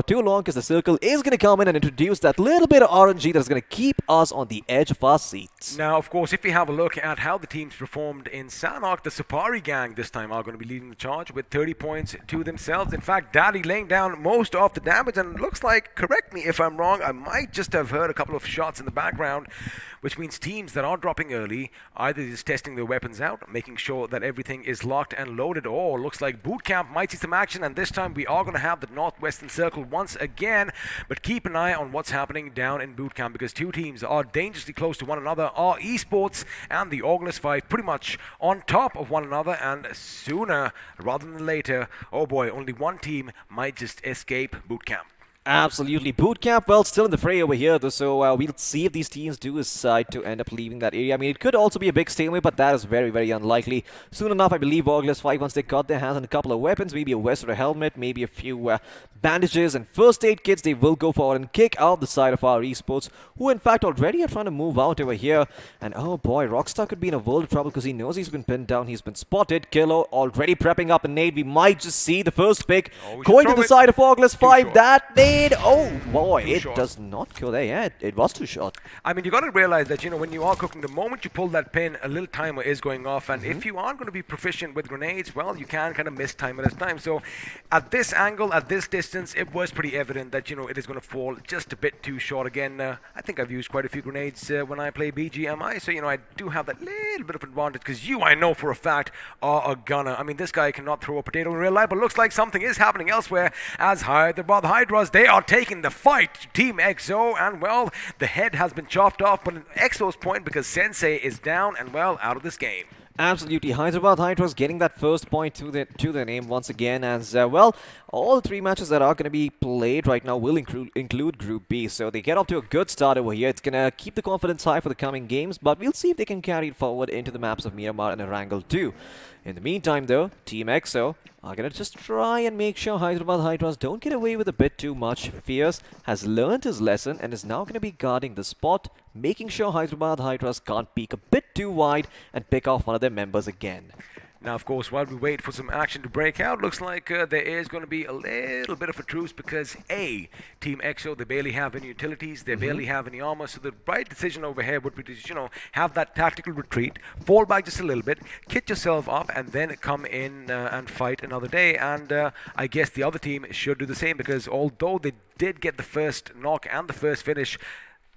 too long, because the circle is going to come in and introduce that little bit of RNG that's going to keep us on the edge of our seats. Now, of course, if we have a look at how the teams performed in Sandhawk, the Sapari gang this time are going to be leading the charge with 30 points to themselves. In fact, Daddy laying down most of the damage, and looks like, correct me if I'm wrong, I might just have heard a couple of shots in the background, which means teams that are dropping early, either just testing their weapons out, making sure that everything is locked and loaded, or looks like Boot Camp might see some action, and this time we are going to have the northwestern circle once again. But keep an eye on what's happening down in Boot Camp, because two teams are dangerously close to one another. Our Esports and the August 5 pretty much on top of one another, and sooner rather than later, oh boy, only one team might just escape Boot Camp. Absolutely. Boot camp, well, still in the fray over here, though, so we'll see if these teams do decide to end up leaving that area. I mean, it could also be a big stalemate, but that is very, very unlikely. Soon enough, I believe Orgless 5, once they got their hands on a couple of weapons, maybe a vest or a helmet, maybe a few bandages and first aid kits, they will go forward and kick out the side of our esports, who in fact already are trying to move out over here. And oh boy, Rockstar could be in a world of trouble because he knows he's been pinned down, he's been spotted. Kilo already prepping up a nade. We might just see the first pick going to the side of Orgless 5. That nade, oh boy, it does not go there. Yeah, it was too short. I mean, you got to realize that, you know, when you are cooking, the moment you pull that pin, a little timer is going off. And if you aren't going to be proficient with grenades, well, you can kind of miss time at a time. So at this angle, at this distance, it was pretty evident that, you know, it is going to fall just a bit too short. Again, I think I've used quite a few grenades when I play BGMI. So, you know, I do have that little bit of advantage because you, I know for a fact, are a gunner. I mean, this guy cannot throw a potato in real life, but looks like something is happening elsewhere as Hyderabad Hydras, they are taking the fight to Team EXO, and well, the head has been chopped off, but an EXO's point because Sensei is down and well out of this game. Absolutely, Hyderabad Hydras getting that first point to their name once again, as well, all the 3 matches that are going to be played right now will include Group B, so they get off to a good start over here. It's going to keep the confidence high for the coming games, but we'll see if they can carry it forward into the maps of Myanmar and Erangel too. In the meantime though, Team EXO are going to just try and make sure Hyderabad Hydras don't get away with a bit too much. Fierce has learned his lesson and is now going to be guarding the spot, making sure Hyderabad Hydras can't peek a bit too wide and pick off one of their members again. Now, of course, while we wait for some action to break out, looks like there is going to be a little bit of a truce because Team EXO, they barely have any utilities, they barely have any armor, so the right decision over here would be to, you know, have that tactical retreat, fall back just a little bit, kit yourself up, and then come in and fight another day. And I guess the other team should do the same because although they did get the first knock and the first finish,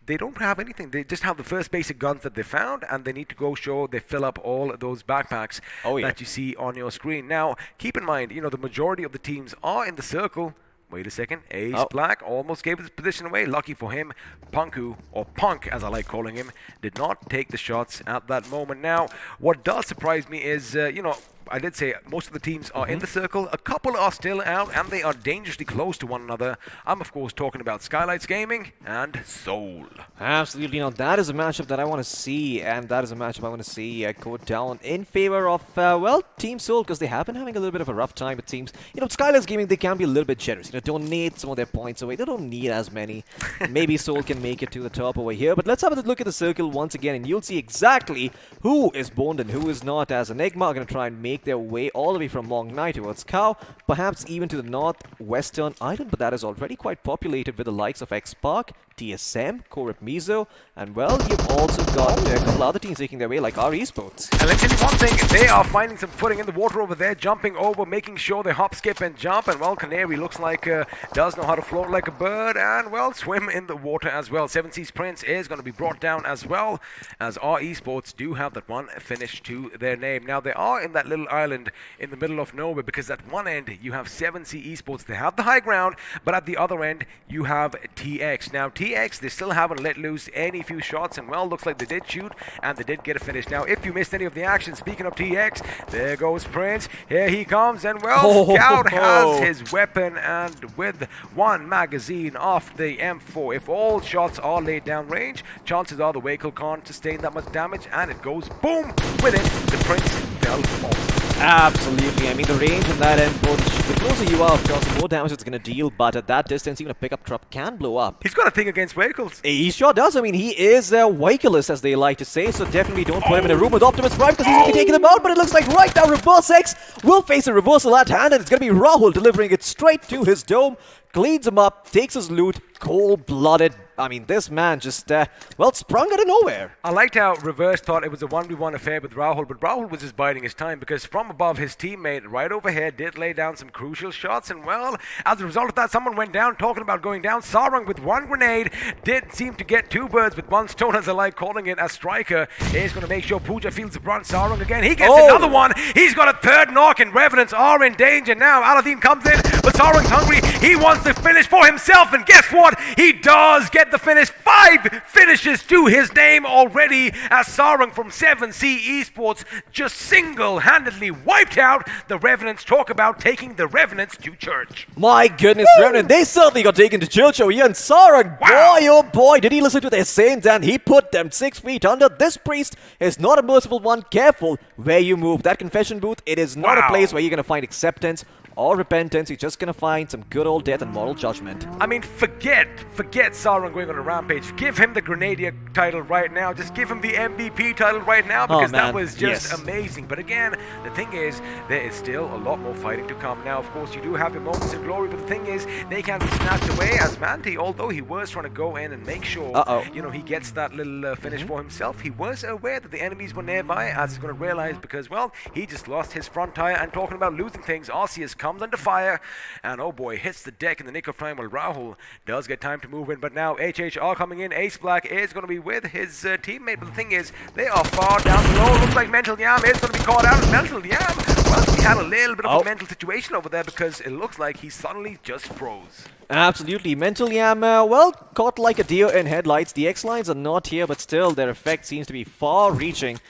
they don't have anything. They just have the first basic guns that they found, and they need to go show they fill up all those backpacks that you see on your screen. Now, keep in mind, you know, the majority of the teams are in the circle. Wait a second. Ace Black almost gave his position away. Lucky for him, Punku, or Punk as I like calling him, did not take the shots at that moment. Now, what does surprise me is, you know, I did say most of the teams are in the circle. A couple are still out, and they are dangerously close to one another. I'm, of course, talking about Skylights Gaming and Soul. Absolutely. Now, that is a matchup that I want to see, and that is a matchup I want to see go down in favor of, well, Team Soul, because they have been having a little bit of a rough time, it seems. You know, Skylights Gaming, they can be a little bit generous. You know, donate some of their points away. They don't need as many. Maybe Soul can make it to the top over here, but let's have a look at the circle once again, and you'll see exactly who is boned and who is not, as Enigma are going to try and make their way all the way from Mong Nai towards Khao, perhaps even to the northwestern island, but that is already quite populated with the likes of X-Park, TSM, Korep Mizo, and well, you've also got a couple other teams taking their way, like our esports. And let's tell you one thing, they are finding some footing in the water over there, jumping over, making sure they hop, skip, and jump, and well, Canary looks like does know how to float like a bird, and well, swim in the water as well. Seven Seas Prince is going to be brought down as well, as our esports do have that one finish to their name. Now, they are in that little island in the middle of nowhere, because at one end, you have 7C Esports, they have the high ground, but at the other end, you have TX. Now, TX, they still haven't let loose any few shots, and well, looks like they did shoot, and they did get a finish. Now, if you missed any of the action, speaking of TX, there goes Prince, here he comes, and well, Scout has his weapon, and with one magazine off the M4, if all shots are laid down range, chances are the vehicle can't sustain that much damage, and it goes boom, with it, the Prince fell off. Absolutely. I mean, the range in that M4, the closer you are, of course, the more damage it's going to deal, but at that distance, even a pickup truck can blow up. He's got a thing against vehicles. He sure does. I mean, he is a vehicleist, as they like to say, so definitely don't put him in a room with Optimus Prime, because he's going to be taking them out, but it looks like right now Reverse X will face a reversal at hand, and it's going to be Rahul delivering it straight to his dome, cleans him up, takes his loot, cold-blooded. I mean, this man just, well, sprung out of nowhere. I liked how Reverse thought it was a 1v1 affair with Rahul, but Rahul was just biding his time, because from above, his teammate right over here did lay down some crucial shots, and well, as a result of that, someone went down. Talking about going down, Sarang with one grenade did seem to get two birds with one stone, as I like calling it, as Striker is going to make sure Pooja feels the brunt. Sarang again, he gets another one. He's got a third knock, and Revenants are in danger now. Aladdin comes in, but Sarang's hungry. He wants to finish for himself, and guess what? He does get the finish. 5 finishes to his name already as Sarang from 7C Esports just single-handedly wiped out the Revenants. Talk about taking the Revenants to church. My goodness, Revenant, they certainly got taken to church over here, and Sarang, Wow. boy oh boy, did he listen to their saints, and he put them 6 feet under. This priest is not a merciful one. Careful where you move. That confession booth, it is not a Wow. place where you're going to find acceptance or repentance. You're just going to find some good old death and moral judgment. I mean, forget Sarang going on a rampage. Give him the Grenadier title right now. Just give him the MVP title right now because that man, was just yes. amazing. But again, the thing is, there is still a lot more fighting to come. Now, of course, you do have your moments of glory, but the thing is, they can be snatched away as Manti, although he was trying to go in and make sure, you know, he gets that little finish for himself. He was aware that the enemies were nearby, as he's going to realize because, well, he just lost his front tire. And talking about losing things, Arceus comes under fire, and oh boy, hits the deck in the nick of time while Rahul does get time to move in. But now HH are coming in. Ace Black is going to be with his teammate, but the thing is, they are far down below. Looks like Mental Yam is going to be caught out. And Mental Yam, well, he had a little bit of a mental situation over there because it looks like he suddenly just froze. Absolutely. Mental Yam, well, caught like a deer in headlights. The X-Lines are not here, but still, their effect seems to be far-reaching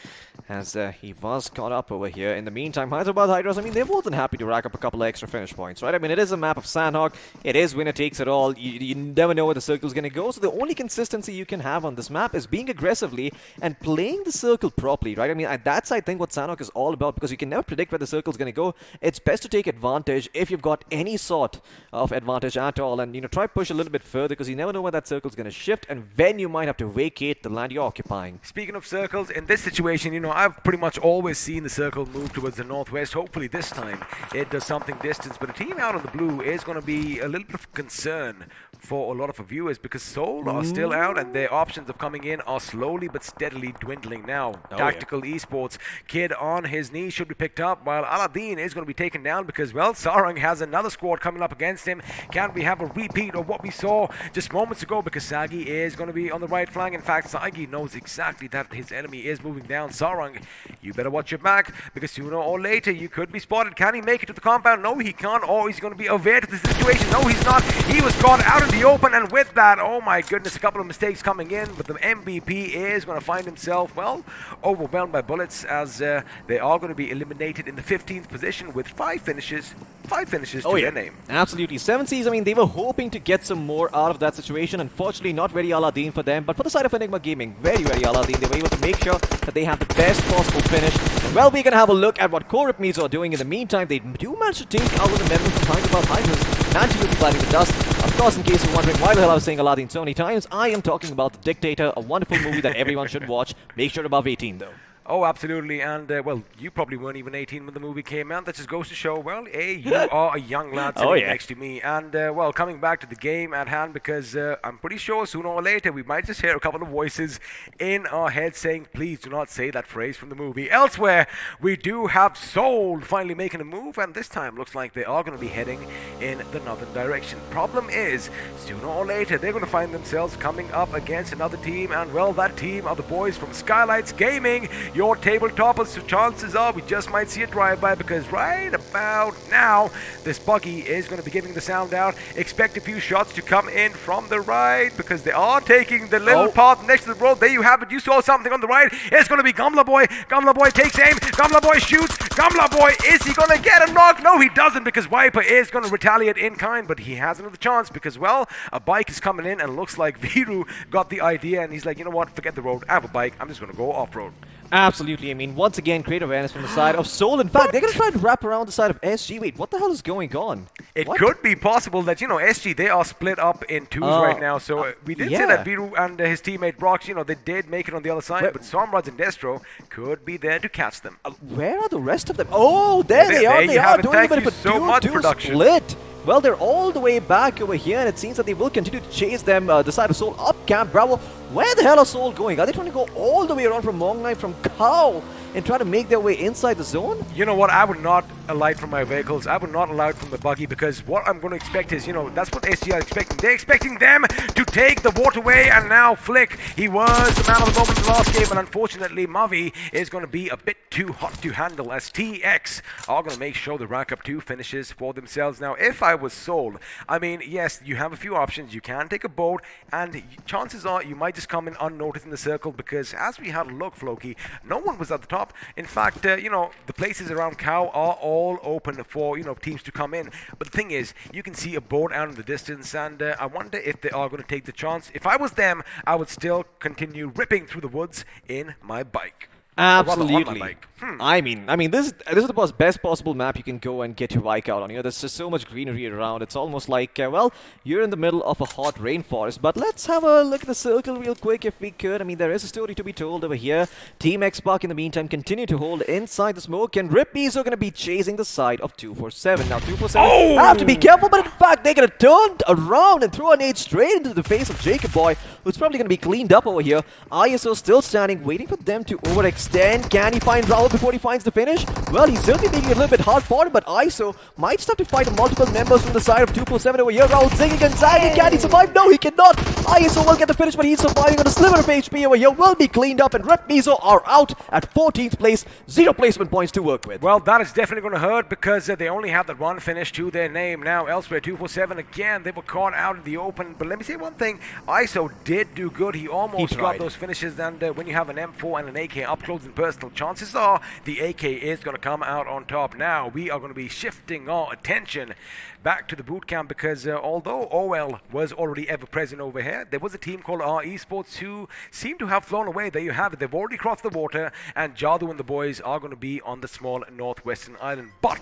as he was caught up over here. In the meantime, Hyderabad Hydras, I mean, they're more than happy to rack up a couple of extra finish points, right? I mean, it is a map of Sandhawk. It is winner takes it all. You never know where the circle's going to go, so the only consistency you can have on this map is being aggressively and playing the circle properly, right? I mean, that's, I think, what Sandhawk is all about, because you can never predict where the circle's going to go. It's best to take advantage if you've got any sort of advantage at all, and, you know, try push a little bit further, because you never know where that circle's going to shift, and when you might have to vacate the land you're occupying. Speaking of circles, in this situation, you know, I've pretty much always seen the circle move towards the northwest. Hopefully this time it does something distance, but a team out on the blue is going to be a little bit of concern for a lot of our viewers because Seoul are still out and their options of coming in are slowly but steadily dwindling now. Tactical Esports, Kid on his knees should be picked up while Aladdin is going to be taken down because, well, Sarang has another squad coming up against him. Can we have a repeat of what we saw just moments ago, because Sagi is going to be on the right flank. In fact, Sagi knows exactly that his enemy is moving down. Sarang, you better watch your back because sooner or later you could be spotted. Can he make it to the compound? No, he can't. Or he's going to be aware to the situation. No, he's not. He was caught out in the open, and with that, oh my goodness, a couple of mistakes coming in, but the MVP is going to find himself, well, overwhelmed by bullets as they are going to be eliminated in the 15th position with 5 finishes to their name. Absolutely. 7Cs, I mean, they were hoping to get some more out of that situation. Unfortunately, not very Aladdin for them, but for the side of Enigma Gaming, very Aladdin. They were able to make sure that they have the best possible finish. Well, we're going to have a look at what Core Mizo are doing. In the meantime, they do manage to take out the medal from Hyderabad Hydras. Nanti will be biting the dust. Of course, in case you're wondering why the hell I was saying Aladdin so many times, I am talking about The Dictator, a wonderful movie that everyone should watch. Make sure above 18, though. Oh, absolutely. And, well, you probably weren't even 18 when the movie came out. That just goes to show, well, you are a young lad sitting next to me. And, well, coming back to the game at hand, because I'm pretty sure sooner or later we might just hear a couple of voices in our heads saying, please do not say that phrase from the movie. Elsewhere, we do have Seoul finally making a move, and this time looks like they are going to be heading in the northern direction. Problem is, sooner or later, they're going to find themselves coming up against another team, and, well, that team are the boys from Skylights Gaming, your tabletoppers, so chances are we just might see a drive-by because right about now this buggy is going to be giving the sound out. Expect a few shots to come in from the right because they are taking the little path next to the road. There you have it. You saw something on the right. It's going to be Gamla Boy. Gamla Boy takes aim. Gamla Boy shoots. Gamla Boy, is he going to get a knock? No, he doesn't because Viper is going to retaliate in kind, but he has another chance because, well, a bike is coming in and looks like Viru got the idea and he's like, you know what, forget the road. I have a bike. I'm just going to go off-road. Absolutely. I mean, once again, great awareness from the side of Seoul. In fact, they're going to try to wrap around the side of SG. Wait, what the hell is going on? It could be possible that, you know, SG, they are split up in twos right now. So we did say that Viru and his teammate Brox, you know, they did make it on the other side. But Somraj and Destro could be there to catch them. Where are the rest of them? Oh, there they are. They are doing a bit of a dual split. Well, they're all the way back over here, and it seems that they will continue to chase them. The side of Seoul up camp. Bravo. Where the hell are Seoul going? Are they trying to go all the way around from Mong9 from Cow and try to make their way inside the zone? You know what? I would not alight from my vehicles. I would not alight from the buggy because what I'm going to expect is, that's what SG are expecting. They're expecting them to take the waterway, and now Flick, he was the man of the moment in the last game, and unfortunately Mavi is going to be a bit too hot to handle as TX are going to make sure the rack up 2 finishes for themselves. Now, if I was Seoul, I mean, yes, you have a few options. You can take a boat, and chances are you might just come in unnoticed in the circle because as we had a look, Floki, no one was at the top. In fact, the places around Cow are all open for, teams to come in. But the thing is, you can see a boat out in the distance, and I wonder if they are going to take the chance. If I was them, I would still continue ripping through the woods in my bike. Absolutely. I mean, this is the best possible map you can go and get your bike out on. There's just so much greenery around. It's almost like, well, you're in the middle of a hot rainforest. But let's have a look at the circle real quick if we could. I mean, there is a story to be told over here. Team X-Park, in the meantime, continue to hold inside the smoke, and Rip Mizo going to be chasing the side of 247. Now, 247 have to be careful, but in fact, they're going to turn around and throw a nade straight into the face of Jacob Boy, who's probably going to be cleaned up over here. ISO still standing, waiting for them to overextend. Can he find Raul before he finds the finish? Well, he's certainly making it a little bit hard for him, but ISO might start to fight multiple members from the side of 247 over here. Raul zigging and zagging. Can he survive? No, he cannot. ISO will get the finish, but he's surviving on a sliver of HP over here. Will be cleaned up, and Rep Mizo are out at 14th place. 0 placement points to work with. Well, that is definitely going to hurt because they only have that one finish to their name. Now, elsewhere, 247, again, they were caught out in the open. But let me say one thing. ISO did do good. He almost got those finishes, and when you have an M4 and an AK up close and personal, chances are the AK is going to come out on top. Now, we are going to be shifting our attention back to the boot camp because although OL was already ever present over here, there was a team called R Esports who seem to have flown away. There you have it. They've already crossed the water, and Jadu and the boys are going to be on the small northwestern island. But,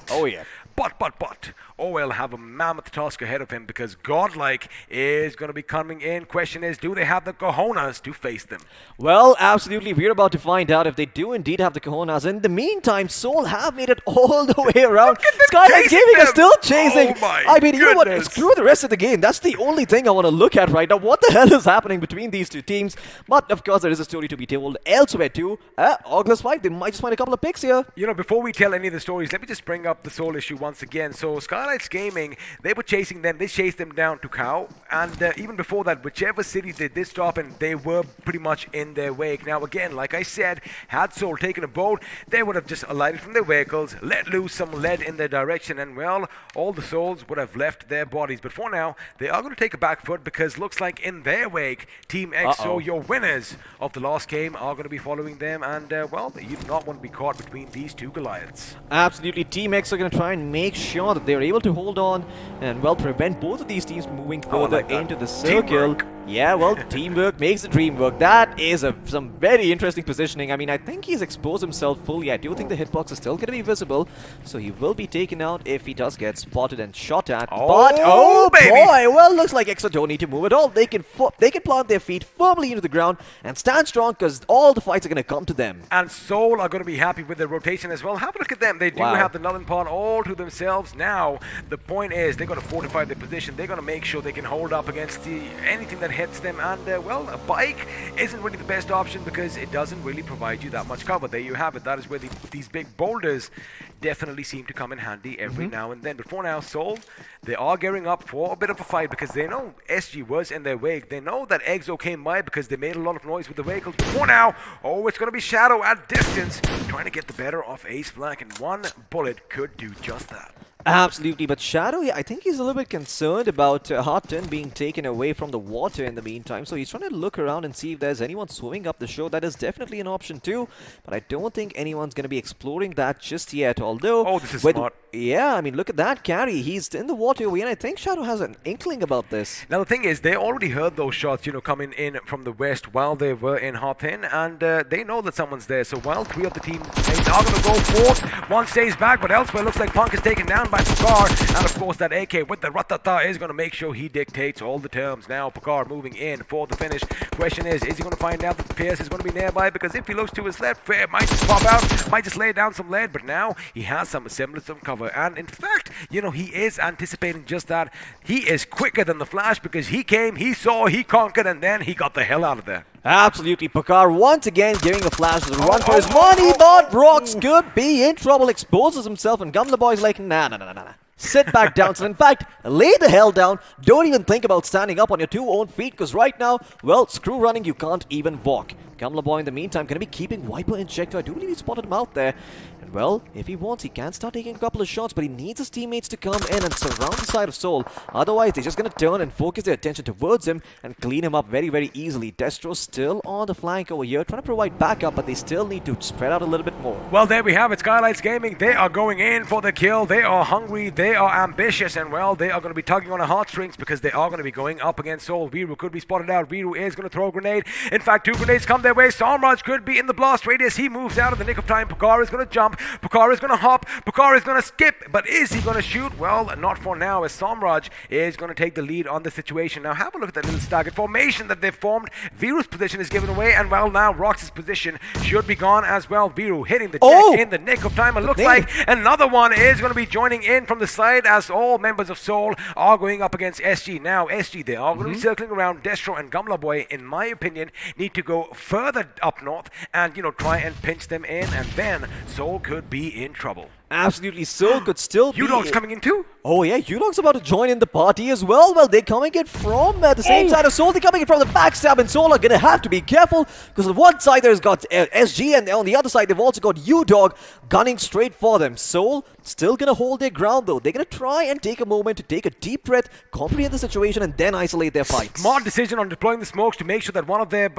but, OL have a mammoth task ahead of him because Godlike is going to be coming in. Question is, do they have the cojones to face them? Well, absolutely. We're about to find out if they do indeed have the cojones. In the meantime, Seoul have made it all the way around. Skyline Gaming is still chasing. Oh I mean, you know what? Screw the rest of the game. That's the only thing I want to look at right now. What the hell is happening between these two teams? But, of course, there is a story to be told elsewhere too. August 5, they might just find a couple of picks here. Before we tell any of the stories, let me just bring up the Seoul issue once again. So, Skylights Gaming, they were chasing them. They chased them down to Cow. And even before that, whichever city they did stop in, they were pretty much in their wake. Now, again, like I said, had Seoul taken a boat, they would have just alighted from their vehicles, let loose some lead in their direction, and, well, all the souls would have left their bodies. But for now, they are going to take a back foot because looks like in their wake, Team EXO, your winners of the last game, are going to be following them. And, well, you do not want to be caught between these two Goliaths. Absolutely. Team X are going to try and make sure that they're able to hold on and, well, prevent both of these teams from moving further into the circle. Teamwork. Yeah, well, teamwork makes the dream work. That is some very interesting positioning. I mean, I think he's exposed himself fully. I do think the hitbox is still going to be visible, so he will be taken out if he does get spotted and shot at. Oh, But, baby. boy, well, looks like EXO don't need to move at all. They can plant their feet firmly into the ground and stand strong because all the fights are going to come to them. And Seoul are going to be happy with their rotation as well. Have a look at them. They do have the Northern Part all to themselves. Now, the point is they're going to fortify their position. They're going to make sure they can hold up against anything that hits them. And, well, a bike isn't really the best option because it doesn't really provide you that much cover. There you have it. That is where these big boulders definitely seem to come in handy every now and then. But for now, Seoul, they are gearing up for a bit of a fight because they know SG was in their wake. They know that EXO came by because they made a lot of noise with the vehicles. But for now, it's going to be Shadow at distance trying to get the better of Ace Black, and one bullet could do just that. Absolutely, but Shadow, I think he's a little bit concerned about Hot 10 being taken away from the water in the meantime, so he's trying to look around and see if there's anyone swimming up the shore. That is definitely an option too, but I don't think anyone's going to be exploring that just yet, although... this is smart. Yeah, I mean, look at that carry. He's in the water, and I think Shadow has an inkling about this. Now, the thing is, they already heard those shots, coming in from the west while they were in Hot 10, and they know that someone's there. So while three of the teams are going to go forth, one stays back, but elsewhere looks like Punk is taken down by Pakar, and of course that AK with the Ratata is going to make sure he dictates all the terms. Now Pakar moving in for the finish. Question is he going to find out that Pierce is going to be nearby? Because if he looks to his left, Fair might just pop out, might just lay down some lead, but now he has some semblance of cover. And in fact, you know, he is anticipating just that. He is quicker than the Flash because he came, he saw, he conquered, and then he got the hell out of there. Absolutely, Pakar once again giving the Flash the run for his money, but Rox could be in trouble, exposes himself, and Gamla Boy's like, nah. Sit back down, son. In fact, lay the hell down. Don't even think about standing up on your two own feet, because right now, well, screw running, you can't even walk. Gamla Boy, in the meantime, going to be keeping Viper in check, too. I do believe he spotted him out there. And, well, if he wants, he can start taking a couple of shots, but he needs his teammates to come in and surround the side of Seoul. Otherwise, they're just going to turn and focus their attention towards him and clean him up very, very easily. Destro still on the flank over here, trying to provide backup, but they still need to spread out a little bit more. Well, there we have it. Skylights Gaming, they are going in for the kill. They are hungry, they are ambitious, and, well, they are going to be tugging on the heartstrings because they are going to be going up against Seoul. Viru could be spotted out. Viru is going to throw a grenade. In fact, 2 grenades come their way. Samraj could be in the blast radius. He moves out in the nick of time. Pokar is going to jump. Pokar is going to hop. Pokar is going to skip. But is he going to shoot? Well, not for now, as Samraj is going to take the lead on the situation. Now, have a look at that little staggered formation that they've formed. Viru's position is given away, and, well, now Rox's position should be gone as well. Viru hitting the check in the nick of time. It looks like another one is going to be joining in from the side as all members of Seoul are going up against SG. Now, SG, they are going to be circling around. Destro and Gamla Boy, in my opinion, need to go further up north and, you know, try and pinch them in, and then Seoul could be in trouble. Absolutely, Seoul could still be... U-Dog's coming in too? Oh yeah, U-Dog's about to join in the party as well. Well, they're coming in from the same side of Seoul. They're coming in from the backstab, and Seoul are going to have to be careful because on one side there's got SG, and on the other side they've also got U-Dog gunning straight for them. Seoul still going to hold their ground though. They're going to try and take a moment to take a deep breath, comprehend the situation, and then isolate their fights. Smart decision on deploying the smokes to make sure that one of their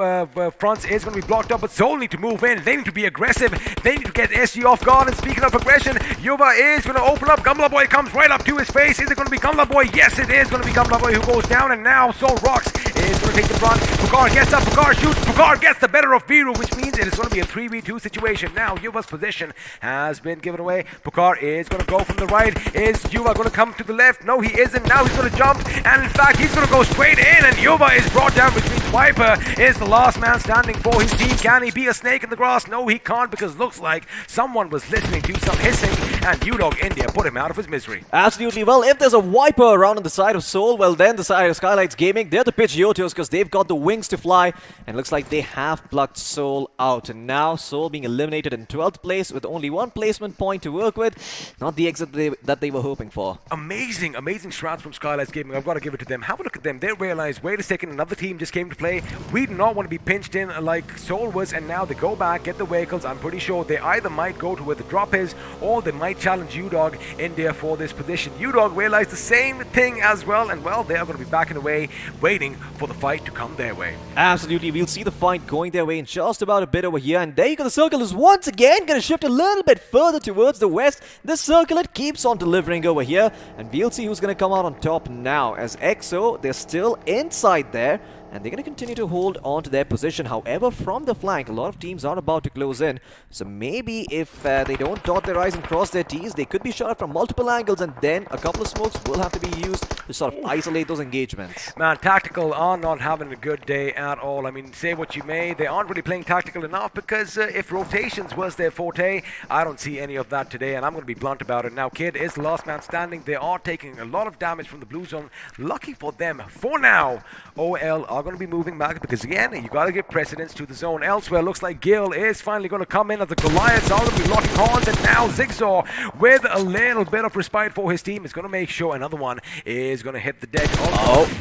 fronts is going to be blocked up, but Seoul need to move in. They need to be aggressive. They need to get SG off guard, and speaking of aggression, Yuva is going to open up. Gamla Boy comes right up to his face. Is it going to be Gamla Boy? Yes, it is going to be Gamla Boy who goes down, and now Seoul Rox is going to take the front. Pokar gets up, Pokar shoots, Pokar gets the better of Viru, which means it is going to be a 3v2 situation. Now Yuva's position has been given away. Pokar is going to go from the right. Is Yuva going to come to the left? No, he isn't. Now he's going to jump, and in fact he's going to go straight in, and Yuva is brought down, which means Viper is the last man standing for his team. Can he be a snake in the grass? No, he can't, because looks like someone was listening to some hissing, and U-Dog India put him out of his misery. Absolutely. Well, if there's a Viper around on the side of Seoul, well then the side of Skylights Gaming, they're the pitch Yotos because they've got the wings to fly, and looks like they have plucked Seoul out. And now Seoul being eliminated in 12th place with only one placement point to work with. Not the exit that they were hoping for. Amazing strats from Skylights Gaming. I've got to give it to them. Have a look at them. They realize, wait a second, another team just came to play. We do not want to be pinched in like Seoul was, and now they go back, get the vehicles. I'm pretty sure they either might go to where the drop is, or they might challenge U-Dog India for this position. U-Dog realized the same thing as well, and, well, they are going to be backing away, waiting for the fight to come their way. Absolutely. We'll see the fight going their way in just about a bit over here, and there you go. The circle is once again going to shift a little bit further towards the west. The circle, it keeps on delivering over here, and we'll see who's going to come out on top now, as EXO, they're still inside there, and they're going to continue to hold on to their position. However, from the flank, a lot of teams are about to close in. So maybe if they don't dot their I's and cross their T's, they could be shot at from multiple angles, and then a couple of smokes will have to be used to sort of isolate those engagements. Man, Tactical are not having a good day at all. I mean, say what you may, they aren't really playing tactical enough, because if rotations was their forte, I don't see any of that today, and I'm going to be blunt about it. Now, Kid is the last man standing. They are taking a lot of damage from the blue zone. Lucky for them, for now, OL are going to be moving back, because again, you got to give precedence to the zone. Elsewhere, looks like Gil is finally going to come in, as the Goliaths are going to be locking horns, and now Zigzaw, with a little bit of respite for his team, is going to make sure another one is going to hit the deck.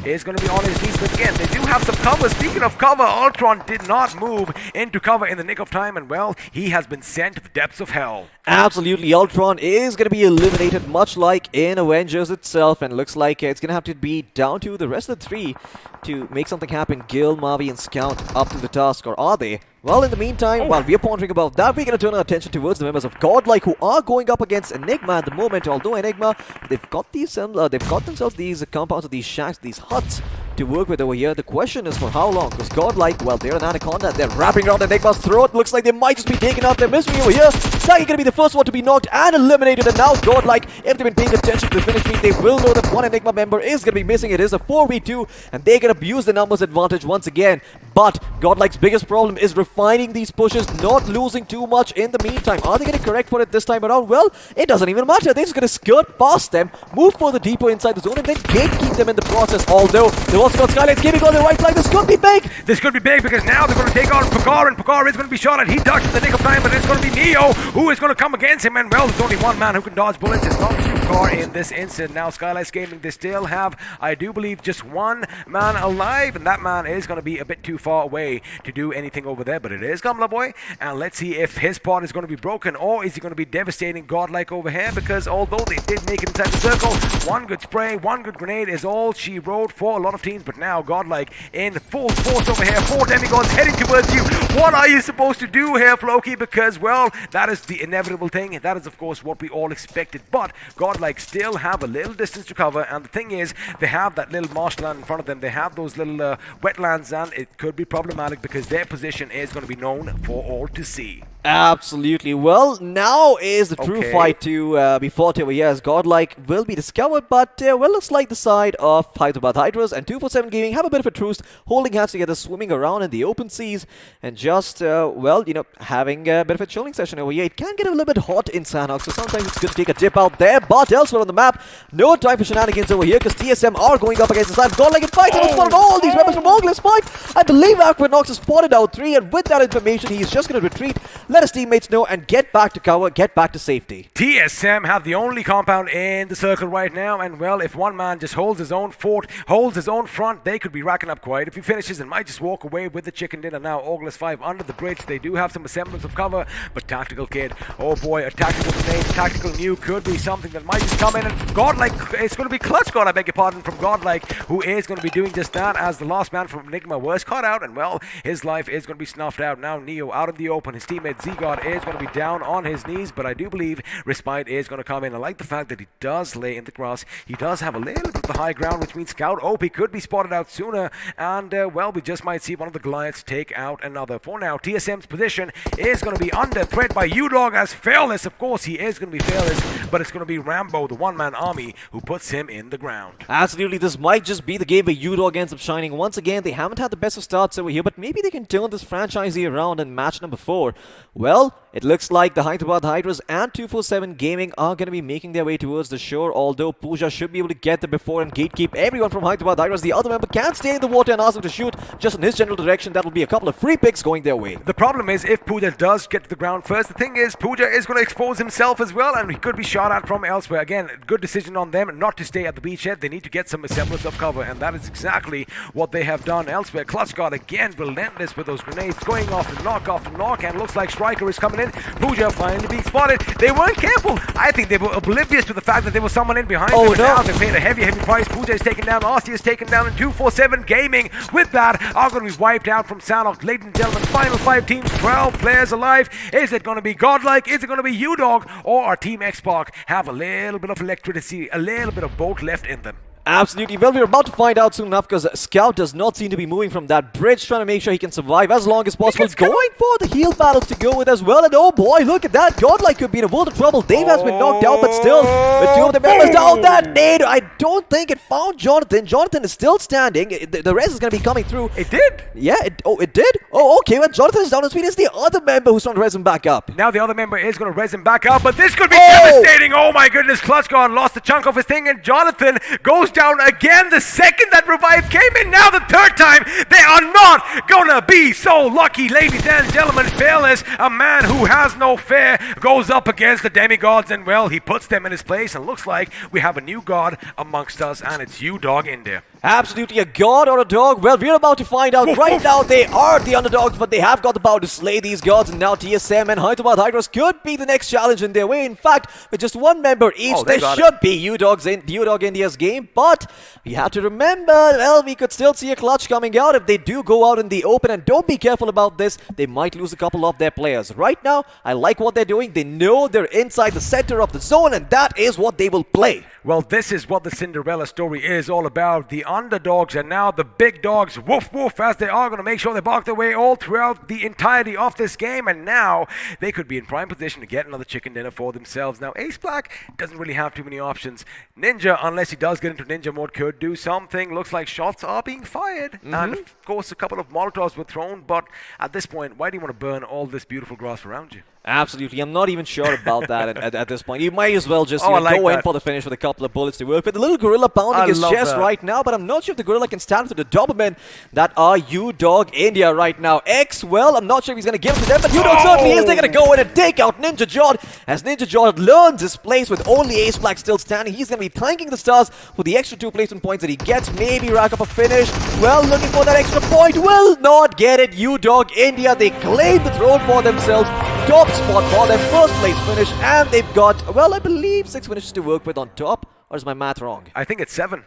Is going to be on his knees, but again, they do have some cover. Speaking of cover, Ultron did not move into cover in the nick of time, and, well, he has been sent to the depths of hell. Absolutely, Ultron is going to be eliminated, much like in Avengers itself, and looks like it's going to have to be down to the rest of the three to make something happen. Gil, Mavi, and Scout up to the task, or are they? Well, in the meantime, while we're pondering about that, we're going to turn our attention towards the members of Godlike, who are going up against Enigma at the moment. Although Enigma, they've got themselves these compounds, these shacks, these huts to work with over here. The question is for how long, because Godlike, well, they're an anaconda. They're wrapping around Enigma's throat. Looks like they might just be taking out their misery over here. like going to be the first one to be knocked and eliminated. And now Godlike, if they've been paying attention to the finish meet, they will know that one Enigma member is going to be missing. It is a 4v2 and they can abuse the numbers advantage once again. But Godlike's biggest problem is refining these pushes, not losing too much in the meantime. Are they going to correct for it this time around? Well, it doesn't even matter. They're just going to skirt past them, move further deeper inside the zone, and then gatekeep them in the process. Although they've also got Skylights Gaming on the right flank. This could be big. This could be big because now they're going to take on Pakar, and Pakar is going to be shot at. He ducks in the nick of time, but it's going to be Neo who is going to come against him. And well, there's only one man who can dodge bullets. It's not Pakar in this instant. Now Skylights Gaming, they still have, I do believe, just one man alive, and that man is going to be a bit too far away to do anything over there, but it is Gamla Boy, and let's see if his part is going to be broken, or is he going to be devastating Godlike over here, because although they did make it inside the circle, one good spray, one good grenade is all she wrote for a lot of teams, but now Godlike in full force over here, 4 demigods heading towards you. What are you supposed to do here, Floki? Because, well, that is the inevitable thing. That is, of course, what we all expected, but Godlike still have a little distance to cover, and the thing is, they have that little marshland in front of them, they have those little wetlands, and it could be problematic because their position is going to be known for all to see. Absolutely. Well, now is the true fight to be fought over here, as Godlike will be discovered, but well, looks like the side of Hyderabad Hydras and 247 Gaming have a bit of a truce, holding hands together, swimming around in the open seas, and just, well, you know, having a bit of a chilling session over here. It can get a little bit hot in Sanhok, so sometimes it's good to take a dip out there, but elsewhere on the map, no time for shenanigans over here, because TSM are going up against the side. Godlike in fight, and spotted all these weapons from Oglis 5. I believe Aquinox has spotted out 3, and with that information, he's just going to retreat, let his teammates know, and get back to cover, get back to safety. TSM have the only compound in the circle right now, and well, if one man just holds his own fort, holds his own front, they could be racking up quite a few finishes and might just walk away with the chicken dinner. Now Oglis 5 under the bridge, they do have some semblance of cover, but Tactical Kid, oh boy, a tactical grenade, tactical nuke could be something that might just come in, and Godlike, it's going to be Clutch God, I beg your pardon, from Godlike, who is going to be doing just that, as the last man from Enigma was caught out, and well, his life is going to be snuffed out. Now Neo out in the open, his teammate Z-God is going to be down on his knees, but I do believe Respite is going to come in. I like the fact that he does lay in the grass. He does have a little bit of the high ground, which means Scout OP could be spotted out sooner, and well, we just might see one of the Goliaths take out another. For now, TSM's position is going to be under threat by UDog as Fearless. Of course, he is going to be Fearless, but it's going to be Rambo, the one-man army, who puts him in the ground. Absolutely, this might just be the game where UDog ends up shining. Once again, they haven't had the best of starts over here, but maybe they can turn this franchise around in match number 4. Well, it looks like the Hyderabad Hydras and 247 Gaming are going to be making their way towards the shore, although Pooja should be able to get there before and gatekeep everyone from Hyderabad Hydras. The other member can stay in the water and ask him to shoot just in his general direction. That will be a couple of free picks going their way. The problem is, if Pooja does get to the ground first, the thing is, Pooja is going to expose himself as well, and he could be shot at from elsewhere. Again, good decision on them not to stay at the beachhead. They need to get some semblance of cover, and that is exactly what they have done elsewhere. Clutch God again relentless with those grenades, going off the knock, and looks like Striker is coming in. Pooja finally being spotted. They weren't careful. I think they were oblivious to the fact that there was someone in behind them. Now they paid a heavy price. Pooja is taken down. Arcee is taken down, and 247 Gaming with that are going to be wiped out from Sanhok. Ladies and gentlemen, final 5 teams, 12 players alive. Is it going to be Godlike? Is it going to be UDog? Or our Team X-Spark have a little bit of electricity, a little bit of bolt left in them? Absolutely. Well, we're about to find out soon enough, because Scout does not seem to be moving from that bridge, trying to make sure he can survive as long as possible. He's going for the heal battles to go with as well, and oh boy, look at that. Godlike could be in a world of trouble. Dave has been knocked out, but still, with 2 of the members down, that nade, I don't think it found Jonathan. Jonathan is still standing. The rest is going to be coming through. It did? Yeah, it did? Oh, okay, when Jonathan is down his feet, it's the other member who's trying to res him back up. Now the other member is going to res him back up, but this could be devastating. Oh my goodness, Clutch God lost a chunk of his thing, and Jonathan goes down again. The second that revive came in, now the 3rd time, they are not gonna be so lucky. Ladies and gentlemen, Fearless, a man who has no fear, goes up against the demigods, and well, he puts them in his place, and looks like we have a new god amongst us, and it's UDog in there. Absolutely, a god or a dog? Well, we're about to find out. Right now, they are the underdogs, but they have got the power to slay these gods, and now TSM and Hyderabad Hydras could be the next challenge in their way. In fact, with just one member each, there should be UDog India's game, but but we have to remember, well, we could still see a clutch coming out if they do go out in the open, and don't be careful about this, they might lose a couple of their players. Right now, I like what they're doing. They know they're inside the center of the zone, and that is what they will play. Well, this is what the Cinderella story is all about. The underdogs are now the big dogs, woof woof, as they are going to make sure they bark their way all throughout the entirety of this game, and now they could be in prime position to get another chicken dinner for themselves. Now, Ace Black doesn't really have too many options. Ninja, unless he does get into ninja mode, could do something. Looks like shots are being fired, and of course a couple of Molotovs were thrown, but at this point, why do you want to burn all this beautiful grass around you? Absolutely. I'm not even sure about that at this point. You might as well just like go in that. for the finish with a couple of bullets to work with. The little gorilla pounding his love chest that. right now, but I'm not sure if the gorilla can stand for the Doberman that are U-Dog India right now. X, well, I'm not sure if he's going to give it to them, but U-Dog certainly is. They're going to go in and take out Ninja Jod. As Ninja Jod learns his place with only Ace Black still standing, he's going to be thanking the stars for the extra 2 placement points that he gets. Maybe rack up a finish. Well, looking for that extra point. Will not get it. U-Dog India, they claim the throne for themselves. Top spot for their first place finish, and they've got, well, I believe 6 finishes to work with on top. Or is my math wrong? I think it's 7.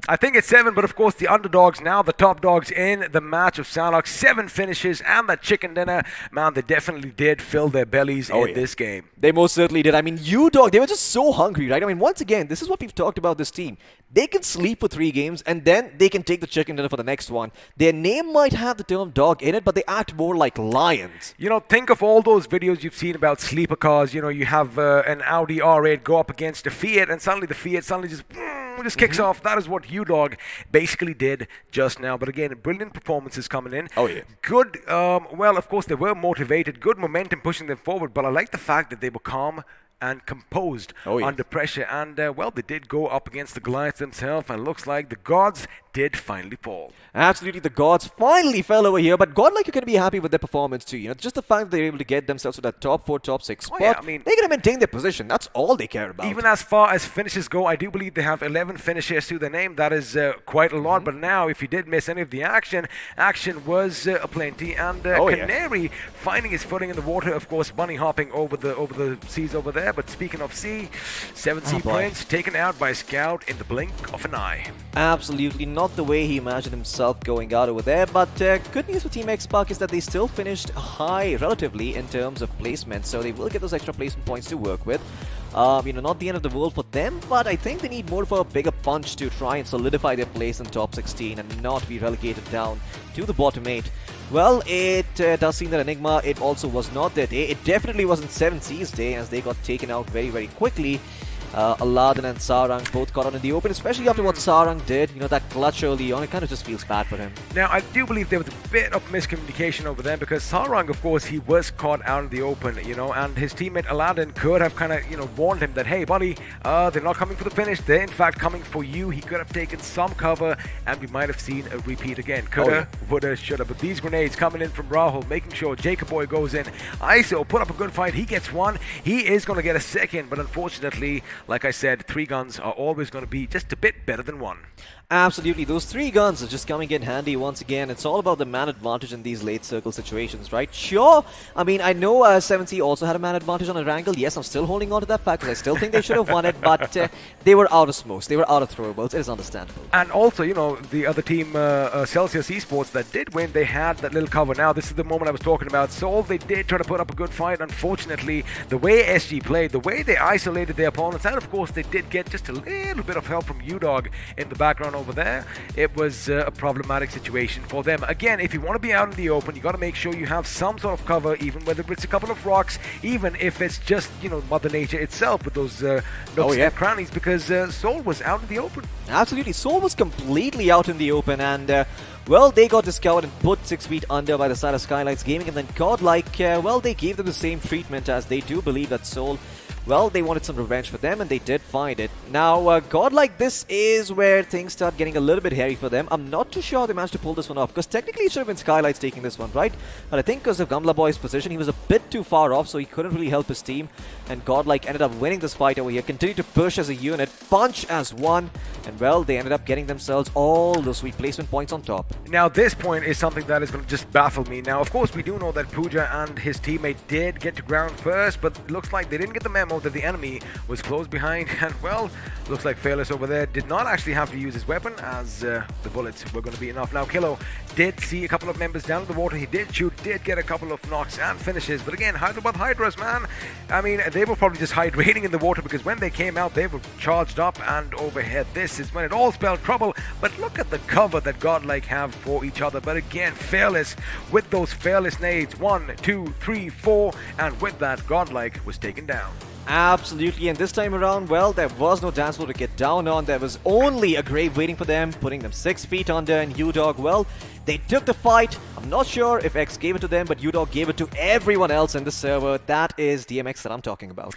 I think it's 7, but of course the underdogs now, the top dogs in the match of Sanok. 7 finishes and that chicken dinner. Man, they definitely did fill their bellies in this game. They most certainly did. I mean, U-Dog, they were just so hungry, right? I mean, once again, this is what we've talked about this team. They can sleep for 3 games, and then they can take the chicken dinner for the next one. Their name might have the term dog in it, but they act more like lions. You know, think of all those videos you've seen about sleeper cars. You know, you have an Audi R8 go up against a Fiat, and suddenly the Fiat just kicks off. That is what U-Dog basically did just now. But again, brilliant performances coming in. Oh, yeah. Good, well, of course, they were motivated. Good momentum pushing them forward. But I like the fact that they were calm and composed under pressure. And, well, they did go up against the Goliaths themselves. And it looks like the gods did finally fall. Absolutely, the gods finally fell over here. But God, like, you're going to be happy with their performance too. You know, just the fact that they're able to get themselves to that top 4, top 6 spot. Yeah, I mean, they're going to maintain their position. That's all they care about. Even as far as finishes go, I do believe they have 11 finishes to their name. That is quite a lot. But now, if you did miss any of the action was aplenty. And Canary finding his footing in the water. Of course, bunny hopping over the seas over there. But speaking of sea, 7 seaplanes taken out by a scout in the blink of an eye. Absolutely not the way he imagined himself going out over there. But good news for Team X-Park is that they still finished high relatively in terms of placement. So they will get those extra placement points to work with. You know, not the end of the world for them, but I think they need more of a bigger punch to try and solidify their place in top 16 and not be relegated down to the bottom 8. Well, it does seem that Enigma, it also was not their day. It definitely wasn't 7C's day, as they got taken out very, very quickly. Aladdin and Sarang both got out in the open, especially after what Sarang did. You know, that clutch early on, it kind of just feels bad for him. Now, I do believe there was a bit of miscommunication over there because Sarang, of course, he was caught out in the open, you know, and his teammate Aladdin could have kind of, you know, warned him that, hey, buddy, they're not coming for the finish. They're, in fact, coming for you. He could have taken some cover, and we might have seen a repeat again. Coulda, woulda, shoulda. But these grenades coming in from Rahul, making sure Jacob Boy goes in. ISO put up a good fight. He gets 1. He is going to get a second, but unfortunately, like I said, 3 guns are always going to be just a bit better than 1. Absolutely, those 3 guns are just coming in handy once again. It's all about the man advantage in these late circle situations, right? Sure, I mean, I know 7C also had a man advantage on a wrangle. Yes, I'm still holding on to that fact because I still think they should have won it, but they were out of smokes. They were out of throwables. It is understandable. And also, you know, the other team, Celsius Esports, that did win, they had that little cover. Now, this is the moment I was talking about. Seoul, they did try to put up a good fight. Unfortunately, the way SG played, the way they isolated their opponents, and of course, they did get just a little bit of help from U-Dog in the background over there. It was a problematic situation for them. Again, if you want to be out in the open, you got to make sure you have some sort of cover, even whether it's a couple of rocks, even if it's just, you know, Mother Nature itself with those nooks and crannies, because Seoul was out in the open. Absolutely, Seoul was completely out in the open, and well, they got discovered and put 6 feet under by the side of Skylights Gaming, and then Godlike, well, they gave them the same treatment, as they do believe that Seoul, well, they wanted some revenge for them, and they did find it. Now, Godlike, this is where things start getting a little bit hairy for them. I'm not too sure they managed to pull this one off, because technically it should have been Skylights taking this one, right? But I think because of Gamla Boy's position, he was a bit too far off, so he couldn't really help his team. And Godlike ended up winning this fight over here, continued to push as a unit, punch as one, and well, they ended up getting themselves all those sweet placement points on top. Now, this point is something that is going to just baffle me. Now, of course, we do know that Pooja and his teammate did get to ground first, but it looks like they didn't get the memo ammo that the enemy was close behind. And well, looks like Fearless over there did not actually have to use his weapon, as the bullets were going to be enough. Now Kilo did see a couple of members down in the water. He did shoot, did get a couple of knocks and finishes. But again, Hyderabad Hydras, man, I mean, they were probably just hydrating in the water, because when they came out, they were charged up and overhead. This is when it all spelled trouble. But look at the cover that Godlike have for each other. But again, Fearless with those Fearless nades. 1, 2, 3, 4. And with that, Godlike was taken down. Absolutely, and this time around, well, there was no dance floor to get down on. There was only a grave waiting for them, putting them 6 feet under, and UDog, well, they took the fight. I'm not sure if X gave it to them, but UDog gave it to everyone else in the server. That is DMX that I'm talking about.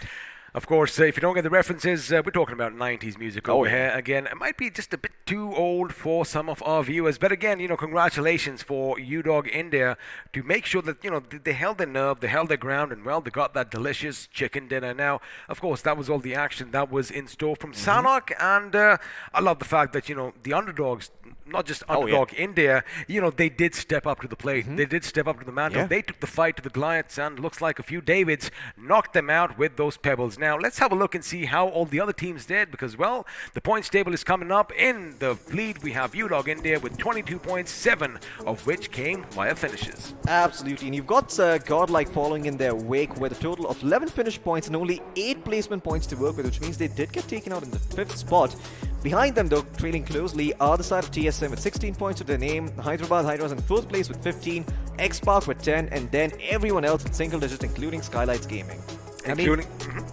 Of course, if you don't get the references, we're talking about 90s music over here. Again, it might be just a bit too old for some of our viewers. But again, congratulations for UDog India to make sure that, they held their nerve, they held their ground, and well, they got that delicious chicken dinner. Now, of course, that was all the action that was in store from Sanok. And I love the fact that, the underdogs, not just underdog India, they did step up to the plate. They did step up to the mantle. They took the fight to the Goliaths, and looks like a few Davids knocked them out with those pebbles. Now, let's have a look and see how all the other teams did, because, well, the points table is coming up. In the lead, we have UDog India with 22 points, 7 of which came via finishes. Absolutely, and you've got Godlike following in their wake with a total of 11 finish points and only 8 placement points to work with, which means they did get taken out in the 5th spot. Behind them, though, trailing closely, are the side of TSM with 16 points to their name, Hyderabad Hydras in 4th place with 15, X-Park with 10, and then everyone else in single digits, including Skylights Gaming.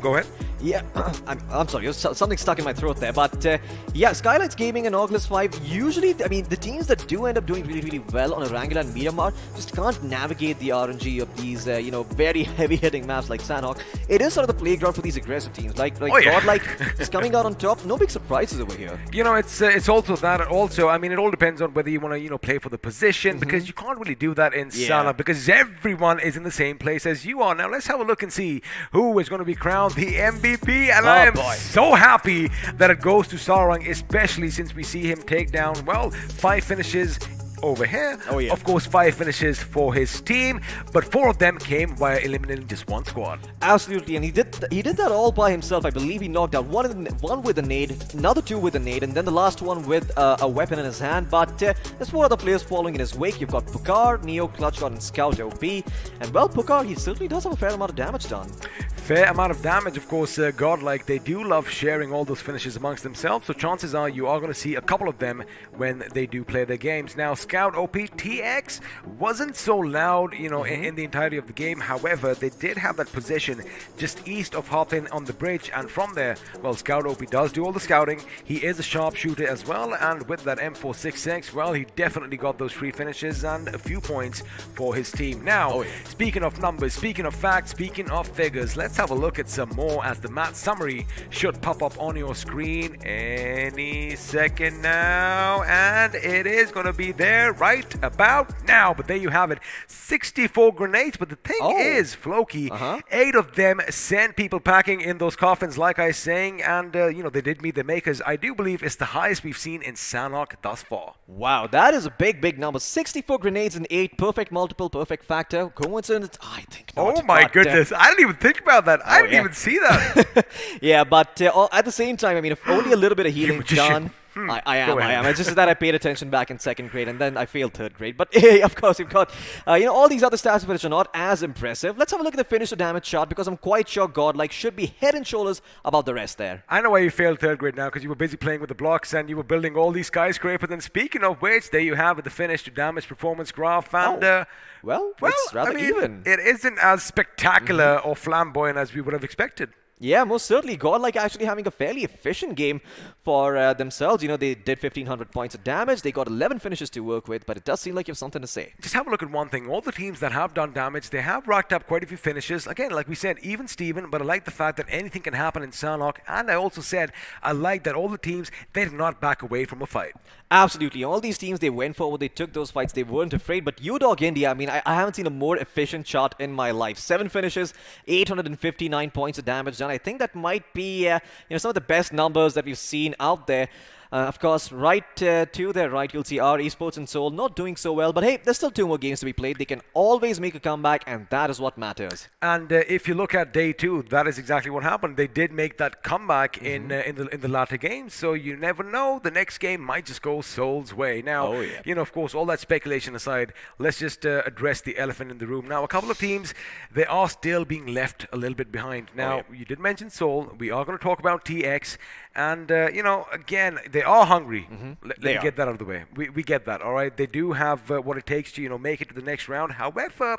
Go ahead. Yeah, I'm sorry, something stuck in my throat there. But yeah, Skylights Gaming and Oculus 5, usually, I mean, the teams that do end up doing really, really well on a Wrangler and Miramar just can't navigate the RNG of these, very heavy-hitting maps like Sanhok. It is sort of the playground for these aggressive teams. Like Godlike is coming out on top. No big surprises over here. It's also that. Also, I mean, it all depends on whether you want to, play for the position, because you can't really do that in Sanhok, because everyone is in the same place as you are. Now, let's have a look and see who is going to be crowned the MVP. And I am so happy that it goes to Sarang, especially since we see him take down, 5 finishes over here. Of course, 5 finishes for his team, but 4 of them came via eliminating just 1 squad. Absolutely, and he did that all by himself. I believe he knocked out one with a nade, another 2 with a nade, and then the last one with a weapon in his hand. But there's 4 other players following in his wake. You've got Pukar, Neo, Clutchgod, and Scout OP. And well, Pukar, he certainly does have a fair amount of damage done. Fair amount of damage, of course. Godlike, they do love sharing all those finishes amongst themselves, so chances are you are going to see a couple of them when they do play their games. Now, Scout OP TX wasn't so loud, in the entirety of the game. However, they did have that position just east of Hopin on the bridge, and from there, well, Scout OP does do all the scouting. He is a sharpshooter as well, and with that M466, well, he definitely got those 3 finishes and a few points for his team. Now, speaking of numbers, speaking of facts, speaking of figures, let's have a look at some more, as the match summary should pop up on your screen any second now, and it is going to be there right about now. But there you have it, 64 grenades. But the thing is, Floki, 8 of them sent people packing in those coffins, like I was saying, and they did meet the makers. I do believe it's the highest we've seen in Sanhok thus far. Wow, that is a big number. 64 grenades and 8 perfect multiple, perfect factor. Coincidence? I think not. Oh my goodness, I didn't even think about that. I didn't even see that. Yeah, but at the same time, I mean, if only a little bit of healing done. I am. It's just that I paid attention back in 2nd grade, and then I failed 3rd grade. But of course, you've got all these other stats which are not as impressive. Let's have a look at the finisher damage chart, because I'm quite sure Godlike should be head and shoulders above the rest there. I know why you failed 3rd grade now, because you were busy playing with the blocks and you were building all these skyscrapers. And speaking of which, there you have it, the finish to damage performance graph. And well, it's rather even. It isn't as spectacular or flamboyant as we would have expected. Yeah, most certainly. Godlike actually having a fairly efficient game for themselves. They did 1,500 points of damage. They got 11 finishes to work with, but it does seem like you have something to say. Just have a look at one thing. All the teams that have done damage, they have racked up quite a few finishes. Again, like we said, even Steven, but I like the fact that anything can happen in Sanhok. And I also said, I like that all the teams, they did not back away from a fight. Absolutely. All these teams, they went forward, they took those fights, they weren't afraid. But UDog India, I mean, I haven't seen a more efficient chart in my life. 7 finishes, 859 points of damage done. I think that might be, some of the best numbers that we've seen out there. Of course, right to their right, you'll see our esports in Seoul not doing so well. But hey, there's still 2 more games to be played. They can always make a comeback, and that is what matters. And if you look at day 2, that is exactly what happened. They did make that comeback in the latter games. So you never know. The next game might just go Seoul's way. Now, of course, all that speculation aside, let's just address the elephant in the room. Now, a couple of teams, they are still being left a little bit behind. Now, you did mention Seoul. We are going to talk about TX. And, again, they are hungry. Let me get that out of the way. We get that, all right? They do have what it takes to, make it to the next round. However,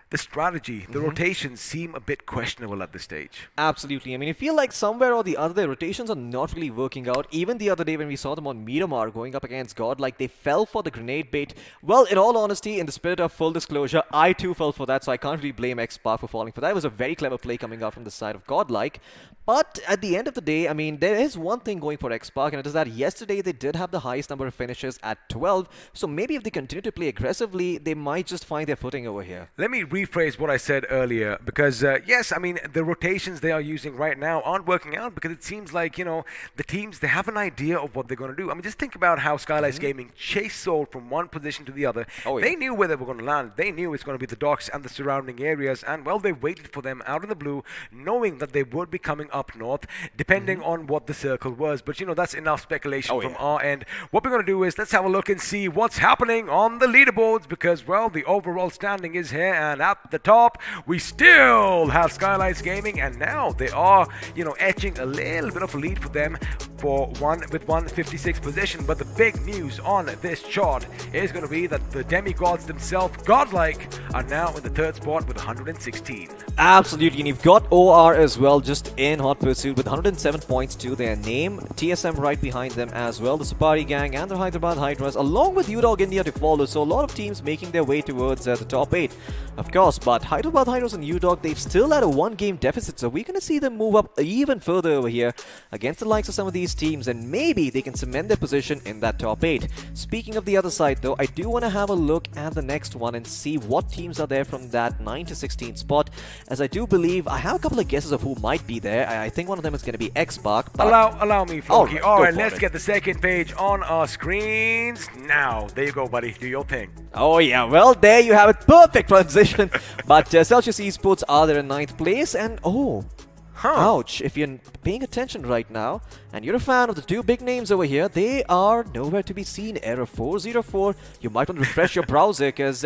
the strategy, the rotations seem a bit questionable at this stage. Absolutely. I mean, I feel like somewhere or the other, their rotations are not really working out. Even the other day when we saw them on Miramar going up against God, like they fell for the grenade bait. Well, in all honesty, in the spirit of full disclosure, I too fell for that, so I can't really blame X-Spark for falling for that. It was a very clever play coming out from the side of Godlike. But at the end of the day, I mean, there is one thing going for X-Spark, and it is that yesterday they did have the highest number of finishes at 12. So maybe if they continue to play aggressively, they might just find their footing over here. Let me rephrase what I said earlier, because yes, I mean, the rotations they are using right now aren't working out, because it seems like, the teams, they have an idea of what they're going to do. I mean, just think about how Skylights Gaming chased Seoul from one position to the other. They knew where they were going to land. They knew it's going to be the docks and the surrounding areas, and well, they waited for them out in the blue, knowing that they would be coming up north, depending on what the circle was. But that's enough speculation from our end. What we're going to do is let's have a look and see what's happening on the leaderboards, because well, the overall standing is here, and at the top we still have Skylights Gaming, and now they are etching a little bit of a lead for them with 156th position. But the big news on this chart is going to be that the demigods themselves, Godlike, are now in the 3rd spot with 116. Absolutely, and you've got OR as well, just in hot pursuit with 107 points to their name. TSM right behind them as well, the Supari Gang and the Hyderabad Hydras, along with UDOG India to follow. So a lot of teams making their way towards the top 8, of course. But Hyderabad Hydras and UDOG, they've still had a 1-game deficit, so we're going to see them move up even further over here against the likes of some of these teams, and maybe they can cement their position in that top 8. Speaking of the other side though, I do want to have a look at the next one and see what teams are there from that 9 to 16 spot, as I do believe I have a couple of guesses of who might be there. I think one of them is going to be X-Spark. Allow me, Floki. Alright, let's get the second page on our screens now. There you go, buddy. Do your thing. Oh yeah, well there you have it. Perfect transition. But Celsius Esports are there in 9th place, and ouch, if you're paying attention right now and you're a fan of the 2 big names over here, they are nowhere to be seen. Error 404. You might want to refresh your browser, because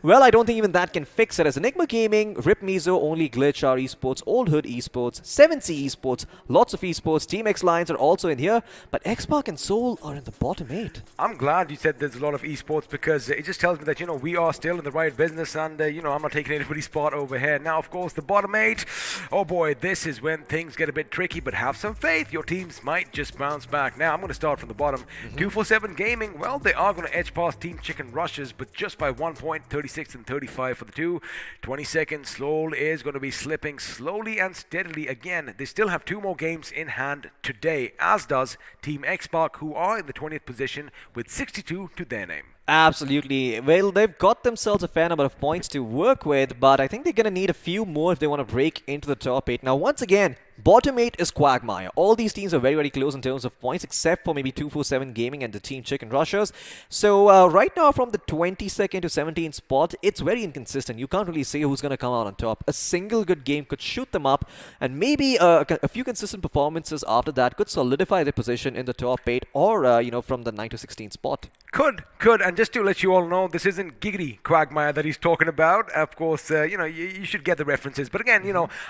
well, I don't think even that can fix it, as Enigma Gaming, Rip Mizo, Only Glitch, R Esports, Old Hood Esports, 7C Esports, lots of esports, Team X Lions are also in here, but X-Spark and Seoul are in the bottom 8. I'm glad you said there's a lot of esports, because it just tells me that we are still in the right business, and I'm not taking anybody's spot over here. Now, of course, the bottom 8, oh boy, this is when things get a bit tricky, but have some faith, your teams might just bounce back. Now, I'm going to start from the bottom. 247 Gaming, well, they are going to edge past Team Chicken Rushes, but just by 1 point, 36 and 35 for the 2. 22nd, Slow is going to be slipping slowly and steadily again. They still have 2 more games in hand today, as does Team X-Spark, who are in the 20th position with 62 to their name. Absolutely. Well, they've got themselves a fair number of points to work with, but I think they're going to need a few more if they want to break into the top 8. Now, once again, bottom 8 is Quagmire. All these teams are very, very close in terms of points, except for maybe 247 Gaming and the Team Chicken Rushers. So, right now, from the 22nd to 17th spot, it's very inconsistent. You can't really say who's going to come out on top. A single good game could shoot them up, and maybe a few consistent performances after that could solidify their position in the top 8, or, from the 9 to 16 spot. Could. And just to let you all know, this isn't giggity Quagmire that he's talking about. Of course, you should get the references. But again,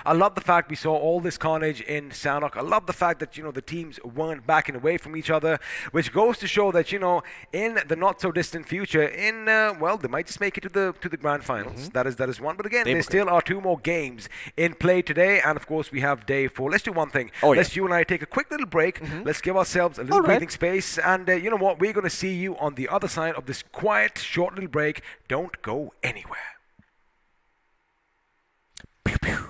I love the fact we saw all this carnage in Sanok. I love the fact that, the teams weren't backing away from each other, which goes to show that, in the not-so-distant future, they might just make it to the grand finals. That is one. But again, there still are 2 more games in play today. And, of course, we have day 4. Let's do one thing. Let's you and I take a quick little break. Let's give ourselves a little breathing space. And you know what? We're going to see you on the other side of this quiet, short little break. Don't go anywhere. Pew, pew.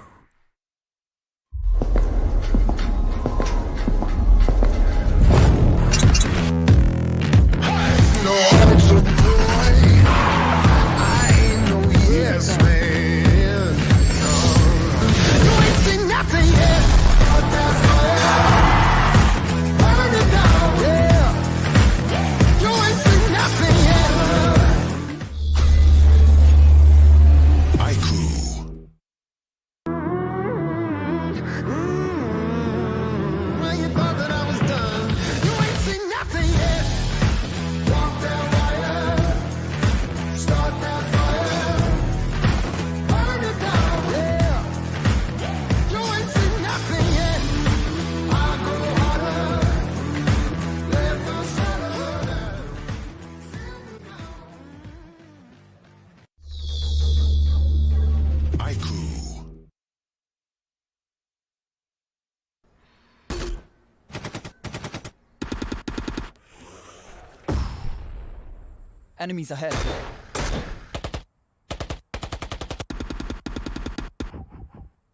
Yes, man. You ain't seen nothing yet. But that's fire. Burn it down. Yeah. Enemies ahead.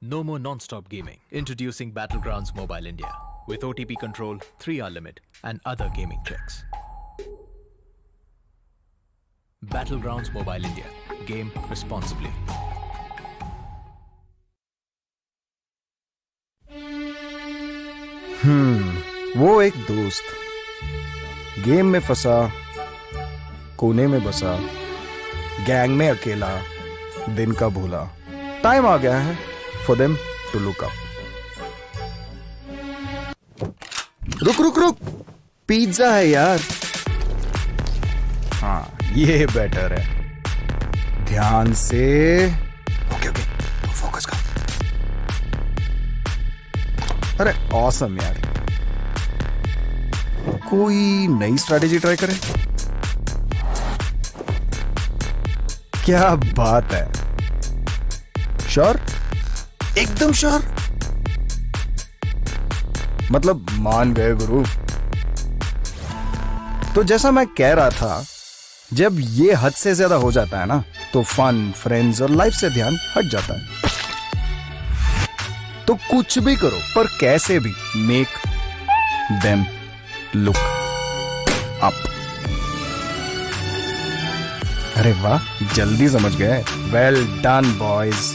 No more non-stop gaming. Introducing Battlegrounds Mobile India with OTP control, 3-hour limit, and other gaming tricks. Battlegrounds Mobile India. Game responsibly. वो एक दोस्त game में फंसा, कोने में बसा, gang में अकेला, दिन का भूला. टाइम आ गया है for them to look up. रुक रुक रुक, पिज्जा है यार. हाँ, ये बेटर है. ध्यान से. ओके ओके, फोकस कर. अरे ऑसम यार. कोई नई स्ट्रैटेजी ट्राई करें? क्या बात है. श्योर? एकदम श्योर? मतलब मान गए गुरु. तो जैसा मैं कह रहा था, जब ये हद से ज्यादा हो जाता है ना, तो फन, फ्रेंड्स और लाइफ से ध्यान हट जाता है. तो कुछ भी करो, पर कैसे भी मेक देम लुक अप. अरे वाह, जल्दी समझ गए. Well done boys.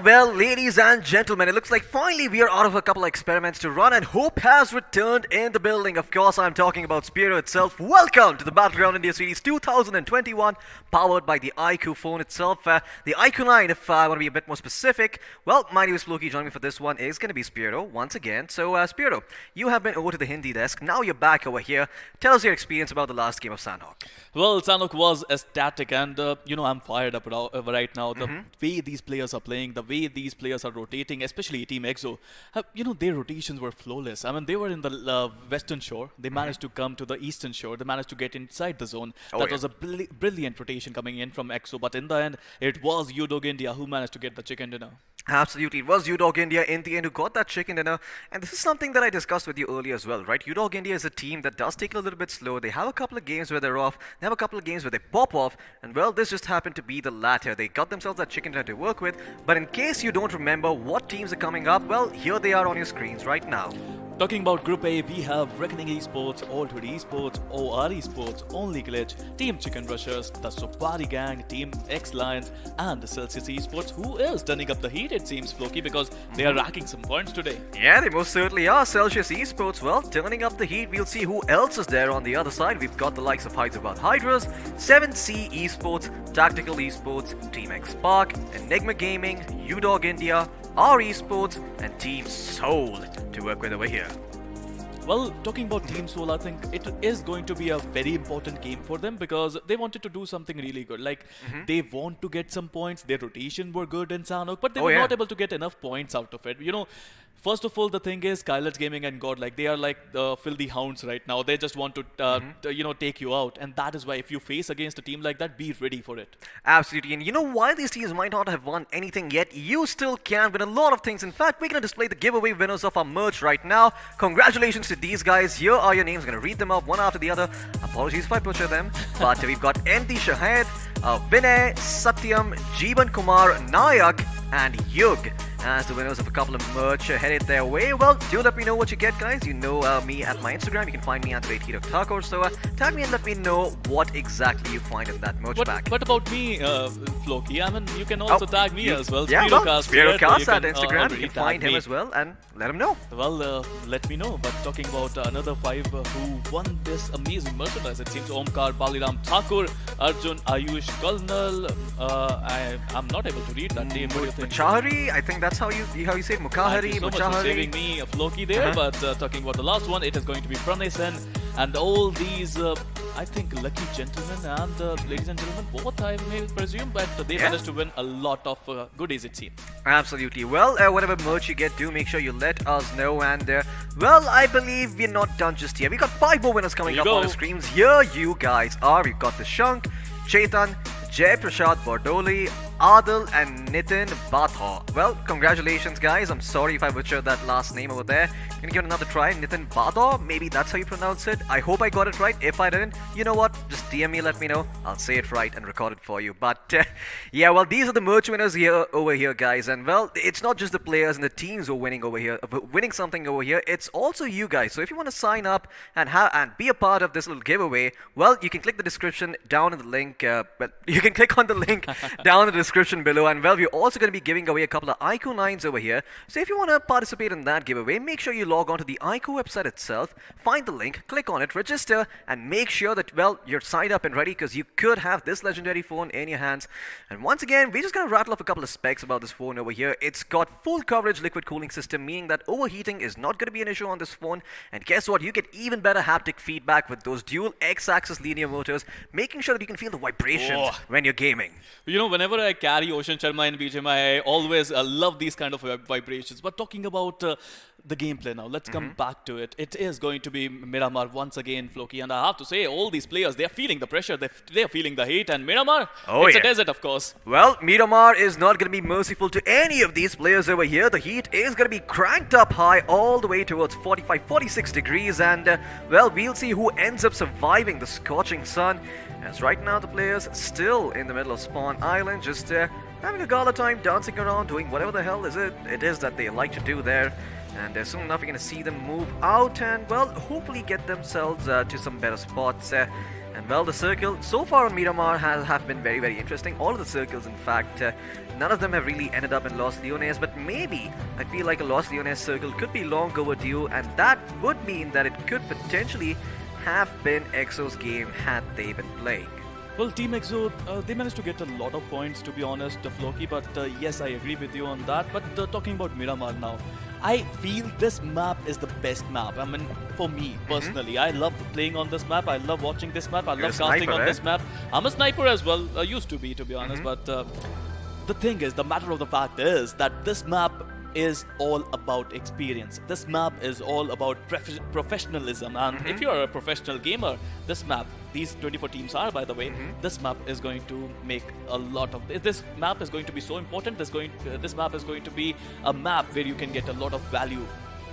Well, ladies and gentlemen, it looks like finally we are out of a couple of experiments to run and hope has returned in the building. Of course, I'm talking about Spiro itself. Welcome to the Battleground India Series 2021, powered by the iQOO phone itself. The iQOO 9, if I want to be a bit more specific. Well, my name is Floki. Joining me for this one is going to be Spiro once again. So, Spiro, you have been over to the Hindi desk. Now you're back over here. Tell us your experience about the last game of Sandhawk. Well, Sandhawk was ecstatic, and I'm fired up right now. The way these players are playing, the way these players are rotating, especially Team EXO, their rotations were flawless. I mean, they were in the western shore. They managed to come to the eastern shore. They managed to get inside the zone. That was a brilliant rotation coming in from EXO. But in the end, it was UDOG India who managed to get the chicken dinner. Absolutely. It was UDOG India in the end who got that chicken dinner. And this is something that I discussed with you earlier as well, right? UDOG India is a team that does take it a little bit slow. They have a couple of games where they're off. They have a couple of games where they pop off. And well, this just happened to be the latter. They got themselves that chicken dinner to work with. But in case you don't remember what teams are coming up, well, here they are on your screens right now. Talking about Group A, we have Reckoning Esports, Altered Esports, OR Esports, Only Glitch, Team Chicken Rushers, the Supari Gang, Team X Lions, and the Celsius Esports, who is turning up the heat, it seems, Floki, because they are racking some points today. Yeah, they most certainly are. Celsius Esports, well, turning up the heat. We'll see who else is there on the other side. We've got the likes of Hyderabad Hydras, 7C Esports, Tactical Esports, Team X Spark, Enigma Gaming, UDOG India, R Esports, and Team Soul to work with over here. Well, talking about Team Soul, I think it is going to be a very important game for them because they wanted to do something really good. Like, they want to get some points. Their rotation were good in Sanok, but they were not able to get enough points out of it. You know, first of all, the thing is, Skylar's Gaming and God, like, they are like the filthy hounds right now. They just want to, you know, take you out. And that is why if you face against a team like that, be ready for it. Absolutely. And you know, while these teams might not have won anything yet, you still can win a lot of things. In fact, we're going to display the giveaway winners of our merch right now. Congratulations to these guys. Here are your names. I'm going to read them out one after the other. Apologies if I butcher them. But we've got MT Shahid, Vinay, Satyam, Jeevan Kumar, Nayak, and Yug as the winners of a couple of merch headed their way. Well, do let me know what you get, guys. You know me at my Instagram. You can find me at @HeatOfTaco. So tag me and let me know what exactly you find in that merch bag. What about me, Floki? I mean, you can also tag me as well. Yeah, Spirocast at can, Instagram. You can find him as well and let him know. Well, let me know. But talking about another 5 who won this amazing merchandise, it seems Omkar, Baliram Thakur, Arjun, Ayush, Kalnal. I'm not able to read that name. What do you think? Muchahari, I think that's how you say it. Mukhahari, Thank you so much for saving me a Floki there. But talking about the last one, it is going to be Pranay Sen and all these, I think, lucky gentlemen and ladies and gentlemen, both I may presume, but they managed to win a lot of goodies, it seems. Absolutely. Well, whatever merch you get, do make sure you let us know. And well, I believe we're not done just yet. We got 5 more winners coming up on the screens. Here you guys are. We've got the Shank, Chetan, Jay Prashad Bordoli, Adil, and Nitin Badhaw. Well, congratulations, guys. I'm sorry if I butchered that last name over there. Gonna give it another try. Nitin Badhaw, maybe that's how you pronounce it. I hope I got it right. If I didn't, you know what? Just DM me, let me know. I'll say it right and record it for you. But yeah, well, these are the merch winners over here, guys. And well, it's not just the players and the teams who are winning over here, winning something over here. It's also you guys. So if you want to sign up and be a part of this little giveaway, well, you can click the description down in the link. You can click on the link down in the description below. And well, we're also going to be giving away a couple of iQOO 9s over here. So if you want to participate in that giveaway, make sure you log on to the iQOO website itself, find the link, click on it, register, and make sure that, well, you're signed up and ready because you could have this legendary phone in your hands. And once again, we're just going to rattle off a couple of specs about this phone over here. It's got full coverage liquid cooling system, meaning that overheating is not going to be an issue on this phone. And guess what? You get even better haptic feedback with those dual X-axis linear motors, making sure that you can feel the vibrations when you're gaming. You know, whenever I carry Ocean Sharma in BGMI, I always love these kind of vibrations. But talking about the gameplay now, let's come back to it. It is going to be Miramar once again, Floki, and I have to say, all these players, they're feeling the pressure, they're feeling the heat, and Miramar, it's a desert, of course. Well, Miramar is not going to be merciful to any of these players over here. The heat is going to be cranked up high all the way towards 45, 46 degrees, and well, we'll see who ends up surviving the scorching sun. As right now, the players still in the middle of Spawn Island, just having a gala time, dancing around, doing whatever the hell it is that they like to do there. And soon enough, you're going to see them move out and, well, hopefully get themselves to some better spots. And, well, the circle so far on Miramar have been very, very interesting. All of the circles, in fact, none of them have really ended up in Los Leones. But maybe I feel like a Los Leones circle could be long overdue. And that would mean that it could potentially have been EXO's game had they been playing. Well, Team EXO, they managed to get a lot of points, to be honest, Floki, but yes, I agree with you on that. But talking about Miramar now, I feel this map is the best map. I mean, for me, personally, I love playing on this map. I love watching this map. I love casting on this map. I'm a sniper as well, used to be honest, but the thing is, the matter of the fact is that this map is all about experience. This map is all about professionalism, and if you're a professional gamer, this map, these 24 teams are, by the way, this map is going to make a lot of this map is going to be so important. This map is going to be a map where you can get a lot of value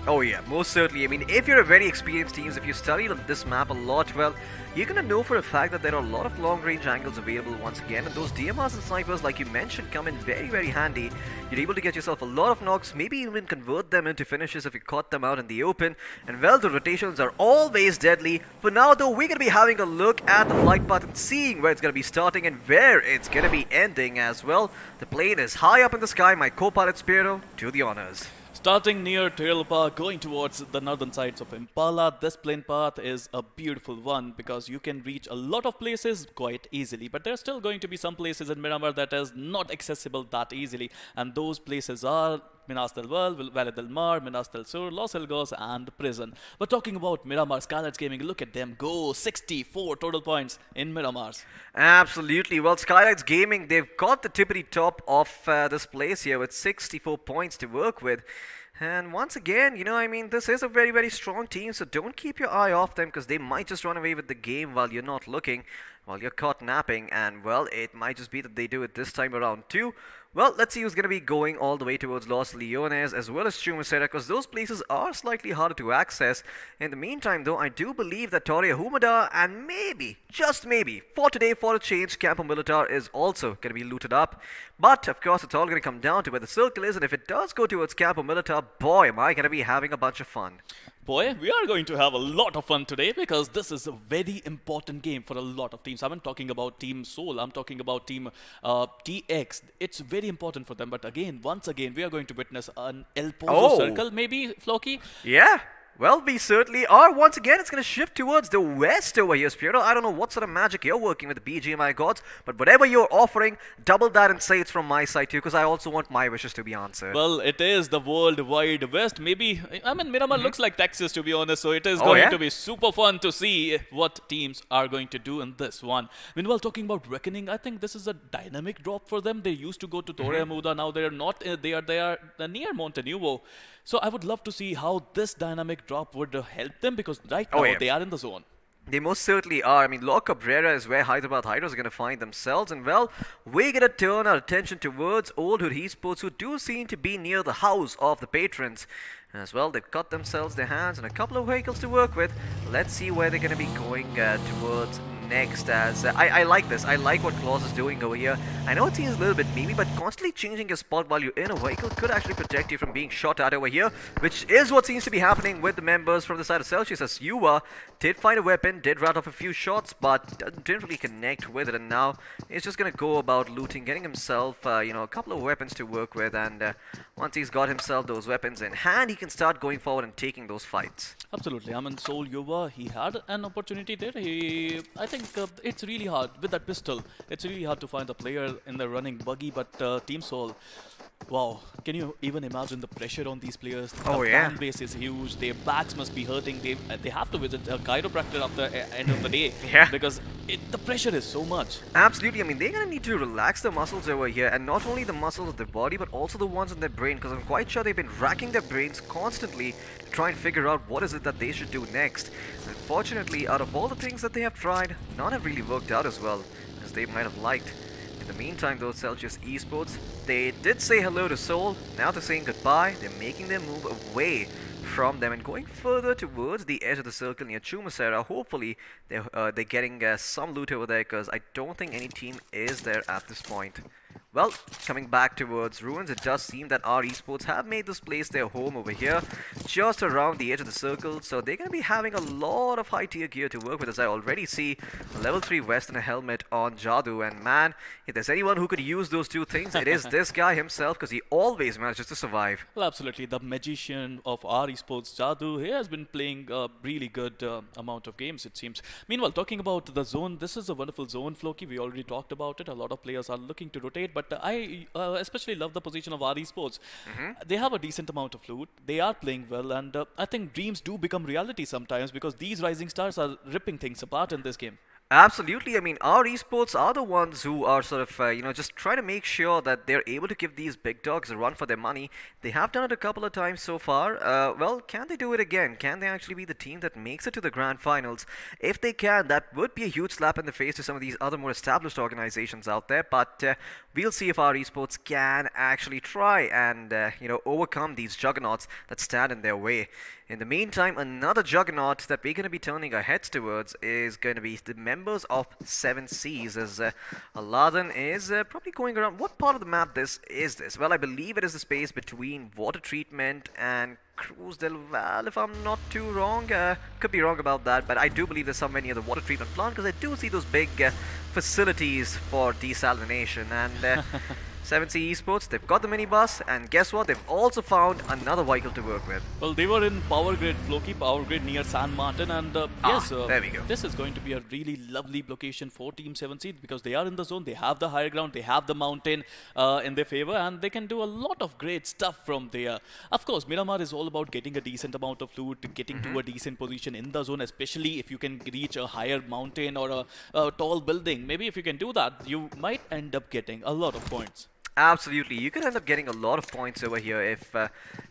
Oh yeah, most certainly. I mean, if you're a very experienced team, if you studied this map a lot, well, you're gonna know for a fact that there are a lot of long-range angles available once again, and those DMRs and snipers, like you mentioned, come in very, very handy. You're able to get yourself a lot of knocks, maybe even convert them into finishes if you caught them out in the open. And well, the rotations are always deadly. For now, though, we're gonna be having a look at the flight path and seeing where it's gonna be starting and where it's gonna be ending as well. The plane is high up in the sky. My co-pilot Spiro, to the honors. Starting near Tiralpa, going towards the northern sides of Impala, this plane path is a beautiful one because you can reach a lot of places quite easily. But there's still going to be some places in Miramar that is not accessible that easily. And those places are Minas del Valle, Valle del Mar, Minas del Sur, Los Elgos, and Prison. But talking about Miramar, Skylights Gaming, look at them go. 64 total points in Miramars. Absolutely. Well, Skylights Gaming, they've got the tippity top of this place here with 64 points to work with. And once again, you know, I mean, this is a very, very strong team, so don't keep your eye off them because they might just run away with the game while you're not looking, while you're caught napping, and well, it might just be that they do it this time around too. Well, let's see who's going to be going all the way towards Los Leones as well as Chumacera, because those places are slightly harder to access. In the meantime, though, I do believe that Torre Humada and maybe, just maybe, for today, for a change, Campo Militar is also going to be looted up. But, of course, it's all going to come down to where the circle is, and if it does go towards Campo Militar, boy, am I going to be having a bunch of fun. Boy, we are going to have a lot of fun today because this is a very important game for a lot of teams. I'm talking about Team Soul, I'm talking about Team TX. It's very important for them. But again, once again, we are going to witness an El Pozo circle, maybe, Floki? Yeah. Well, we certainly are. Once again, it's going to shift towards the west over here, Spiro. I don't know what sort of magic you're working with the BGMI gods, but whatever you're offering, double that and say it's from my side too, because I also want my wishes to be answered. Well, it is the World Wide West. Maybe, I mean, Miramar looks like Texas, to be honest, so it is going to be super fun to see what teams are going to do in this one. Meanwhile, talking about Reckoning, I think this is a dynamic drop for them. They used to go to Torre Amuda, now they are not, they are near Montenuevo. So I would love to see how this dynamic drop would help them because right now they are in the zone. They most certainly are. I mean, La Cabrera is where Hyderabad Hydros are going to find themselves. And well, we're going to turn our attention towards Old Hood Esports, who do seem to be near the house of the patrons. As well, they've got themselves their hands on a couple of vehicles to work with. Let's see where they're going to be going towards next. As I like this. I like what Claus is doing over here. I know it seems a little bit memey, but constantly changing your spot while you're in a vehicle could actually protect you from being shot at over here, which is what seems to be happening with the members from the side of Celsius, as Yuva did find a weapon, did rat off a few shots, but didn't really connect with it, and now he's just going to go about looting, getting himself, you know, a couple of weapons to work with, and once he's got himself those weapons in hand, he can start going forward and taking those fights. Absolutely. I mean, Soul Yuva, he had an opportunity there. I think it's really hard with that pistol. It's really hard to find a player in the running buggy, but Team Soul, wow, can you even imagine the pressure on these players? The fan base is huge. Their backs must be hurting. They have to visit a chiropractor after end of the day because the pressure is so much. Absolutely. I mean, they're going to need to relax their muscles over here, and not only the muscles of their body, but also the ones in their brain, because I'm quite sure they've been racking their brains constantly to try and figure out what is it that they should do next. Unfortunately, out of all the things that they have tried, none have really worked out as well as they might have liked. In the meantime, though, Celsius Esports, they did say hello to Seoul. Now they're saying goodbye. They're making their move away from them and going further towards the edge of the circle near Chumacera. Hopefully, they're getting some loot over there, because I don't think any team is there at this point. Well, coming back towards Ruins, it does seem that our esports have made this place their home over here, just around the edge of the circle, so they're going to be having a lot of high tier gear to work with, as I already see a level 3 vest and a helmet on Jadu, and man, if there's anyone who could use those two things, it is this guy himself, because he always manages to survive. Well, absolutely. The magician of our esports, Jadu, he has been playing a really good amount of games, it seems. Meanwhile, talking about the zone, this is a wonderful zone, Floki. We already talked about it. A lot of players are looking to rotate, but I especially love the position of our esports. They have a decent amount of loot. They are playing well, and I think dreams do become reality sometimes because these rising stars are ripping things apart in this game. Absolutely. I mean, our esports are the ones who are sort of, just try to make sure that they're able to give these big dogs a run for their money. They have done it a couple of times so far. Well, can they do it again? Can they actually be the team that makes it to the grand finals? If they can, that would be a huge slap in the face to some of these other more established organizations out there. But we'll see if our esports can actually try and, overcome these juggernauts that stand in their way. In the meantime, another juggernaut that we're going to be turning our heads towards is going to be the members of 7 Seas, as Aladdin is probably going around. What part of the map is this? Well, I believe it is the space between water treatment and Cruz del Val, if I'm not too wrong. Could be wrong about that, but I do believe there's somewhere near the water treatment plant, because I do see those big facilities for desalination. And 7C Esports, they've got the minibus, and guess what? They've also found another vehicle to work with. Well, they were in Power Grid, Floki Power Grid near San Martin, and there we go. This is going to be a really lovely location for Team 7C because they are in the zone, they have the higher ground, they have the mountain in their favor, and they can do a lot of great stuff from there. Of course, Miramar is all about getting a decent amount of loot, getting to a decent position in the zone, especially if you can reach a higher mountain or a tall building. Maybe if you can do that, you might end up getting a lot of points. Absolutely, you could end up getting a lot of points over here if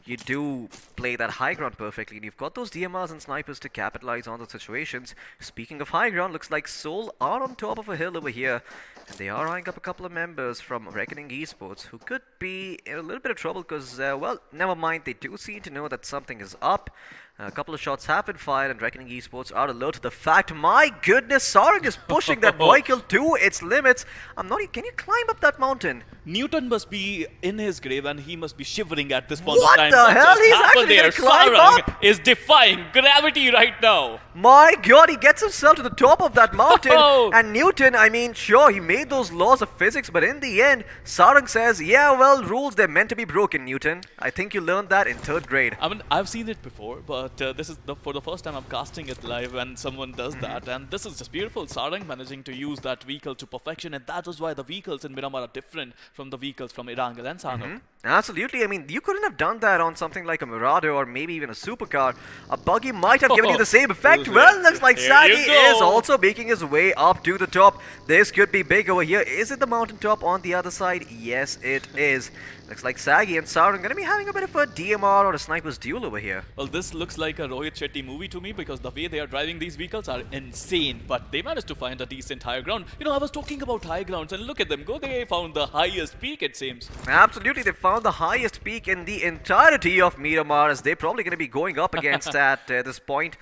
you do play that high ground perfectly, and you've got those DMRs and snipers to capitalize on the situations. Speaking of high ground, looks like Seoul are on top of a hill over here, and they are eyeing up a couple of members from Reckoning Esports who could be in a little bit of trouble because, well, never mind, they do seem to know that something is up. A couple of shots have been fired, and Reckoning Esports are alert to the fact. My goodness, Sarang is pushing that vehicle to its limits. Can you climb up that mountain? Newton must be in his grave and he must be shivering at this point What of time. the hell? He's actually there? gonna climb Sarang up? is defying gravity right now. My god, he gets himself to the top of that mountain. And Newton, I mean, sure, he made those laws of physics, but in the end, Sarang says, yeah, well, rules, they're meant to be broken, Newton. I think you learned that in 3rd grade. I mean, I've seen it before, but this is for the first time I'm casting it live and someone does that. And this is just beautiful. Sarang managing to use that vehicle to perfection, and that is why the vehicles in Miramar are different from the vehicles from Irangal and Sanok. Absolutely. I mean, you couldn't have done that on something like a Mirado or maybe even a supercar. A buggy might have given you the same effect. Well, looks like Sagi is also making his way up to the top. This could be big over here. Is it the mountaintop on the other side? Yes, it is. Looks like Sagi and Sarang going to be having a bit of a DMR or a sniper's duel over here. Well, this looks like a Rohit Shetty movie to me because the way they are driving these vehicles are insane. But they managed to find a decent higher ground. You know, I was talking about high grounds and look at them go. They found the highest peak, it seems. Absolutely. They found the highest peak in the entirety of Miramar, as they're probably going to be going up against at this point.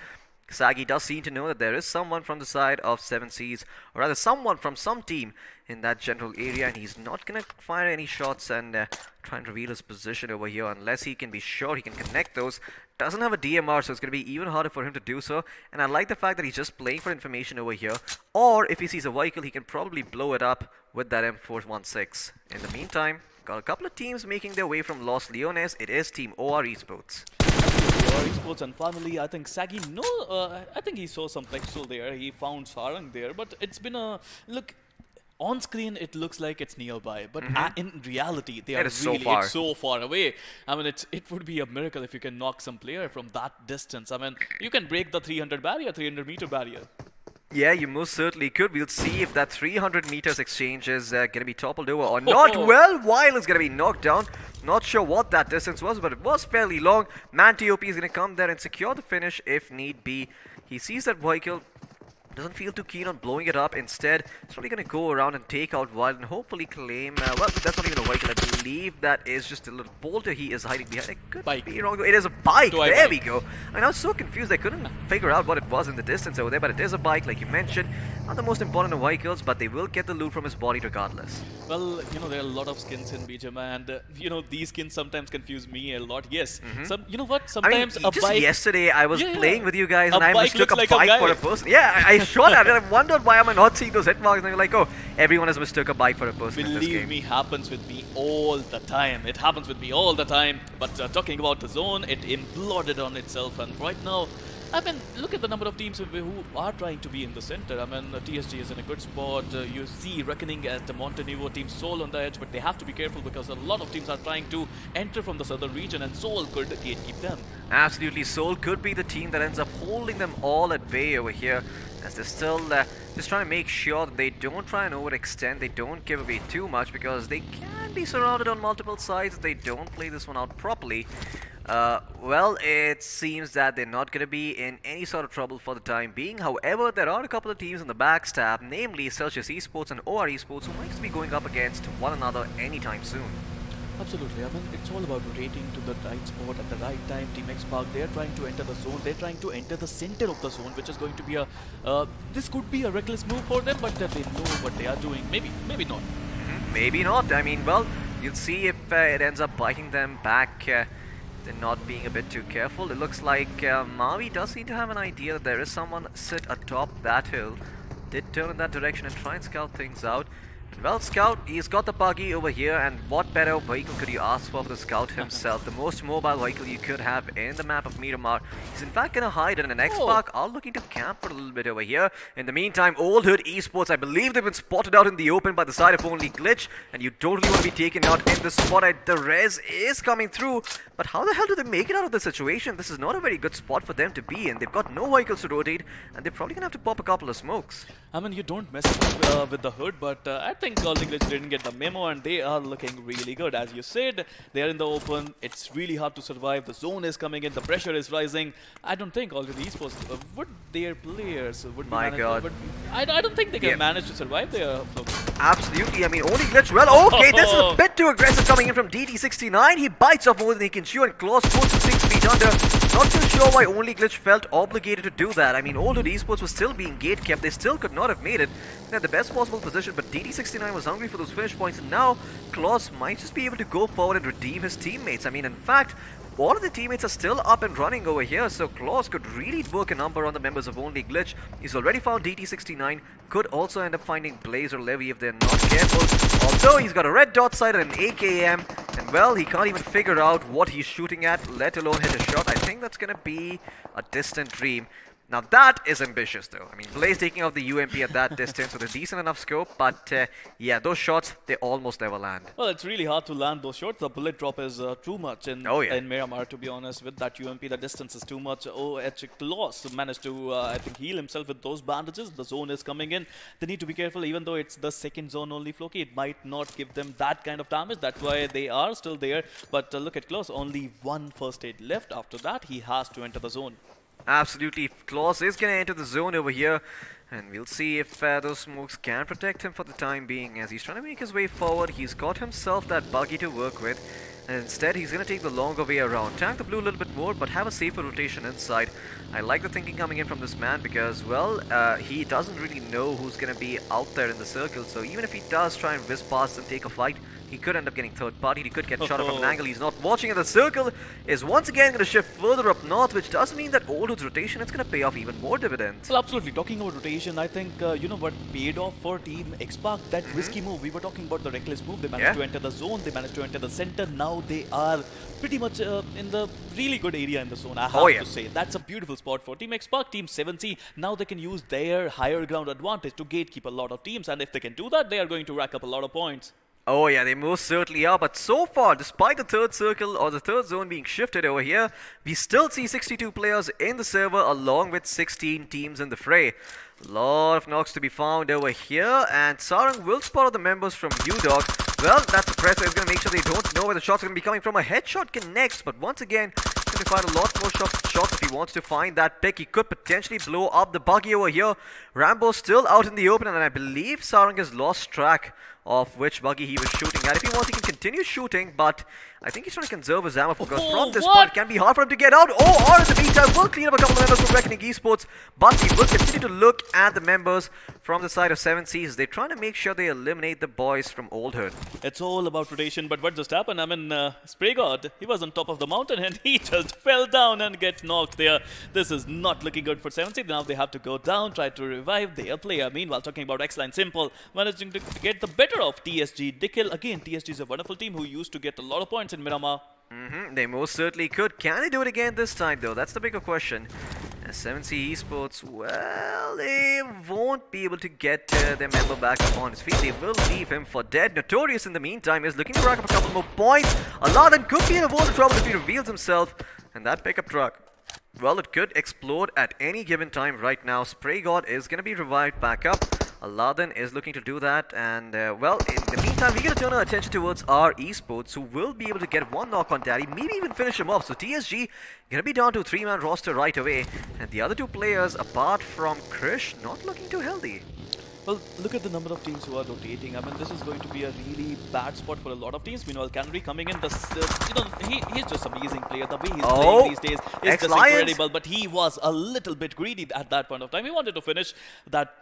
Sagi does seem to know that there is someone from the side of 7 Seas, or rather someone from some team in that general area, and he's not going to fire any shots and try and reveal his position over here unless he can be sure he can connect those. Doesn't have a DMR, so it's going to be even harder for him to do so, and I like the fact that he's just playing for information over here, or if he sees a vehicle, he can probably blow it up with that M416. In the meantime, got a couple of teams making their way from Los Leones. It is Team OR Esports. Esports, and finally I think Sagi I think he saw some pixel there, he found Sarang there, but it's been a look on screen. It looks like it's nearby, but in reality they are really so far away. I mean, it would be a miracle if you can knock some player from that distance. I mean, you can break the 300 meter barrier. Yeah, you most certainly could. We'll see if that 300 meters exchange is going to be toppled over or not. Well, Weil is going to be knocked down. Not sure what that distance was, but it was fairly long. Man-TOP is going to come there and secure the finish if need be. He sees that vehicle, doesn't feel too keen on blowing it up. Instead, he's probably going to go around and take out Wild and hopefully claim... well, that's not even a vehicle. I believe that is just a little bolter he is hiding behind. It could be wrong. It is a bike. There we go. I mean, I was so confused. I couldn't figure out what it was in the distance over there, but it is a bike, like you mentioned. Not the most important of vehicles, but they will get the loot from his body regardless. Well, you know, there are a lot of skins in BGM, and you know, these skins sometimes confuse me a lot. Yes, you know what? Sometimes I mean, just yesterday I was playing with you guys and a I mistook a bike for a person. Yeah, I shot at it. I wondered why am I not seeing those hit marks, and you're like, oh, everyone has mistook a bike for a person. Believe me, happens with me all the time. It happens with me all the time. But talking about the zone, it imploded on itself, and right now, I mean, look at the number of teams who are trying to be in the center. I mean, TSG is in a good spot. You see Reckoning at the Montenegro team, Seoul on the edge, but they have to be careful because a lot of teams are trying to enter from the southern region, and Seoul could gatekeep them. Absolutely, Seoul could be the team that ends up holding them all at bay over here. as they're still just trying to make sure that they don't try and overextend, they don't give away too much, because they can be surrounded on multiple sides if they don't play this one out properly. Well, it seems that they're not going to be in any sort of trouble for the time being. However, there are a couple of teams in the backstab, namely Celsius Esports and OR Esports, who might be going up against one another anytime soon. Absolutely. I mean, it's all about rotating to the right spot at the right time. Team X Park, they're trying to enter the zone. They're trying to enter the center of the zone, which is going to be a... this could be a reckless move for them, but they know what they are doing. Maybe not. Maybe not. I mean, well, you'll see if it ends up biting them back. They're not being a bit too careful. It looks like Mavi does seem to have an idea that there is someone sit atop that hill. Did turn in that direction and try and scout things out. Well, Scout, he's got the buggy over here, and what better vehicle could you ask for the Scout himself? The most mobile vehicle you could have in the map of Miramar. He's in fact going to hide in an X-Park, are looking to camp for a little bit over here. In the meantime, Old Hood Esports, I believe they've been spotted out in the open by the side of only Glitch, and you totally want to be taken out in the spot. The res is coming through, but how the hell do they make it out of this situation? This is not a very good spot for them to be in. They've got no vehicles to rotate, and they're probably going to have to pop a couple of smokes. I mean, you don't mess with the Hood, but I think Golden Glitch didn't get the memo, and they are looking really good. As you said, they are in the open. It's really hard to survive. The zone is coming in. The pressure is rising. I don't think already Esports would their players would My manage. God. I don't think they can manage to survive their flow. Absolutely. I mean, only Glitch. Well, okay, this is a bit too aggressive coming in from DT69. He bites off more than he can chew, and Claws puts him 6 feet under. Not too sure why only Glitch felt obligated to do that. I mean, Old Hood Esports was still being gate kept. They still could not have made it. They had the best possible position, but DT69 was hungry for those finish points, and now Claws might just be able to go forward and redeem his teammates. I mean, in fact, all of the teammates are still up and running over here, so Claws could really work a number on the members of Only Glitch. He's already found DT69, could also end up finding Blaze or Levy if they're not careful. Although he's got a red dot sight and an AKM, and well, he can't even figure out what he's shooting at, let alone hit a shot. I think that's gonna be a distant dream. Now that is ambitious though. I mean, Blaze taking out the UMP at that distance with a decent enough scope, but yeah, those shots, they almost never land. Well, it's really hard to land those shots. The bullet drop is too much in Miramar, to be honest. With that UMP, the distance is too much. OH Claws managed to, I think, heal himself with those bandages. The zone is coming in. They need to be careful, even though it's the second zone only, Floki. It might not give them that kind of damage. That's why they are still there. But look at Claws, only one first aid left. After that, he has to enter the zone. Absolutely, Claws is going to enter the zone over here, and we'll see if those smokes can protect him for the time being. As he's trying to make his way forward, he's got himself that buggy to work with, and instead he's going to take the longer way around. Tank the blue a little bit more, but have a safer rotation inside. I like the thinking coming in from this man because, well, he doesn't really know who's going to be out there in the circle, so even if he does try and whiz past and take a fight, he could end up getting third party. He could get shot from an angle he's not watching, and the circle is once again going to shift further up north, which does mean that Old Hood's rotation is going to pay off even more dividends. Well, absolutely. Talking about rotation, I think, you know what paid off for Team X-Park? That risky move. We were talking about the reckless move. They managed to enter the zone. They managed to enter the center. Now they are pretty much in the really good area in the zone, I have to say. That's a beautiful spot for Team X-Park, Team 7C. Now they can use their higher ground advantage to gatekeep a lot of teams, and if they can do that, they are going to rack up a lot of points. Oh yeah, they most certainly are, but so far, despite the third circle or the third zone being shifted over here, we still see 62 players in the server along with 16 teams in the fray. A lot of knocks to be found over here, and Sarang will spot the members from UDOG. Well, that suppressor is going to make sure they don't know where the shots are going to be coming from. A headshot connects, but once again, he's going to find a lot more shots if he wants to find that pick. He could potentially blow up the buggy over here. Rambo's still out in the open, and I believe Sarang has lost track of which buggy he was shooting at. If he wants, he can continue shooting, but I think he's trying to conserve his ammo because from this point it can be hard for him to get out. Or in the meantime, will clean up a couple of members from Reckoning Esports, but he will continue to look at the members from the side of 7Cs. They're trying to make sure they eliminate the boys from Old Hood. It's all about rotation, but what just happened? I mean, Spray God, he was on top of the mountain and he just fell down and get knocked there. This is not looking good for 7C. Now they have to go down, try to revive their player. Meanwhile, talking about X-Line Simple, managing to get the better of TSG. Dikil, again, TSG is a wonderful team who used to get a lot of points in Miramar. They most certainly could. Can they do it again this time though? That's the bigger question. 7C Esports, well, they won't be able to get their member back up on his feet. They will leave him for dead. Notorious in the meantime is looking to rack up a couple more points. Aladdin could be in a world of trouble if he reveals himself. And that pickup truck Well, it could explode at any given time right now. Spray God is going to be revived back up. Aladdin is looking to do that, and well, in the meantime, we're going to turn our attention towards our esports, who will be able to get one knock on Daddy, maybe even finish him off. So TSG going to be down to a 3-man roster right away, and the other two players, apart from Krish, not looking too healthy. Well, look at the number of teams who are rotating. I mean, this is going to be a really bad spot for a lot of teams. Meanwhile, Canary coming in, he's just amazing player. The way he's playing these days is just incredible. But he was a little bit greedy at that point of time. He wanted to finish that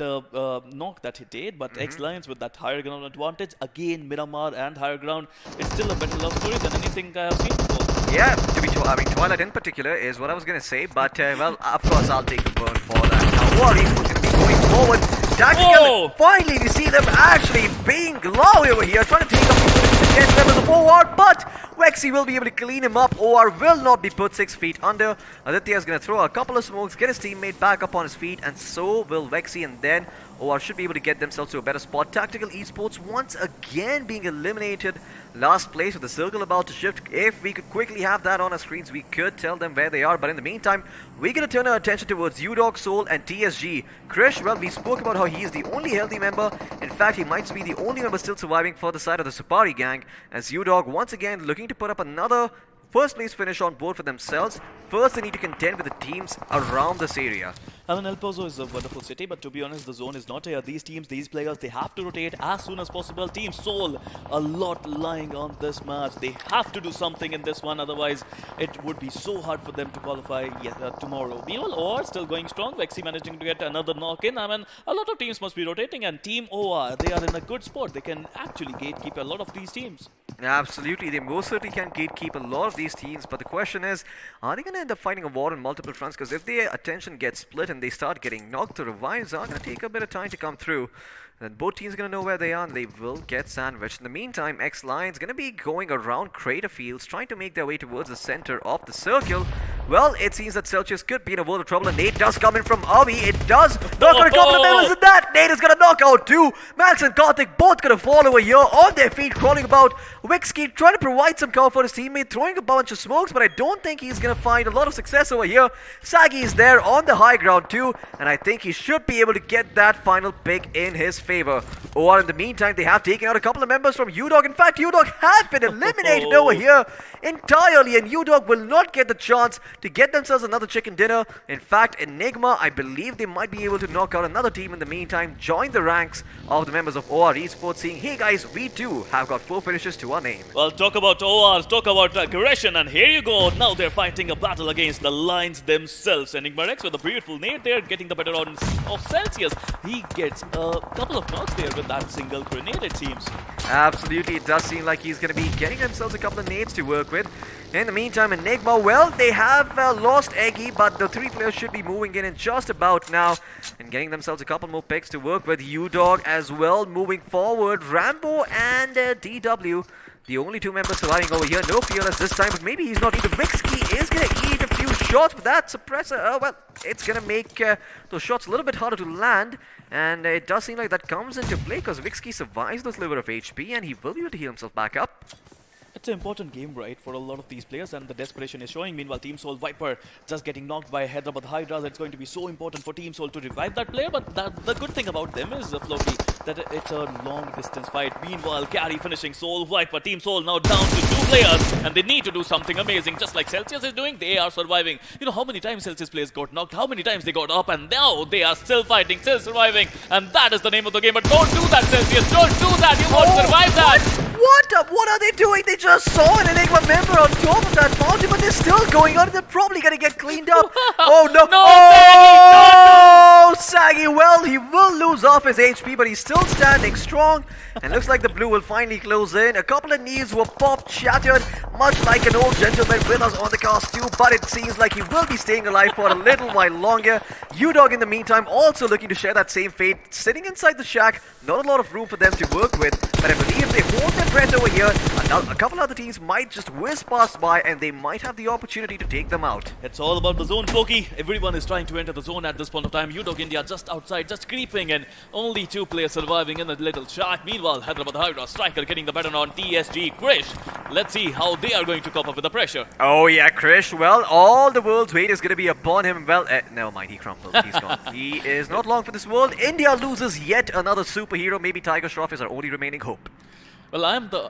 knock that he did, but X-Lions with that higher ground advantage, again, Miramar and higher ground, it's still a better love story than anything I have seen before. Yeah, I mean, Twilight in particular is what I was going to say, but well, of course, I'll take the burn for that. Now, Warriors going to be going forward. Tactical, finally we see them actually being loud over here, trying to take up against members of OR, but Wexy will be able to clean him up. OR will not be put 6 feet under. Aditya is going to throw a couple of smokes, get his teammate back up on his feet, and so will Wexy, and then OR should be able to get themselves to a better spot. Tactical Esports once again being eliminated. Last place with the circle about to shift. If we could quickly have that on our screens, we could tell them where they are. But in the meantime, we're going to turn our attention towards UDog, Soul, and TSG. Krish, well, we spoke about how he is the only healthy member. In fact, he might be the only member still surviving for the side of the Supari gang. As UDog once again looking to put up another first place finish on board for themselves. First, they need to contend with the teams around this area. I mean, El Pozo is a wonderful city, but to be honest, the zone is not here. These teams, these players, they have to rotate as soon as possible. Team Soul, a lot lying on this match. They have to do something in this one, otherwise it would be so hard for them to qualify tomorrow. Meanwhile, OR still going strong. Vexy managing to get another knock in. I mean, a lot of teams must be rotating, and Team OR, they are in a good spot. They can actually gatekeep a lot of these teams. Absolutely, they most certainly can gatekeep a lot of these teams, but the question is, are they going to end up fighting a war on multiple fronts? Because if their attention gets split and they start getting knocked, the revives are going to take a bit of time to come through. Then both teams are going to know where they are and they will get sandwiched. In the meantime, X-Lions going to be going around Crater Fields, trying to make their way towards the center of the circle. Well, it seems that Celsius could be in a world of trouble, and Nate does come in from Avi. It does knock out a couple of members in that. Nate is going to knock out two. Max and Karthik both going to fall over here on their feet, crawling about. Wixkey trying to provide some cover for his teammate, throwing a bunch of smokes, but I don't think he's going to find a lot of success over here. Sagi is there on the high ground too, and I think he should be able to get that final pick in his favor. OR in the meantime, they have taken out a couple of members from UDog. In fact, UDog has been eliminated over here entirely, and UDog will not get the chance to get themselves another chicken dinner. In fact, Enigma, I believe they might be able to knock out another team in the meantime, join the ranks of the members of OR Esports, saying, hey guys, we too have got 4 finishes to our name. Well, talk about OR, talk about aggression, and here you go. Now they're fighting a battle against the Lions themselves. Enigma Rex with a beautiful nade there, getting the better on of Celsius. He gets a couple of knocks there with that single grenade, it seems. Absolutely, it does seem like he's going to be getting themselves a couple of nades to work with. In the meantime, Enigma, well, they have lost Eggy, but the 3 players should be moving in just about now and getting themselves a couple more picks to work with. UDog as well moving forward. Rambo and DW, the only 2 members surviving over here. No fearless this time, but maybe he's not either. Wixkey is going to eat a few shots with that suppressor. Well, it's going to make those shots a little bit harder to land. And it does seem like that comes into play because Wixkey survives the sliver of HP and he will be able to heal himself back up. It's an important game, right, for a lot of these players, and the desperation is showing. Meanwhile, Team Soul Viper just getting knocked by Hyderabad Hydras. It's going to be so important for Team Soul to revive that player, but the good thing about them is, Floki, that it's a long-distance fight. Meanwhile, Carry finishing Soul Viper. Team Soul now down to 2 players, and they need to do something amazing. Just like Celsius is doing, they are surviving. You know how many times Celsius players got knocked, how many times they got up, and now they are still fighting, still surviving, and that is the name of the game. But don't do that, Celsius, don't do that, you won't survive that! What are they doing? They just saw an Enigma member on top of that mountain, but they're still going on. They're probably going to get cleaned up. Oh no! No, oh, Saggy! Well, he will lose off his HP, but he's still standing strong. And looks like the blue will finally close in. A couple of knees were popped, shattered, much like an old gentleman with us on the cast too. But it seems like he will be staying alive for a little while longer. UDog in the meantime also looking to share that same fate, sitting inside the shack. Not a lot of room for them to work with, but I believe if they hold their breath over here, a couple other teams might just whiz past by and they might have the opportunity to take them out. It's all about the zone, Floki. Everyone is trying to enter the zone at this point of time. UDog India just outside, just creeping in. Only 2 players surviving in the little shack. Meanwhile, Hyderabad Hydra striker getting the better on TSG Krish. Let's see how they are going to cope up with the pressure. Oh yeah, Krish. Well, all the world's weight is going to be upon him. Well, never mind, he crumbled. He's gone. He is not long for this world. India loses yet another superhero. Maybe Tiger Shroff is our only remaining hope. Well,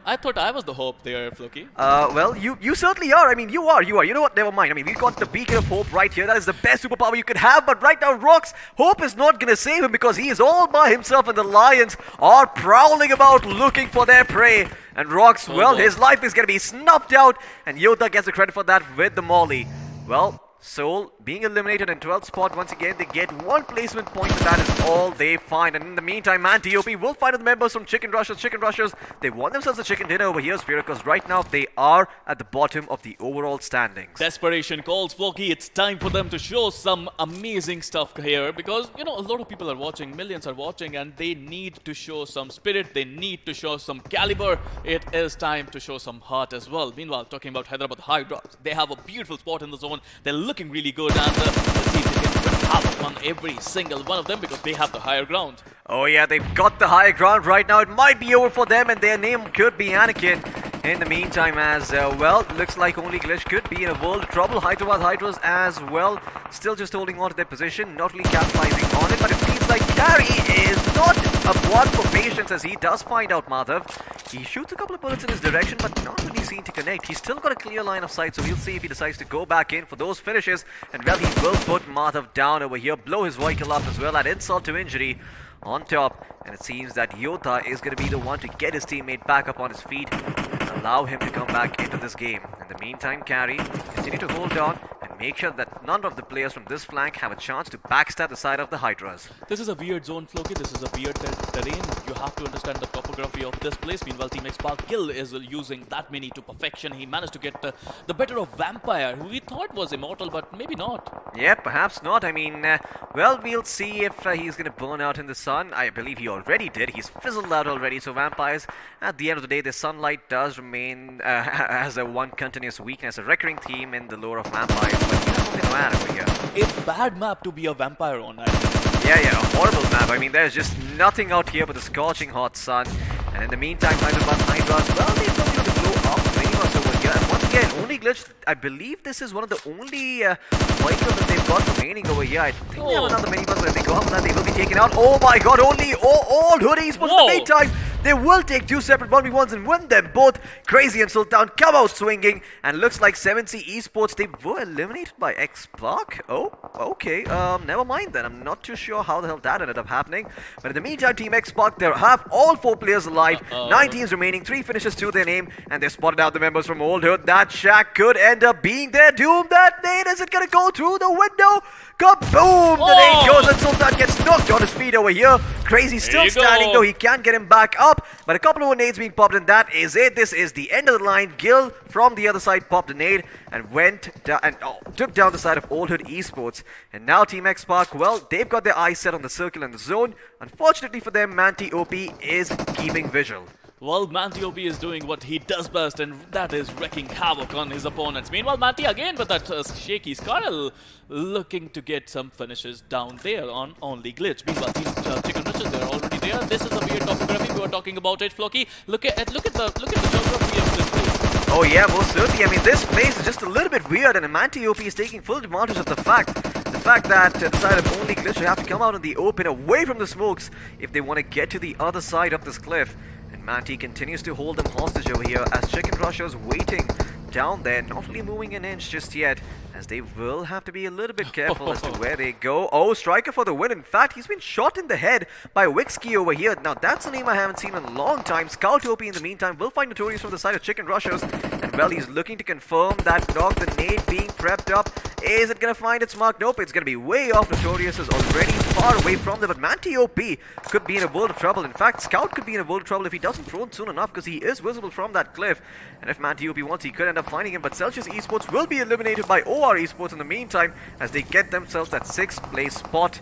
I thought I was the hope there, Floki. Well, you certainly are. I mean, you are. You know what? Never mind. I mean, we've got the beacon of hope right here. That is the best superpower you could have. But right now, Rox, hope is not going to save him because he is all by himself and the Lions are prowling about looking for their prey. And Rox, well, his life is going to be snuffed out. And Yota gets the credit for that with the Molly. Well, Seoul being eliminated in 12th spot once again. They get 1 placement point, but that is all they find. And in the meantime, TOP will find the members from Chicken Rushers. They want themselves a chicken dinner over here, Sphere, because right now they are at the bottom of the overall standings. Desperation calls, Floki. It's time for them to show some amazing stuff here because, you know, a lot of people are watching, millions are watching, and they need to show some spirit. They need to show some caliber. It is time to show some heart as well. Meanwhile, talking about Hyderabad Hydra, they have a beautiful spot in the zone. They're looking really good, and let's see if they can put havoc on every single one of them because they have the higher ground. Oh yeah, they've got the higher ground right now. It might be over for them, and their name could be Anakin. In the meantime, as well, looks like only Glitch could be in a world of trouble. Hyderabad Hydras as well, still just holding on to their position, not really capitalizing on it, but it feels like Carry is not a one for patience as he does find out Madhav. He shoots a couple of bullets in his direction, but not really seen to connect. He's still got a clear line of sight, so we'll see if he decides to go back in for those finishes. And well, he will put Madhav down over here, blow his vehicle up as well, add insult to injury on top. And it seems that Yota is going to be the one to get his teammate back up on his feet and allow him to come back into this game. In the meantime, Carry continue to hold on and make sure that none of the players from this flank have a chance to backstab the side of the Hydras. This is a weird zone, Floki. This is a weird terrain. You have to understand the topography of this place. Meanwhile, Team X-Park Kill is using that mini to perfection. He managed to get the better of Vampire, who we thought was immortal, but maybe not. Yeah, perhaps not. I mean, well, we'll see if he's going to burn out in the sun. I believe he already did. He's fizzled out already. So Vampires, at the end of the day, the sunlight does remain as a one continuous weakness, a recurring theme in the lore of Vampires. But you have something to add over here. A bad map to be a vampire on, I think. Yeah, a horrible map. I mean, there's just nothing out here but the scorching hot sun. And in the meantime, Hyderabad Hydras, well, they've got to blow up many ones over here. And once again, only Glitch, I believe this is one of the only vehicles that they've got remaining over here. I think they have another minibus, but if they go up on that, they will be taken out. Oh my god, only all hoodies. But in the meantime, they will take 2 separate 1v1s and win them both. Crazy and Sultan come out swinging. And looks like 7C Esports, they were eliminated by X-Park. Oh, okay. Never mind then. I'm not too sure how the hell that ended up happening. But in the meantime, Team X-Park, they have all 4 players alive. 9 teams remaining, 3 finishes to their name. And they've spotted out the members from Old Hood. That shack could end up being their doom. That nade, is it going to go through the window? Kaboom! The nade goes and Sultan gets knocked on his feet over here. Crazy still standing though. He can't get him back up. But a couple of nades being popped and that is it. This is the end of the line. Gil from the other side popped a nade and went down and took down the side of Old Hood Esports. And now Team X-Park, well, they've got their eyes set on the circle and the zone. Unfortunately for them, TOP is keeping vigil. Well, TOP is doing what he does best, and that is wreaking havoc on his opponents. Meanwhile, Manti again with that shaky Scarl, looking to get some finishes down there on only Glitch. Meanwhile, Team Chicken Rushes, they're already there. This is a weird topography. We were talking about it, Floki. Look at the geography of this place. Oh yeah, most certainly. I mean, this place is just a little bit weird, and TOP is taking full advantage of the fact that the side of only Glitch will have to come out in the open, away from the smokes, if they want to get to the other side of this cliff. Manti continues to hold them hostage over here as Chicken Rushers waiting down there, not really moving an inch just yet, as they will have to be a little bit careful as to where they go. Oh, Striker for the win. In fact, he's been shot in the head by Wixkey over here. Now, that's a name I haven't seen in a long time. Scout OP in the meantime will find Notorious from the side of Chicken Rushers. And, well, he's looking to confirm that knock. The nade being prepped up. Is it going to find its mark? Nope, it's going to be way off. Notorious is already far away from them. But TOP could be in a world of trouble. In fact, Scout could be in a world of trouble if he doesn't throw soon enough, because he is visible from that cliff. And if TOP wants, he could end up finding him. But Celsius Esports will be eliminated by OR Esports in the meantime, as they get themselves that 6th place spot.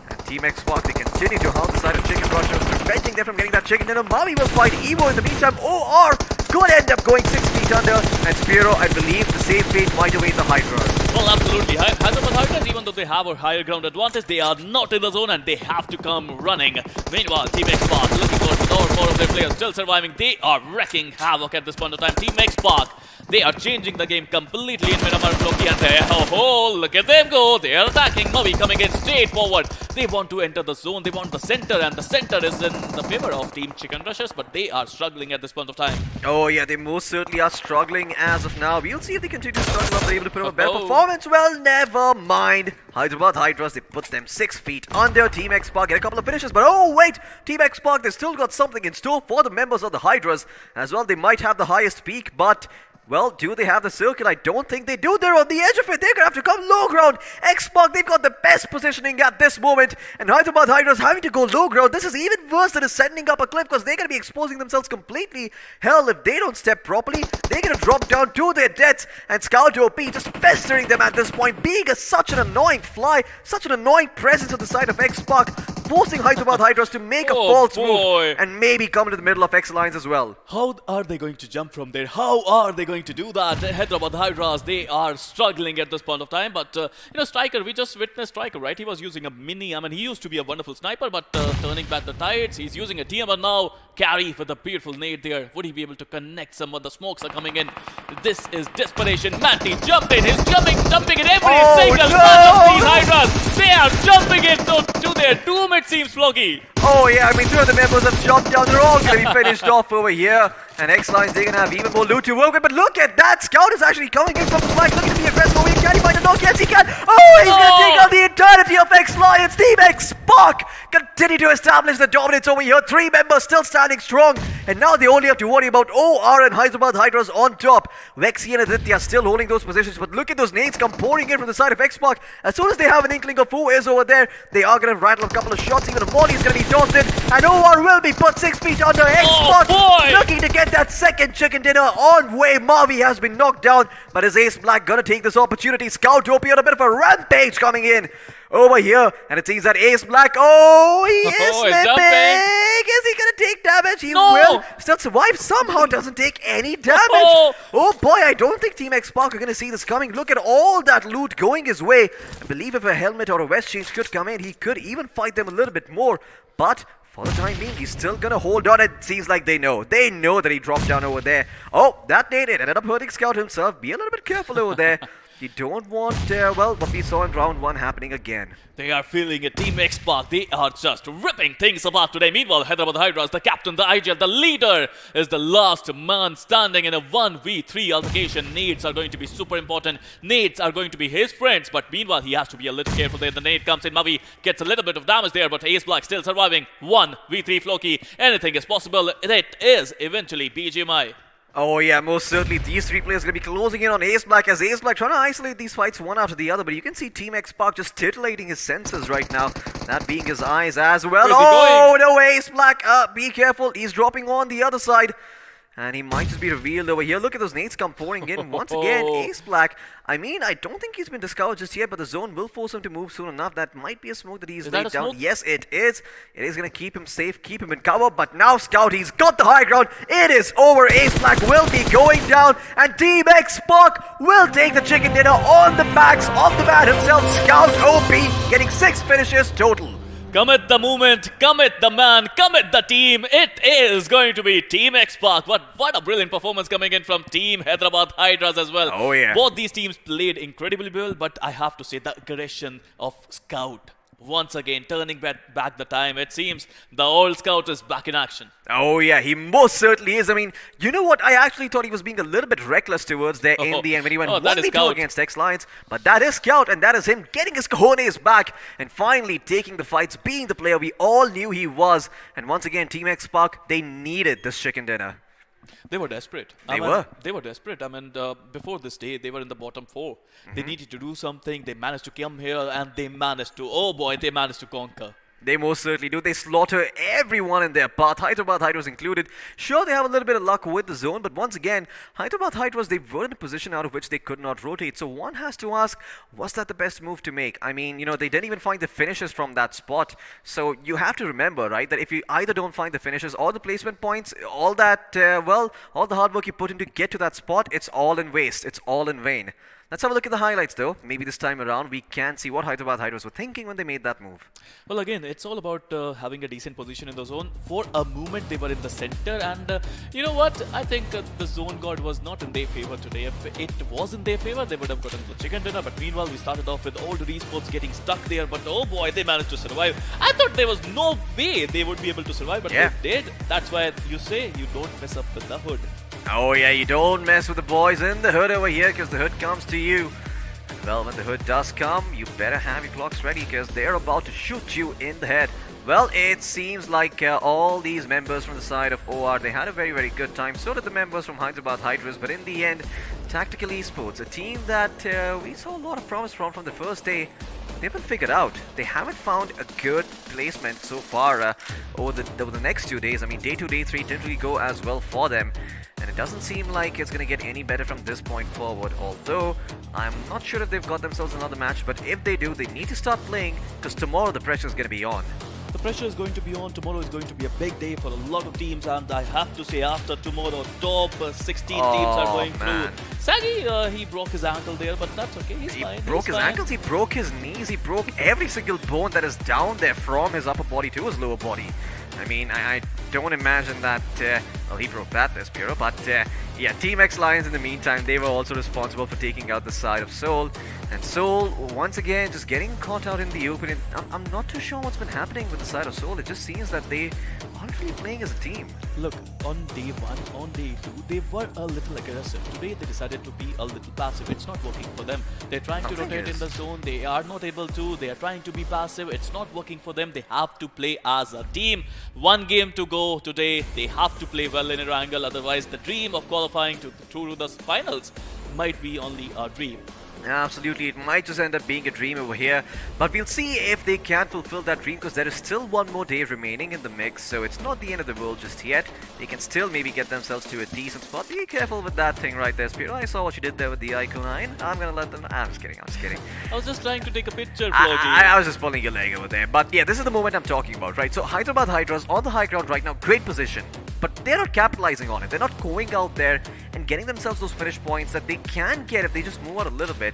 And Team X-Park, they continue to hold the side of Chicken Rushers, preventing them from getting that chicken dinner. Mami will fight Evo in the meantime. OR could end up going 6 feet under. And Spiro, I believe the same fate might await the Hydras. Well, absolutely. Hyderabad Hydras, even though they have a higher ground advantage, they are not in the zone and they have to come running. Meanwhile, Team X Park looking for more of their players still surviving. They are wrecking havoc at this point of time. Team X Park, they are changing the game completely in Miramar Floki, and there, oh, look at them go. They are attacking. Mavi coming in straight forward. They want to enter the zone. They want the center, and the center is in the favor of Team Chicken Rushers, but they are struggling at this point of time. Oh yeah, they most certainly are struggling as of now. We'll see if they continue to struggle or they're able to put up a better performance. Well, never mind. Hyderabad Hydras, they put them 6 feet under. Team X Park get a couple of finishes, but oh wait, Team X Park, they still got something in store for the members of the Hydras as well. They might have the highest peak, but well, do they have the circle? I don't think they do. They're on the edge of it. They're going to have to come low ground. X-Park, they've got the best positioning at this moment. And Hyderabad Hydras having to go low ground. This is even worse than ascending up a cliff because they're going to be exposing themselves completely. Hell, if they don't step properly, they're going to drop down to their deaths. And Scout OP just pestering them at this point, being such an annoying fly, such an annoying presence on the side of X-Park, forcing Hyderabad Hydras to make a false move and maybe come into the middle of X-Lines as well. How are they going to jump from there? How are they going to do that? Hyderabad Hydras, they are struggling at this point of time, but Striker, we just witnessed Striker, right? He was using a mini, I mean, he used to be a wonderful sniper, but turning back the tides, he's using a TMR now. Carry with a beautiful nade there. Would he be able to connect some of the smokes are coming in? This is desperation. Matty jumped in. He's jumping in every single one of these Hydras. They are jumping in to their doom, it seems, Floki. Oh yeah, I mean, 2 of the members have jumped down. They're all going to be finished off over here. And X-Lines, they're going to have even more loot to work with. But look at that. Scout is actually coming in from the flank, looking to be aggressive over here. Can he find a knock? Yes, he can. Oh, he's going to take out the entirety of X-Lions. Team X-Spark continue to establish the dominance over here. 3 members still standing strong. And now they only have to worry about OR and Hyderabad Hydras on top. Vexy and Aditya still holding those positions. But look at those nades come pouring in from the side of X-Spark. As soon as they have an inkling of who is over there, they are going to rattle a couple of shots. Even a volley is going to be tossed in. And OR will be put 6 feet under. X-Spark looking to get that second chicken dinner on way. Mavi has been knocked down, but is Ace Black gonna take this opportunity? Scout OP on a bit of a rampage coming in over here, and it seems that Ace Black, he is slipping. Is he gonna take damage? He will still survive. Somehow doesn't take any damage. Oh boy, I don't think Team X-Spark are gonna see this coming. Look at all that loot going his way. I believe if a helmet or a vest change could come in, he could even fight them a little bit more, but for the time being, he's still gonna hold on. It seems like they know. They know that he dropped down over there. Oh, that nade ended up hurting Scout himself. Be a little bit careful over there. You don't want, what we saw in round 1 happening again. They are feeling it. Team X-Park, they are just ripping things apart today. Meanwhile, Hyderabad Hydras, the captain, the IGL, the leader, is the last man standing in a 1v3 altercation. Nades are going to be super important. Nades are going to be his friends, but meanwhile, he has to be a little careful there. The nade comes in. Mavi gets a little bit of damage there, but Ace Black still surviving. 1v3 Floki. Anything is possible. It is eventually BGMI. Oh yeah, most certainly these 3 players going to be closing in on Ace Black as Ace Black trying to isolate these fights one after the other, but you can see Team X-Spark just titillating his senses right now, that being his eyes as well. Oh no, Ace Black, be careful, he's dropping on the other side. And he might just be revealed over here. Look at those nades come pouring in once again. Ace Black, I mean, I don't think he's been discovered just yet, but the zone will force him to move soon enough. That might be a smoke that he's laid down. Yes, it is. It is going to keep him safe, keep him in cover. But now Scout, he's got the high ground. It is over. Ace Black will be going down. And Team X-Spark will take the chicken dinner on the backs of the man himself. Scout OP getting 6 finishes total. Commit the movement, commit the man, commit the team. It is going to be Team X-Spark. What a brilliant performance coming in from Team Hyderabad Hydras as well. Oh yeah. Both these teams played incredibly well, but I have to say the aggression of Scout. Once again, turning back the time. It seems the old Scout is back in action. Oh yeah, he most certainly is. I mean, you know what? I actually thought he was being a little bit reckless towards there in the end when he went 1v2 against X-Lions. But that is Scout, and that is him getting his cojones back and finally taking the fights, being the player we all knew he was. And once again, Team X-Spark, they needed this chicken dinner. They were desperate. They were desperate. I mean, before this day, they were in the bottom 4. They needed to do something. They managed to come here, and they managed to, oh boy, they managed to conquer. They most certainly do. They slaughter everyone in their path, Hyderabad Hydras included. Sure, they have a little bit of luck with the zone, but once again, Hyderabad Hydras, they were in a position out of which they could not rotate. So one has to ask, was that the best move to make? I mean, they didn't even find the finishes from that spot. So you have to remember, right, that if you either don't find the finishes or the placement points, all that, all the hard work you put in to get to that spot, it's all in waste. It's all in vain. Let's have a look at the highlights though. Maybe this time around we can see what Hyderabad Hydras were thinking when they made that move. Well, again, it's all about having a decent position in the zone. For a moment, they were in the center, and you know what? I think the zone god was not in their favor today. If it was in their favor, they would have gotten the chicken dinner. But meanwhile, we started off with all the esports getting stuck there. But oh boy, they managed to survive. I thought there was no way they would be able to survive, but they did. That's why you say you don't mess up with the hood. Oh yeah, you don't mess with the boys in the hood over here, because the hood comes to you. And well, when the hood does come, you better have your clocks ready, because they're about to shoot you in the head. Well, it seems like all these members from the side of OR, they had a very, very good time. So did the members from Hyderabad Hydras. But in the end, Tactical Esports, a team that we saw a lot of promise from the first day, they haven't figured out. They haven't found a good placement so far over the next 2 days. I mean, day 2, day 3 didn't really go as well for them. And it doesn't seem like it's going to get any better from this point forward. Although, I'm not sure if they've got themselves another match. But if they do, they need to start playing, because tomorrow the pressure is going to be on. The pressure is going to be on. Tomorrow is going to be a big day for a lot of teams, and I have to say, after tomorrow, top 16 teams are going through. Saggy, he broke his ankle there, but that's okay. He's fine. He broke his ankles, he broke his knees, he broke every single bone that is down there from his upper body to his lower body. I mean, I don't imagine that, well, he broke that, there's Piro, but yeah, Team X Lions in the meantime, they were also responsible for taking out the side of Seoul. And Seoul, once again, just getting caught out in the open. I'm not too sure what's been happening with the side of Seoul. It just seems that they aren't really playing as a team. Look, on day 1, on day 2, they were a little aggressive. Today, they decided to be a little passive. It's not working for them. They're trying to rotate in the zone. They are not able to. They are trying to be passive. It's not working for them. They have to play as a team. 1 game to go today. They have to play well in Erangel. Otherwise, the dream of qualifying to the finals might be only a dream. Absolutely, it might just end up being a dream over here, but we'll see if they can fulfill that dream, because there is still 1 more day remaining in the mix, so it's not the end of the world just yet. They can still maybe get themselves to a decent spot. Be careful with that thing right there, Spiro. I saw what you did there with the iQOO 9. I'm gonna let them... I'm just kidding. I was just trying to take a picture, I was just pulling your leg over there, but yeah, this is the moment I'm talking about, right? So Hyderabad Hydras on the high ground right now, great position, but they're not capitalizing on it. They're not going out there and getting themselves those finish points that they can get if they just move out a little bit.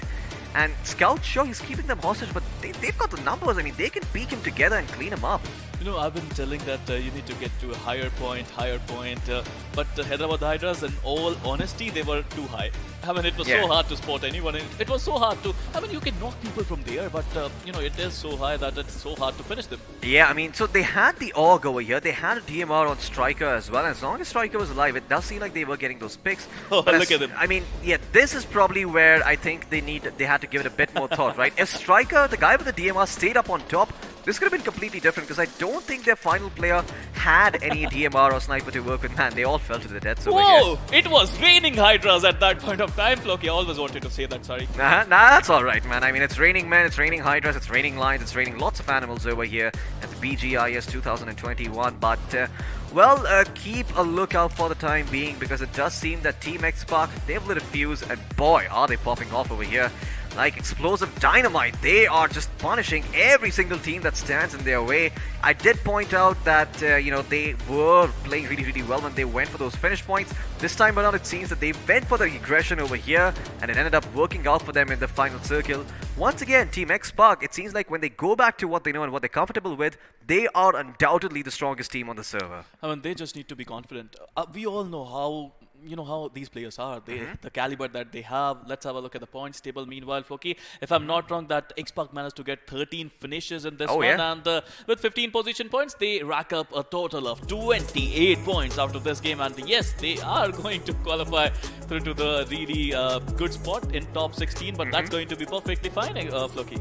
And Scout, sure, he's keeping them hostage, but they've got the numbers. I mean, they can peek him together and clean him up. You know, I've been telling that you need to get to a higher point, but Hyderabad Hydras, in all honesty, they were too high. I mean, it was so hard to spot anyone. It was so hard to... I mean, you can knock people from there, but, you know, it is so high that it's so hard to finish them. Yeah, I mean, so they had the AUG over here. They had a DMR on Striker as well. And as long as Striker was alive, it does seem like they were getting those picks. Oh, look at them. I mean, yeah, this is probably where I think they had to give it a bit more thought, right? If Striker, the guy with the DMR, stayed up on top, this could have been completely different, because I don't think their final player had any DMR or sniper to work with. Man, they all fell to their deaths over here. Whoa! It was raining Hydras at that point of time. Floki, I always wanted to say that, sorry. Nah, that's alright, man. I mean, it's raining men, it's raining Hydras, it's raining lions, it's raining lots of animals over here at the BGIS 2021. But, well, keep a lookout for the time being, because it does seem that Team X Spark, they've lit a fuse, and boy, are they popping off over here. Like explosive dynamite, they are just punishing every single team that stands in their way. I did point out that, you know, they were playing really, really well when they went for those finish points. This time around, it seems that they went for the aggression over here, and it ended up working out for them in the final circle. Once again, Team X Spark, it seems like when they go back to what they know and what they're comfortable with, they are undoubtedly the strongest team on the server. I mean, they just need to be confident. We all know how... You know how these players are, the caliber that they have. Let's have a look at the points table. Meanwhile, Floki, if I'm not wrong, that X-Pac managed to get 13 finishes in this one. Yeah. And with 15 position points, they rack up a total of 28 points out of this game. And yes, they are going to qualify through to the really good spot in top 16. But that's going to be perfectly fine, Floki.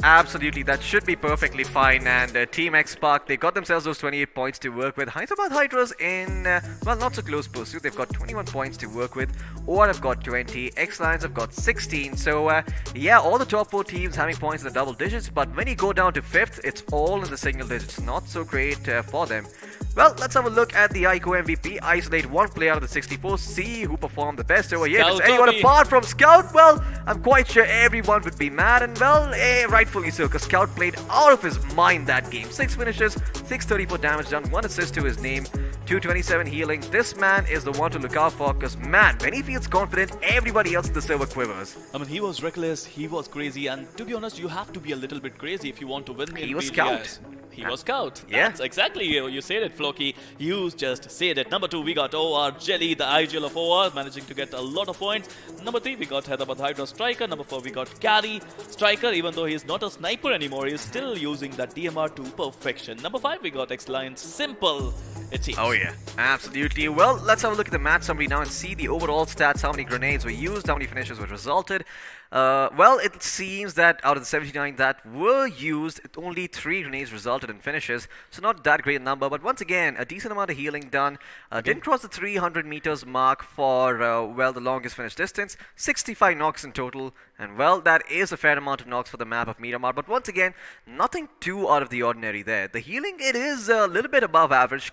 Absolutely, that should be perfectly fine. And Team X Park, they got themselves those 28 points to work with. Hyderabad Hydras in, well, not so close pursuit. They've got 21 points to work with. OR have got 20. X Lions have got 16. So, yeah, all the top 4 teams having points in the double digits. But when you go down to 5th, it's all in the single digits. Not so great for them. Well, let's have a look at the iQOO MVP. Isolate one player out of the 64. See who performed the best over here. If it's anyone apart from Scout, well, I'm quite sure everyone would be mad. And, well, rightfully so, because Scout played out of his mind that game. 6 finishes, 634 damage done, 1 assist to his name, 227 healing. This man is the one to look out for, because, man, when he feels confident, everybody else in the server quivers. I mean, he was reckless, he was crazy, and to be honest, you have to be a little bit crazy if you want to win. He was Scout. He was Scout. Yeah. That's exactly, you said it, Floki. You just said it. Number 2, we got OR Jelly, the IGL of OR, managing to get a lot of points. Number 3, we got Hyderabad Hydra Striker. Number 4, we got Carry Striker. Even though he's not a sniper anymore, he's still using that DMR to perfection. Number 5, we got X Lions. Simple, it seems. Oh yeah, absolutely. Well, let's have a look at the match summary now and see the overall stats, how many grenades were used, how many finishes were resulted. Well, it seems that out of the 79 that were used, only 3 grenades resulted in finishes, so not that great a number, but once again, a decent amount of healing done. Didn't cross the 300 meters mark for, well, the longest finish distance, 65 knocks in total, and well, that is a fair amount of knocks for the map of Miramar, but once again, nothing too out of the ordinary there. The healing, it is a little bit above average,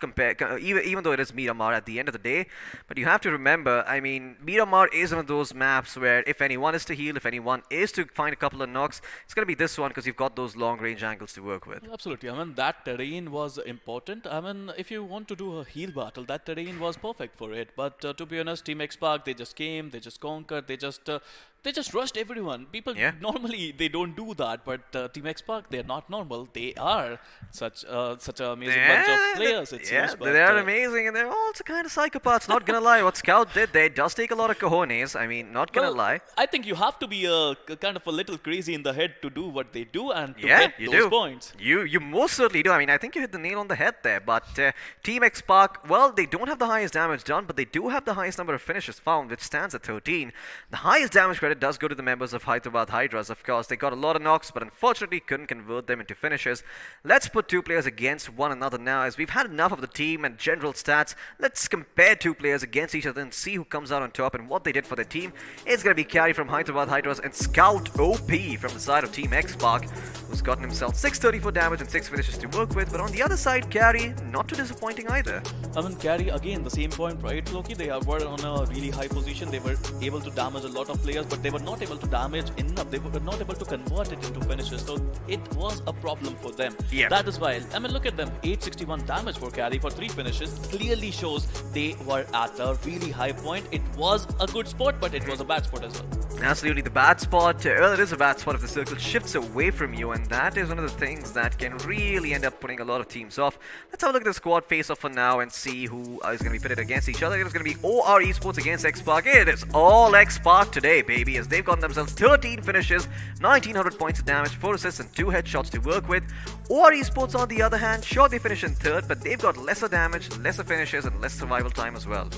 even though it is Miramar at the end of the day, but you have to remember, I mean, Miramar is one of those maps where if anyone is to heal, if anyone is to find a couple of knocks, it's going to be this one because you've got those long range angles to work with. Absolutely. I mean, that terrain was important. I mean, if you want to do a heal battle, that terrain was perfect for it. But to be honest, Team X Park, they just came, they just conquered, they just rushed everyone. People normally they don't do that, but Team X Park, they're not normal. They are such an amazing bunch of players. It seems. But, they're amazing, and they're also kind of psychopaths. Not gonna lie, what Scout did there does take a lot of cojones. I mean, not gonna lie. I think you have to be a kind of a little crazy in the head to do what they do and to Yeah, get you those do. points. You most certainly do. I mean, I think you hit the nail on the head there. But Team X Park, well, they don't have the highest damage done, but they do have the highest number of finishes found, which stands at 13. The highest damage credit does go to the members of Hyderabad Hydras, of course. They got a lot of knocks, but unfortunately couldn't convert them into finishes. Let's put 2 players against one another now, as we've had enough of the team and general stats. Let's compare 2 players against each other and see who comes out on top and what they did for their team. It's going to be Carry from Hyderabad Hydras and Scout OP from the side of Team X Park, who's gotten himself 634 damage and 6 finishes to work with. But on the other side, Carry, not too disappointing either. I mean, Carry, again, the same point, right, Loki? They were on a really high position. They were able to damage a lot of players, but they were not able to damage enough. They were not able to convert it into finishes. So it was a problem for them. Yeah. That is why, I mean, look at them. 861 damage for Carry for 3 finishes. Clearly shows they were at a really high point. It was a good spot, but it was a bad spot as well. Absolutely, the bad spot, well, it is a bad spot if the circle shifts away from you, and that is one of the things that can really end up putting a lot of teams off. Let's have a look at the squad face-off for now and see who is going to be pitted against each other. It is going to be OR Esports against X Park. It is all X Park today, baby, as they've gotten themselves 13 finishes, 1900 points of damage, 4 assists and 2 headshots to work with. OR Esports, on the other hand, sure, they finish in 3rd, but they've got lesser damage, lesser finishes, and less survival time as well.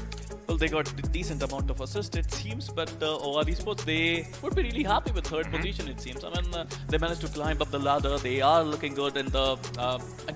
Well, they got a decent amount of assist, it seems, but OR Esports, they would be really happy with 3rd position, it seems. I mean, they managed to climb up the ladder. They are looking good in the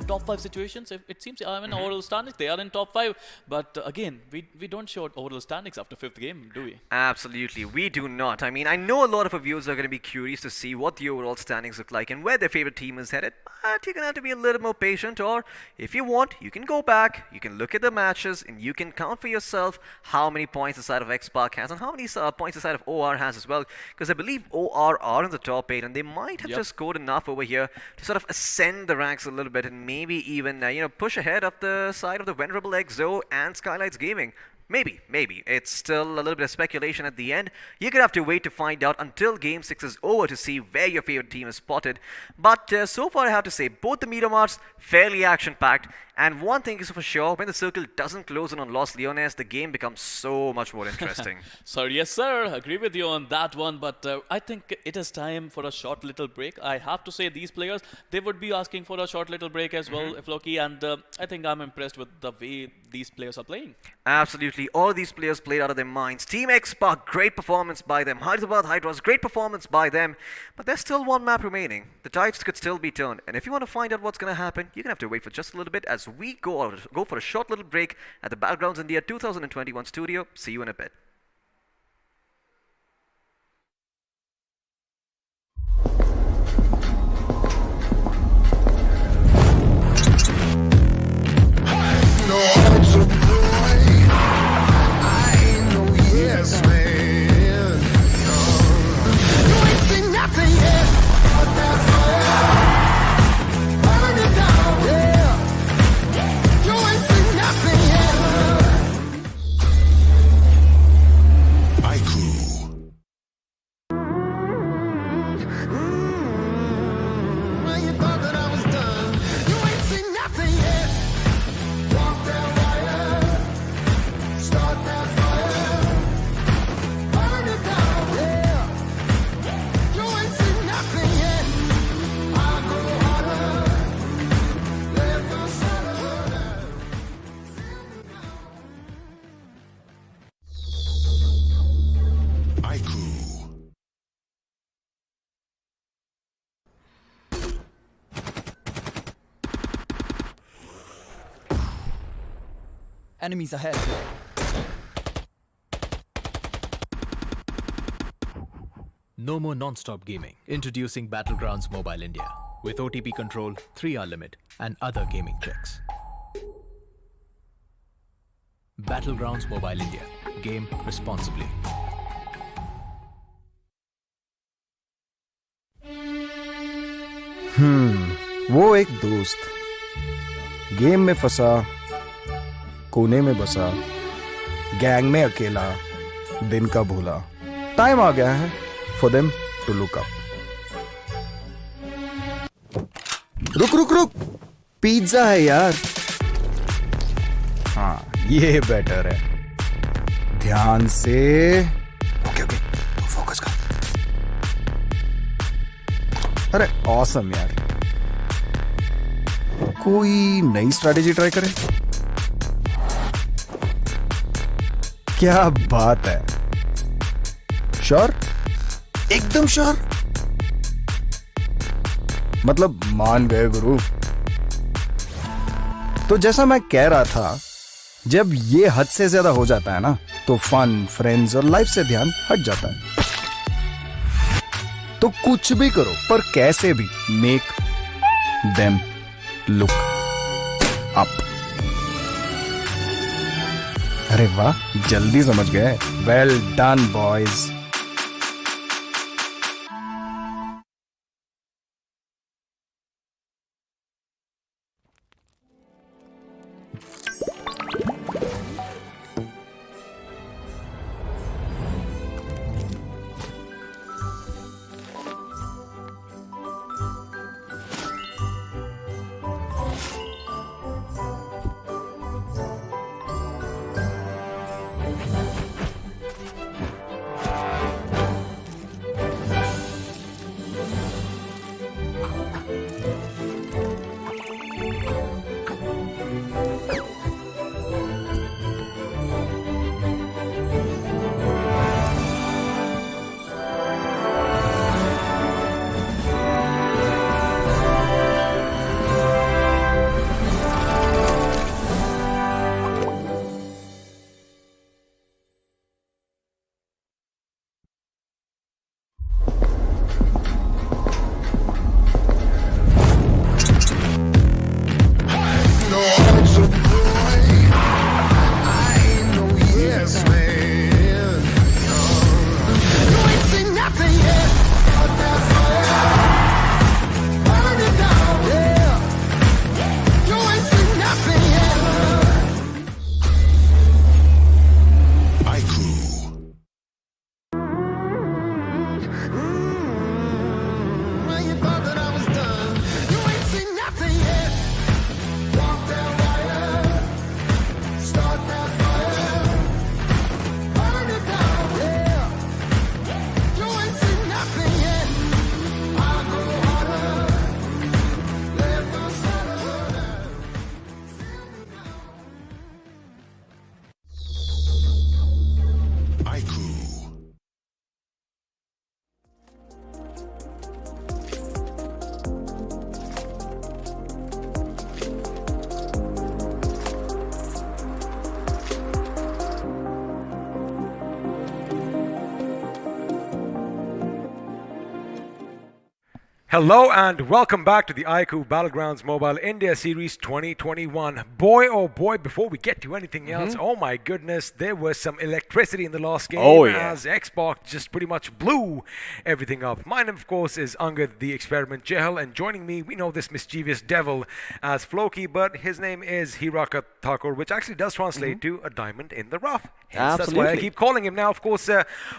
top 5 situations, it seems. I mean, overall standings, they are in top 5. But again, we don't show overall standings after 5th game, do we? Absolutely, we do not. I mean, I know a lot of our viewers are going to be curious to see what the overall standings look like and where their favorite team is headed. But you're going to have to be a little more patient, or if you want, you can go back, you can look at the matches, and you can count for yourself how many points the side of X Park has and how many points the side of OR has as well, because I believe OR are in the top 8 and they might have just scored enough over here to sort of ascend the ranks a little bit and maybe even push ahead of the side of the venerable XO and Skylights Gaming. Maybe. It's still a little bit of speculation at the end. You're going to have to wait to find out until Game 6 is over to see where your favorite team is spotted. But so far I have to say, both the Miramars, fairly action-packed. And one thing is for sure, when the circle doesn't close in on Los Leones, the game becomes so much more interesting. Sorry, yes sir, agree with you on that one, but I think it is time for a short little break. I have to say these players, they would be asking for a short little break as well, Floki, and I think I'm impressed with the way these players are playing. Absolutely. Unfortunately, all of these players played out of their minds. Team X Spark, great performance by them. Hyderabad Hydras, great performance by them. But there's still one map remaining. The tides could still be turned. And if you want to find out what's going to happen, you're going to have to wait for just a little bit as we go for a short little break at the Battlegrounds India 2021 studio. See you in a bit. Yes, man. You ain't seen nothing yet. But that's fire. Burn it down. Yeah. You ain't seen nothing yet. iQOO. When you thought that I was done, you ain't seen nothing yet. Walk that wire. Start that fire. Burn it down. Yeah. You ain't seen nothing yet. I go harder. Let the sun burn. iQOO. Enemies ahead. No more non-stop gaming. Introducing Battlegrounds Mobile India with OTP control, 3-hour limit, and other gaming tricks. Battlegrounds Mobile India. Game responsibly. वो एक दोस्त game में फंसा, कोने में बसा, gang में अकेला, दिन का भूला. टाइम आ गया है for them to look up. रुक रुक रुक, पिज्जा है यार. हाँ, ये बेटर है. ध्यान से. ओके ओके, फोकस कर. अरे ऑसम यार. कोई नई स्ट्रैटेजी ट्राई करें. क्या बात है. श्योर, एकदम श्योर. मतलब मान गए गुरु. तो जैसा मैं कह रहा था, जब ये हद से ज्यादा हो जाता है ना, तो फन, फ्रेंड्स और लाइफ से ध्यान हट जाता है. तो कुछ भी करो, पर कैसे भी मेक देम लुक अप. अरे वाह, जल्दी समझ गए. Well done boys. Hello and welcome back to the iQOO Battlegrounds Mobile India Series 2021. Boy, oh boy, before we get to anything else, oh my goodness, there was some electricity in the last game as Xbox just pretty much blew everything up. My name, of course, is Angad the Experiment Jehel, and joining me, we know this mischievous devil as Floki, but his name is Hiraka Thakur, which actually does translate to a diamond in the rough. Hence, that's why I keep calling him. Now, of course,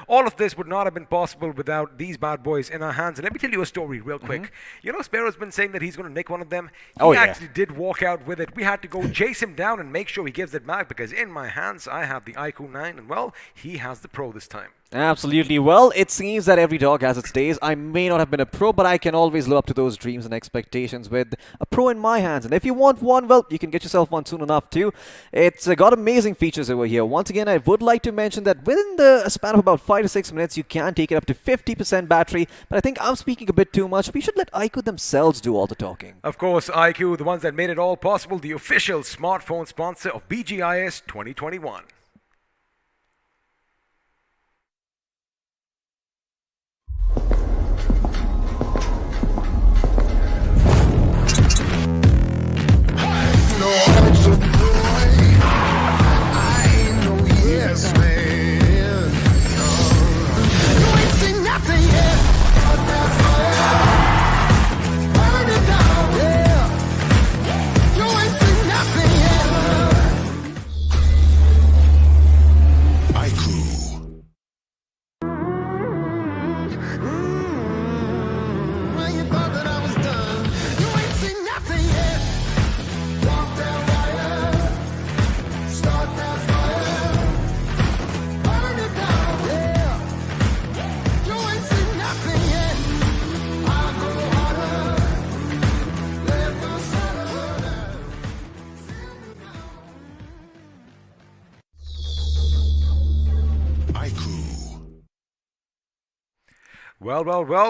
all of this would not have been possible without these bad boys in our hands. And let me tell you a story real quick. You know, Sparrow's been saying that he's going to nick one of them. He actually did walk out with it. We had to go chase him down and make sure he gives it back because in my hands I have the iQOO 9 and well, he has the Pro this time. Absolutely. Well, it seems that every dog has its days. I may not have been a pro, but I can always live up to those dreams and expectations with a pro in my hands. And if you want one, well, you can get yourself one soon enough too. It's got amazing features over here. Once again, I would like to mention that within the span of about 5 to 6 minutes, you can take it up to 50% battery. But I think I'm speaking a bit too much. We should let iQOO themselves do all the talking. Of course, iQOO, the ones that made it all possible, the official smartphone sponsor of BGIS 2021. Yes, man. You ain't seen nothing yet. But that fire, burn it down. Yeah. You ain't seen nothing yet. iQOO. When you thought that I was done, you ain't seen nothing yet. Walk that wire, start that fire, burn it down. Yeah, you ain't seen nothing yet. I go harder, let the sun burn. iQOO. Well,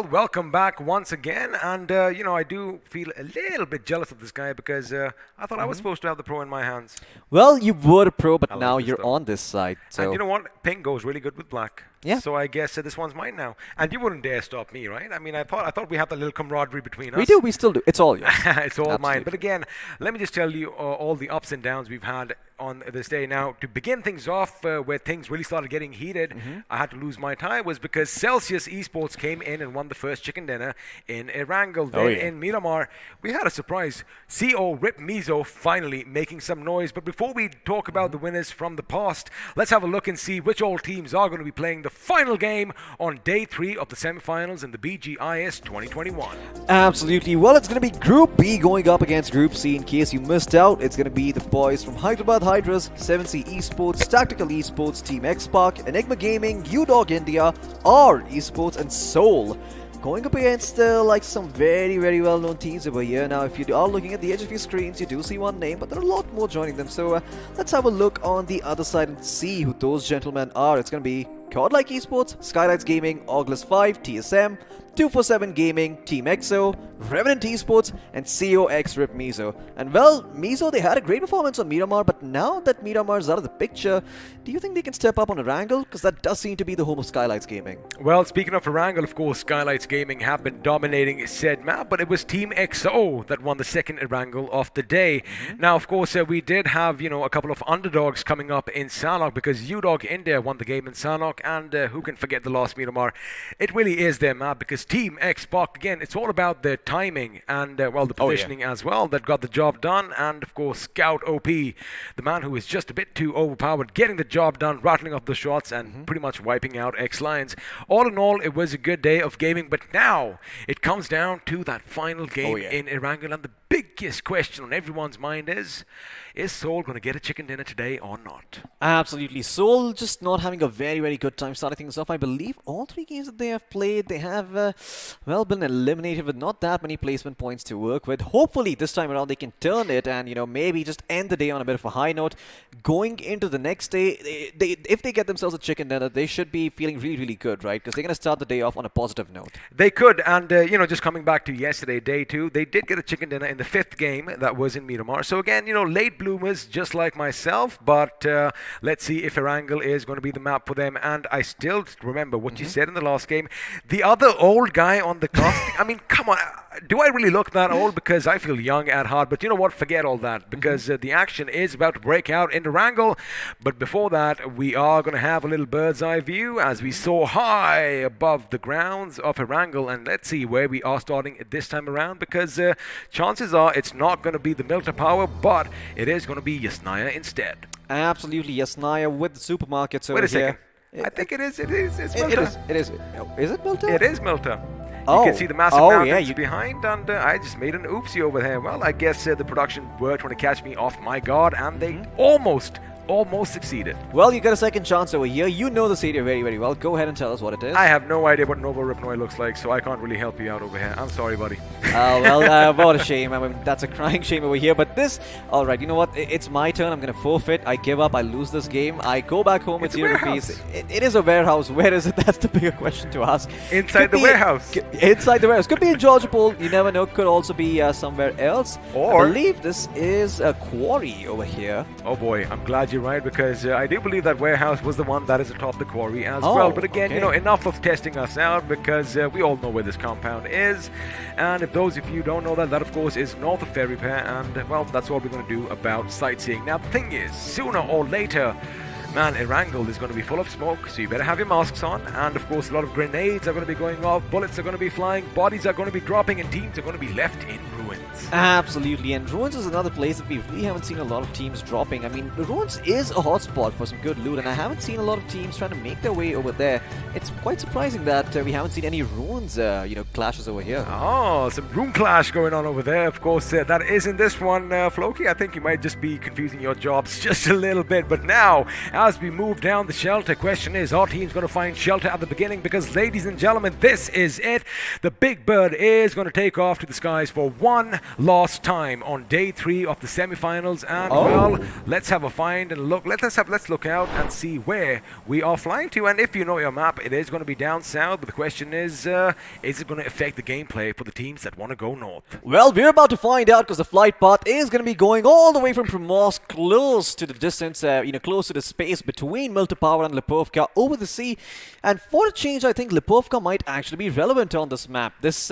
welcome back once again. And, you know, I do feel a little bit jealous of this guy because I thought I was supposed to have the Pro in my hands. Well, you were a pro, but I like now this you're though. on this side. So And you know what? Pink goes really good with black. Yeah. So I guess this one's mine now. And you wouldn't dare stop me, right? I mean, I thought we had a little camaraderie between us. we do. We still do. It's all yours. It's all mine. Absolutely. But again, let me just tell you all the ups and downs we've had on this day. Now, to begin things off, where things really started getting heated, I had to lose my tie, was because Celsius Esports came in and won the first chicken dinner in Erangel. Then in Miramar, we had a surprise. CO Rip Mizo finally making some noise. But before we talk about the winners from the past, let's have a look and see which all teams are going to be playing the final game on day 3 of the semifinals in the BGIS 2021. Absolutely. Well, it's going to be Group B going up against Group C. In case you missed out, it's going to be the boys from Hyderabad Hydras, 7C Esports, Tactical Esports, Team X-Pac, Enigma Gaming, UDog India, R Esports, and Soul. Going up against like some very, very well-known teams over here. Now, if you are looking at the edge of your screens, you do see one name, but there are a lot more joining them. So let's have a look on the other side and see who those gentlemen are. It's going to be Godlike Esports, Skylights Gaming, August 5, TSM, 247 Gaming, Team EXO, Revenant Esports, and COX Rip Mizo. And well, Mizo, they had a great performance on Miramar, but now that Miramar is out of the picture, do you think they can step up on Erangel? Because that does seem to be the home of Skylights Gaming. Well, speaking of Erangel, of course, Skylights Gaming have been dominating said map, but it was Team XO that won the second Erangel of the day. Now, of course, we did have, you know, a couple of underdogs coming up in Sanok because UDog India won the game in Sanok, and who can forget the last Miramar? It really is their map because Team X-Pac, again, it's all about their timing and, well, the positioning as well that got the job done. And, of course, Scout OP, the man who is just a bit too overpowered, getting the job done, rattling off the shots and pretty much wiping out X-Lions. All in all, it was a good day of gaming, but now it comes down to that final game in Erangel, and the biggest question on everyone's mind is Seoul going to get a chicken dinner today or not? Absolutely. Seoul just not having a very, very good time starting things off. I believe all 3 games that they have played, they have, well, been eliminated with not that many placement points to work with. Hopefully, this time around, they can turn it and, you know, maybe just end the day on a bit of a high note. Going into the next day, if they get themselves a chicken dinner, they should be feeling really, really good, right? Because they're going to start the day off on a positive note. They could, and, you know, just coming back to yesterday, day 2, they did get a chicken dinner in the 5th game that was in Miramar. So, again, you know, late bloomers just like myself, but let's see if Erangel is going to be the map for them. And and I still remember what you said in the last game. The other old guy on the cast. I mean, come on. Do I really look that old? Because I feel young at heart. But you know what? Forget all that. Because the action is about to break out in the wrangle. But before that, we are going to have a little bird's eye view as we soar high above the grounds of Erangel. And let's see where we are starting this time around. Because chances are it's not going to be the Milta Power, but it is going to be Yasnaya instead. Absolutely, Yasnaya with the supermarkets over Wait a here. second. I think it is. It's It Milta. is. It is. Is it Milta? It is Milta. Oh. You can see the massive Oh, mountains yeah, behind, and I just made an oopsie over here. Well, I guess the production were trying to catch me off my guard, and they almost succeeded. Well, you got a second chance over here. You know this area very, very well. Go ahead and tell us what it is. I have no idea what Nova Ripnoi looks like, so I can't really help you out over here. I'm sorry, buddy. Oh, well, what a shame. I mean, that's a crying shame over here. But this, all right, you know what? It's my turn. I'm going to forfeit. I give up. I lose this game. I go back home with It's a 0 warehouse. rupees. It is a warehouse. Where is it? That's the bigger question to ask. Inside Could the be- warehouse. Inside the warehouse. Could be in Georgopol. You never know. Could also be somewhere else. Or- I believe this is a quarry over here. Oh boy, I'm glad you're right, because I do believe that warehouse was the one that is atop the quarry as Oh, well. But again, okay. enough of testing us out, because we all know where this compound is. And if those of you don't know that of course is north of Ferry Pair, and well, that's what we're going to do about sightseeing. Now the thing is, sooner or later, man, Erangel is going to be full of smoke, so you better have your masks on. And of course, a lot of grenades are going to be going off, bullets are going to be flying, bodies are going to be dropping, and teams are going to be left in ruins. Absolutely, and Ruins is another place that we really haven't seen a lot of teams dropping. I mean, Ruins is a hotspot for some good loot, and I haven't seen a lot of teams trying to make their way over there. It's quite surprising that we haven't seen any Ruins, clashes over here. Oh, some room clash going on over there. Of course, that isn't this one, Floki. I think you might just be confusing your jobs just a little bit. But now, as we move down the shelter, question is, our team's going to find shelter at the beginning? Because, ladies and gentlemen, this is it. The Big Bird is going to take off to the skies for one last time on day 3 of the semifinals. And, well, let's have a find and look. Let's look out and see where we are flying to. And if you know your map, it is going to be down south. But the question is it going to affect the gameplay for the teams that want to go north? Well, we're about to find out, because the flight path is going to be going all the way from Primorsk, close to the distance, close to the space between Milta and Lipovka over the sea. And for a change, I think Lipovka might actually be relevant on this map. This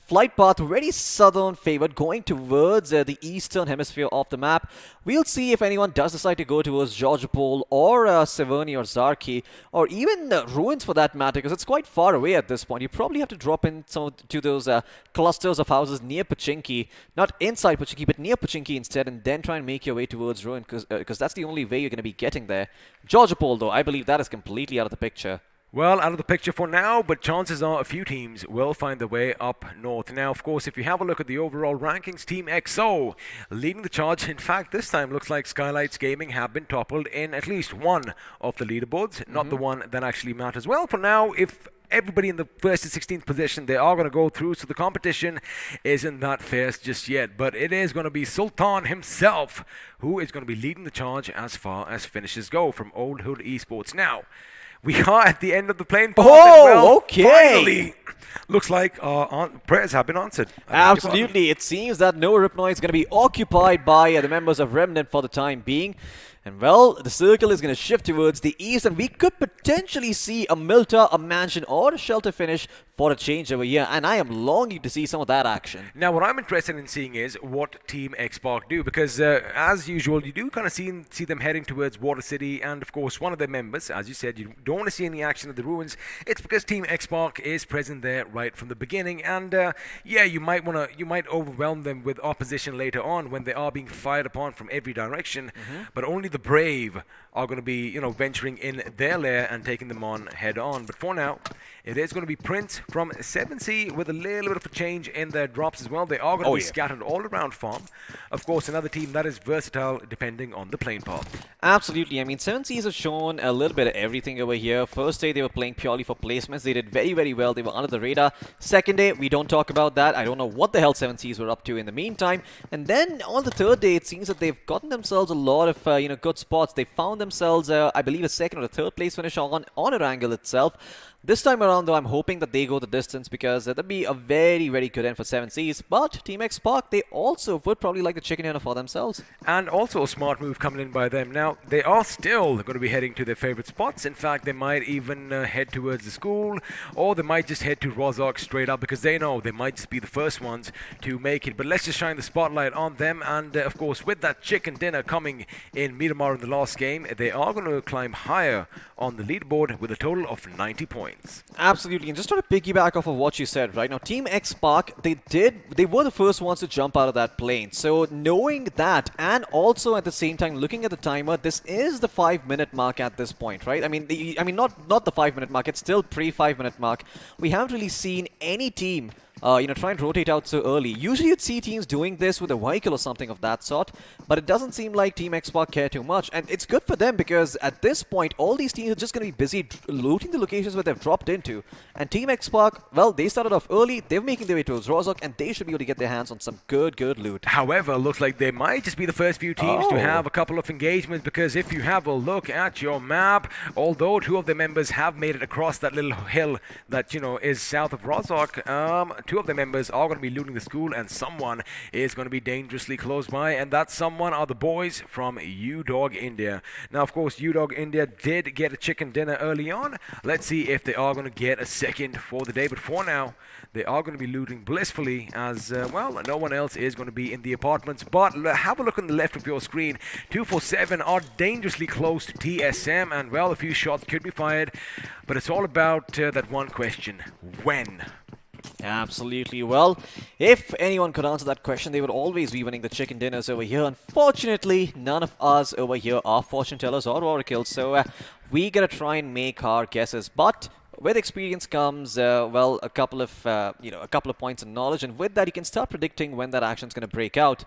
flight path very southern favored, going towards the eastern hemisphere of the map. We'll see if anyone does decide to go towards Georgopol or Severny or Zarki, or even Ruins for that matter, because it's quite far away at this point. You probably have to drop in to those clusters of houses near Pachinki, not inside Pachinki, but near Pachinki instead, and then try and make your way towards Ruin, because that's the only way you're going to be getting there. Georgopol, though, I believe that is completely out of the picture. Well, out of the picture for now, but chances are a few teams will find their way up north. Now, of course, if you have a look at the overall rankings, Team XO leading the charge. In fact, this time looks like Skylights Gaming have been toppled in at least one of the leaderboards, not the one that actually matters. Well, for now, if everybody in the first and 16th position, they are going to go through, so the competition isn't that fierce just yet. But it is going to be Sultan himself who is going to be leading the charge as far as finishes go from Old Hood Esports. Now, we are at the end of the plane path. Okay. Finally, looks like our prayers have been answered. Absolutely. It seems that Nova Ripnoi is going to be occupied by the members of Remnant for the time being. And well, the circle is going to shift towards the east, and we could potentially see a Milta, a mansion, or a shelter finish for a change over here. And I am longing to see some of that action. Now, what I'm interested in seeing is what Team X-Park do, because as usual, you do kind of see them heading towards Water City, and of course, one of their members, as you said, you don't want to see any action at the ruins. It's because Team X-Park is present there right from the beginning, and yeah, you might overwhelm them with opposition later on when they are being fired upon from every direction, but only the brave are going to be, venturing in their lair and taking them on head on. But for now, it is going to be Prince from 7C with a little bit of a change in their drops as well. They are going to be scattered all around farm. Of course, another team that is versatile depending on the plane path. Absolutely. I mean, 7Cs have shown a little bit of everything over here. First day, they were playing purely for placements. They did very, very well. They were under the radar. Second day, we don't talk about that. I don't know what the hell 7Cs were up to in the meantime. And then on the third day, it seems that they've gotten themselves a lot of, good spots. They found themselves, I believe, a second or a third place finish on Erangel itself. This time around, though, I'm hoping that they go the distance because that'd be a very, very good end for 7Cs. But Team X Park, they also would probably like the chicken dinner for themselves. And also a smart move coming in by them. Now, they are still going to be heading to their favorite spots. In fact, they might even head towards the school, or they might just head to Rozhok straight up because they know they might just be the first ones to make it. But let's just shine the spotlight on them. And of course, with that chicken dinner coming in Miramar in the last game, they are going to climb higher on the leaderboard with a total of 90 points. Absolutely, and just trying to piggyback off of what you said right now, Team X Park, they were the first ones to jump out of that plane. So knowing that, and also at the same time looking at the timer, this is the 5-minute mark at this point, right? I mean, not the 5-minute mark. It's still pre-5-minute mark. We haven't really seen any team try and rotate out so early. Usually you'd see teams doing this with a vehicle or something of that sort, but it doesn't seem like Team X Park care too much. And it's good for them because at this point, all these teams are just going to be busy looting the locations where they've dropped into. And Team X Park, well, they started off early, they're making their way towards Rozhok, and they should be able to get their hands on some good loot. However, looks like they might just be the first few teams to have a couple of engagements, because if you have a look at your map, although 2 of the members have made it across that little hill that, is south of Rozhok, 2 of the members are going to be looting the school, and someone is going to be dangerously close by, and that someone are the boys from iQOO India. Now, of course, iQOO India did get a chicken dinner early on. Let's see if they are going to get a second for the day, but for now, they are going to be looting blissfully as, no one else is going to be in the apartments. But have a look on the left of your screen. 247 are dangerously close to TSM, and, well, a few shots could be fired, but it's all about that one question: when? Absolutely. Well, if anyone could answer that question, they would always be winning the chicken dinners over here. Unfortunately, none of us over here are fortune tellers or oracles, so we gotta try and make our guesses. But with experience comes, a couple of points of knowledge, and with that, you can start predicting when that action's gonna break out.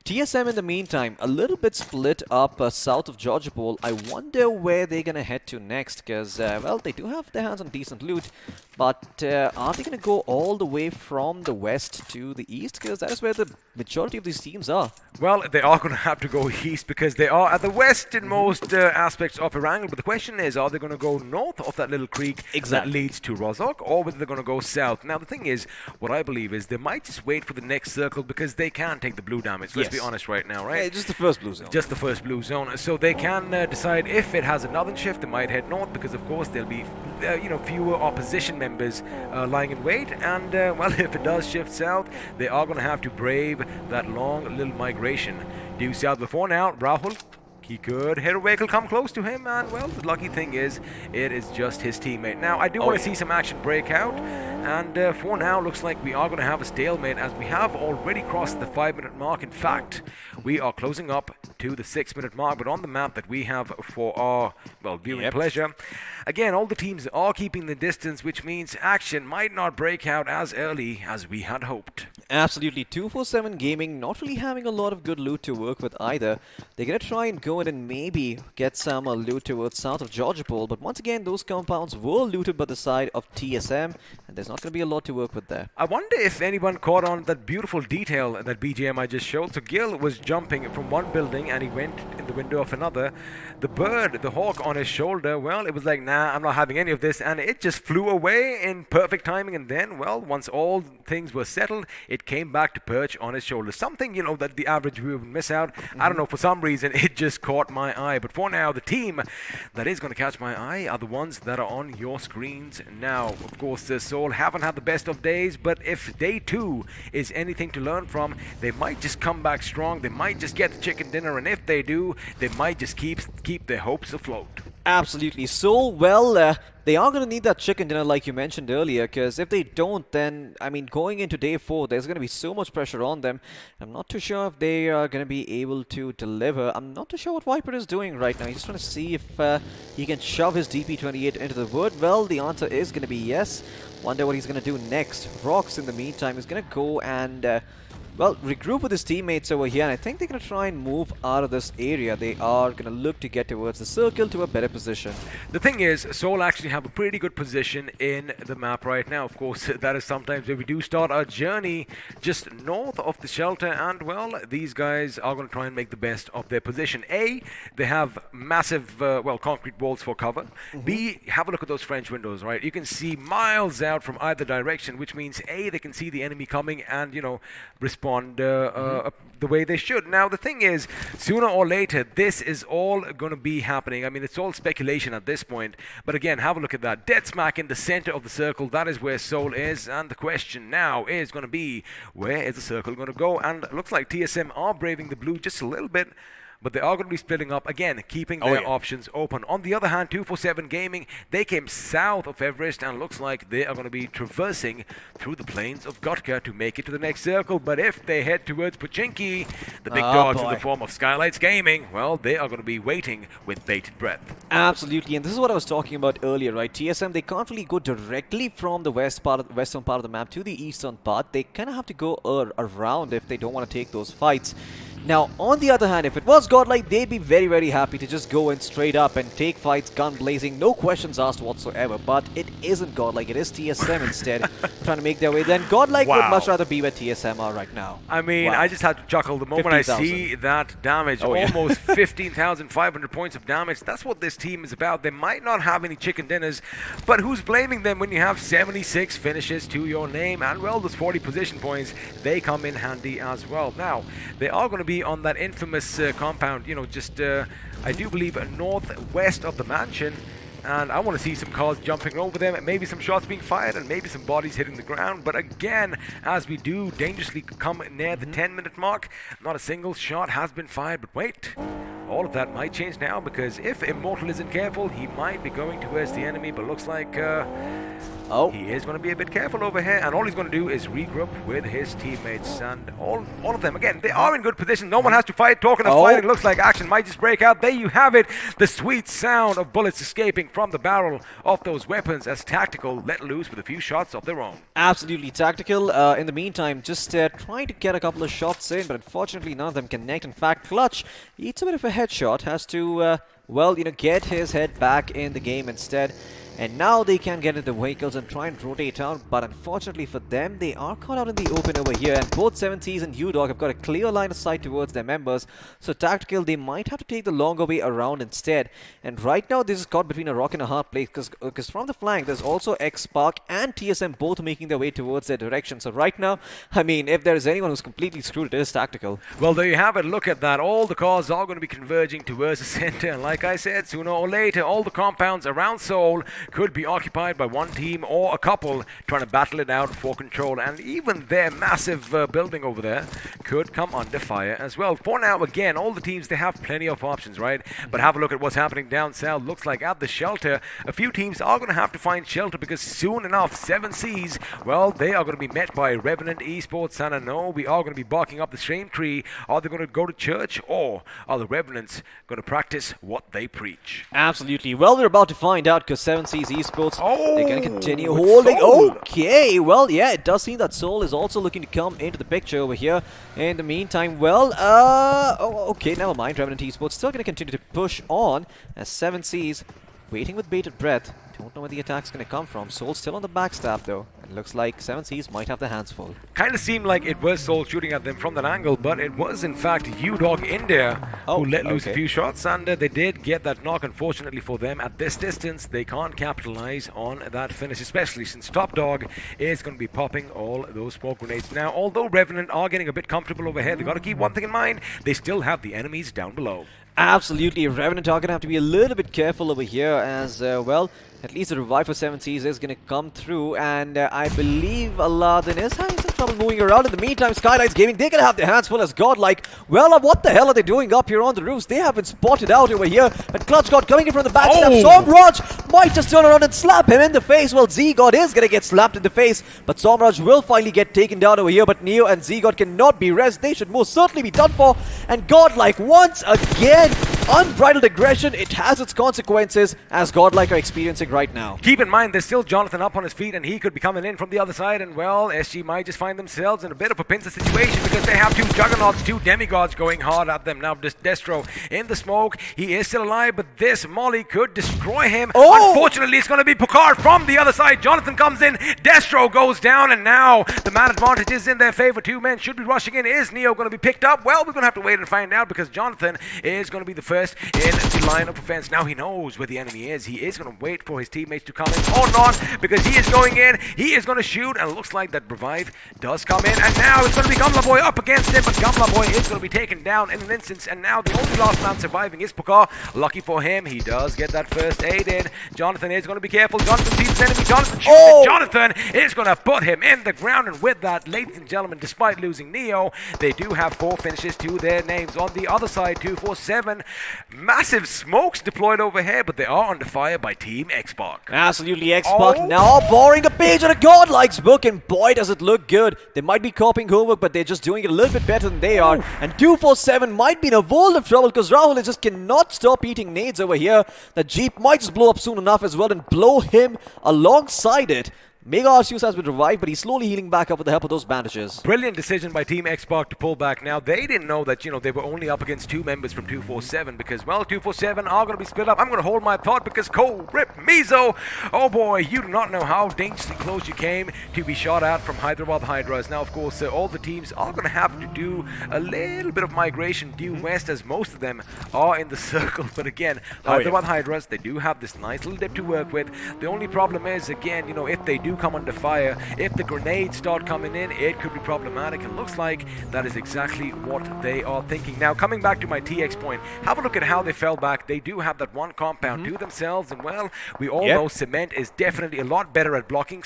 TSM, in the meantime, a little bit split up south of Georgiapol. I wonder where they're going to head to next, because, they do have their hands on decent loot. But are they going to go all the way from the west to the east? Because that is where the majority of these teams are. Well, they are going to have to go east because they are at the westernmost aspects of Erangel. But the question is, are they going to go north of that little creek that leads to Rozhok, or whether they're going to go south? Now, the thing is, what I believe is they might just wait for the next circle because they can take the blue damage. Let's be honest right now, right? Yeah, just the first blue zone. Just the first blue zone. So they can decide if it has a northern shift, they might head north because, of course, there'll be fewer opposition members lying in wait. And, if it does shift south, they are going to have to brave that long little migration. Due south before now, Rahul, he could hit a vehicle, come close to him, and, well, the lucky thing is, it is just his teammate. Now, I do want to see some action break out, and for now, looks like we are going to have a stalemate as we have already crossed the 5-minute mark. In fact, we are closing up to the 6-minute mark, but on the map that we have for our, viewing pleasure, again, all the teams are keeping the distance, which means action might not break out as early as we had hoped. Absolutely. 247 Gaming not really having a lot of good loot to work with either. They're going to try and go in and maybe get some loot towards south of Georgiapol, but once again, those compounds were looted by the side of TSM, and there's not going to be a lot to work with there. I wonder if anyone caught on that beautiful detail that BGMI just showed. So Gil was jumping from one building and he went in the window of another. The bird, the hawk on his shoulder, well, it was like, nah, I'm not having any of this, and it just flew away in perfect timing, and then, well, once all things were settled, it came back to perch on his shoulder. Something, that the average viewer would miss out. I don't know, for some reason, it just caught my eye. But for now, the team that is going to catch my eye are the ones that are on your screens now. Of course, the Seoul haven't had the best of days, but if day 2 is anything to learn from, they might just come back strong. They might just get the chicken dinner, and if they do, they might just keep their hopes afloat. Absolutely. So, well, they are going to need that chicken dinner like you mentioned earlier, because if they don't, then, going into day 4, there's going to be so much pressure on them. I'm not too sure if they are going to be able to deliver. I'm not too sure what Viper is doing right now. He's just trying to see if he can shove his DP28 into the wood. Well, the answer is going to be yes. Wonder what he's going to do next. Rox, in the meantime, is going to go and well, regroup with his teammates over here, and I think they're going to try and move out of this area. They are going to look to get towards the circle to a better position. The thing is, Seoul actually have a pretty good position in the map right now. Of course, that is sometimes where we do start our journey just north of the shelter, and well, these guys are going to try and make the best of their position. A, they have massive, well, concrete walls for cover. B, have a look at those French windows, right? You can see miles out from either direction, which means A, they can see the enemy coming and, you know, respond the way they should. Now, the thing is, sooner or later, this is all going to be happening. I mean, it's all speculation at this point. But again, have a look at that. Dead smack in the center of the circle. That is where Seoul is. And the question now is going to be, where is the circle going to go? And it looks like TSM are braving the blue just a little bit, but they are going to be splitting up again, keeping their options open. On the other hand, 247 Gaming, they came south of Everest, and looks like they are going to be traversing through the plains of Gotka to make it to the next circle. But if they head towards Pochinki, the big dogs in the form of Skylights Gaming, well, they are going to be waiting with bated breath. Absolutely, and this is what I was talking about earlier, right? TSM, they can't really go directly from the western part of the map to the eastern part. They kind of have to go around if they don't want to take those fights. Now, on the other hand, if it was Godlike, they'd be very, very happy to just go in straight up and take fights, gun blazing, no questions asked whatsoever. But it isn't Godlike, it is TSM instead, trying to make their way. Then Godlike would much rather be where TSM are right now. I mean, I just had to chuckle the moment 15, I see that damage. Almost 15,500 points of damage. That's what this team is about. They might not have any chicken dinners, but who's blaming them when you have 76 finishes to your name? And well, those 40 position points, they come in handy as well. Now, they are going to be on that infamous compound, you know, just I do believe northwest of the mansion, and I want to see some cars jumping over them, and maybe some shots being fired, and maybe some bodies hitting the ground. But again, as we do dangerously come near the 10-minute mark, not a single shot has been fired. But wait, all of that might change now, because if Immortal isn't careful, he might be going towards the enemy. But looks like he is going to be a bit careful over here, and all he's going to do is regroup with his teammates. And all of them, again, they are in good position. No one has to fight. Talking of fighting, looks like action might just break out. There you have it, the sweet sound of bullets escaping from the barrel of those weapons as Tactical let loose with a few shots of their own. Absolutely, Tactical, in the meantime, just trying to get a couple of shots in, but unfortunately none of them connect. In fact, Clutch eats a bit of a headshot, has to, well, you know, get his head back in the game instead. And now they can get into the vehicles and try and rotate out, but unfortunately for them, they are caught out in the open over here, and both 7Cs and UDog have got a clear line of sight towards their members. So Tactical, they might have to take the longer way around instead. And right now, this is caught between a rock and a hard place, because from the flank, there's also X-Spark and TSM both making their way towards their direction. So right now, I mean, if there is anyone who's completely screwed, it is Tactical. Well, there you have it. Look at that. All the cars are going to be converging towards the center. And like I said, sooner or later, all the compounds around Seoul could be occupied by one team or a couple trying to battle it out for control, and even their massive building over there could come under fire as well. For now, again, all the teams, they have plenty of options, right? But have a look at what's happening down south. Looks like at the shelter, a few teams are going to have to find shelter, because soon enough, 7Cs, well, they are going to be met by Revenant Esports, and I know we are going to be barking up the same tree. Are they going to go to church, or are the Revenants going to practice what they preach? Absolutely. Well, we're about to find out, because 7Cs Esports, they're going to continue holding. Okay, well, yeah, it does seem that Seoul is also looking to come into the picture over here. In the meantime, well, okay, never mind. Revenant Esports still going to continue to push on as 7Cs waiting with bated breath. Don't know where the attack's going to come from. Seoul still on the backstab, though. It looks like 7Cs might have their hands full. Kind of seemed like it was Seoul shooting at them from that angle, but it was in fact UDog India who let loose a few shots, and they did get that knock. Unfortunately for them, at this distance, they can't capitalize on that finish, especially since Top Dog is going to be popping all those smoke grenades. Now, although Revenant are getting a bit comfortable over here, they got to keep one thing in mind. They still have the enemies down below. Absolutely, Revenant are going to have to be a little bit careful over here as, well, at least the revive for 7Cs is going to come through, and I believe Aladdin is having some trouble moving around. In the meantime, Skylights Gaming, they're going to have their hands full as Godlike. Well, what the hell are they doing up here on the roofs? They have been spotted out over here, but Clutch God coming in from the backstab. Somraj might just turn around and slap him in the face. Well, Z-God is going to get slapped in the face, but Somraj will finally get taken down over here, but Neo and Z-God cannot be res. They should most certainly be done for, and Godlike once again, unbridled aggression, it has its consequences as Godlike are experiencing fantastic right now. Keep in mind, there's still Jonathan up on his feet, and he could be coming in from the other side, and well, SG might just find themselves in a bit of a pincer situation because they have two juggernauts, two demigods going hard at them. Now, Destro in the smoke, he is still alive, but this Molly could destroy him. Unfortunately, it's going to be Picard from the other side. Jonathan comes in, Destro goes down, and now the man advantage is in their favor. Two men should be rushing in. Is Neo going to be picked up? Well, we're going to have to wait and find out because Jonathan is going to be the first in the line of defense. Now he knows where the enemy is. He is going to wait for his teammates to come in or not because he is going in. He is going to shoot, and it looks like that revive does come in. And now it's going to be Gumla Boy up against him, but Gumla Boy is going to be taken down in an instance. And now the only last man surviving is Pokar. Lucky for him, he does get that first aid in. Jonathan is going to be careful. Jonathan sees his enemy. Jonathan shoots it. Jonathan is going to put him in the ground. And with that, ladies and gentlemen, despite losing Neo, they do have 4 finishes to their names. On the other side, 247. Massive smokes deployed over here, but they are under fire by Team Xbox. Absolutely, Xbox now borrowing a page on a godlike's book, and boy does it look good. They might be copying homework, but they're just doing it a little bit better than they are. And 247 might be in a world of trouble because Rahul just cannot stop eating nades over here. The Jeep might just blow up soon enough as well and blow him alongside it. Mega Arceus has been revived, but he's slowly healing back up with the help of those bandages. Brilliant decision by Team Xbox to pull back. Now, they didn't know that, they were only up against 2 members from 247 because, well, 247 are going to be split up. I'm going to hold my thought because Cole, Rip, Mizo, oh boy, you do not know how dangerously close you came to be shot at from Hyderabad Hydras. Now, of course, all the teams are going to have to do a little bit of migration due west as most of them are in the circle. But again, Hyderabad Hydras, they do have this nice little dip to work with. The only problem is, again, if they do come under fire, if the grenades start coming in, it could be problematic. It looks like that is exactly what they are thinking. Now, coming back to my TX point, have a look at how they fell back. They do have that one compound to themselves, and well, we all know Cement is definitely a lot better at blocking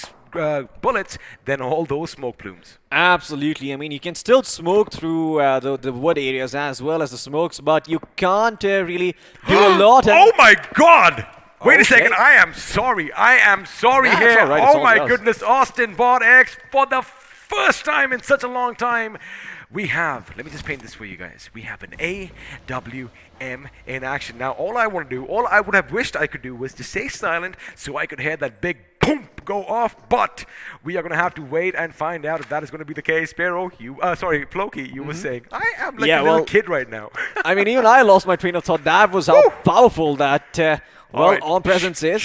bullets than all those smoke plumes. Absolutely. I mean, you can still smoke through the wood areas as well as the smokes, but you can't really do a lot. Oh my god! Wait a second, I am sorry here. Oh my goodness, Austin bought X for the first time in such a long time. We have, let me just paint this for you guys. We have an AWM in action. Now, all I want to do, all I would have wished I could do was to stay silent so I could hear that big boom go off, but we are going to have to wait and find out if that is going to be the case. Sparrow, Floki, you were saying, I am like a little kid right now. I mean, even I lost my train of thought. That was how powerful that, on presence is.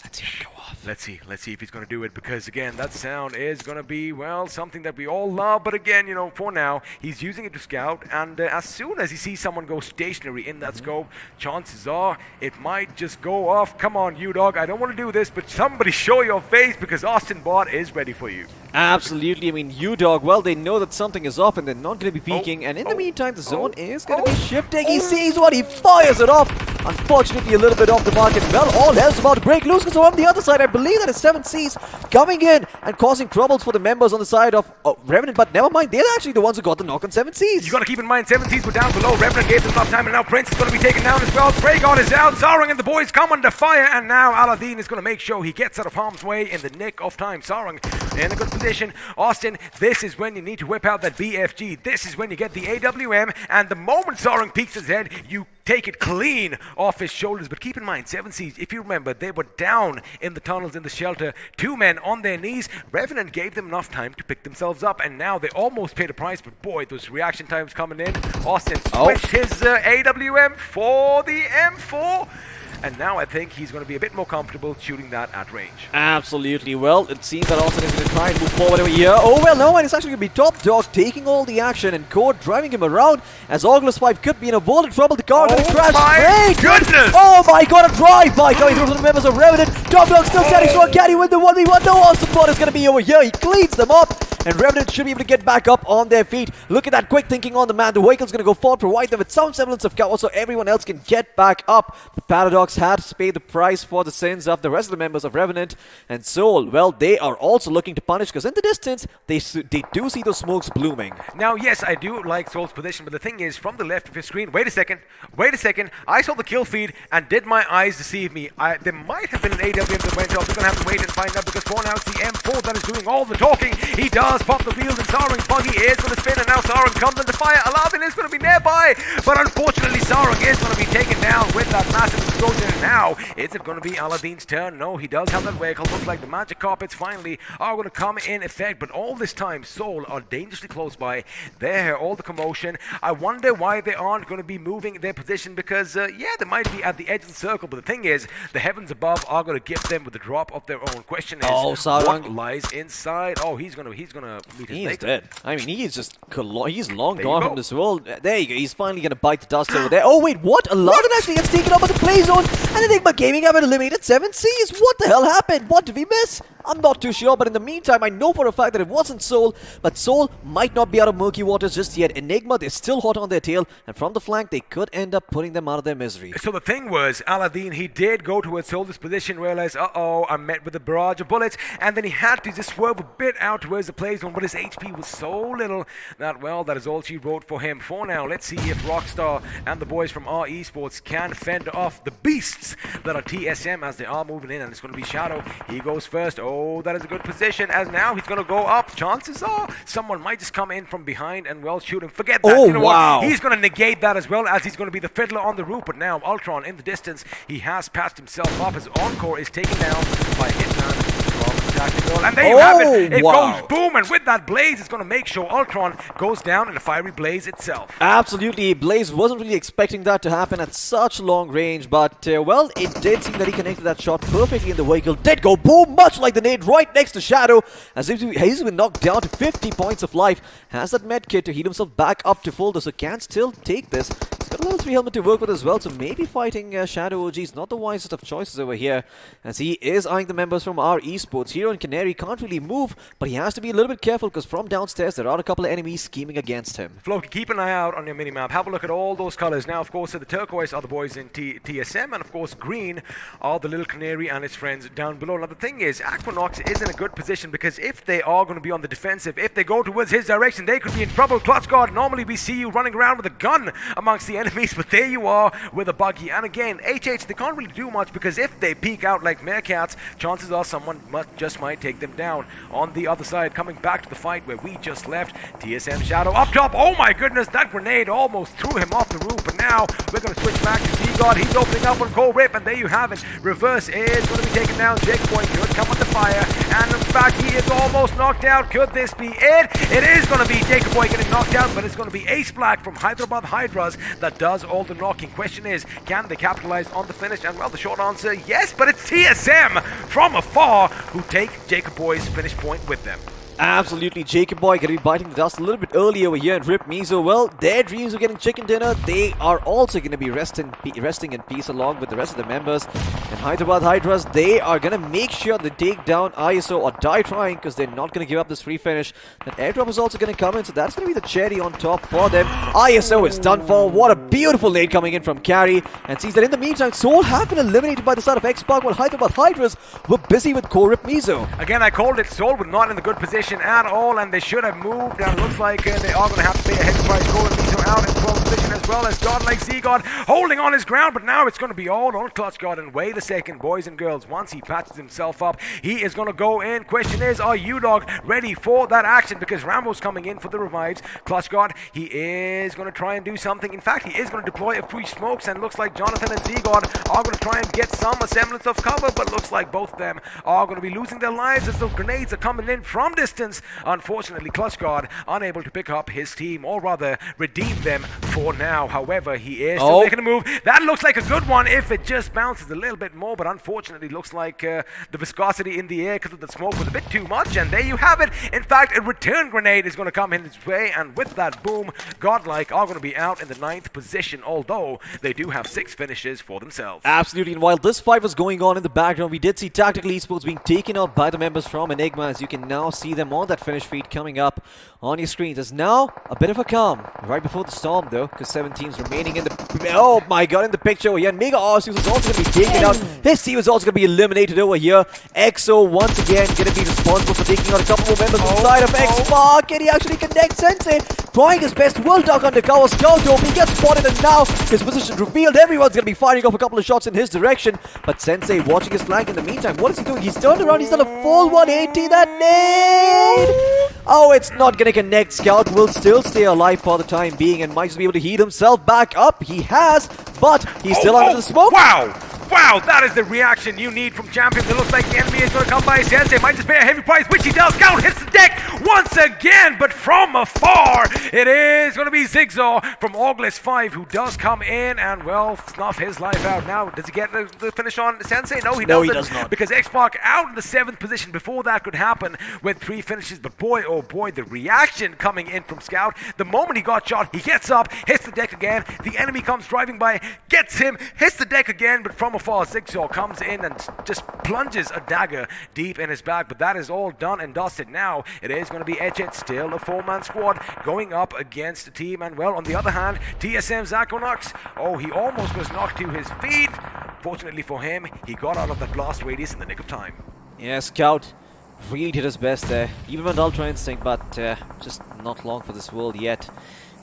Let's see it go off. Let's see if he's going to do it because, again, that sound is going to be, well, something that we all love. But again, for now, he's using it to scout. And as soon as he sees someone go stationary in that scope, chances are it might just go off. Come on, you dog. I don't want to do this, but somebody show your face because Austin Bot is ready for you. Absolutely. I mean, U-Dog, well, they know that something is off and they're not going to be peeking. And in the meantime, the zone is going to be shifting. He sees what, he fires it off. Unfortunately, a little bit off the mark. And well, all hell's about to break loose because on the other side, I believe that is 7Cs coming in and causing troubles for the members on the side of Revenant. But never mind, they're actually the ones who got the knock on 7Cs. You got to keep in mind, 7Cs were down below. Revenant gave them enough time, and now Prince is going to be taken down as well. Spray God is out. Sarang and the boys come under fire, and now Aladdin is going to make sure he gets out of harm's way in the nick of time. Sarang in a good position. Austin, this is when you need to whip out that BFG. This is when you get the AWM, and the moment Sarang peeks his head, you take it clean off his shoulders. But keep in mind, 7Cs, if you remember, they were down in the tunnels in the shelter. 2 men on their knees. Revenant gave them enough time to pick themselves up, and now they almost paid a price, but boy, those reaction times coming in. Austin switched his AWM for the M4. And now I think he's going to be a bit more comfortable shooting that at range. Absolutely. Well, it seems that Austin is going to try and move forward over here. Oh, well, no, and it's actually going to be Top Dog taking all the action and Code driving him around as Oculus 5 could be in a world of trouble. The car is going to crash. My goodness! Oh my god, a drive-by coming through from the members of Revenant. Top Dog still standing strong. Can he win the 1v1? No, Austin Bot is going to be over here. He cleans them up. And Revenant should be able to get back up on their feet. Look at that quick thinking on the man. The vehicle's going to go forward, provide them with some semblance of cover so everyone else can get back up. The Paradox had to pay the price for the sins of the rest of the members of Revenant. And Soul, well, they are also looking to punish because in the distance, they do see those smokes blooming. Now, yes, I do like Soul's position, but the thing is, from the left of your screen, wait a second, I saw the kill feed and did my eyes deceive me? There might have been an AWM that went off. We're going to have to wait and find out because for now it's the M4 that is doing all the talking. He does pop the wheels and Sarang's buggy is going to spin, and now Sarang comes under fire. Aladdin is going to be nearby, but unfortunately Sarang is going to be taken down with that massive explosion. And now, is it going to be Aladdin's turn? No, he does have that vehicle. Looks like the magic carpets finally are going to come in effect, but all this time, Seoul are dangerously close by. They hear all the commotion. I wonder why they aren't going to be moving their position, because, yeah, they might be at the edge of the circle, but the thing is, the heavens above are going to give them with the drop of their own. Question is, what lies inside? Oh, he's gonna meet his fate. He's dead. I mean, he is just he's long gone from this world. There you go. He's finally gonna bite the dust over there. Oh wait, what? Aladdin actually gets taken up by the play zone, and Enigma Gaming have eliminated 7Cs. What the hell happened? What did we miss? I'm not too sure, but in the meantime, I know for a fact that it wasn't Seoul, but Seoul might not be out of murky waters just yet. Enigma, they're still hot on their tail, and from the flank, they could end up putting them out of their misery. So the thing was, Aladdin, he did go towards Seoul's position, realized, uh-oh, I'm met with a barrage of bullets, and then he had to just swerve a bit out towards the play zone, but his HP was so little that, well, that is all she wrote for him. For now, let's see if Rockstar and the boys from R Esports can fend off the beasts that are TSM as they are moving in, and it's going to be Shadow. He goes first. Oh, that is a good position, as now he's going to go up. Chances are someone might just come in from behind and, well, shoot him. Forget that. Oh, you know wow. what? He's going to negate that as well, as he's going to be the fiddler on the roof, but now Ultron in the distance, he has patched himself up. His Encore is taken down by Hitman. And there you have it. It goes boom, and with that blaze, it's going to make sure Ultron goes down in a fiery blaze itself. Absolutely. Blaze wasn't really expecting that to happen at such long range, but, well, it did seem that he connected that shot perfectly, and the vehicle did go boom, much like the nade right next to Shadow, as if he's been knocked down to 50 points of life. Has that med kit to heal himself back up to full, so can still take this. He's got a level 3 helmet to work with as well, so maybe fighting Shadow OG is not the wisest of choices over here, as he is eyeing the members from R Esports. Hero and Canary can't really move, but he has to be a little bit careful, because from downstairs there are a couple of enemies scheming against him. Floki, keep an eye out on your minimap. Have a look at all those colors. Now, of course, the turquoise are the boys in TSM, and of course, green are the little Canary and his friends down below. Now, the thing is, Aquanox is in a good position, because if they are going to be on the defensive, if they go towards his direction, they could be in trouble. Clutch Guard, normally we see you running around with a gun amongst the enemies, but there you are with a buggy. And again, HH, they can't really do much, because if they peek out like meerkats, chances are someone just might take them down. On the other side, coming back to the fight where we just left, TSM Shadow up top. Oh my goodness, that grenade almost threw him off the roof, but now we're going to switch back to Z-God. He's opening up on Cold Rip, and there you have it. Reverse is going to be taken down. Jake Boy could come with the fire, and in fact, he is almost knocked out. Could this be it? It is going to be Jacob Boy getting knocked out, but it's going to be Ace Black from Hyderabad Hydras that does all the knocking. Question is, can they capitalize on the finish? And well, the short answer, yes, but it's TSM from afar who take Jacob Boy's finish point with them. Absolutely, Jacob Boy going to be biting the dust a little bit early over here, and Rip Mizo, well, their dreams of getting chicken dinner, they are also going to be resting in peace along with the rest of the members. And Hyderabad Hydras, they are going to make sure they take down ISO or die trying, because they're not going to give up this free finish. That airdrop is also going to come in, so that's going to be the cherry on top for them. ISO is done for. What a beautiful nade coming in from Carry, and sees that in the meantime, Seoul have been eliminated by the side of X-Park, while Hyderabad Hydras were busy with core Rip Mizo. Again, I called it. Seoul were not in the good position at all, and they should have moved, and it looks like they are going to have to pay a heavy price. Golden Mizo out in 12th position, as well as Godlike Z-God holding on his ground, but now it's going to be all on Clutch God. And wait a second, boys and girls, once he patches himself up, he is going to go in. Question is, are you dog ready for that action? Because Rambo's coming in for the revives. Clutch God, he is going to try and do something. In fact, he is going to deploy a free smokes, and looks like Jonathan and Z-God are going to try and get some semblance of cover, but looks like both of them are going to be losing their lives as the grenades are coming in from distance. Unfortunately, Clutch God unable to pick up his team, or rather redeem them for now. However, he is still making a move. That looks like a good one if it just bounces a little bit more, but unfortunately looks like the viscosity in the air because of the smoke was a bit too much, and there you have it. In fact, a return grenade is going to come in his way, and with that boom, Godlike are going to be out in the 9th position, although they do have 6 finishes for themselves. Absolutely, and while this fight was going on in the background, we did see Tactical Esports being taken out by the members from Enigma, as you can now see them on that finish feed coming up on your screens. There's now a bit of a calm right before the storm, though, because 7 teams remaining in the... Oh my god, in the picture over here. And Mega Arceus is also going to be taken out. His team is also going to be eliminated over here. EXO once again going to be responsible for taking out a couple more members inside of X-Park. Can he actually connect Sensei? Trying his best, will duck undercover. Scout Dope, he gets spotted, and now his position revealed. Everyone's going to be firing off a couple of shots in his direction. But Sensei watching his flank in the meantime. What is he doing? He's turned around. He's done a full 180. That nade! Oh, it's not going to connect. Scout will still stay alive for the time being and might just be able to heal himself back up. He has, but he's still under the smoke. Wow! Wow, that is the reaction you need from champions. It looks like the enemy is going to come by. Sensei might just pay a heavy price, which he does. Scout hits the deck once again, but from afar, it is going to be Zigzor from Auglist 5 who does come in and, well, snuff his life out. Now, does he get the finish on Sensei? No, he doesn't. he does not. Because X-Pac out in the 7th position before that could happen with 3 finishes. But boy, oh boy, the reaction coming in from Scout. The moment he got shot, he gets up, hits the deck again. The enemy comes driving by, gets him, hits the deck again, but from afar, Zigzor comes in and just plunges a dagger deep in his back. But that is all done and dusted. Now, it is going to be Echet, still a 4-man squad, going up against the team. And well, on the other hand, TSM's Aquanox, oh, he almost was knocked to his feet. Fortunately for him, he got out of that blast radius in the nick of time. Yeah, Scout really did his best there. Even went Ultra Instinct, but just not long for this world yet.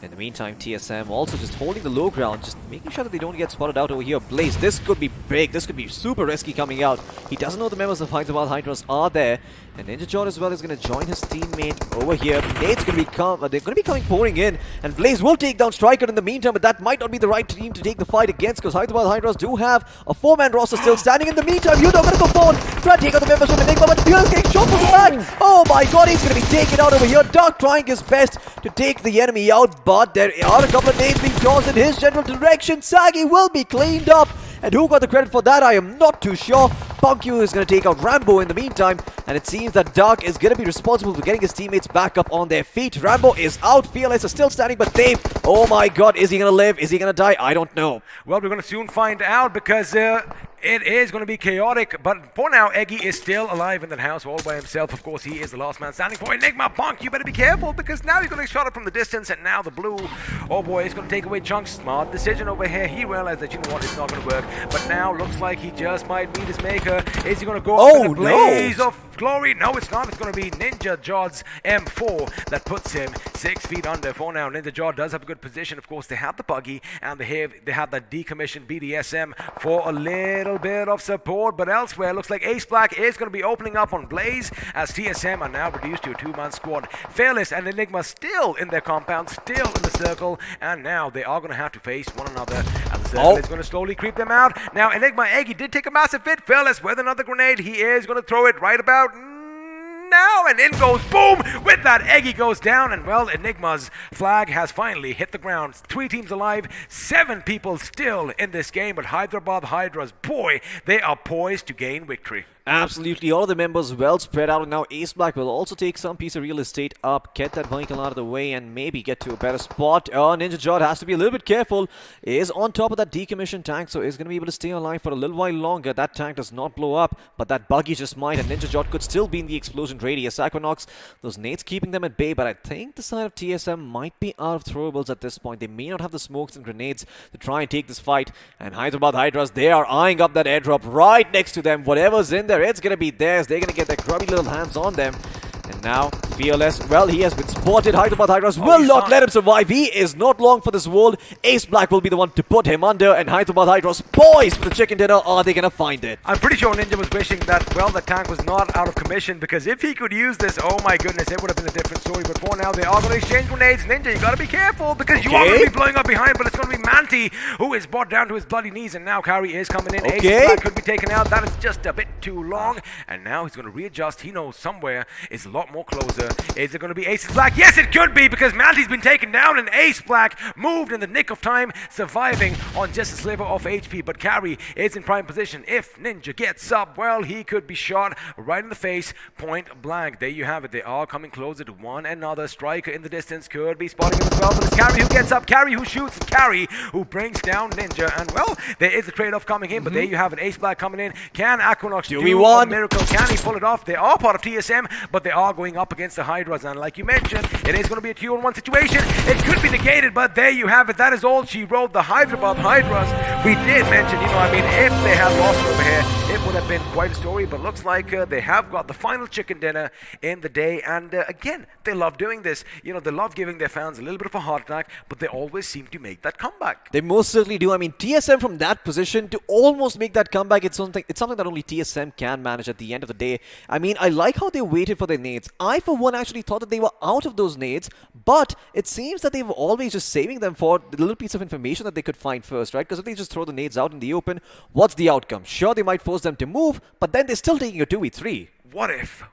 In the meantime, TSM also just holding the low ground, just making sure that they don't get spotted out over here. Blaze, this could be big, this could be super risky coming out. He doesn't know the members of Hyderabad Hydras are there. And Ninja John as well is going to join his teammate over here. Nate's going to be coming pouring in. And Blaze will take down Striker in the meantime, but that might not be the right team to take the fight against, because Hyderabad Hydras do have a 4-man roster still standing. In the meantime, Yudo going to go forward, try to take out the members from Enigma, but Fearless getting shot from the back. Oh my god, he's going to be taken out over here. Dark trying his best to take the enemy out, but there are a couple of nades being tossed in his general direction. Sagi will be cleaned up. And who got the credit for that, I am not too sure. Punkyu is going to take out Rambo in the meantime. And it seems that Dark is going to be responsible for getting his teammates back up on their feet. Rambo is out. Fearless is still standing, but Dave, oh my god, is he going to live? Is he going to die? I don't know. Well, we're going to soon find out, because it is going to be chaotic, but for now, Eggy is still alive in that house all by himself. Of course, he is the last man standing for Enigma. Punk, you better be careful, because now he's going to get shot up from the distance, and now the blue, oh boy, he's going to take away Chunks. Smart decision over here. He realized that, you know what, it's not going to work, but now looks like he just might meet his maker. Is he going to go up in the blaze of glory? No, it's not. It's going to be Ninja Jod's M4 that puts him 6 feet under. For now, Ninja Jod does have a good position. Of course, they have the buggy, and they have that decommissioned BDSM for a little bit of support, but elsewhere looks like Ace Black is going to be opening up on Blaze, as TSM are now reduced to a 2-man squad. Fearless and Enigma still in their compound, still in the circle, and now they are going to have to face one another, and the circle is going to slowly creep them out. Now Enigma Eggy did take a massive hit. Fearless with another grenade. He is going to throw it right about now, and in goes boom. With that, Eggy goes down, and well, Enigma's flag has finally hit the ground. 3 teams alive, 7 people still in this game, but Hyderabad Hydras, boy, they are poised to gain victory. Absolutely, all of the members well spread out, and now Ace Black will also take some piece of real estate up, get that vehicle out of the way, and maybe get to a better spot. Ninja Jod has to be a little bit careful. Is on top of that decommissioned tank, so is going to be able to stay alive for a little while longer. That tank does not blow up, but that buggy just might, and Ninja Jod could still be in the explosion radius. Aquanox, those nades keeping them at bay, but I think the side of TSM might be out of throwables at this point. They may not have the smokes and grenades to try and take this fight, and Hyderabad Hydras, they are eyeing up that airdrop right next to them. Whatever's in there, it's going to be theirs. They're going to get their grubby little hands on them. And now, Fearless, well, he has been spotted. Hyderabad Hydras will not let him survive. He is not long for this world. Ace Black will be the one to put him under, and Hyderabad Hydras poised for the chicken dinner. Are they going to find it? I'm pretty sure Ninja was wishing that, well, the tank was not out of commission, because if he could use this, oh my goodness, it would have been a different story. But for now, they are going to exchange grenades. Ninja, you got to be careful, because you are going to be blowing up behind, but it's going to be Manti who is brought down to his bloody knees, and now Carry is coming in. Ace Black could be taken out. That is just a bit too long, and now he's going to readjust. He knows somewhere is a lot more closer. Is it going to be Ace Black? Yes, it could be, because Manti's been taken down, and Ace Black moved in the nick of time, surviving on just a sliver of HP. But Carry is in prime position. If Ninja gets up, well, he could be shot right in the face, point blank. There you have it. They are coming closer to one another. Striker in the distance could be spotting him as well, but it's Carry who gets up, Carry who shoots, and Carry who brings down Ninja. And well, there is a trade-off coming in, but there you have it. Ace Black coming in. Can Aquanox do a miracle? Can he pull it off? They are part of TSM, but they are going up against the Hydras, and like you mentioned, it is going to be a 2-on-1 situation. It could be negated, but there you have it. That is all she wrote. The Hyderabad Hydras, we did mention, if they had lost over here, it would have been quite a story, but looks like they have got the final chicken dinner in the day, and again, they love doing this. They love giving their fans a little bit of a heart attack, but they always seem to make that comeback. They most certainly do. TSM from that position to almost make that comeback, it's something that only TSM can manage at the end of the day. I like how they waited for their nades. I, for one, actually thought that they were out of those nades, but it seems that they were always just saving them for the little piece of information that they could find first, right? Because if they just throw the nades out in the open. What's the outcome? Sure, they might force them to move, but then they're still taking a 2v3. What if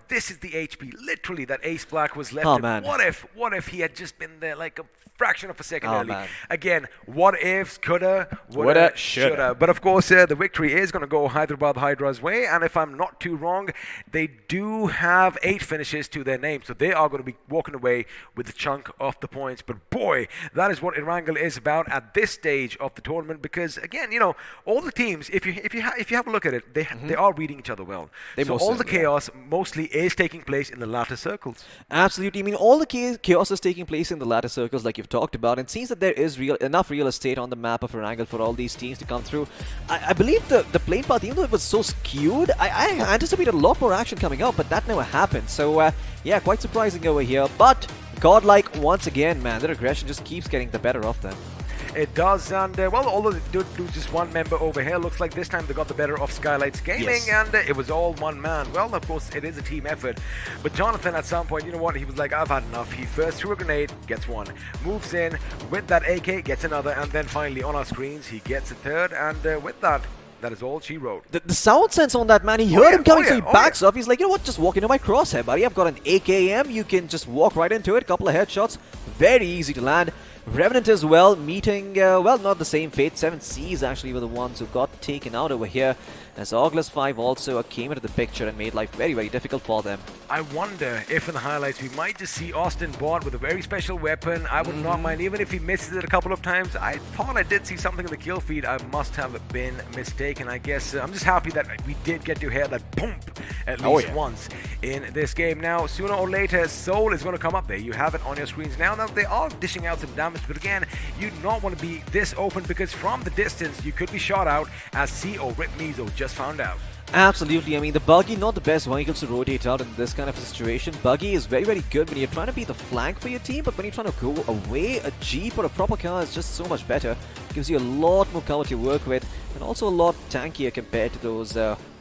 this is the HP literally that Ace Black was left Oh, in? man. What if he had just been there like a fraction of a second Oh, early? man. Again, what ifs, coulda, woulda, Woulda, shoulda. shoulda. But of course, the victory is going to go Hyderabad Hydra's way, and if I'm not too wrong, they do have 8 finishes to their name, so they are going to be walking away with a chunk of the points. But boy, that is what Erangel is about at this stage of the tournament, because again, you know, all the teams, if you have a look at it, they are reading each other well. They So most all the certainly chaos mostly is taking place in the latter circles. Absolutely. I mean, all the chaos is taking place in the latter circles like you've talked about, and it seems that there is enough real estate on the map of Erangel for all these teams to come through. I believe the plane path, even though it was so skewed, I anticipated a lot more action coming out, but that never happened. So, yeah, quite surprising over here. But Godlike, once again, man, their aggression just keeps getting the better of them. It does, and well, although they do lose just one member over here, looks like this time they got the better of Skylights Gaming, Yes. and it was all one man. Well, of course, it is a team effort, but Jonathan at some point, you know what, he was like, I've had enough. He first threw a grenade, gets one, moves in with that AK, gets another, and then finally on our screens, he gets a third, and with that, that is all she wrote. The sound sense on that, man, he heard him coming, yeah, so he oh, backs up. He's like, you know what, just walk into my crosshair, buddy. I've got an AKM. You can just walk right into it. Couple of headshots. Very easy to land. Revenant as well, meeting, well, not the same fate. 7Cs actually were the ones who got taken out over here, as August 5 also came into the picture and made life very, very difficult for them. I wonder if in the highlights we might just see Austin Bot with a very special weapon. I would not mind, even if he misses it a couple of times. I thought I did see something in the kill feed. I must have been mistaken. I guess I'm just happy that we did get to hear that boom at least once in this game. Now, sooner or later, Soul is going to come up there. You have it on your screens now. Now, they are dishing out some damage, but again, you do not want to be this open, because from the distance, you could be shot out, as CO Rip Mizo just found out. Absolutely. I mean, the Buggy, not the best vehicles to rotate out in this kind of a situation. Buggy is very, very good when you're trying to be the flank for your team, but when you're trying to go away, a Jeep or a proper car is just so much better. Gives you a lot more cover to work with, and also a lot tankier compared to those,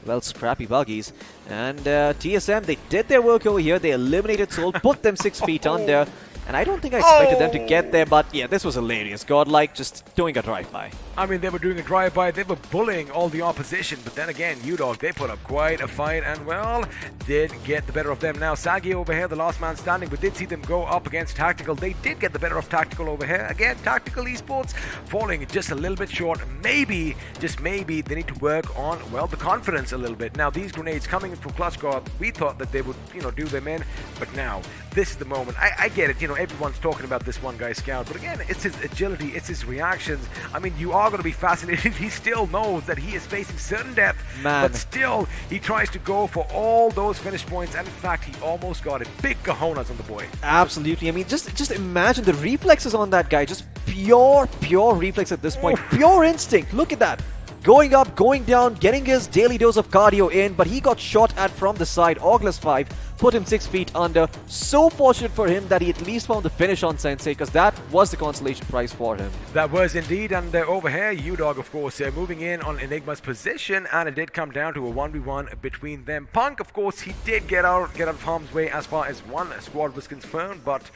well, scrappy Buggies. And TSM, they did their work over here. They eliminated Soul, put them 6 feet under. And I don't think I expected them to get there, but yeah, this was hilarious. Godlike just doing a drive-by. I mean, they were doing a drive-by, they were bullying all the opposition, but then again, UDog, they put up quite a fight, and well, did get the better of them. Now, Sagi over here, the last man standing, we did see them go up against Tactical. They did get the better of Tactical over here. Again, Tactical Esports falling just a little bit short. Maybe, just maybe, they need to work on, well, the confidence a little bit. Now, these grenades coming in from Clutch Guard, we thought that they would, you know, do them in, but now, this is the moment. I get it, you know, everyone's talking about this one guy Scout, but again, it's his agility, it's his reactions. I mean, you are going to be fascinated. He still knows that he is facing certain death, Man. but still, he tries to go for all those finish points, and in fact, he almost got it. Big cojones on the boy. Absolutely. I mean, just imagine the reflexes on that guy. Just pure reflex at this point. Pure instinct. Look at that. Going up, going down, getting his daily dose of cardio in, but he got shot at from the side. August 5 put him 6 feet under. So fortunate for him that he at least found the finish on Sensei, because that was the consolation prize for him. That was indeed, and over here, UDog, of course, moving in on Enigma's position, and it did come down to a 1v1 between them. Punk, of course, he did get out of harm's way as far as one squad was concerned, but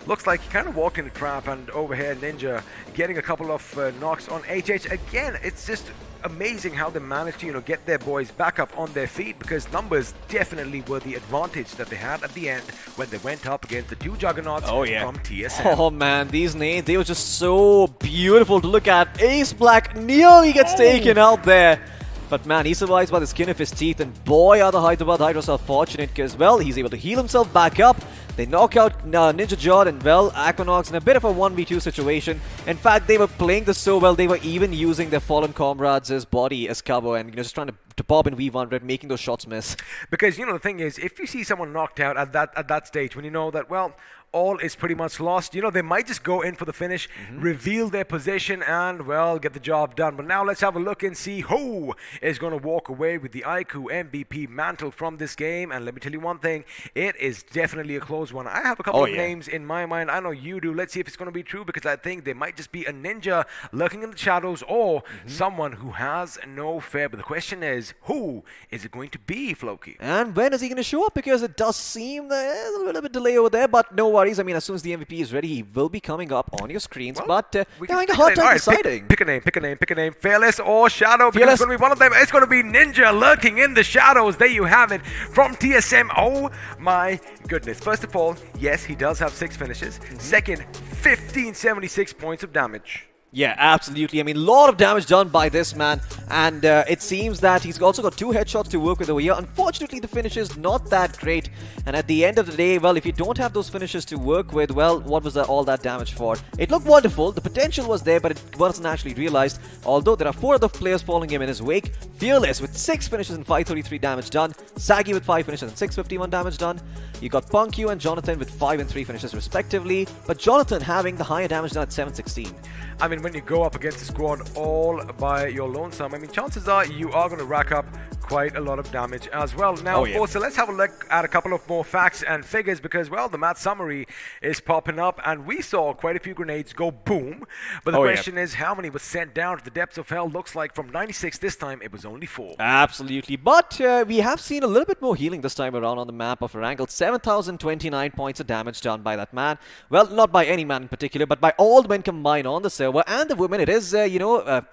looks like he kind of walked in a trap, and over here, Ninja getting a couple of knocks on HH. Again, it's just amazing how they managed to, you know, get their boys back up on their feet, because numbers definitely were the advantage that they had at the end when they went up against the two juggernauts from TSM. Oh man, these nades, they were just so beautiful to look at. Ace Black nearly gets taken out there. But man, he survives by the skin of his teeth, and boy are the Hyderabad Hydras are fortunate, because, well, he's able to heal himself back up. They knock out Ninja Jod and, well, Aquanox in a bit of a 1v2 situation. In fact, they were playing this so well, they were even using their fallen comrades' body as cover, and, you know, just trying to pop in V100, making those shots miss. Because, you know, the thing is, if you see someone knocked out at that stage, when you know that, well, all is pretty much lost, you know, they might just go in for the finish, reveal their position, and, well, get the job done. But now let's have a look and see who is going to walk away with the iQOO MVP mantle from this game. And let me tell you one thing, it is definitely a close one. I have a couple of names in my mind. I know you do. Let's see if it's going to be true, because I think there might just be a ninja lurking in the shadows, or someone who has no fear. But the question is, who is it going to be, Floki? And when is he going to show up? Because it does seem that there's a little bit delay over there, but no worries. I mean, as soon as the MVP is ready, he will be coming up on your screens. Well, but they're we can having a speculate. hard time Alright, deciding. Pick a name, pick a name, pick a name. Fearless or Shadow, because Fearless. it's going to be one of them. It's going to be Ninja lurking in the shadows. There you have it from TSM. Oh my goodness. First of all, yes, he does have 6 finishes. Second, 1576 points of damage. Yeah, absolutely. I mean, a lot of damage done by this man, and it seems that he's also got 2 headshots to work with over here. Unfortunately, the finish is not that great, and at the end of the day, well, if you don't have those finishes to work with, well, what was all that damage for? It looked wonderful, the potential was there, but it wasn't actually realized, although there are 4 other players following him in his wake. Fearless with 6 finishes and 533 damage done, Saggy with 5 finishes and 651 damage done. You got Punkyu and Jonathan with 5 and 3 finishes respectively, but Jonathan having the higher damage done at 716. I mean, when you go up against a squad all by your lonesome, I mean, chances are you are going to rack up quite a lot of damage as well. Now, of course, so let's have a look at a couple of more facts and figures because, well, the match summary is popping up and we saw quite a few grenades go boom. But the question is, how many was sent down to the depths of hell? Looks like from 96 this time, it was only 4. Absolutely. But we have seen a little bit more healing this time around on the map of Erangel. 7,029 points of damage done by that man. Well, not by any man in particular, but by all the men combined on the server and the women. It is,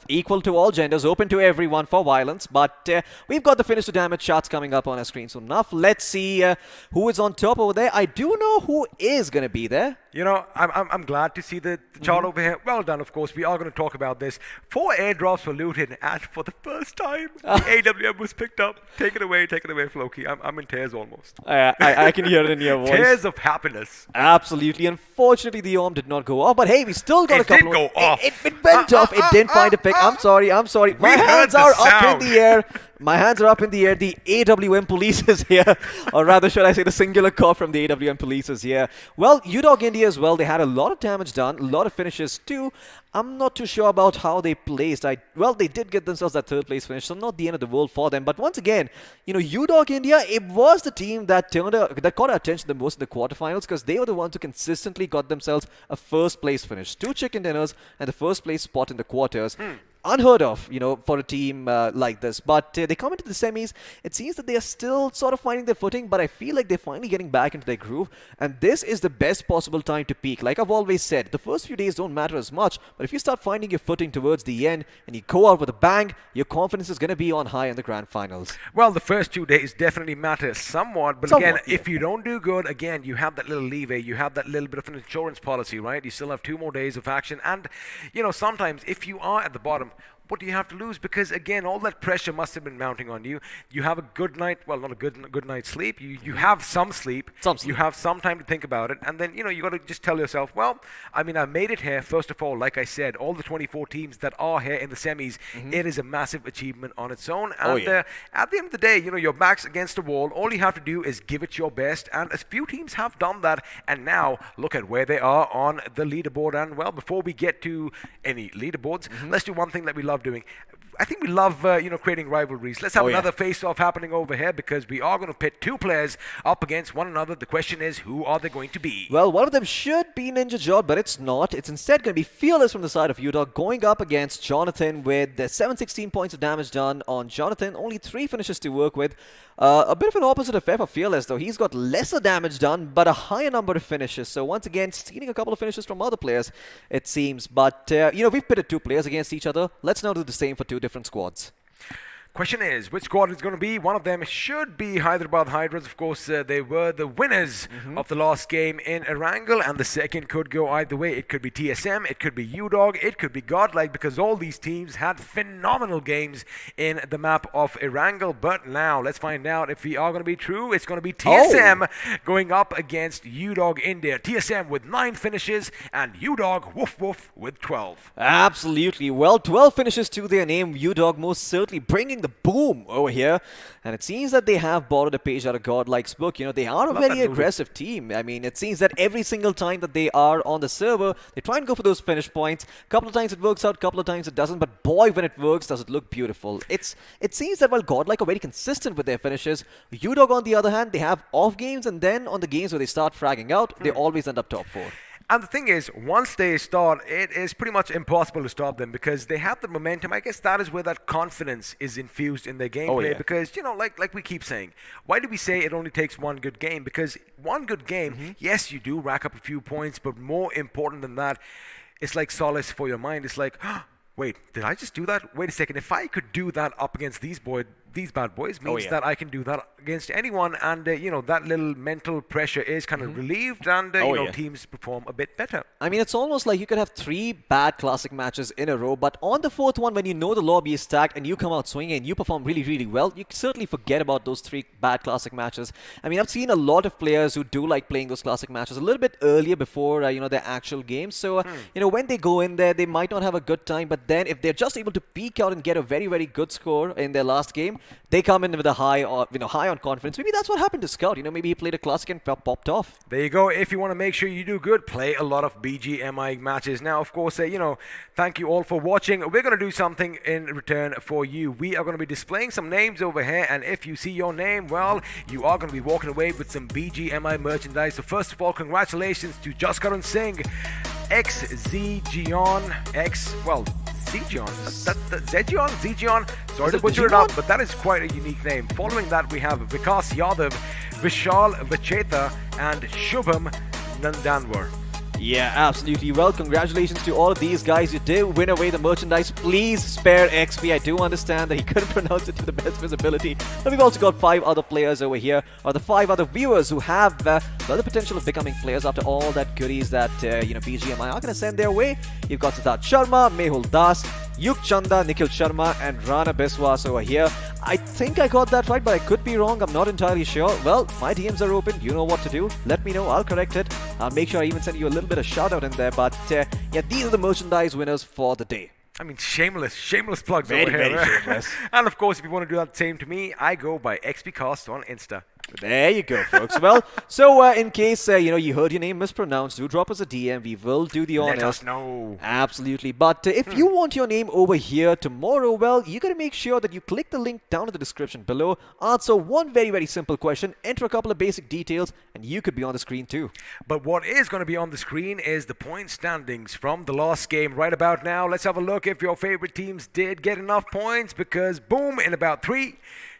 equal to all genders, open to everyone for violence. But we've got the finish to damage shots coming up on our screen soon enough. Let's see who is on top over there. I do know who is going to be there. You know, I'm glad to see the chart over here. Well done, of course. We are going to talk about this. 4 airdrops were looted, and for the first time, the AWM was picked up. Take it away, Floki. I'm in tears almost. I can hear it in your voice. Tears of happiness. Absolutely. Unfortunately, the arm did not go off, but hey, we still got a couple. It did go off. It went off. It didn't find a pick. I'm sorry. My hands are up in the air. My hands are up in the air. The AWM police is here. Or rather, should I say the singular core from the AWM police is here. Well, UDOG India as well. They had a lot of damage done. A lot of finishes too. I'm not too sure about how they placed. Well, they did get themselves that 3rd place finish, so not the end of the world for them. But once again, UDOG India, it was the team that caught our attention the most in the quarterfinals because they were the ones who consistently got themselves a 1st place finish. 2 chicken dinners and the 1st place spot in the quarters. Unheard of, for a team like this. But they come into the semis. It seems that they are still sort of finding their footing, but I feel like they're finally getting back into their groove. And this is the best possible time to peak. Like I've always said, the first few days don't matter as much, but if you start finding your footing towards the end and you go out with a bang, your confidence is going to be on high in the grand finals. Well, the first 2 days definitely matter somewhat, but again, if you don't do good, again, you have that little leeway, you have that little bit of an insurance policy, right? You still have 2 more days of action, and, sometimes if you are at the bottom, what do you have to lose? Because again, all that pressure must have been mounting on you. You have a good night, well, not a good night's sleep. You have some sleep. You have some time to think about it, and then you got to just tell yourself, well, I mean, I made it here. First of all, like I said, all the 24 teams that are here in the semis, it is a massive achievement on its own. And at the end of the day, your back's against the wall. All you have to do is give it your best, and a few teams have done that. And now look at where they are on the leaderboard. And well, before we get to any leaderboards, let's do one thing that we love doing. I think we love, creating rivalries. Let's have another face-off happening over here because we are going to pit 2 players up against one another. The question is, who are they going to be? Well, one of them should be Ninja Jod, but it's not. It's instead going to be Fearless from the side of UDOG going up against Jonathan with the 716 points of damage done on Jonathan. Only 3 finishes to work with. A bit of an opposite affair for Fearless, though. He's got lesser damage done, but a higher number of finishes. So once again, stealing a couple of finishes from other players, it seems. But, we've pitted 2 players against each other. Let's now do the same for 2 different squads. Question is, which squad is going to be? One of them should be Hyderabad Hydras. Of course, they were the winners of the last game in Erangel, and the second could go either way. It could be TSM, it could be UDOG, it could be Godlike, because all these teams had phenomenal games in the map of Erangel. But now, let's find out if we are going to be true. It's going to be TSM going up against UDOG India. TSM with 9 finishes, and UDOG, woof woof, with 12. Absolutely. Well, 12 finishes to their name. UDOG most certainly bringing the boom over here, and it seems that they have borrowed a page out of Godlike's book. They are a very aggressive team. I mean, it seems that every single time that they are on the server, they try and go for those finish points. A couple of times it works out, a couple of times it doesn't, but boy, when it works, does it look beautiful. It seems that while Godlike are very consistent with their finishes, UDOG on the other hand, they have off games, and then on the games where they start fragging out, they always end up top 4. And the thing is, once they start, it is pretty much impossible to stop them because they have the momentum. I guess that is where that confidence is infused in their gameplay. Because, you know, like we keep saying, why do we say it only takes one good game? Because one good game, yes, you do rack up a few points, but more important than that, it's like solace for your mind. It's like, wait, did I just do that? Wait a second. If I could do that up against these bad boys, means that I can do that against anyone. And, you know, that little mental pressure is kind of relieved and, you know, teams perform a bit better. I mean, it's almost like you could have 3 bad classic matches in a row, but on the 4th one, when you know the lobby is stacked and you come out swinging and you perform really, really well, you certainly forget about those 3 bad classic matches. I mean, I've seen a lot of players who do like playing those classic matches a little bit earlier before, you know, their actual games. So, you know, when they go in there, they might not have a good time, but then if they're just able to peak out and get a very, very good score in their last game, they come in with a high on confidence. Maybe that's what happened to Scout. You know, maybe he played a classic and popped off. There you go. If you want to make sure you do good, play a lot of BGMI matches. Now, of course, you know, thank you all for watching. We're going to do something in return for you. We are going to be displaying some names over here, and if you see your name, well, you are going to be walking away with some BGMI merchandise. So first of all, congratulations to Jaskaran Singh, Zejion. Sorry to butcher it up, but that is quite a unique name. Following that, we have Vikas Yadav, Vishal Vacheta, and Shubham Nandanwar. Yeah, absolutely. Well, congratulations to all of these guys. You did win away the merchandise. Please spare XP. I do understand that he couldn't pronounce it to the best of his ability. But we've also got 5 other players over here, or the 5 other viewers who have the potential of becoming players after all that goodies that you know, BGMI are going to send their way. You've got Siddharth Sharma, Mehul Das, Yuk Chanda, Nikhil Sharma, and Rana Biswas over here. I think I got that right, but I could be wrong. I'm not entirely sure. Well, my DMs are open. You know what to do. Let me know. I'll correct it. I'll make sure I even send you a little bit of shout out in there. But yeah, these are the merchandise winners for the day. I mean, shameless plugs Very, over here. very shameless. And of course, if you want to do that same to me, I go by XPcast on Insta. There you go, folks. Well, so in case you know, you heard your name mispronounced, do drop us a DM. We will do the honors. Let us know. Absolutely. But if you want your name over here tomorrow, well, you got to make sure that you click the link down in the description below. Answer one very, very simple question. Enter a couple of basic details, and you could be on the screen too. But what is going to be on the screen is the point standings from the last game right about now. Let's have a look if your favorite teams did get enough points, because boom, in about 3,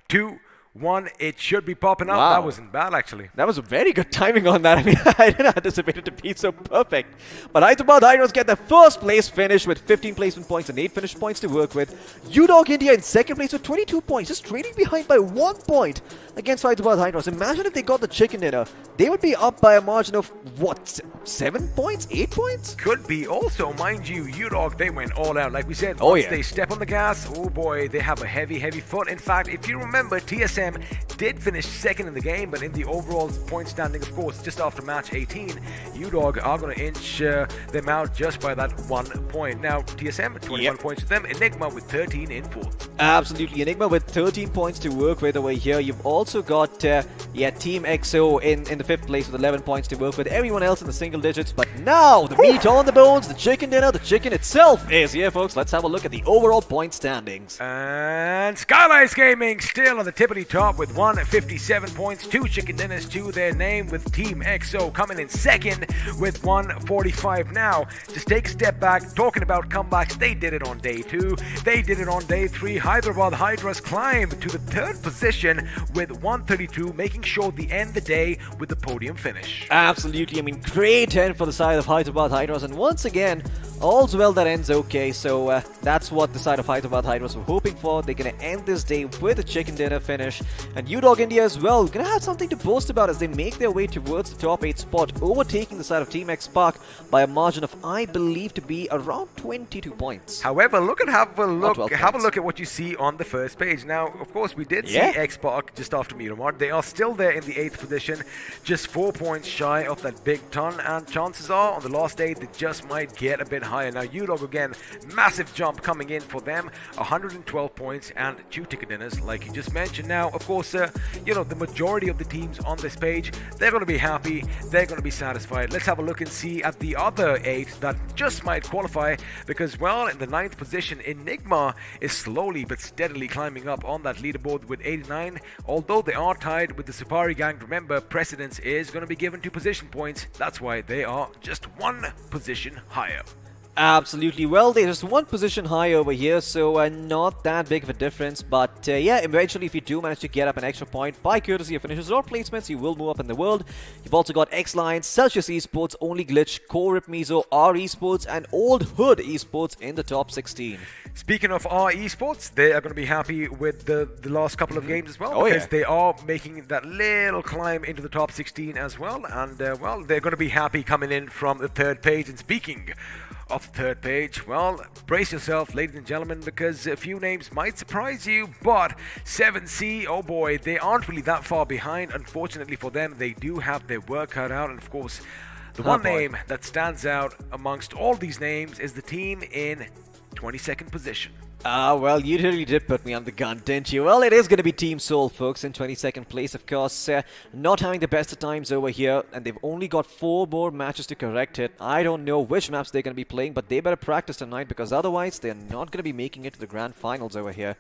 2, 1, it should be popping up. Wow. That wasn't bad, actually. That was very good timing on that. I mean, I didn't anticipate it to be so perfect. But Hyderabad Hydras get their first place finish with 15 placement points and 8 finish points to work with. UDOG India in second place with 22 points, just trailing behind by 1 point against Hyderabad Hydras. Imagine if they got the chicken dinner. They would be up by a margin of, what, 7 points? 8 points? Could be. Also, mind you, UDOG, they went all out. Like we said, once they step on the gas, oh boy, they have a heavy, heavy foot. In fact, if you remember, TSM did finish second in the game, but in the overall point standing, of course, just after match 18, UDOG are going to inch them out just by that 1 point. Now, TSM, 21 points to them. Enigma with 13 in 4th. Absolutely. Enigma with 13 points to work with over here. You've also got, Team XO in the 5th place with 11 points to work with. Everyone else in the single digits. But now, the meat on the bones, the chicken dinner, the chicken itself is here, folks. Let's have a look at the overall point standings. And Skylights Gaming still on the tippity top with 157 points, 2 chicken dinners to their name, with Team XO coming in second with 145. Now, just take a step back, talking about comebacks, they did it on day 2, they did it on day 3. Hyderabad Hydras climbed to the 3rd position with 132, making sure they end the day with the podium finish. Absolutely. I mean, great end for the side of Hyderabad Hydras, and once again, all's well that ends okay. So that's what the side of Hyderabad Hydras were hoping for. They're going to end this day with a chicken dinner finish. And UDOG India as well, going to have something to boast about as they make their way towards the top 8 spot, overtaking the side of Team X Spark by a margin of, I believe, to be around 22 points. However, have a look at what you see on the first page. Now, of course, we did see X Spark just after Miramar. They are still there in the 8th position, just 4 points shy of that big ton, and chances are on the last day they just might get a bit higher. Now, UDog again, massive jump coming in for them, 112 points and 2 ticket dinners, like you just mentioned. Now, of course, the majority of the teams on this page, they're going to be happy, they're going to be satisfied. Let's have a look and see at the other 8 that just might qualify, because, well, in the 9th position, Enigma is slowly but steadily climbing up on that leaderboard with 89. Although they are tied with the Supari gang, remember, precedence is going to be given to position points. That's why they are just 1 position higher. Absolutely. Well, they're just 1 position high over here, so not that big of a difference. But yeah, eventually, if you do manage to get up an extra point by courtesy of finishes or placements, you will move up in the world. You've also got X-Lions, Celsius Esports, Only Glitch, Core Mizo, R Esports, and Old Hood Esports in the top 16. Speaking of R Esports, they are going to be happy with the last couple of games as well, because they are making that little climb into the top 16 as well. And, well, they're going to be happy coming in from the 3rd page. And speaking of the 3rd page, well, brace yourself, ladies and gentlemen, because a few names might surprise you, but 7C, oh boy, they aren't really that far behind. Unfortunately for them, they do have their work cut out, and of course, the one name that stands out amongst all these names is the team in 22nd position. Well, you really did put me on the gun, didn't you? Well, it is going to be Team Soul, folks, in 22nd place, of course. Not having the best of times over here, and they've only got 4 more matches to correct it. I don't know which maps they're going to be playing, but they better practice tonight, because otherwise they're not going to be making it to the grand finals over here.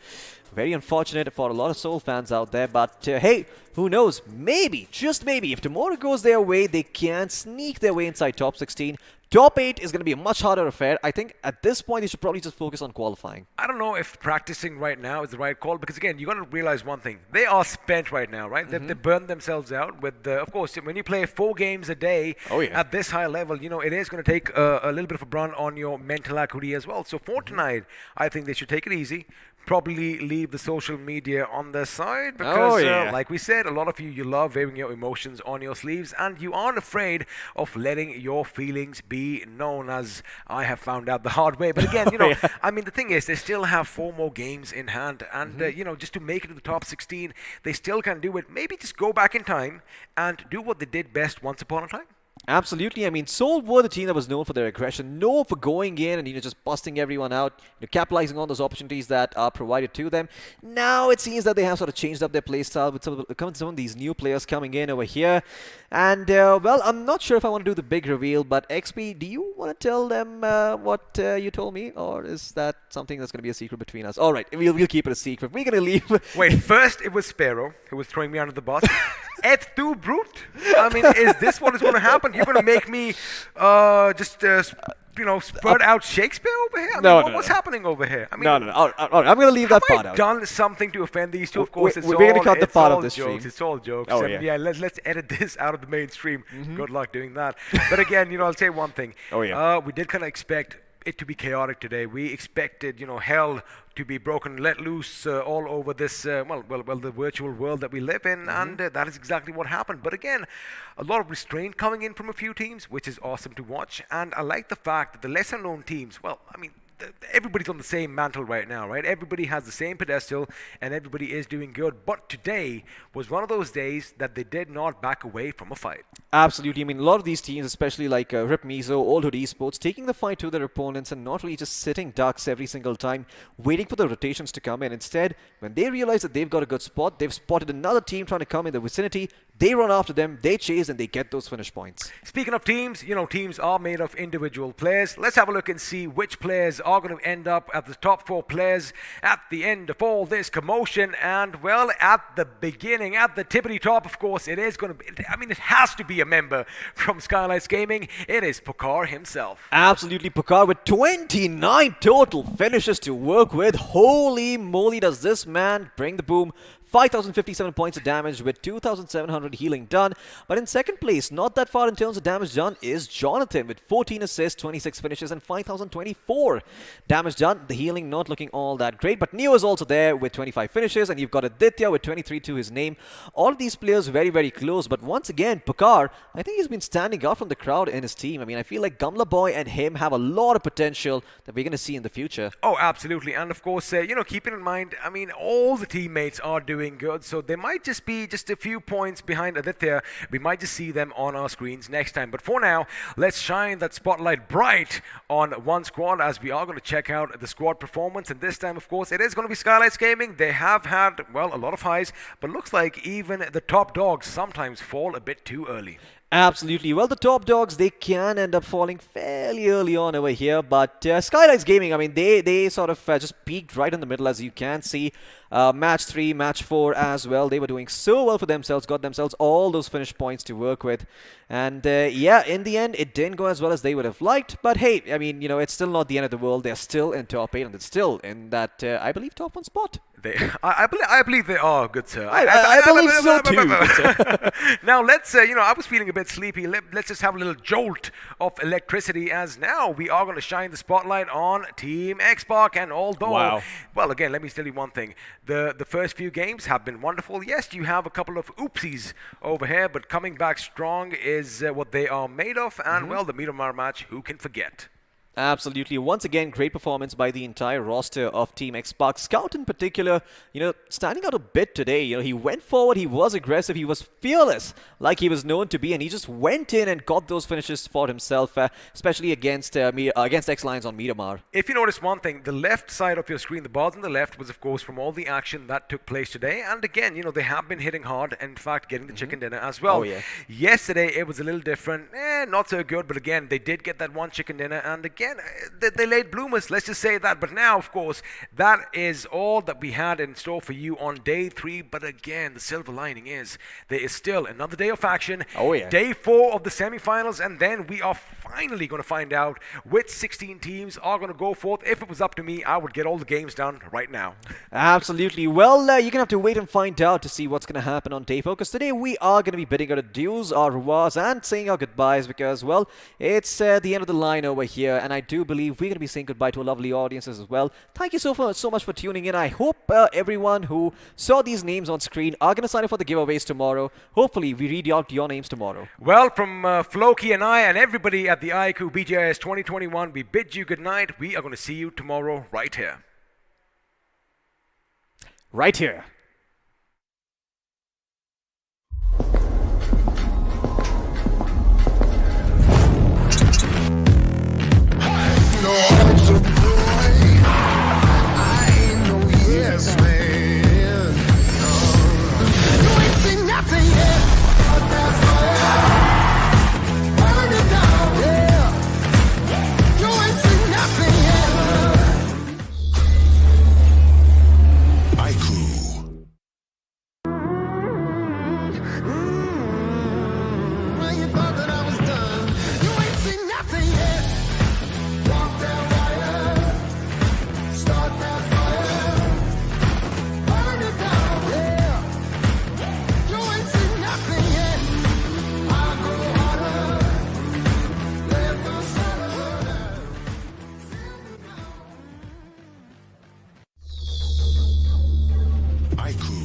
Very unfortunate for a lot of Soul fans out there, but hey, who knows? Maybe, just maybe, if tomorrow goes their way, they can sneak their way inside top 16. Top 8 is going to be a much harder affair. I think at this point, they should probably just focus on qualifying. I don't know if practicing right now is the right call, because again, you got to realize one thing. They are spent right now, right? They burned themselves out with, of course, when you play 4 games a day at this high level, it is going to take a little bit of a brunt on your mental acuity as well. So for tonight, I think they should take it easy. Probably leave the social media on their side, because like we said, a lot of you love wearing your emotions on your sleeves, and you aren't afraid of letting your feelings be known, as I have found out the hard way. But again, I mean, the thing is, they still have 4 more games in hand, and just to make it to the top 16, they still can do it. Maybe just go back in time and do what they did best once upon a time. Absolutely. I mean, Seoul were the team that was known for their aggression, known for going in and just busting everyone out, capitalizing on those opportunities that are provided to them. Now it seems that they have sort of changed up their play style with some of these new players coming in over here. And well, I'm not sure if I want to do the big reveal, but XP, do you want to tell them what you told me, or is that something that's going to be a secret between us? All right, we'll keep it a secret. We're going to leave. Wait, first it was Sparrow who was throwing me under the bus. Et tu, brute? I mean, is this what is going to happen? You're going to make me spurt out Shakespeare over here? I mean, what's happening over here? I mean, no. All right, I'm going to leave that part out. Have I done something to offend these two? Of course, we're going to cut the part of this stream. It's all jokes. Oh, yeah. Let's edit this out of the mainstream. Good luck doing that. But again, I'll say one thing. We did kind of expect it to be chaotic today. We expected, hell to be broken, let loose all over this, the virtual world that we live in, and that is exactly what happened. But again, a lot of restraint coming in from a few teams, which is awesome to watch, and I like the fact that the lesser-known teams, everybody's on the same mantle right now, right? Everybody has the same pedestal, and everybody is doing good. But today was one of those days that they did not back away from a fight. Absolutely. I mean, a lot of these teams, especially like Rip Mizo, Old Hood Esports, taking the fight to their opponents and not really just sitting ducks every single time, waiting for the rotations to come in. Instead, when they realize that they've got a good spot, they've spotted another team trying to come in the vicinity, they run after them, they chase, and they get those finish points. Speaking of teams, teams are made of individual players. Let's have a look and see which players are going to end up at the top 4 players at the end of all this commotion. And, well, at the beginning, at the tippity top, of course, it is going to be, it has to be a member from Skylights Gaming. It is Pokar himself. Absolutely, Pokar with 29 total finishes to work with. Holy moly, does this man bring the boom. 5,057 points of damage with 2,700 healing done. But in second place, not that far in terms of damage done, is Jonathan with 14 assists, 26 finishes, and 5,024 damage done. The healing not looking all that great. But Neo is also there with 25 finishes, and you've got Aditya with 23 to his name. All of these players very, very close. But once again, Pokar, I think he's been standing out from the crowd in his team. I mean, I feel like Gamla Boy and him have a lot of potential that we're going to see in the future. Oh, absolutely. And of course, keeping in mind, all the teammates are doing doing good, so they might just be just a few points behind Aditya. We might just see them on our screens next time. But for now, let's shine that spotlight bright on one squad as we are going to check out the squad performance. And this time, of course, it is going to be Skylights Gaming. They have had, well, a lot of highs, but looks like even the top dogs sometimes fall a bit too early. Absolutely. Well, the top dogs, they can end up falling fairly early on over here, but Skylights Gaming, I mean, they sort of just peaked right in the middle, as you can see. Match 3, match 4 as well. They were doing so well for themselves, got themselves all those finish points to work with. And yeah, in the end, it didn't go as well as they would have liked. But hey, I mean, you know, it's still not the end of the world. They're still in top 8, and it's still in that, I believe, top 1 spot. I believe they are, good sir. I believe so too. Now let's, I was feeling a bit sleepy. Let's just have a little jolt of electricity, as now we are going to shine the spotlight on Team Xbox. And although, well, again, let me tell you one thing. The first few games have been wonderful. Yes, you have a couple of oopsies over here, but coming back strong is what they are made of. And well, the Miramar match, who can forget? Absolutely. Once again, great performance by the entire roster of Team Xbox. Scout in particular, you know, standing out a bit today. You know, he went forward, he was aggressive, he was fearless, like he was known to be, and he just went in and got those finishes for himself, especially against X-Lions on Miramar. If you notice one thing, the left side of your screen, the bars on the left, was of course from all the action that took place today. And again, you know, they have been hitting hard, and in fact, getting the chicken dinner as well. Oh, yeah. Yesterday, it was a little different. Not so good, but again, they did get that one chicken dinner, and again, they laid bloomers, let's just say that. But now, of course, that is all that we had in store for you on day 3. But again, the silver lining is there is still another day of action. Oh, yeah. Day 4 of the semifinals, and then we are finally going to find out which 16 teams are going to go forth. If it was up to me, I would get all the games done right now. Absolutely. Well, you're going to have to wait and find out to see what's going to happen on day 4, because today we are going to be bidding our adieus, our revoirs, and saying our goodbyes, because, well, it's the end of the line over here, and I do believe we're going to be saying goodbye to a lovely audience as well. Thank you so much for tuning in. I hope everyone who saw these names on screen are going to sign up for the giveaways tomorrow. Hopefully, we read out your names tomorrow. Well, from Floki and I and everybody at the iQOO BGIS 2021, we bid you good night. We are going to see you tomorrow right here. Right here. No hearts of boy. I know, yes, man. You ain't seen nothing yet. But that's fire. Burn it down, yeah. You ain't seen nothing yet. iQOO. Well, you thought that I was done. You ain't seen nothing yet. Walk that wire, start that fire, burn it down, yeah. You ain't seen nothing yet. I go harder, let the sun burn. iQOO.